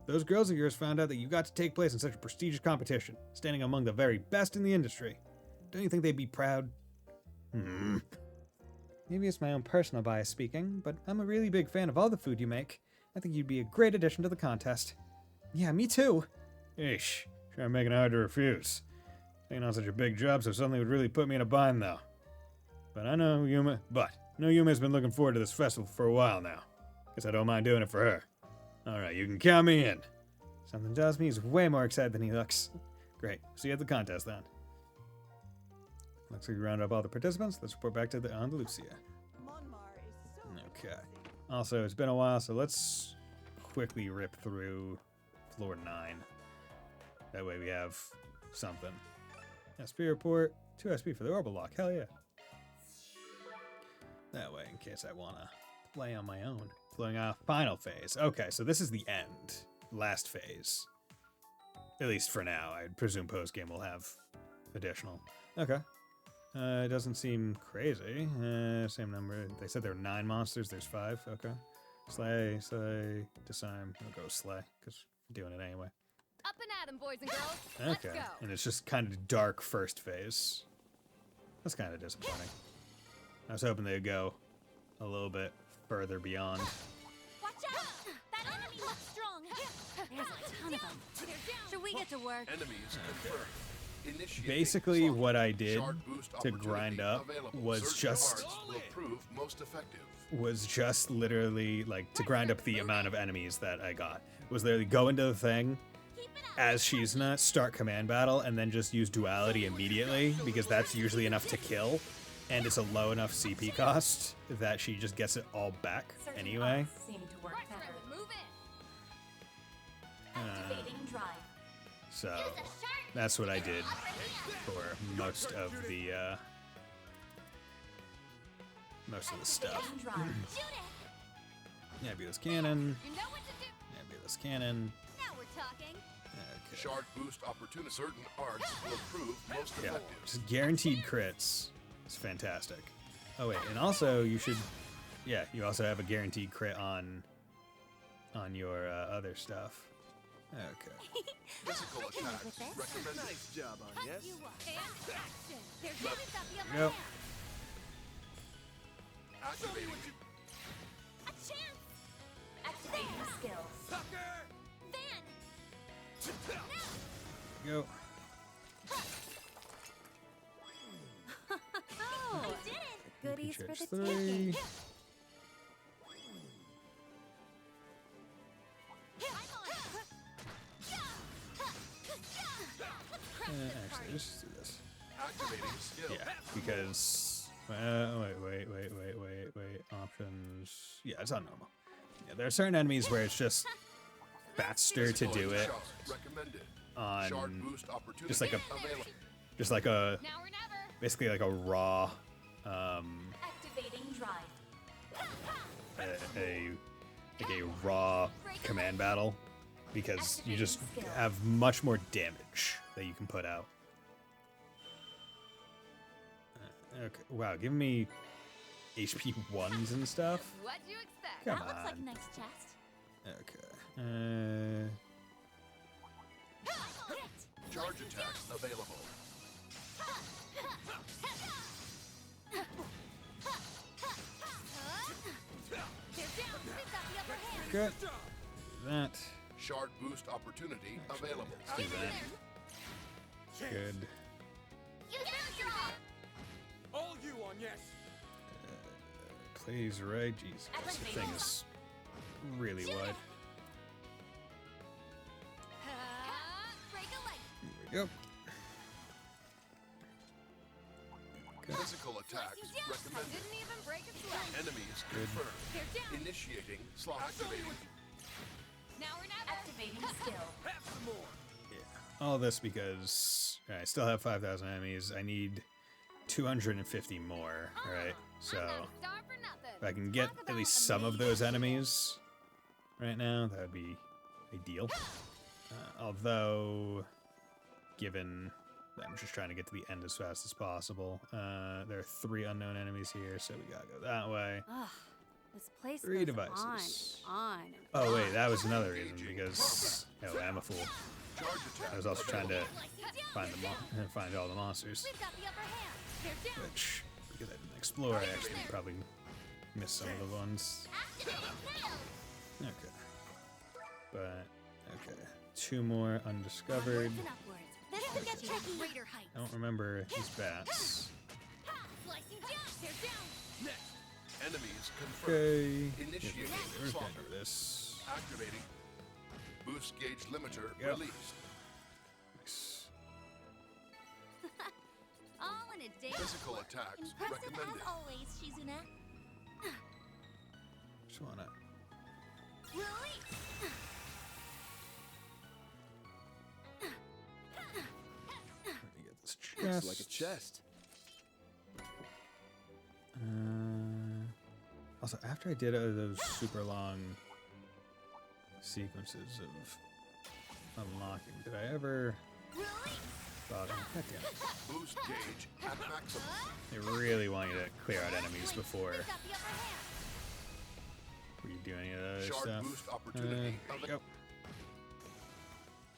A: Those girls of yours found out that you got to take place in such a prestigious competition, standing among the very best in the industry. Don't you think they'd be proud? Maybe it's my own personal bias speaking, but I'm a really big fan of all the food you make. I think you'd be a great addition to the contest. Yeah, me too. Eesh, sure I'm making it hard to refuse. Taking on such a big job so suddenly would really put me in a bind, though. But I know Yuma's been looking forward to this festival for a while now. Guess I don't mind doing it for her. Alright, you can count me in. Something tells me he's way more excited than he looks. Great, see you at the contest then. Looks like we round up all the participants. Let's report back to the Andalusia. Okay. Also, it's been a while, so let's quickly rip through floor 9. That way we have something. SP report, 2 SP for the orbital lock. Hell yeah. That way, in case I want to play on my own. Flowing off final phase. Okay, so this is the end. Last phase. At least for now. I presume post-game will have additional. Okay. It doesn't seem crazy. Same number. They said there were 9 monsters. There's 5. Okay. Slay, disarm. I'll go slay, because I'm doing it anyway.
H: Up and at 'em, boys and girls.
A: Okay.
H: Let's go.
A: And it's just kind of dark first phase. That's kind of disappointing. I was hoping they'd go a little bit further beyond.
G: Watch out! That enemy looks strong.
O: There's a ton of them. Should we get to work?
N: Enemies confirmed. Initiate
A: Basically,
N: assault.
A: what I did
N: Shard boost
A: to
N: opportunity
A: grind up
N: available.
A: was
N: Certain
A: just
N: cards will prove most effective.
A: literally like to grind up the amount of enemies that I got. Was literally go into the thing as Shizna, start command battle, and then just use duality immediately because that's usually enough to kill, and it's a low enough CP cost that she just gets it all back anyway.
O: Seem to work better.
H: Move in.
G: Activating drive.
A: So that's what I did for most of the stuff. Nebulous cannon.
H: You know what to do.
A: Nebulous cannon.
H: Now we're talking.
A: Okay.
N: Shard boost opportunity. Certain arts will prove most
A: Yeah,
N: effective.
A: just guaranteed crits. It's fantastic. Oh wait, and also you should, yeah, you also have a guaranteed crit on your other stuff. Okay.
N: Physical attacks recommended.
P: Nice job on yes.
H: You up. And action. There's
A: Yep.
H: the
A: Yep.
N: Activating.
G: A chance! Activating skills. Van!
A: Go.
G: Oh, you did it!
J: Goodies for
A: Charge
J: the
A: 3.
J: taking.
A: Actually, let's do this.
N: Activating skill.
A: Yeah, because wait. Options. Yeah, it's on normal. Yeah, there are certain enemies where it's just faster to do it
N: Recommended.
A: on
N: Shard boost opportunity
A: just like a
N: available.
H: Now or never.
A: basically like a raw
G: Activating drive.
A: a raw command battle because you just have much more damage that you can put out. Okay, wow, give me HP 1s and stuff.
H: What'd you expect?
A: Come
G: That looks like a
A: on.
G: nice chest.
A: Okay.
N: Charge attacks available.
H: They're down. We've got the
A: Okay. That.
N: Shard boost opportunity available.
A: Let's do that. Good.
N: All you on yes.
A: Please, right? Jesus, this thing is really wide. There we go. Okay.
N: Physical attacks recommended.
B: Didn't even break a sweat.
N: Enemies
A: Good.
N: confirmed. Initiating slot activating.
B: Now or never. Activating skill.
N: Have some more.
A: All this because I still have 5,000 enemies. I need 250 more, right? So if I can get at least some of those enemies right now, that would be ideal. Although, given that I'm just trying to get to the end as fast as possible, there are 3 unknown enemies here, so we gotta go that way.
O: Ugh, this place
A: 3
O: goes
A: devices.
O: on and
A: Oh wait, that was another reason, because I'm a fool.
N: Charge attack.
A: I was also trying to find all the monsters,
B: We've got the upper hand. They're down.
A: which, because I didn't explore, I actually probably missed some of the ones. Okay. But, okay. 2 more undiscovered.
B: This could get tricky. Greater heights.
A: I don't remember these bats.
B: Slicing down. They're down.
N: Next. Enemies confirmed.
A: Okay.
N: Initiating
A: We're
N: slaughter.
A: gonna do this.
N: Activating. Boost gauge limiter
A: Yep.
N: released.
A: Nice.
O: all in a day.
N: Physical attacks
B: Impressive
N: recommended.
B: as always, Shizuna.
A: Just wanna.
B: Release.
A: Let me get this chest.
P: Looks like a chest.
A: Also, after I did those super long sequences of unlocking, did I ever thought, oh, God damn it.
N: Boost gauge at maximum.
A: They really want you to clear out enemies before
B: We've got the upper hand.
A: you do any of that other
N: Shard
A: stuff.
N: boost opportunity
A: There we go.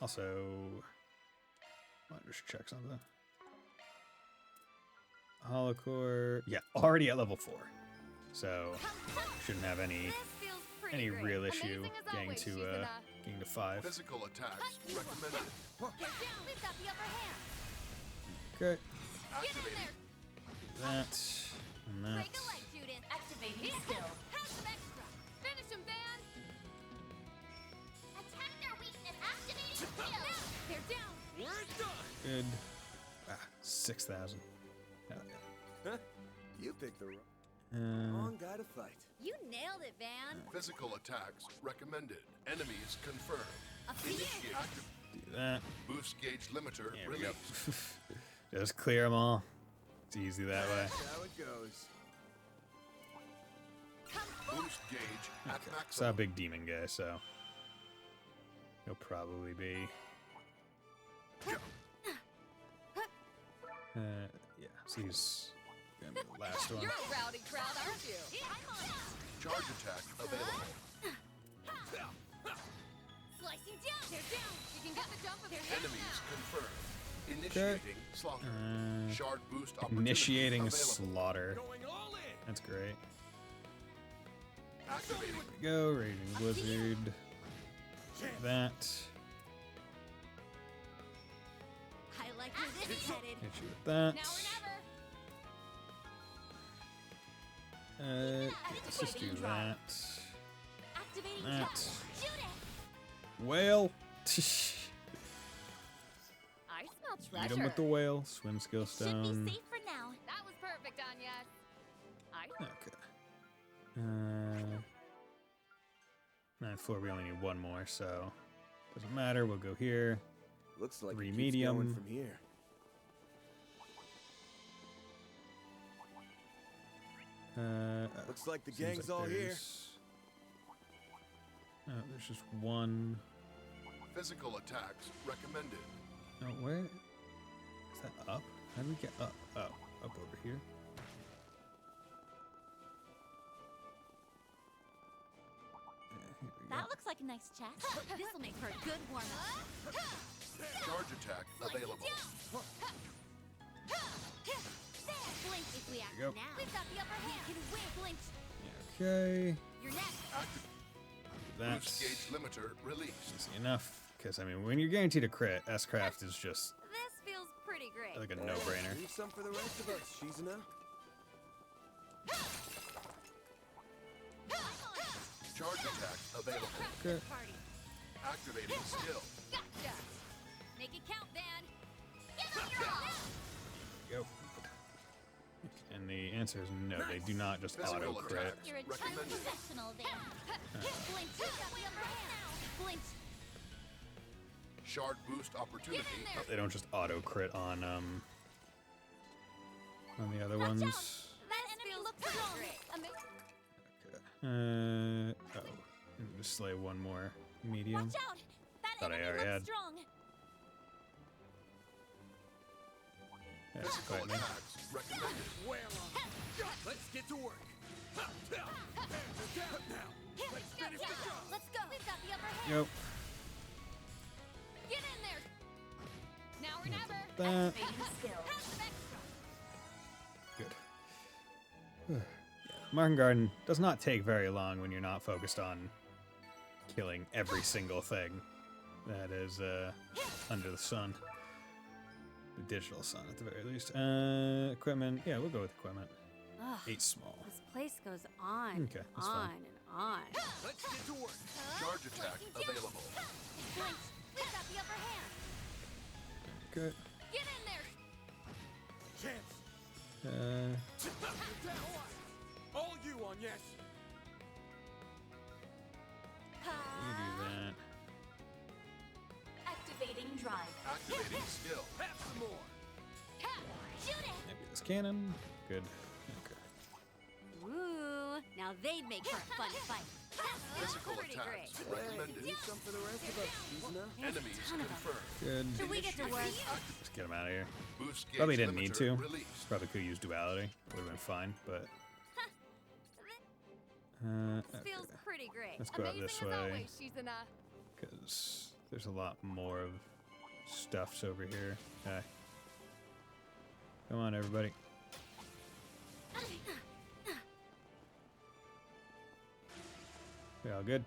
A: Also, want to just check something. Holocore, yeah, already at level 4, so shouldn't have any real issue getting to 5.
N: Physical attacks recommended.
B: They're down. We've got the upper hand.
A: Okay,
N: Activating.
A: that and that.
B: Break a leg, Judith. Activating skill. Have some extra. Finish him, Van. Attack their weakness. Activating skill. They're down.
N: We're done.
A: Good. 6,000. Oh,
P: Huh? You picked the
A: yeah.
P: wrong guy to fight.
O: You nailed it, Van.
N: Physical attacks recommended. Enemies confirmed. Initiate.
A: Do that.
N: Boost gauge limiter
A: There we go.
N: released.
A: Just clear them all. It's easy that way.
P: That's how it goes.
N: Boost gauge at
A: Okay. It's a
N: maximum.
A: big demon guy, so he'll probably be. Yeah, so he's gonna be the last one.
B: You're a rowdy crowd, aren't you?
N: Charge attack available.
B: Slicing down. They're down. You can get the jump of their hand.
N: Enemies confirmed. Initiating slaughter. Shard boost opportunity
A: Initiating
N: available.
A: slaughter.
N: Going all in.
A: That's great.
N: Activating.
A: There we go, Raging Blizzard. That.
O: I like where this is headed.
A: Hit you with that.
B: Now or
A: Yeah, let's just do that.
B: Activating
A: That.
B: jump. Shoot it.
A: Whale.
B: I smell treasure.
A: Eat him with the whale. Swim skill
B: Should
A: stone.
B: be safe for now. That was perfect, Anya.
A: Okay. 9th floor, we only need 1 more, so doesn't matter. We'll go here.
P: Looks like
A: 3
P: it keeps
A: medium.
P: going from here. Looks like the
A: seems
P: gang's all here.
A: there's- Oh, there's just 1.
N: Physical attacks recommended.
A: Oh, where? Is that up? How do we get up? Oh, up over here. Here we go.
O: That looks like a nice chest. This'll make for a good warm-up.
N: Charge attack available.
O: Blink if we act
A: There you go.
O: now. We've got the upper hand. You can win. Flinch.
A: Okay.
O: You're next.
N: Boost
A: that's
N: gauge limiter released.
A: easy enough. Because, I mean, when you're guaranteed a crit, S-Craft is just
O: This feels pretty great.
A: like a no-brainer.
P: Leave some for the rest of us, Shizuna.
N: Charge attack available.
A: Okay.
N: Activating skill.
O: Gotcha. Make it count, Van. Get on your own.
A: Go. And the answer is no, they do not just
N: Physical
A: auto-crit.
N: attacks
O: You're a true
N: recommended.
O: professional, Van. Blink. You got the upper hand now. Blink.
N: Shard boost opportunity.
A: They don't just auto-crit on the other ones.
O: That enemy looks strong.
A: Oh. Let me just slay one more medium.
O: Watch out. That
A: Thought I
O: enemy
A: already
O: looks
A: had.
O: strong.
A: Yeah,
N: Physical
A: fight me.
N: attacks recommended.
P: Let's get to work. Now, let's finish the job.
O: Let's go. We've got the upper hand.
A: Yep.
H: Get in there. Now or never.
A: That.
O: Activating skill.
A: Good. Market Garden does not take very long when you're not focused on killing every single thing that is under the sun. The digital sun, at the very least. Equipment. Yeah, we'll go with equipment.
O: Ugh,
A: 8 small.
O: this place goes on,
A: Okay, that's
O: on
A: fine.
O: and on.
P: Let's get to work.
N: Charge attack available.
O: Blink. We've got the upper hand.
A: Good.
H: Get in there.
P: Chance. All you on yes.
A: You do that.
O: Activating drive.
N: Activating skill.
P: Have some more.
O: Shoot it.
A: Nebulous cannon. Good. Okay.
O: Woo. Now they'd make for a fun fight.
N: Physical
O: Pretty great.
N: attacks recommended.
P: Leave some for the rest of us, Shizuna.
N: Enemies confirmed.
A: Good.
O: Should we get to work?
A: Let's get him out of here.
N: Boost gauge
A: Probably didn't need to.
N: limiter released.
A: Probably could use duality. Would have been fine, but.
O: This feels
A: Okay.
O: pretty great.
A: Let's go out
H: Amazing
A: this
H: as
A: way.
H: always, Shizuna.
A: Because there's a lot more of stuffs over here. Okay. Come on, everybody. We all good?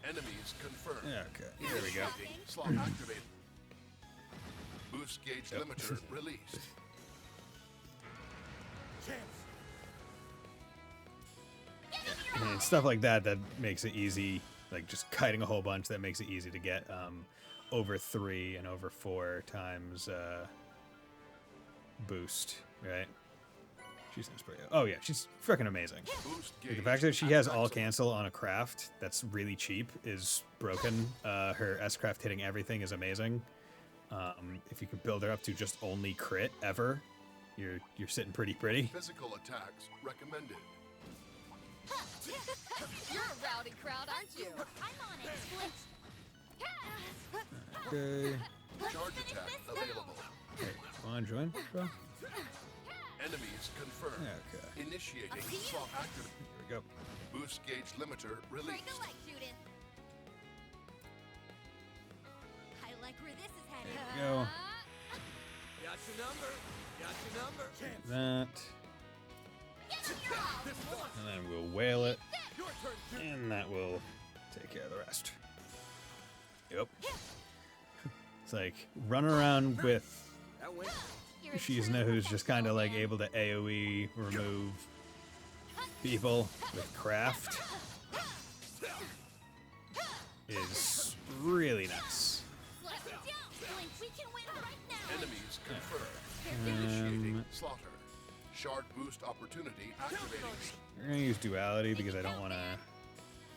N: Enemies confirmed.
A: Okay, there we go.
N: Initiating slot activated. Boost gauge limiter released.
A: And stuff like that makes it easy, like just kiting a whole bunch, that makes it easy to get over 3 and over 4 times boost, right? She's pretty. Oh yeah, she's freaking amazing.
N: Boost
A: Like, the
N: gauge
A: fact that she has all
N: activated.
A: cancel on a craft that's really cheap is broken. Her S-craft hitting everything is amazing. If you could build her up to just only crit ever, you're sitting pretty.
N: Physical attacks recommended.
H: You're a rowdy crowd, aren't you?
O: I'm on it.
A: Okay.
N: Charge attack available.
A: Hey, wanna join, bro?
N: Enemies confirmed.
A: Okay.
N: Initiating slot activated.
A: Here we go.
N: Boost gauge limiter
O: Break
N: released.
O: a leg, Judith. I like where this is headed.
A: There we go.
P: Got your number. Got your number.
A: That. And then we'll whale it.
P: Your turn, Jude.
A: And that will take care of the rest. Yep. It's like run around with
P: That went.
A: Shizuna, who's just kind of like able to AoE remove people with craft, is really nice.
O: Blink. We can win right now.
N: Enemies confirmed. Initiating slaughter. Shard boost opportunity activating.
A: We're gonna use duality because I don't want to.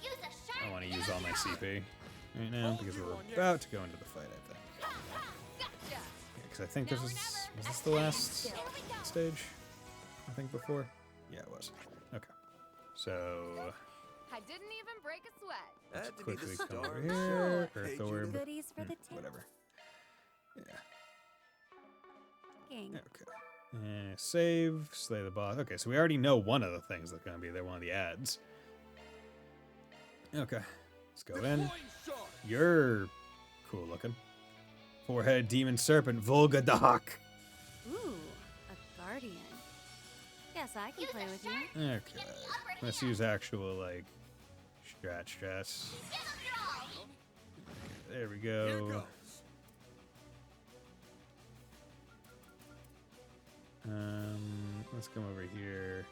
O: Use a
A: I
O: sharp
A: want to use all my CP right now because we're about to go into the fight. I think.
H: Gotcha.
A: Because I think this was this the last stage? I think before. Yeah, it was. Okay. So
H: I didn't even break a sweat.
A: let's
P: Had to be the
A: quickly come
P: star
A: over
P: of the
A: here.
P: show. Hey,
A: Earth orb.
O: Goodies for the
A: Whatever. Yeah.
O: taking.
A: Okay. Save, slay the boss. Okay, so we already know one of the things that's gonna be there, one of the ads. Okay, let's go in. You're cool looking. Four-headed demon serpent, Volgadoc.
O: Ooh, a guardian. Guess I can play with you.
A: Okay, let's use actual like Strats.
O: Give 'em your all.
A: There we
P: Here
A: go.
P: goes.
A: Let's come over here.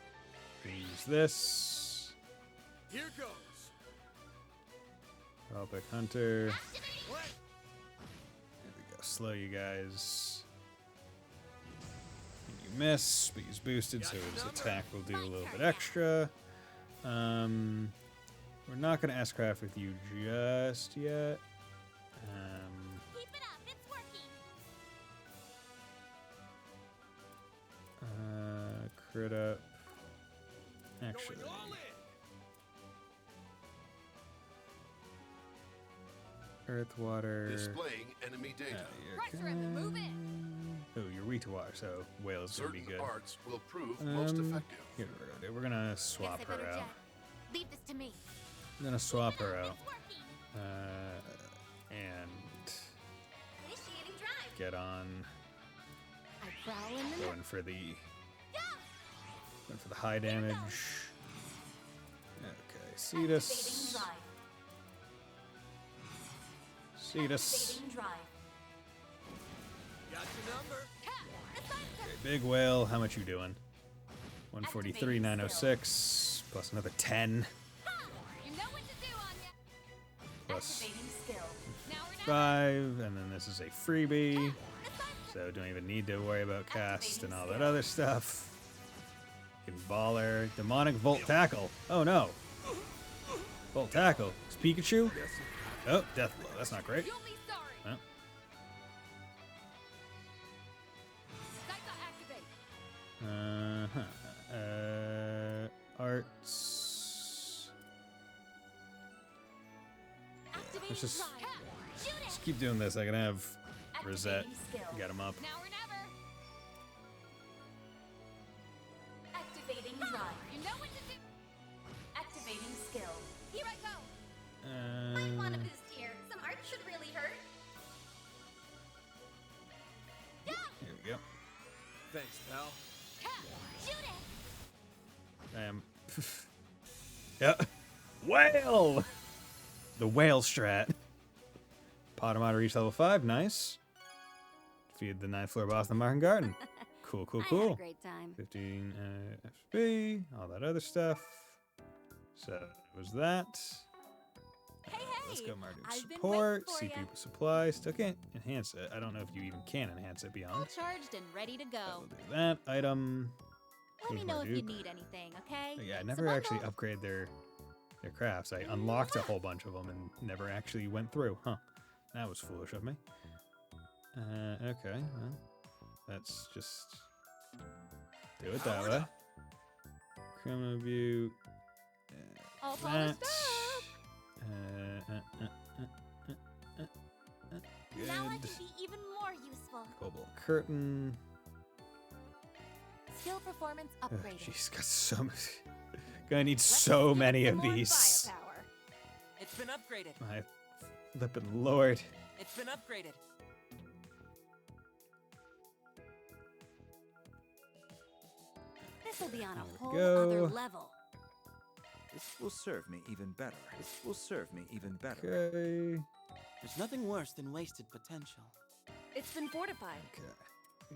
A: Use this.
P: Here goes.
A: Tropic Hunter.
P: What?
A: There we go. Slow you guys. You miss, but he's boosted, so his attack will do a little bit extra. We're not gonna S-craft with you just yet.
O: Keep it up. It's working.
A: Crit up. Actually,
P: Going all in.
A: Earth, Water.
N: Displaying enemy data.
H: Pressure him to move in.
A: Oh, you're weak to water, so whale is gonna be
N: Certain
A: good.
N: arts will prove most effective.
A: Here we're gonna do. We're gonna swap
G: Guess I
A: her
G: better
A: out.
G: jet. Leave this to me.
A: I'm gonna swap her out.
O: It's working.
A: And
O: Initiating drive.
A: get on
G: I prowl in the
A: going for the high damage. Okay, Cetus.
O: drive.
A: Cetus.
O: drive.
P: Got your number.
A: Okay, big whale. How much you doing? 143, 906 plus another 10
H: You know what to do on ya.
A: plus
O: Activating skill.
H: Now or never.
A: 5, and then this is a freebie. So don't even need to worry about cast and all that other stuff. Fucking baller. Demonic Volt Tackle. Oh no. Volt Tackle. It's Pikachu? Oh, Death Blow. That's not great.
H: You'll be sorry.
A: Well,
H: Psycho activate.
A: Arts.
O: Activating
A: Let's just
O: drive. Shoot it.
A: keep doing this. I can have Rosette
O: Activating skill.
A: get him up.
H: Now or never.
O: Activating drive.
H: You know what to do.
O: Activating skill.
H: Here I go.
O: Might want a boost here. Some art should really hurt.
A: Here we go.
P: Thanks, pal.
O: Shoot it.
A: I am. Yeah. Whale! The whale strat. Potamata reach level 5. Nice. Defeated the 9th floor boss in the Marken Garden. Cool, cool,
G: I had
A: cool.
G: a great time.
A: 15 FP, all that other stuff. So it was that.
G: Hey,
A: Let's
G: hey,
A: go Marduk
G: I've been
A: support.
G: waiting for
A: CPU
G: ya.
A: supply. Still can't enhance it. I don't know if you even can enhance it
G: All
A: beyond.
G: charged and ready to
A: We'll
G: go.
A: do that. Item.
G: Let me
A: Need
G: know if you
A: Marduk.
G: need anything, okay?
A: But yeah, I
G: It's a
A: never actually
G: bundle.
A: upgrade their crafts. I unlocked a whole bunch of them and never actually went through. Huh. That was foolish of me. Okay, well, let's just do it that way. Criminal Butte.
G: All
A: That.
G: polished up.
O: Now I
A: Good.
O: can be even more useful.
A: Global Curtain.
G: Skill performance
A: Ugh,
G: upgraded.
A: Jeez, got so much. Gonna need so many of these.
H: Firepower.
D: It's been upgraded.
A: My flippin' lord.
D: It's been upgraded.
G: This will be on a
A: There we
G: whole
A: go.
G: other level.
C: This will serve me even better. This will serve me even better.
A: Okay.
Q: There's nothing worse than wasted potential.
B: It's been fortified.
A: Okay.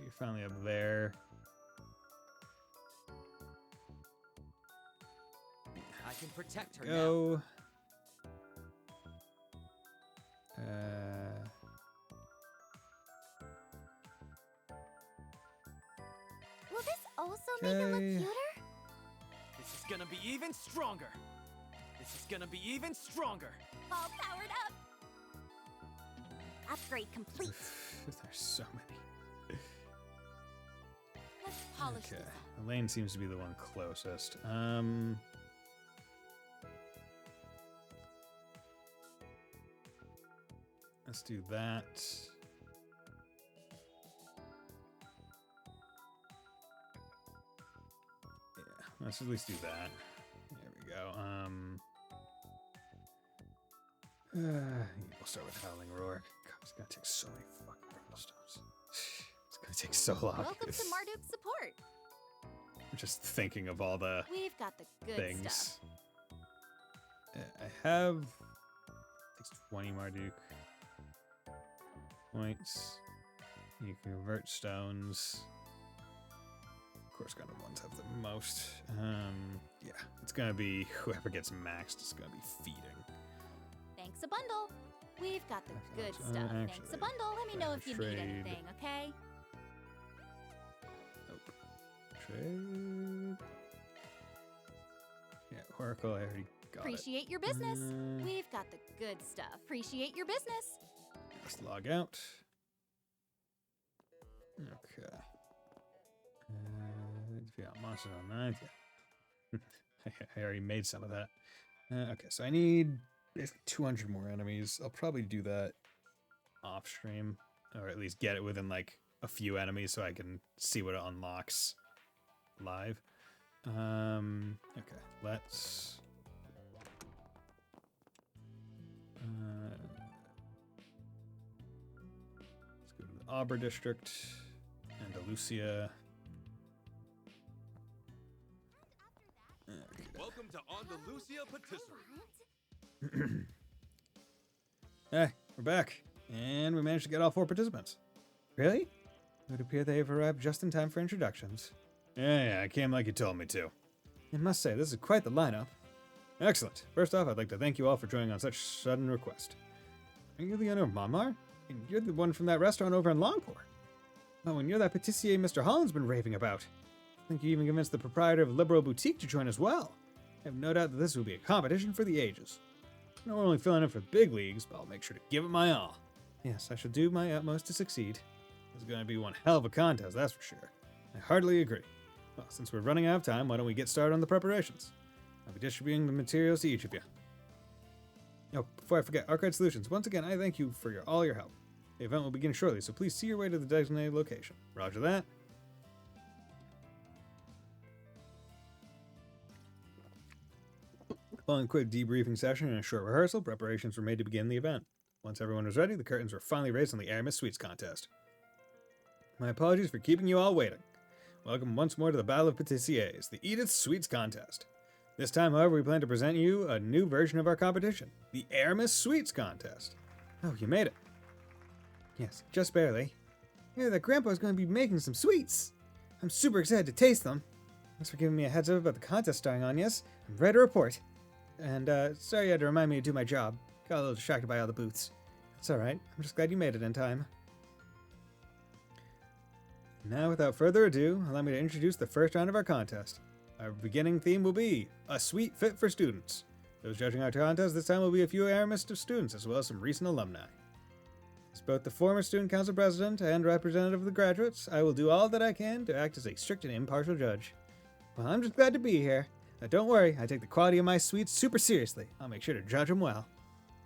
A: You're finally up there.
D: I can protect her now.
A: Go.
G: Will this also make it look
A: Okay.
G: cuter?
K: This is gonna be even stronger. This is gonna be even stronger.
G: All powered up. Upgrade complete.
A: There's so many.
G: Let's polish
A: Okay.
G: this up.
A: Elaine seems to be the one closest. Let's do that. Yeah, let's at least do that. There we go. We'll start with Howling Roar. God, it's gonna take so many fucking milestones. It's gonna take so long.
G: Welcome to Marduk support.
A: I'm just thinking of all the
G: We've got the good
A: things.
G: stuff.
A: I have takes 20 Marduk points. You can convert stones. Of course, kind of ones have the most. Yeah, it's gonna be whoever gets maxed is gonna be feeding.
G: Thanks a bundle. We've got the good
A: Actually,
G: stuff. Thanks a bundle. Let me know if you need
A: trade.
G: anything, okay?
A: Nope. Trade. Yeah, Oracle, I already got
G: Appreciate your business. We've got the good stuff. Appreciate your business.
A: Let's log out. Okay. Yeah, monsters on 9th. Yeah. I already made some of that. Okay, so I need basically 200 more enemies. I'll probably do that off stream, or at least get it within like a few enemies so I can see what it unlocks live. Okay, let's go to the Auber district, Andalusia.
P: Welcome to Andalusia Patisserie.
A: Hey, we're back, and we managed to get all 4 participants. Really? It would appear they have arrived just in time for introductions. Yeah, I came like you told me to. I must say, this is quite the lineup. Excellent. First off, I'd like to thank you all for joining on such sudden request. Are you the owner of Monmar? And you're the one from that restaurant over in Longport. Oh, and you're that patissier Mr. Holland's been raving about. I think you even convinced the proprietor of Liberal Boutique to join as well. I have no doubt that this will be a competition for the ages. I'm not only filling in for the big leagues, but I'll make sure to give it my all. Yes, I shall do my utmost to succeed. It's going to be one hell of a contest, that's for sure. I heartily agree. Well, since we're running out of time, why don't we get started on the preparations? I'll be distributing the materials to each of you. Oh, before I forget, Arcade Solutions, once again, I thank you for all your help. The event will begin shortly, so please see your way to the designated location. Roger that. Following a quick debriefing session and a short rehearsal, preparations were made to begin the event. Once everyone was ready, the curtains were finally raised on the Aramis Sweets contest. My apologies for keeping you all waiting. Welcome once more to the Battle of Patissiers, the Edith Sweets contest. This time, however, we plan to present you a new version of our competition, the Aramis Sweets contest. Oh, you made it. Yes, just barely. Yeah, that Grandpa's going to be making some sweets. I'm super excited to taste them. Thanks for giving me a heads up about the contest starting on, yes? I'm ready to report. And, sorry you had to remind me to do my job. Got a little distracted by all the booths. It's alright. I'm just glad you made it in time. Now, without further ado, allow me to introduce the first round of our contest. Our beginning theme will be a sweet fit for students. Those judging our contest this time will be a few Aramis students as well as some recent alumni. As both the former student council president and representative of the graduates, I will do all that I can to act as a strict and impartial judge. Well, I'm just glad to be here. Now, don't worry, I take the quality of my sweets super seriously. I'll make sure to judge them well.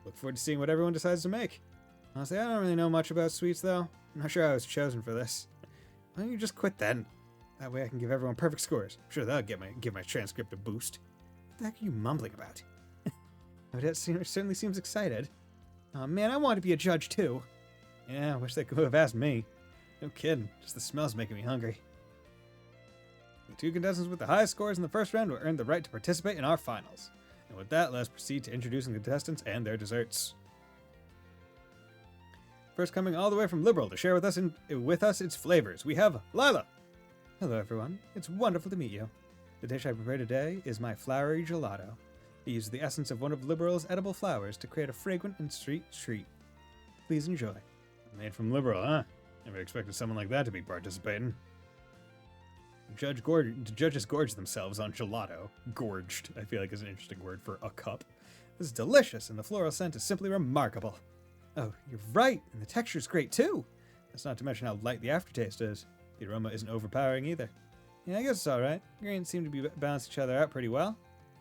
A: Look forward to seeing what everyone decides to make. Honestly, I don't really know much about sweets, though. I'm not sure I was chosen for this. Why don't you just quit then? That way I can give everyone perfect scores. I'm sure that'll give my transcript a boost. What the heck are you mumbling about? Odette certainly seems excited. Oh man, I want to be a judge too. Yeah, I wish they could have asked me. No kidding, just the smell's making me hungry. The 2 contestants with the highest scores in the first round will earn the right to participate in our finals. And with that, let's proceed to introducing the contestants and their desserts. First, coming all the way from Liberal to share with us its flavors, we have Lila. Hello everyone, it's wonderful to meet you. The dish I prepared today is my flowery gelato. I use the essence of one of Liberal's edible flowers to create a fragrant and sweet treat. Please enjoy. Made from Liberal, huh? Never expected someone like that to be participating. The judges gorge themselves on gelato. Gorged, I feel like is an interesting word for a cup. This is delicious, and the floral scent is simply remarkable. Oh, you're right, and the texture's great too. That's not to mention how light the aftertaste is. The aroma isn't overpowering either. Yeah, I guess it's alright. Ingredients seem to be balance each other out pretty well.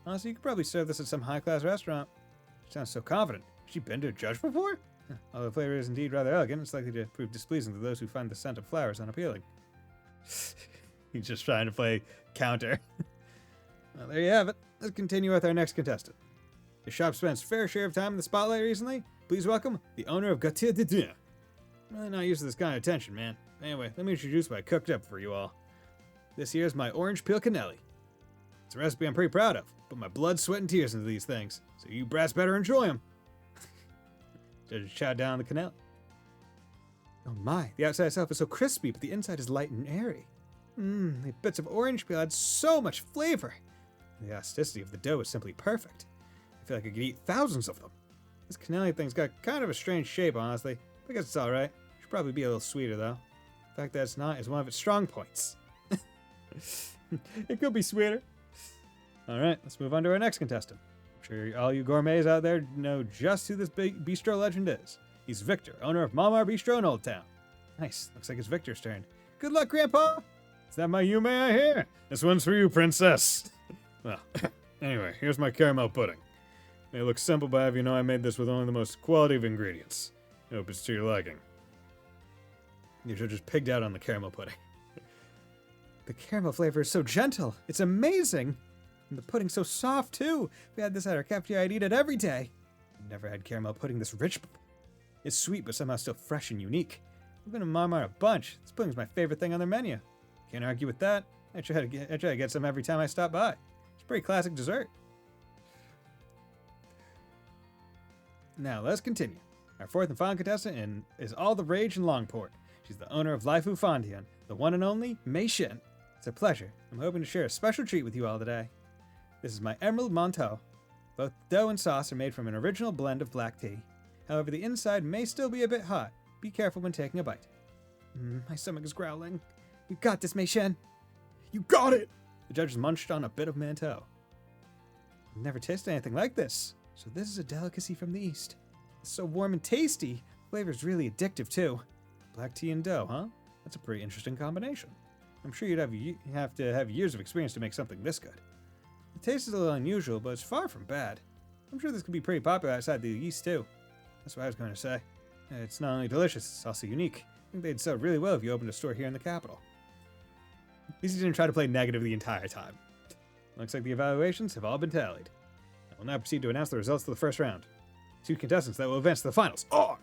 A: Honestly, you could probably serve this at some high-class restaurant. She sounds so confident. Has she been to a judge before? Although the flavor is indeed rather elegant, it's likely to prove displeasing to those who find the scent of flowers unappealing. He's just trying to play counter. Well, there you have it. Let's continue with our next contestant. The shop spent its fair share of time in the spotlight recently. Please welcome the owner of Gautier de Dieu. I'm really not used to this kind of attention, man. Anyway, let me introduce what I cooked up for you all. This here's my orange peel cannelli. It's a recipe I'm pretty proud of. Put my blood, sweat, and tears into these things, so you brats better enjoy them. Judges chowed down on the cannoli. Oh my, the outside itself is so crispy, but the inside is light and airy. The bits of orange peel add so much flavor. The elasticity of the dough is simply perfect. I feel like I could eat thousands of them. This cannoli thing's got kind of a strange shape, honestly. But I guess it's alright. Should probably be a little sweeter, though. The fact that it's not is one of its strong points. It could be sweeter. Alright, let's move on to our next contestant. I'm sure all you gourmets out there know just who this big bistro legend is. He's Victor, owner of Mamar Bistro in Old Town. Nice, looks like it's Victor's turn. Good luck, Grandpa! Is that my Yume I hear? This one's for you, Princess. Well, anyway, here's my caramel pudding. It may look simple, but I have you know I made this with only the most quality of ingredients. I hope it's to your liking. You should just pigged out on the caramel pudding. The caramel flavor is so gentle. It's amazing. And the pudding's so soft, too. If we had this at our cafeteria, I'd eat it every day. I've never had caramel pudding this rich before. It's sweet, but somehow still fresh and unique. I've been to Marmar a bunch. This pudding's my favorite thing on their menu. Can't argue with that. I try to get some every time I stop by. It's a pretty classic dessert. Now, let's continue. Our fourth and final contestant is All the Rage in Longport. She's the owner of Laifu Fondian, the one and only Mei Shin. It's a pleasure. I'm hoping to share a special treat with you all today. This is my Emerald Manteau. Both dough and sauce are made from an original blend of black tea. However, the inside may still be a bit hot. Be careful when taking a bite. My stomach is growling. You got this, Mei Shin. You got it! The judges munched on a bit of manteau. I've never tasted anything like this. So this is a delicacy from the East. It's so warm and tasty. The flavor's really addictive, too. Black tea and dough, huh? That's a pretty interesting combination. I'm sure you'd have to have years of experience to make something this good. The taste is a little unusual, but it's far from bad. I'm sure this could be pretty popular outside the East, too. That's what I was going to say. It's not only delicious, it's also unique. I think they'd sell really well if you opened a store here in the capital. At least you didn't try to play negative the entire time. Looks like the evaluations have all been tallied. I will now proceed to announce the results of the first round. 2 contestants that will advance to the finals are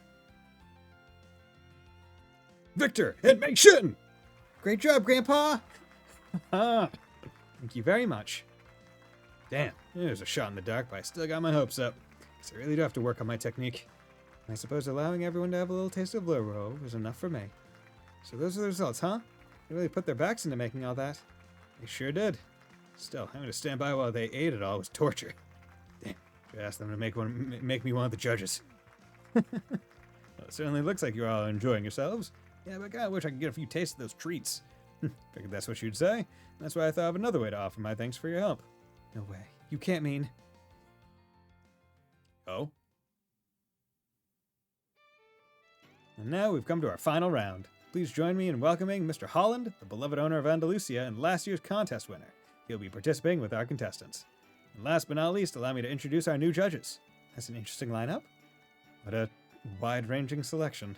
A: Victor and Mei Shin! Great job, Grandpa! Thank you very much. Damn, it was a shot in the dark, but I still got my hopes up. Because I really do have to work on my technique. I suppose allowing everyone to have a little taste of Luro was enough for me. So those are the results, huh? They really put their backs into making all that. They sure did. Still, having to stand by while they ate it all was torture. Damn, should ask them to make me one of the judges. Well, it certainly looks like you're all enjoying yourselves. Yeah, but I wish I could get a few tastes of those treats. Figured that's what you'd say. That's why I thought of another way to offer my thanks for your help. No way. You can't mean... Oh? And now we've come to our final round. Please join me in welcoming Mr. Holland, the beloved owner of Andalusia and last year's contest winner. He'll be participating with our contestants. And last but not least, allow me to introduce our new judges. That's an interesting lineup. What a wide-ranging selection.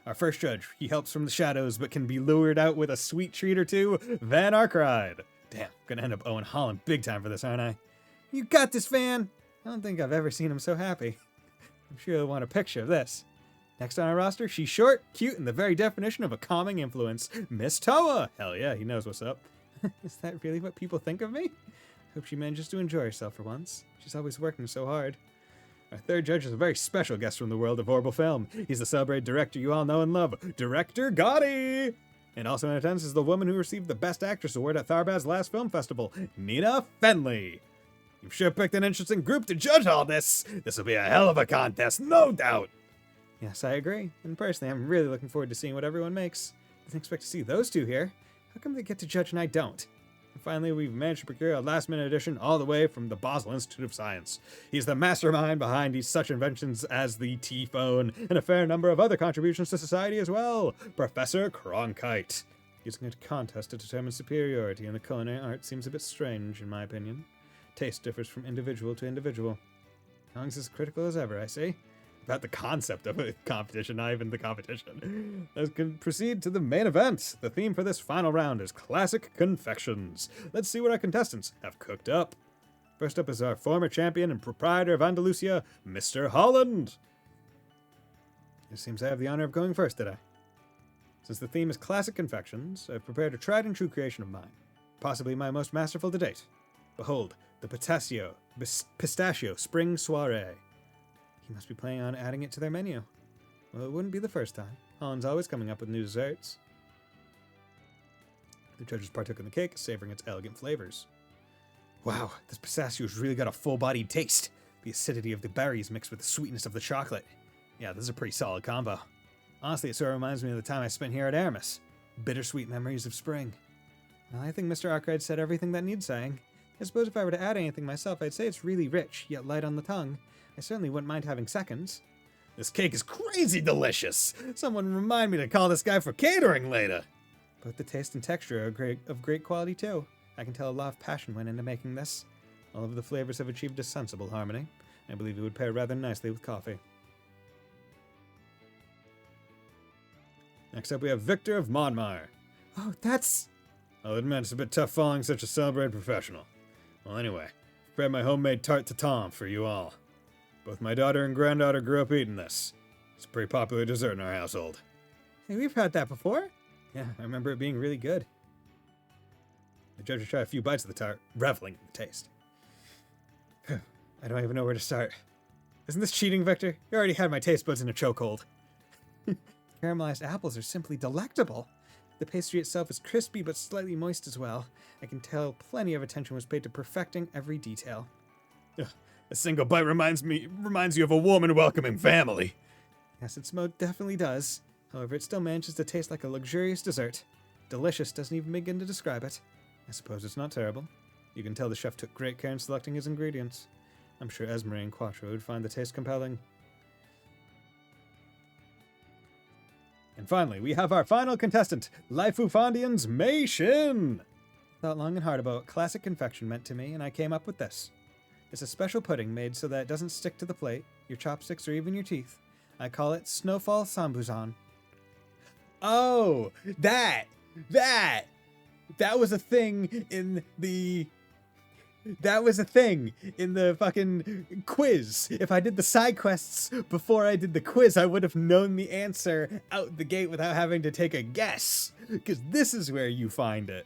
A: Our first judge, he helps from the shadows but can be lured out with a sweet treat or two, Van Arkride. Damn, gonna end up owing Holland big time for this, aren't I? You got this, Van! I don't think I've ever seen him so happy. I'm sure you'll want a picture of this. Next on our roster, she's short, cute, and the very definition of a calming influence, Miss Toa. Hell yeah, he knows what's up. Is that really what people think of me? Hope she manages to enjoy herself for once. She's always working so hard. Our third judge is a very special guest from the world of horrible film. He's the celebrated director you all know and love, Director Gotti! And also in attendance is the woman who received the Best Actress Award at Tharbad's last film festival, Nina Fenley. You've sure picked an interesting group to judge all this. This will be a hell of a contest, no doubt. Yes, I agree. And personally, I'm really looking forward to seeing what everyone makes. Didn't expect to see those two here. How come they get to judge and I don't? And finally, we've managed to procure a last-minute addition all the way from the Basel Institute of Science. He's the mastermind behind such inventions as the T-phone and a fair number of other contributions to society as well, Professor Cronkite. Using a contest to determine superiority in the culinary art seems a bit strange, in my opinion. Taste differs from individual to individual. Kong's as critical as ever, I see. About the concept of a competition, not even the competition. Let's proceed to the main event. The theme for this final round is classic confections. Let's see what our contestants have cooked up. First up is our former champion and proprietor of Andalusia, Mr. Holland. It seems I have the honor of going first today. Since the theme is classic confections, I've prepared a tried and true creation of mine, possibly my most masterful to date. Behold, the pistachio spring soiree. He must be planning on adding it to their menu. Well, it wouldn't be the first time. Holland's always coming up with new desserts. The judges partook in the cake, savoring its elegant flavors. Wow, this pistachio's really got a full-bodied taste. The acidity of the berries mixed with the sweetness of the chocolate. Yeah, this is a pretty solid combo. Honestly, it sort of reminds me of the time I spent here at Aramis. Bittersweet memories of spring. Well, I think Mr. Arkwright said everything that needs saying. I suppose if I were to add anything myself, I'd say it's really rich, yet light on the tongue. I certainly wouldn't mind having seconds. This cake is crazy delicious! Someone remind me to call this guy for catering later! Both the taste and texture are of great quality too. I can tell a lot of passion went into making this. All of the flavors have achieved a sensible harmony. I believe it would pair rather nicely with coffee. Next up we have Victor of Monmar. Oh, that's... I'll admit it's a bit tough following such a celebrated professional. Well, anyway, I've prepared my homemade tarte tatin for you all. Both my daughter and granddaughter grew up eating this. It's a pretty popular dessert in our household. Hey, we've had that before. Yeah, I remember it being really good. The judges tried a few bites of the tart, reveling in the taste. I don't even know where to start. Isn't this cheating, Victor? You already had my taste buds in a chokehold. Caramelized apples are simply delectable. The pastry itself is crispy but slightly moist as well. I can tell plenty of attention was paid to perfecting every detail. Ugh, a single bite reminds you of a warm and welcoming family. Yes, it definitely does. However, it still manages to taste like a luxurious dessert. Delicious doesn't even begin to describe it. I suppose it's not terrible. You can tell the chef took great care in selecting his ingredients. I'm sure Esmeralda and Quattro would find the taste compelling. And finally, we have our final contestant, Laifufandian's Mei Shin. Thought long and hard about what classic confection meant to me, and I came up with this. It's a special pudding made so that it doesn't stick to the plate, your chopsticks, or even your teeth. I call it Snowfall Sambuzan. Oh, that was a thing in the... That was a thing in the fucking quiz. If I did the side quests before I did the quiz, I would have known the answer out the gate without having to take a guess. Because this is where you find it.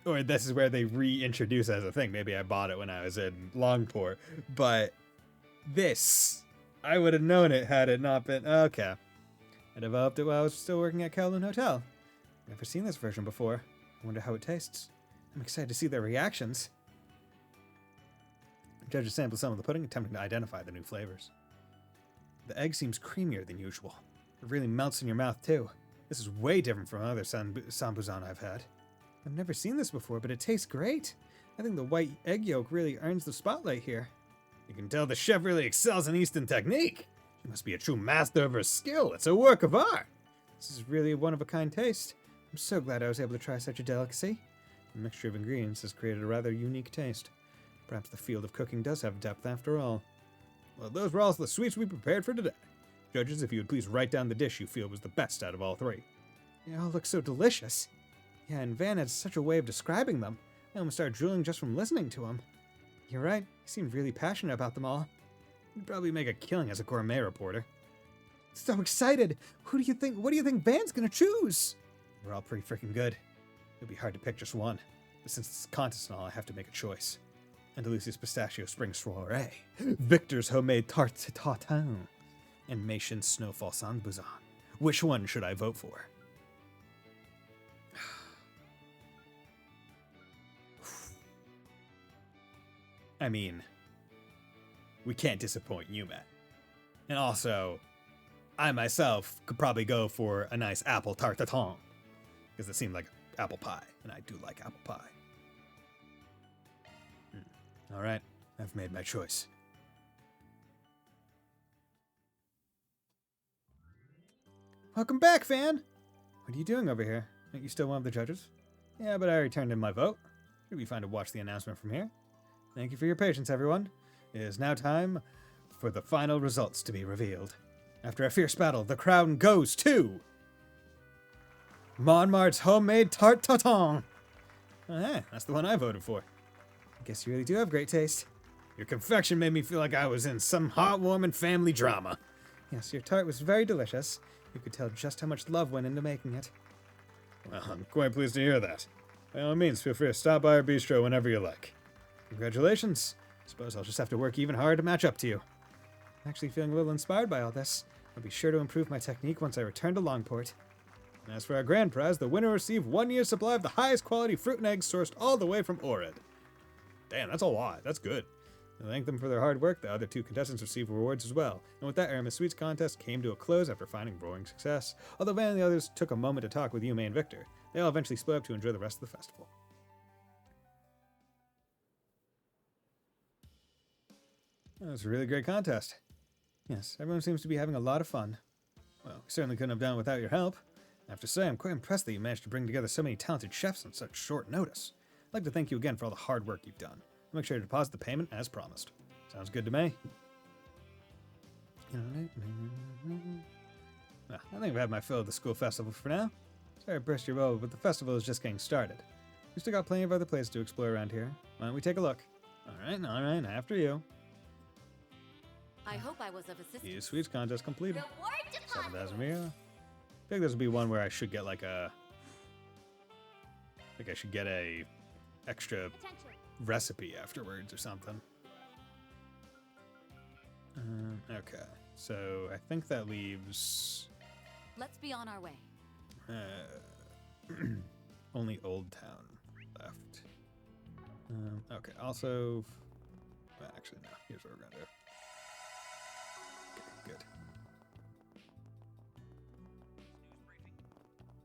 A: Or this is where they reintroduce it as a thing. Maybe I bought it when I was in Longport. But this, I would have known it had it not been... Okay. I developed it while I was still working at Kowloon Hotel. Never seen this version before. I wonder how it tastes. I'm excited to see their reactions. Judges sample some of the pudding, attempting to identify the new flavors. The egg seems creamier than usual. It really melts in your mouth, too. This is way different from other sambuzan I've had. I've never seen this before, but it tastes great. I think the white egg yolk really earns the spotlight here. You can tell the chef really excels in Eastern technique. He must be a true master of her skill. It's a work of art. This is really a one-of-a-kind taste. I'm so glad I was able to try such a delicacy. The mixture of ingredients has created a rather unique taste. Perhaps the field of cooking does have depth after all. Well, those were all the sweets we prepared for today. Judges, if you would please write down the dish you feel was the best out of all three. They all look so delicious. Yeah, and Van had such a way of describing them. I almost started drooling just from listening to him. You're right, he seemed really passionate about them all. He'd probably make a killing as a gourmet reporter. So excited! What do you think Van's gonna choose? We're all pretty freaking good. It'd be hard to pick just one. But since it's a contest and all, I have to make a choice. Andalusia's Pistachio Spring Soiree, Victor's Homemade Tarte Tatin, and Mei Shin's Snowfall Sambuzan. Which one should I vote for? I mean, we can't disappoint you, Matt. And also, I myself could probably go for a nice apple tarte tatin, because it seemed like apple pie, and I do like apple pie. All right, I've made my choice. Welcome back, Van! What are you doing over here? Aren't you still one of the judges? Yeah, but I already turned in my vote. It'll be fine to watch the announcement from here. Thank you for your patience, everyone. It is now time for the final results to be revealed. After a fierce battle, the crown goes to... Monmart's Homemade Tarte Tatin! Oh, hey, that's the one I voted for. I guess you really do have great taste. Your confection made me feel like I was in some heartwarming family drama. Yes, your tart was very delicious. You could tell just how much love went into making it.
N: Well, I'm quite pleased to hear that. By all means, feel free to stop by our bistro whenever you like.
A: Congratulations. Suppose I'll just have to work even harder to match up to you. I'm actually feeling a little inspired by all this. I'll be sure to improve my technique once I return to Longport. And as for our grand prize, the winner will receive 1 year's supply of the highest quality fruit and eggs sourced all the way from Orid. Damn, that's a lot. That's good. To thank them for their hard work, the other 2 contestants received rewards as well. And with that, Aramis Sweets contest came to a close after finding roaring success. Although Van and the others took a moment to talk with Yume and Victor, they all eventually split up to enjoy the rest of the festival. That was a really great contest. Yes, everyone seems to be having a lot of fun. Well, we certainly couldn't have done it without your help. I have to say, I'm quite impressed that you managed to bring together so many talented chefs on such short notice. I'd like to thank you again for all the hard work you've done. I'll make sure to deposit the payment as promised. Sounds good to me. Well, I think I've had my fill of the school festival for now. Sorry I burst your bubble, but the festival is just getting started. We've still got plenty of other places to explore around here. Why don't we take a look? Alright, after you.
F: I hope I was of assistance.
A: The Sweets contest completed.
B: Reward deposit.
A: 7,000 Mira. I think this will be one where I should get like a... I should get a extra recipe afterwards or something. Okay, so I think that leaves...
F: Let's be on our way.
A: Only Old Town left. Okay, also... Well, actually, no. Here's what we're going to do. Okay, good.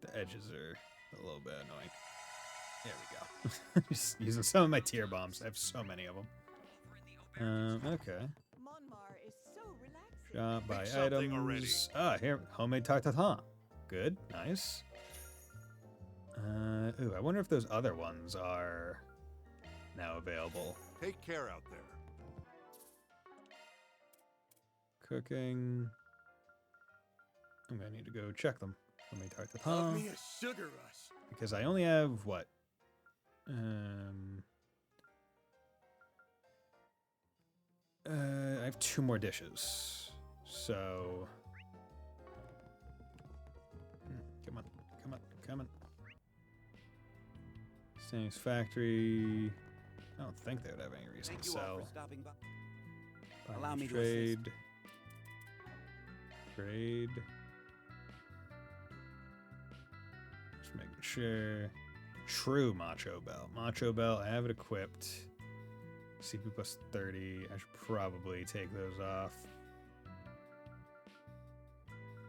A: The edges are a little bit annoying. There we go. Just using some of my tier bombs. I have so many of them. Okay. Shop, buy items. Ah, here, homemade tarte tatin. Good, nice. Ooh, I wonder if those other ones are now available.
N: Take care out there.
A: Cooking. I'm gonna need to go check them. Homemade tarte
P: Love me
A: tatin.
P: a sugar rush.
A: Because I only have what? I have 2 more dishes. So come on. Stannis Factory. I don't think they would have any reason to sell.
Q: Allow me to
A: Trade. Trade. Just making sure. True Macho Bell. Macho Bell, I have it equipped. CP plus 30. I should probably take those off.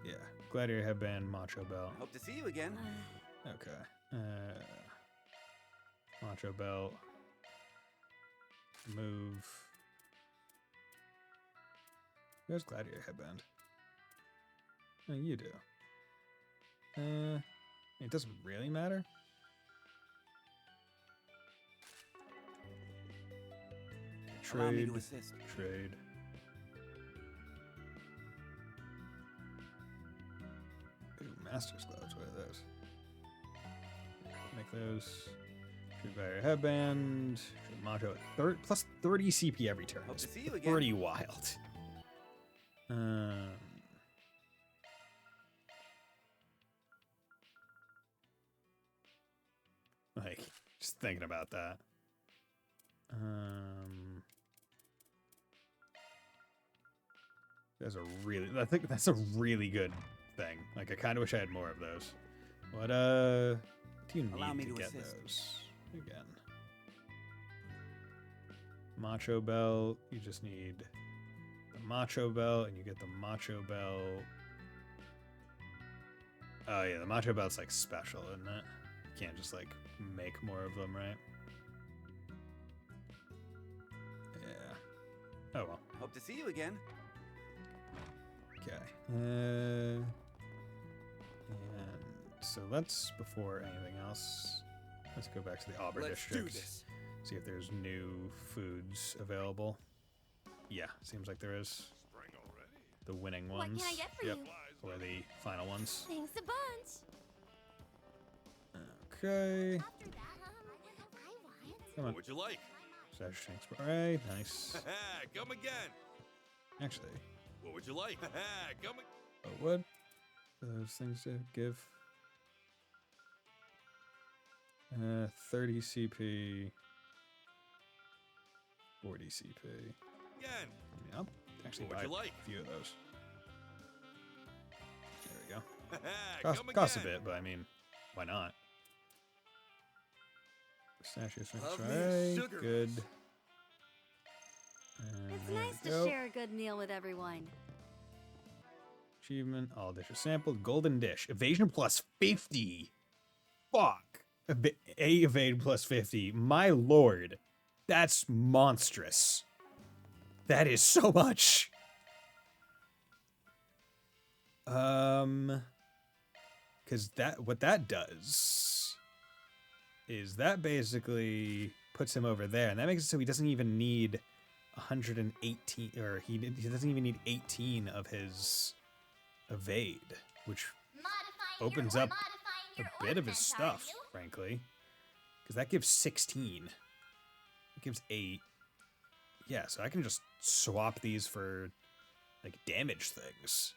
A: Yeah. Gladiator Headband, Macho Bell.
Q: Hope to see you again.
A: Okay. Macho Belt. Move. Where's Gladiator Headband? Oh, you do. It doesn't really matter.
Q: Allow me
A: Trade.
Q: to assist.
A: Trade. Ooh, Master's Gloves. What are those? Make those. Trade Gladiator Headband. Trade Macho at plus 30 CP every turn.
Q: Hope
A: It's
Q: to see you again.
A: pretty wild. Like, just thinking about that. I think that's a really good thing. Like, I kind of wish I had more of those. What, do you
Q: Allow me
A: need to
Q: to
A: get
Q: assist.
A: those? Again. Macho Belt, you just need the Macho Belt, and you get the Macho Belt. Oh yeah, the Macho Belt's like special, isn't it? You can't just like make more of them, right? Yeah. Oh well.
Q: Hope to see you again.
A: Okay. And so let's, before anything else, let's go back to the Auburn
P: Let's do
A: district.
P: this.
A: See if there's new foods available. Yeah, seems like there is. The winning
B: What
A: ones.
B: can I get for
A: yep.
B: you?
A: Or the final ones.
B: Thanks a bunch.
A: Okay. Come on.
P: What would you like?
A: Sash Shanks Beret. Nice.
P: Come again.
A: Actually,
P: What would you like? Come again.
A: oh, what? Those things to give. 30 CP. 40 CP.
N: Again.
A: Yep. Actually,
N: What
A: buy
N: would you like?
A: a few of those. There we go.
N: Come
A: Costs a
N: again.
A: bit, but I mean, why not? Pistachio
P: Love me a
A: Sphinx
P: sugar
A: good.
P: rush.
A: And
B: It's
A: there
B: nice
A: we
B: to
A: go.
B: share a good meal with everyone.
A: Achievement, all dishes sampled, golden dish, evasion plus 50. Fuck. Evade plus 50. My lord. That's monstrous. That is so much. Because what that does is that basically puts him over there, and that makes it so he doesn't even need 118, or he doesn't even need 18 of his evade, which opens up a bit of his stuff, frankly, because that gives 16. It gives 8. Yeah, so I can just swap these for like damage things.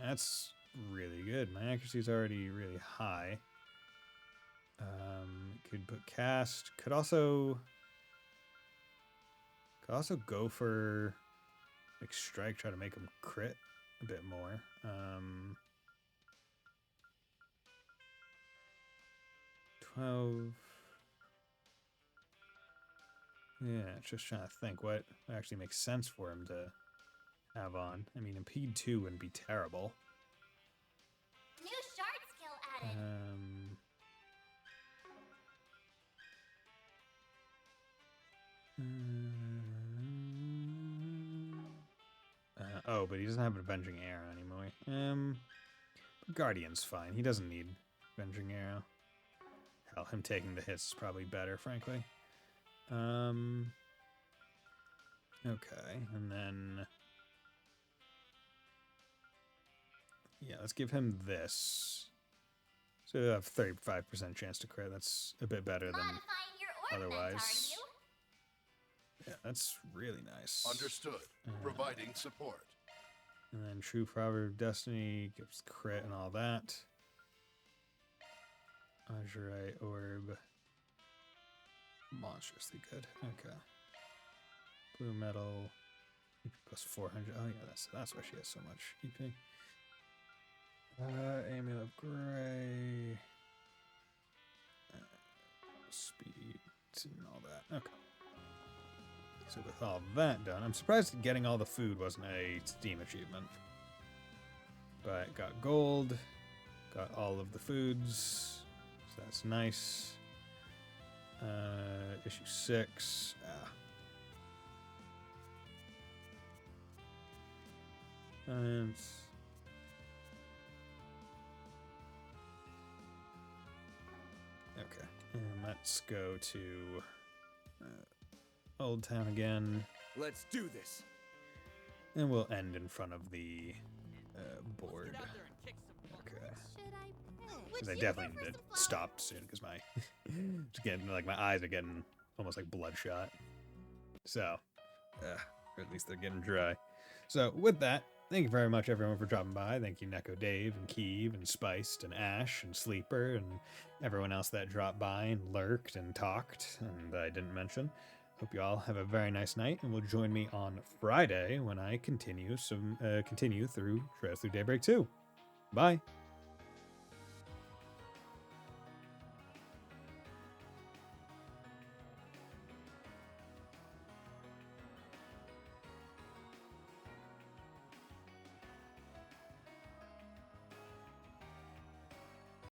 A: That's really good. My accuracy is already really high. Could put cast. Could also go for like strike. Try to make him crit a bit more. 12. Yeah, just trying to think what actually makes sense for him to have on. I mean, impede 2 wouldn't be terrible.
G: New shard skill added.
A: Oh, but he doesn't have an Avenging Arrow anymore. Guardian's fine. He doesn't need Avenging Arrow. Hell, him taking the hits is probably better, frankly. Okay, and then... Yeah, let's give him this. So he'll have 35% chance to crit. That's a bit better than otherwise. Yeah, that's really nice.
N: Understood. Providing support.
A: And then True Proverb of Destiny gives crit and all that. Azurite Orb. Monstrously good. Okay. Blue Metal. EP plus 400. Oh yeah, that's why she has so much EP. Amulet of Grey. Speed and all that. Okay. So with all that done, I'm surprised that getting all the food wasn't a Steam achievement. But got gold, got all of the foods, so that's nice. Issue 6. And okay, and let's go to Old Town again.
P: Let's do this.
A: And we'll end in front of the board. Okay. Because I definitely need to stop soon because my it's getting like my eyes are getting almost like bloodshot. So, or at least they're getting dry. So with that, thank you very much everyone for dropping by. Thank you Neko Dave and Keeve and Spiced and Ash and Sleeper and everyone else that dropped by and lurked and talked and I didn't mention. Hope you all have a very nice night and will join me on Friday when I continue through Daybreak 2. Bye.